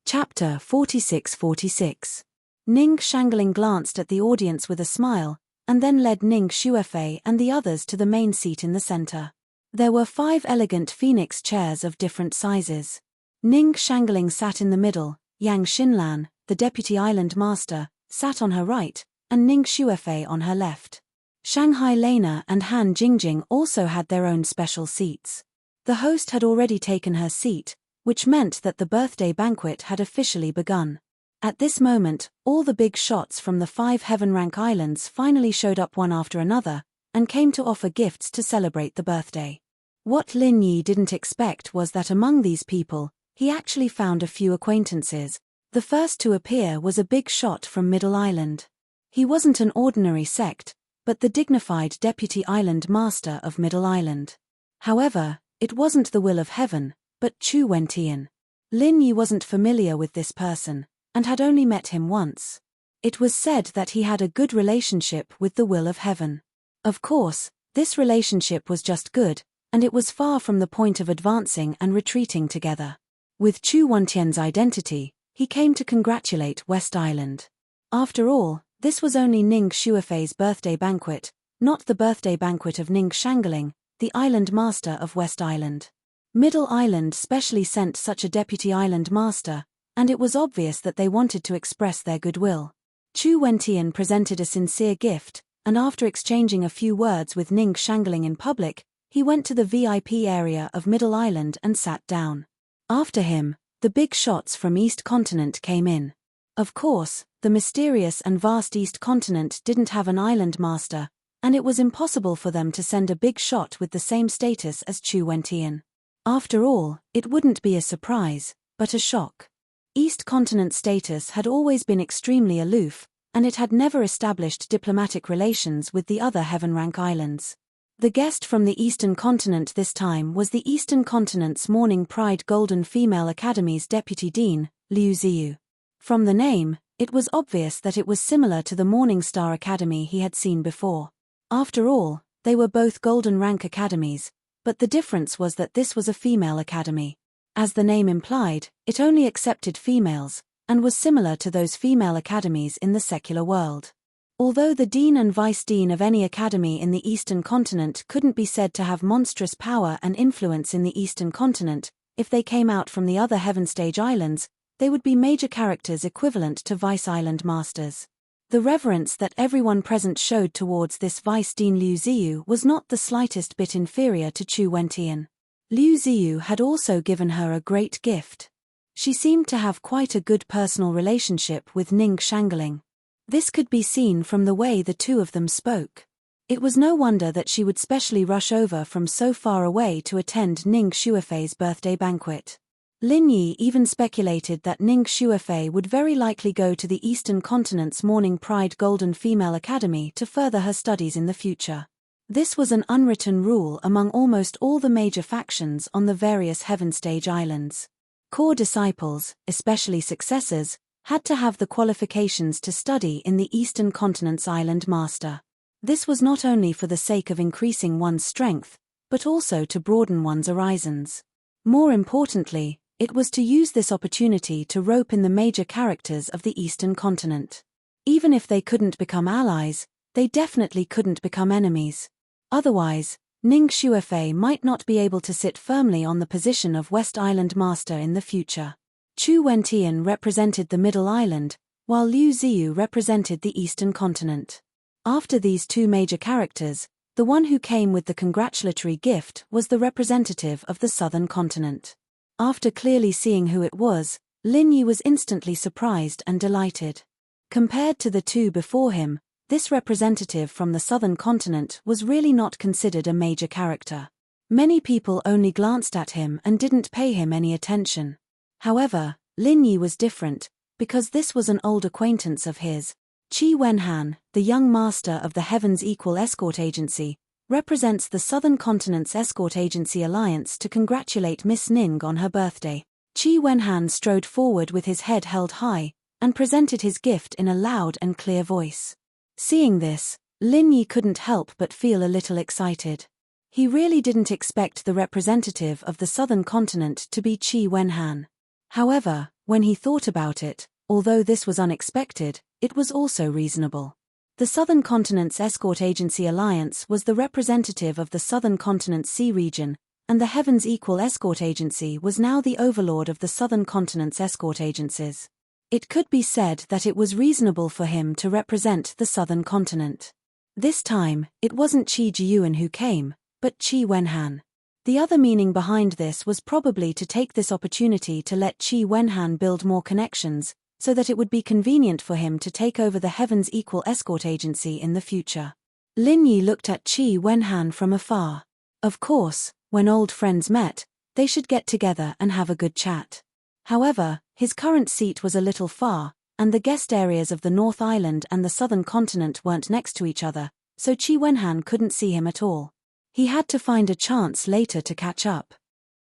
A: Chapter 46-46. Ning Shangling glanced at the audience with a smile, and then led Ning Shuefei and the others to the main seat in the center. There were 5 elegant phoenix chairs of different sizes. Ning Shangling sat in the middle, Yang Xinlan, the deputy island master, sat on her right, and Ning Shuefei on her left. Shanghai Lena and Han Jingjing also had their own special seats. The host had already taken her seat, which meant that the birthday banquet had officially begun. At this moment, all the big shots from the 5 Heaven Rank Islands finally showed up one after another, and came to offer gifts to celebrate the birthday. What Lin Yi didn't expect was that among these people, he actually found a few acquaintances. The first to appear was a big shot from Middle Island. He wasn't an ordinary sect, but the dignified deputy island master of Middle Island. However, it wasn't the will of heaven, but Chu Wentian. Lin Yi wasn't familiar with this person, and had only met him once. It was said that he had a good relationship with the will of heaven. Of course, this relationship was just good, and it was far from the point of advancing and retreating together. With Chu Wentian's identity, he came to congratulate West Island. After all, this was only Ning Shuefei's birthday banquet, not the birthday banquet of Ning Shangling, the island master of West Island. Middle Island specially sent such a deputy island master, and it was obvious that they wanted to express their goodwill. Chu Wentian presented a sincere gift, and after exchanging a few words with Ning Shangling in public, he went to the VIP area of Middle Island and sat down. After him, the big shots from East Continent came in. Of course, the mysterious and vast East Continent didn't have an island master, and it was impossible for them to send a big shot with the same status as Chu Wentian. After all, it wouldn't be a surprise, but a shock. East Continent status had always been extremely aloof, and it had never established diplomatic relations with the other Heaven Rank Islands. The guest from the Eastern Continent this time was the Eastern Continent's Morning Pride Golden Female Academy's deputy dean, Liu Ziyu. From the name, it was obvious that it was similar to the Morning Star Academy he had seen before. After all, they were both Golden Rank Academies, but the difference was that this was a female academy. As the name implied, it only accepted females, and was similar to those female academies in the secular world. Although the dean and vice dean of any academy in the Eastern Continent couldn't be said to have monstrous power and influence in the Eastern Continent, if they came out from the other Heaven Stage Islands, they would be major characters equivalent to vice island masters. The reverence that everyone present showed towards this Vice Dean Liu Ziyu was not the slightest bit inferior to Chu Wentian. Liu Ziyu had also given her a great gift. She seemed to have quite a good personal relationship with Ning Shangling. This could be seen from the way the two of them spoke. It was no wonder that she would specially rush over from so far away to attend Ning Shuefei's birthday banquet. Lin Yi even speculated that Ning Shuefei would very likely go to the Eastern Continent's Morning Pride Golden Female Academy to further her studies in the future. This was an unwritten rule among almost all the major factions on the various Heaven Stage islands. Core disciples, especially successors, had to have the qualifications to study in the Eastern Continent's Island Master. This was not only for the sake of increasing one's strength, but also to broaden one's horizons. More importantly, it was to use this opportunity to rope in the major characters of the Eastern Continent. Even if they couldn't become allies, they definitely couldn't become enemies. Otherwise, Ning Shuefei might not be able to sit firmly on the position of West Island Master in the future. Chu Wentian represented the Middle Island, while Liu Ziyu represented the Eastern Continent. After these two major characters, the one who came with the congratulatory gift was the representative of the Southern Continent. After clearly seeing who it was, Lin Yi was instantly surprised and delighted. Compared to the two before him, this representative from the Southern Continent was really not considered a major character. Many people only glanced at him and didn't pay him any attention. However, Lin Yi was different, because this was an old acquaintance of his. Qi Wenhan, the young master of the Heaven's Equal Escort Agency, represents the Southern Continent's Escort Agency Alliance to congratulate Miss Ning on her birthday. Qi Wenhan strode forward with his head held high, and presented his gift in a loud and clear voice. Seeing this, Lin Yi couldn't help but feel a little excited. He really didn't expect the representative of the Southern Continent to be Qi Wenhan. However, when he thought about it, although this was unexpected, it was also reasonable. The Southern Continent's Escort Agency Alliance was the representative of the Southern Continent's Sea region, and the Heaven's Equal Escort Agency was now the overlord of the Southern Continent's escort agencies. It could be said that it was reasonable for him to represent the Southern Continent. This time, it wasn't Qi Jiyuan who came, but Qi Wenhan. The other meaning behind this was probably to take this opportunity to let Qi Wenhan build more connections, so that it would be convenient for him to take over the Heaven's Equal Escort Agency in the future. Lin Yi looked at Qi Wenhan from afar. Of course, when old friends met, they should get together and have a good chat. However, his current seat was a little far, and the guest areas of the North Island and the Southern Continent weren't next to each other, so Qi Wenhan couldn't see him at all. He had to find a chance later to catch up.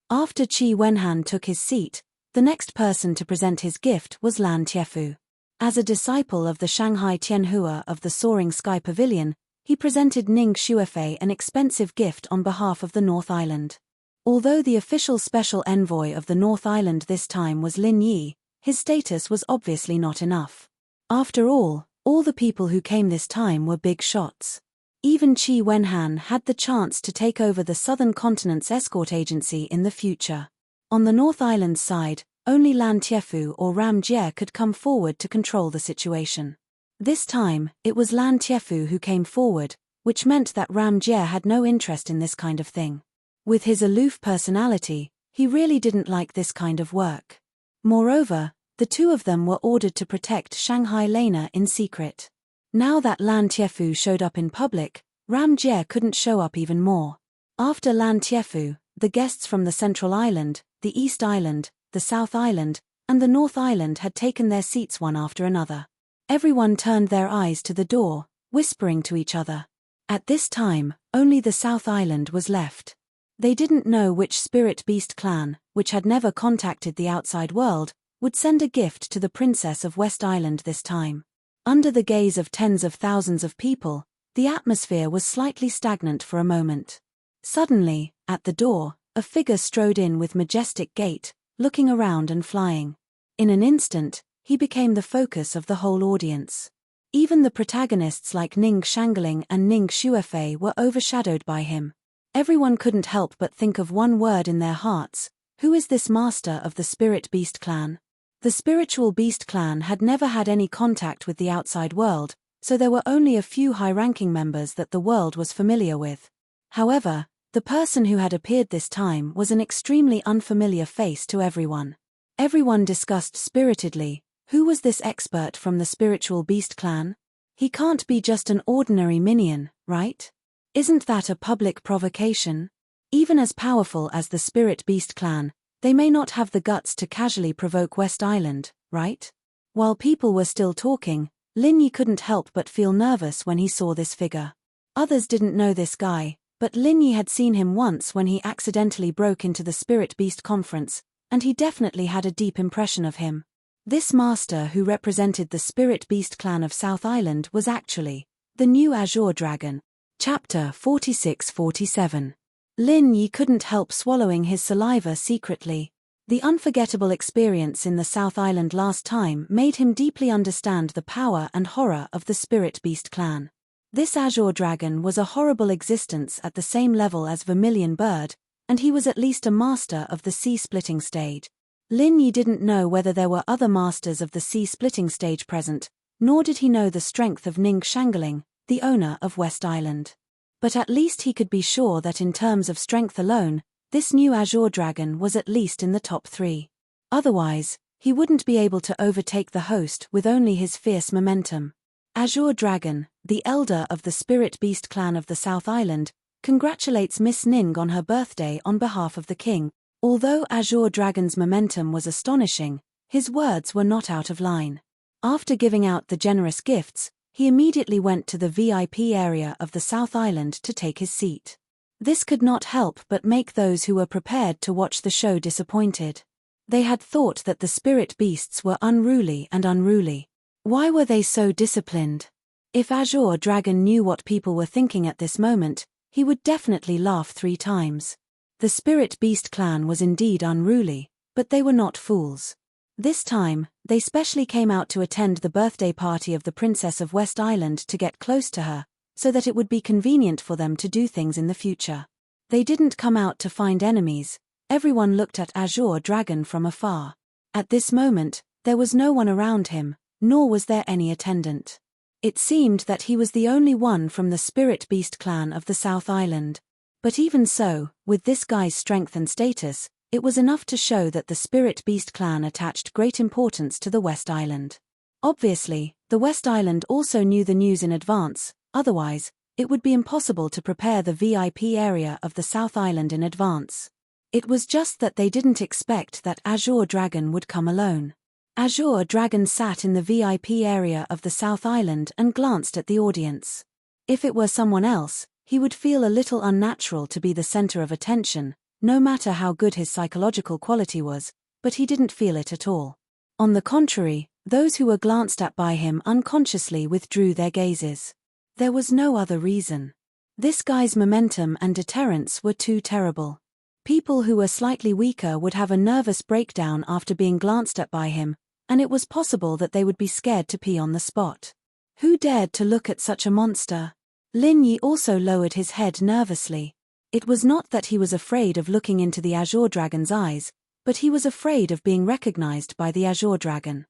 A: After Qi Wenhan took his seat, the next person to present his gift was Lan Tiefu. As a disciple of the Shanghai Tianhua of the Soaring Sky Pavilion, he presented Ning Shuefei an expensive gift on behalf of the North Island. Although the official special envoy of the North Island this time was Lin Yi, his status was obviously not enough. After all the people who came this time were big shots. Even Qi Wenhan had the chance to take over the Southern Continent's escort agency in the future. On the North Island's side, only Lan Tiefu or Ram Jie could come forward to control the situation. This time, it was Lan Tiefu who came forward, which meant that Ram Jie had no interest in this kind of thing. With his aloof personality, he really didn't like this kind of work. Moreover, the two of them were ordered to protect Shanghai Lena in secret. Now that Lan Tiefu showed up in public, Ram Jie couldn't show up even more. After Lan Tiefu, the guests from the Central Island, the East Island, the South Island, and the North Island had taken their seats one after another. Everyone turned their eyes to the door, whispering to each other. At this time, only the South Island was left. They didn't know which spirit beast clan, which had never contacted the outside world, would send a gift to the Princess of West Island this time. Under the gaze of tens of thousands of people, the atmosphere was slightly stagnant for a moment. Suddenly, at the door, a figure strode in with majestic gait, looking around and flying. In an instant, he became the focus of the whole audience. Even the protagonists like Ning Shangling and Ning Shuefei were overshadowed by him. Everyone couldn't help but think of one word in their hearts: who is this master of the Spirit Beast clan? The spiritual beast clan had never had any contact with the outside world, so there were only a few high-ranking members that the world was familiar with. However, the person who had appeared this time was an extremely unfamiliar face to everyone. Everyone discussed spiritedly, who was this expert from the spiritual beast clan? He can't be just an ordinary minion, right? Isn't that a public provocation? Even as powerful as the spirit beast clan, they may not have the guts to casually provoke West Island, right? While people were still talking, Lin Yi couldn't help but feel nervous when he saw this figure. Others didn't know this guy, but Lin Yi had seen him once when he accidentally broke into the Spirit Beast conference, and he definitely had a deep impression of him. This master who represented the Spirit Beast clan of South Island was actually the new Azure Dragon. Chapter 46-47. Lin Yi couldn't help swallowing his saliva secretly. The unforgettable experience in the South Island last time made him deeply understand the power and horror of the Spirit Beast clan. This Azure Dragon was a horrible existence at the same level as Vermilion Bird, and he was at least a master of the sea-splitting stage. Lin Yi didn't know whether there were other masters of the sea-splitting stage present, nor did he know the strength of Ning Shangaling, the owner of West Island. But at least he could be sure that in terms of strength alone, this new Azure Dragon was at least in the top 3. Otherwise, he wouldn't be able to overtake the host with only his fierce momentum. Azure Dragon, the elder of the Spirit Beast clan of the South Island, congratulates Miss Ning on her birthday on behalf of the king. Although Azure Dragon's momentum was astonishing, his words were not out of line. After giving out the generous gifts, he immediately went to the VIP area of the South Island to take his seat. This could not help but make those who were prepared to watch the show disappointed. They had thought that the spirit beasts were unruly and unruly. Why were they so disciplined? If Azure Dragon knew what people were thinking at this moment, he would definitely laugh 3 times. The Spirit Beast clan was indeed unruly, but they were not fools. This time, they specially came out to attend the birthday party of the Princess of West Island to get close to her, so that it would be convenient for them to do things in the future. They didn't come out to find enemies. Everyone looked at Azure Dragon from afar. At this moment, there was no one around him, nor was there any attendant. It seemed that he was the only one from the Spirit Beast clan of the South Island. But even so, with this guy's strength and status, it was enough to show that the Spirit Beast clan attached great importance to the West Island. Obviously, the West Island also knew the news in advance, otherwise, it would be impossible to prepare the VIP area of the South Island in advance. It was just that they didn't expect that Azure Dragon would come alone. Azure Dragon sat in the VIP area of the South Island and glanced at the audience. If it were someone else, he would feel a little unnatural to be the center of attention, no matter how good his psychological quality was, but he didn't feel it at all. On the contrary, those who were glanced at by him unconsciously withdrew their gazes. There was no other reason. This guy's momentum and deterrence were too terrible. People who were slightly weaker would have a nervous breakdown after being glanced at by him, and it was possible that they would be scared to pee on the spot. Who dared to look at such a monster? Lin Yi also lowered his head nervously. It was not that he was afraid of looking into the Azure Dragon's eyes, but he was afraid of being recognized by the Azure Dragon.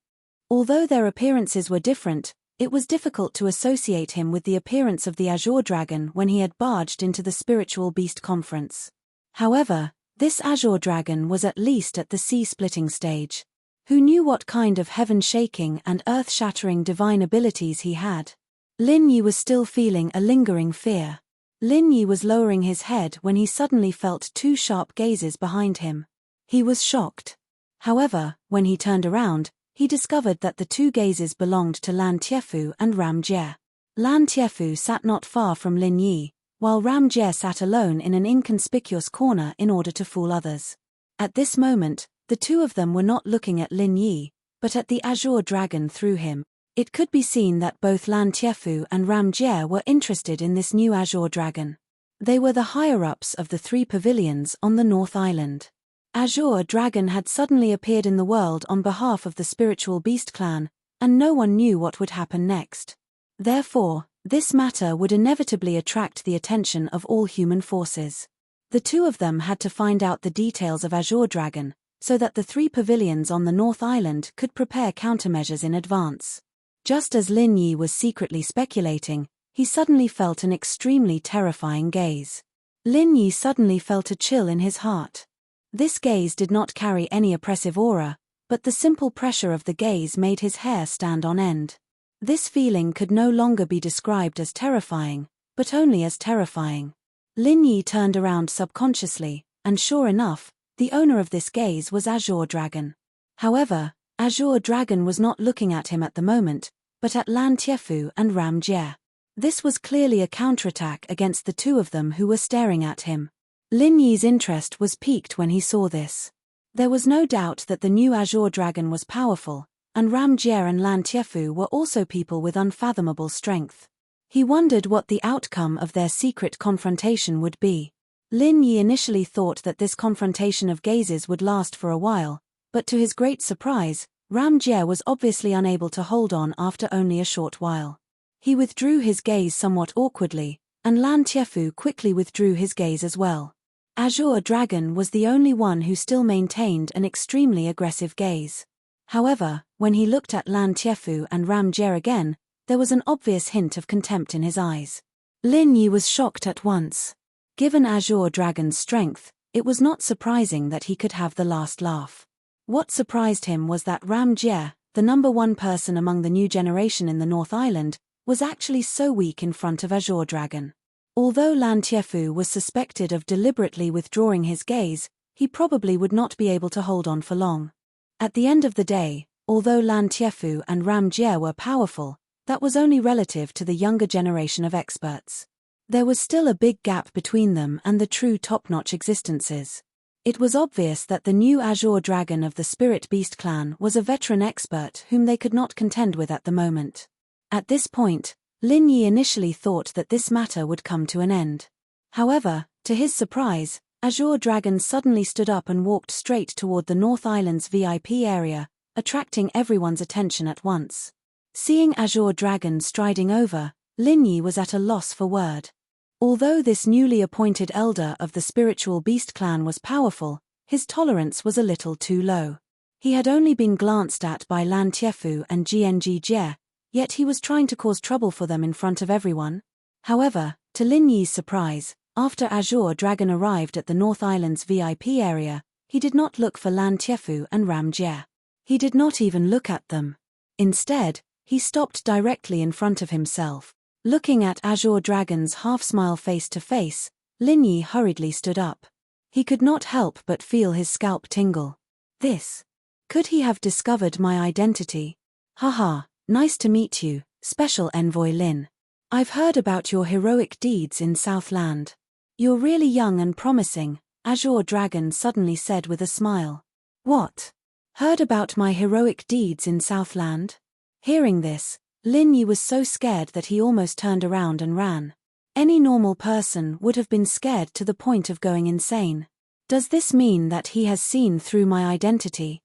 A: Although their appearances were different, it was difficult to associate him with the appearance of the Azure Dragon when he had barged into the Spiritual Beast Conference. However, this Azure Dragon was at least at the sea-splitting stage. Who knew what kind of heaven-shaking and earth-shattering divine abilities he had? Lin Yi was still feeling a lingering fear. Lin Yi was lowering his head when he suddenly felt 2 sharp gazes behind him. He was shocked. However, when he turned around, he discovered that the 2 gazes belonged to Lan Tiefu and Ram Jie. Lan Tiefu sat not far from Lin Yi, while Ram Jie sat alone in an inconspicuous corner in order to fool others. At this moment, the 2 of them were not looking at Lin Yi, but at the Azure Dragon through him. It could be seen that both Lan Tiefu and Ram Jie were interested in this new Azure Dragon. They were the higher-ups of the 3 pavilions on the North Island. Azure Dragon had suddenly appeared in the world on behalf of the Spiritual Beast clan, and no one knew what would happen next. Therefore, this matter would inevitably attract the attention of all human forces. The 2 of them had to find out the details of Azure Dragon, so that the 3 pavilions on the North Island could prepare countermeasures in advance. Just as Lin Yi was secretly speculating, he suddenly felt an extremely terrifying gaze. Lin Yi suddenly felt a chill in his heart. This gaze did not carry any oppressive aura, but the simple pressure of the gaze made his hair stand on end. This feeling could no longer be described as terrifying, but only as terrifying. Lin Yi turned around subconsciously, and sure enough, the owner of this gaze was Azure Dragon. However, Azure Dragon was not looking at him at the moment, but at Lan Tiefu and Ram Jie. This was clearly a counterattack against the 2 of them who were staring at him. Lin Yi's interest was piqued when he saw this. There was no doubt that the new Azure Dragon was powerful, and Ram Jie and Lan Tiefu were also people with unfathomable strength. He wondered what the outcome of their secret confrontation would be. Lin Yi initially thought that this confrontation of gazes would last for a while, but to his great surprise, Ram Jie was obviously unable to hold on after only a short while. He withdrew his gaze somewhat awkwardly, and Lan Tiefu quickly withdrew his gaze as well. Azure Dragon was the only one who still maintained an extremely aggressive gaze. However, when he looked at Lan Tiefu and Ram Jie again, there was an obvious hint of contempt in his eyes. Lin Yi was shocked at once. Given Azure Dragon's strength, it was not surprising that he could have the last laugh. What surprised him was that Ram Jie, the number 1 person among the new generation in the North Island, was actually so weak in front of Azure Dragon. Although Lan Tiefu was suspected of deliberately withdrawing his gaze, he probably would not be able to hold on for long. At the end of the day, although Lan Tiefu and Ram Jie were powerful, that was only relative to the younger generation of experts. There was still a big gap between them and the true top-notch existences. It was obvious that the new Azure Dragon of the Spirit Beast clan was a veteran expert whom they could not contend with at the moment. At this point, Lin Yi initially thought that this matter would come to an end. However, to his surprise, Azure Dragon suddenly stood up and walked straight toward the North Island's VIP area, attracting everyone's attention at once. Seeing Azure Dragon striding over, Lin Yi was at a loss for word. Although this newly appointed elder of the Spiritual Beast clan was powerful, his tolerance was a little too low. He had only been glanced at by Lan Tiefu and Gng Jie, yet he was trying to cause trouble for them in front of everyone. However, to Lin Yi's surprise, after Azure Dragon arrived at the North Island's VIP area, he did not look for Lan Tiefu and Ram Jie. He did not even look at them. Instead, he stopped directly in front of himself. Looking at Azure Dragon's half-smile face to face, Lin Yi hurriedly stood up. He could not help but feel his scalp tingle. This. Could he have discovered my identity? Haha, nice to meet you, Special Envoy Lin. I've heard about your heroic deeds in Southland. You're really young and promising, Azure Dragon suddenly said with a smile. What? Heard about my heroic deeds in Southland? Hearing this, Lin Yi was so scared that he almost turned around and ran. Any normal person would have been scared to the point of going insane. Does this mean that he has seen through my identity?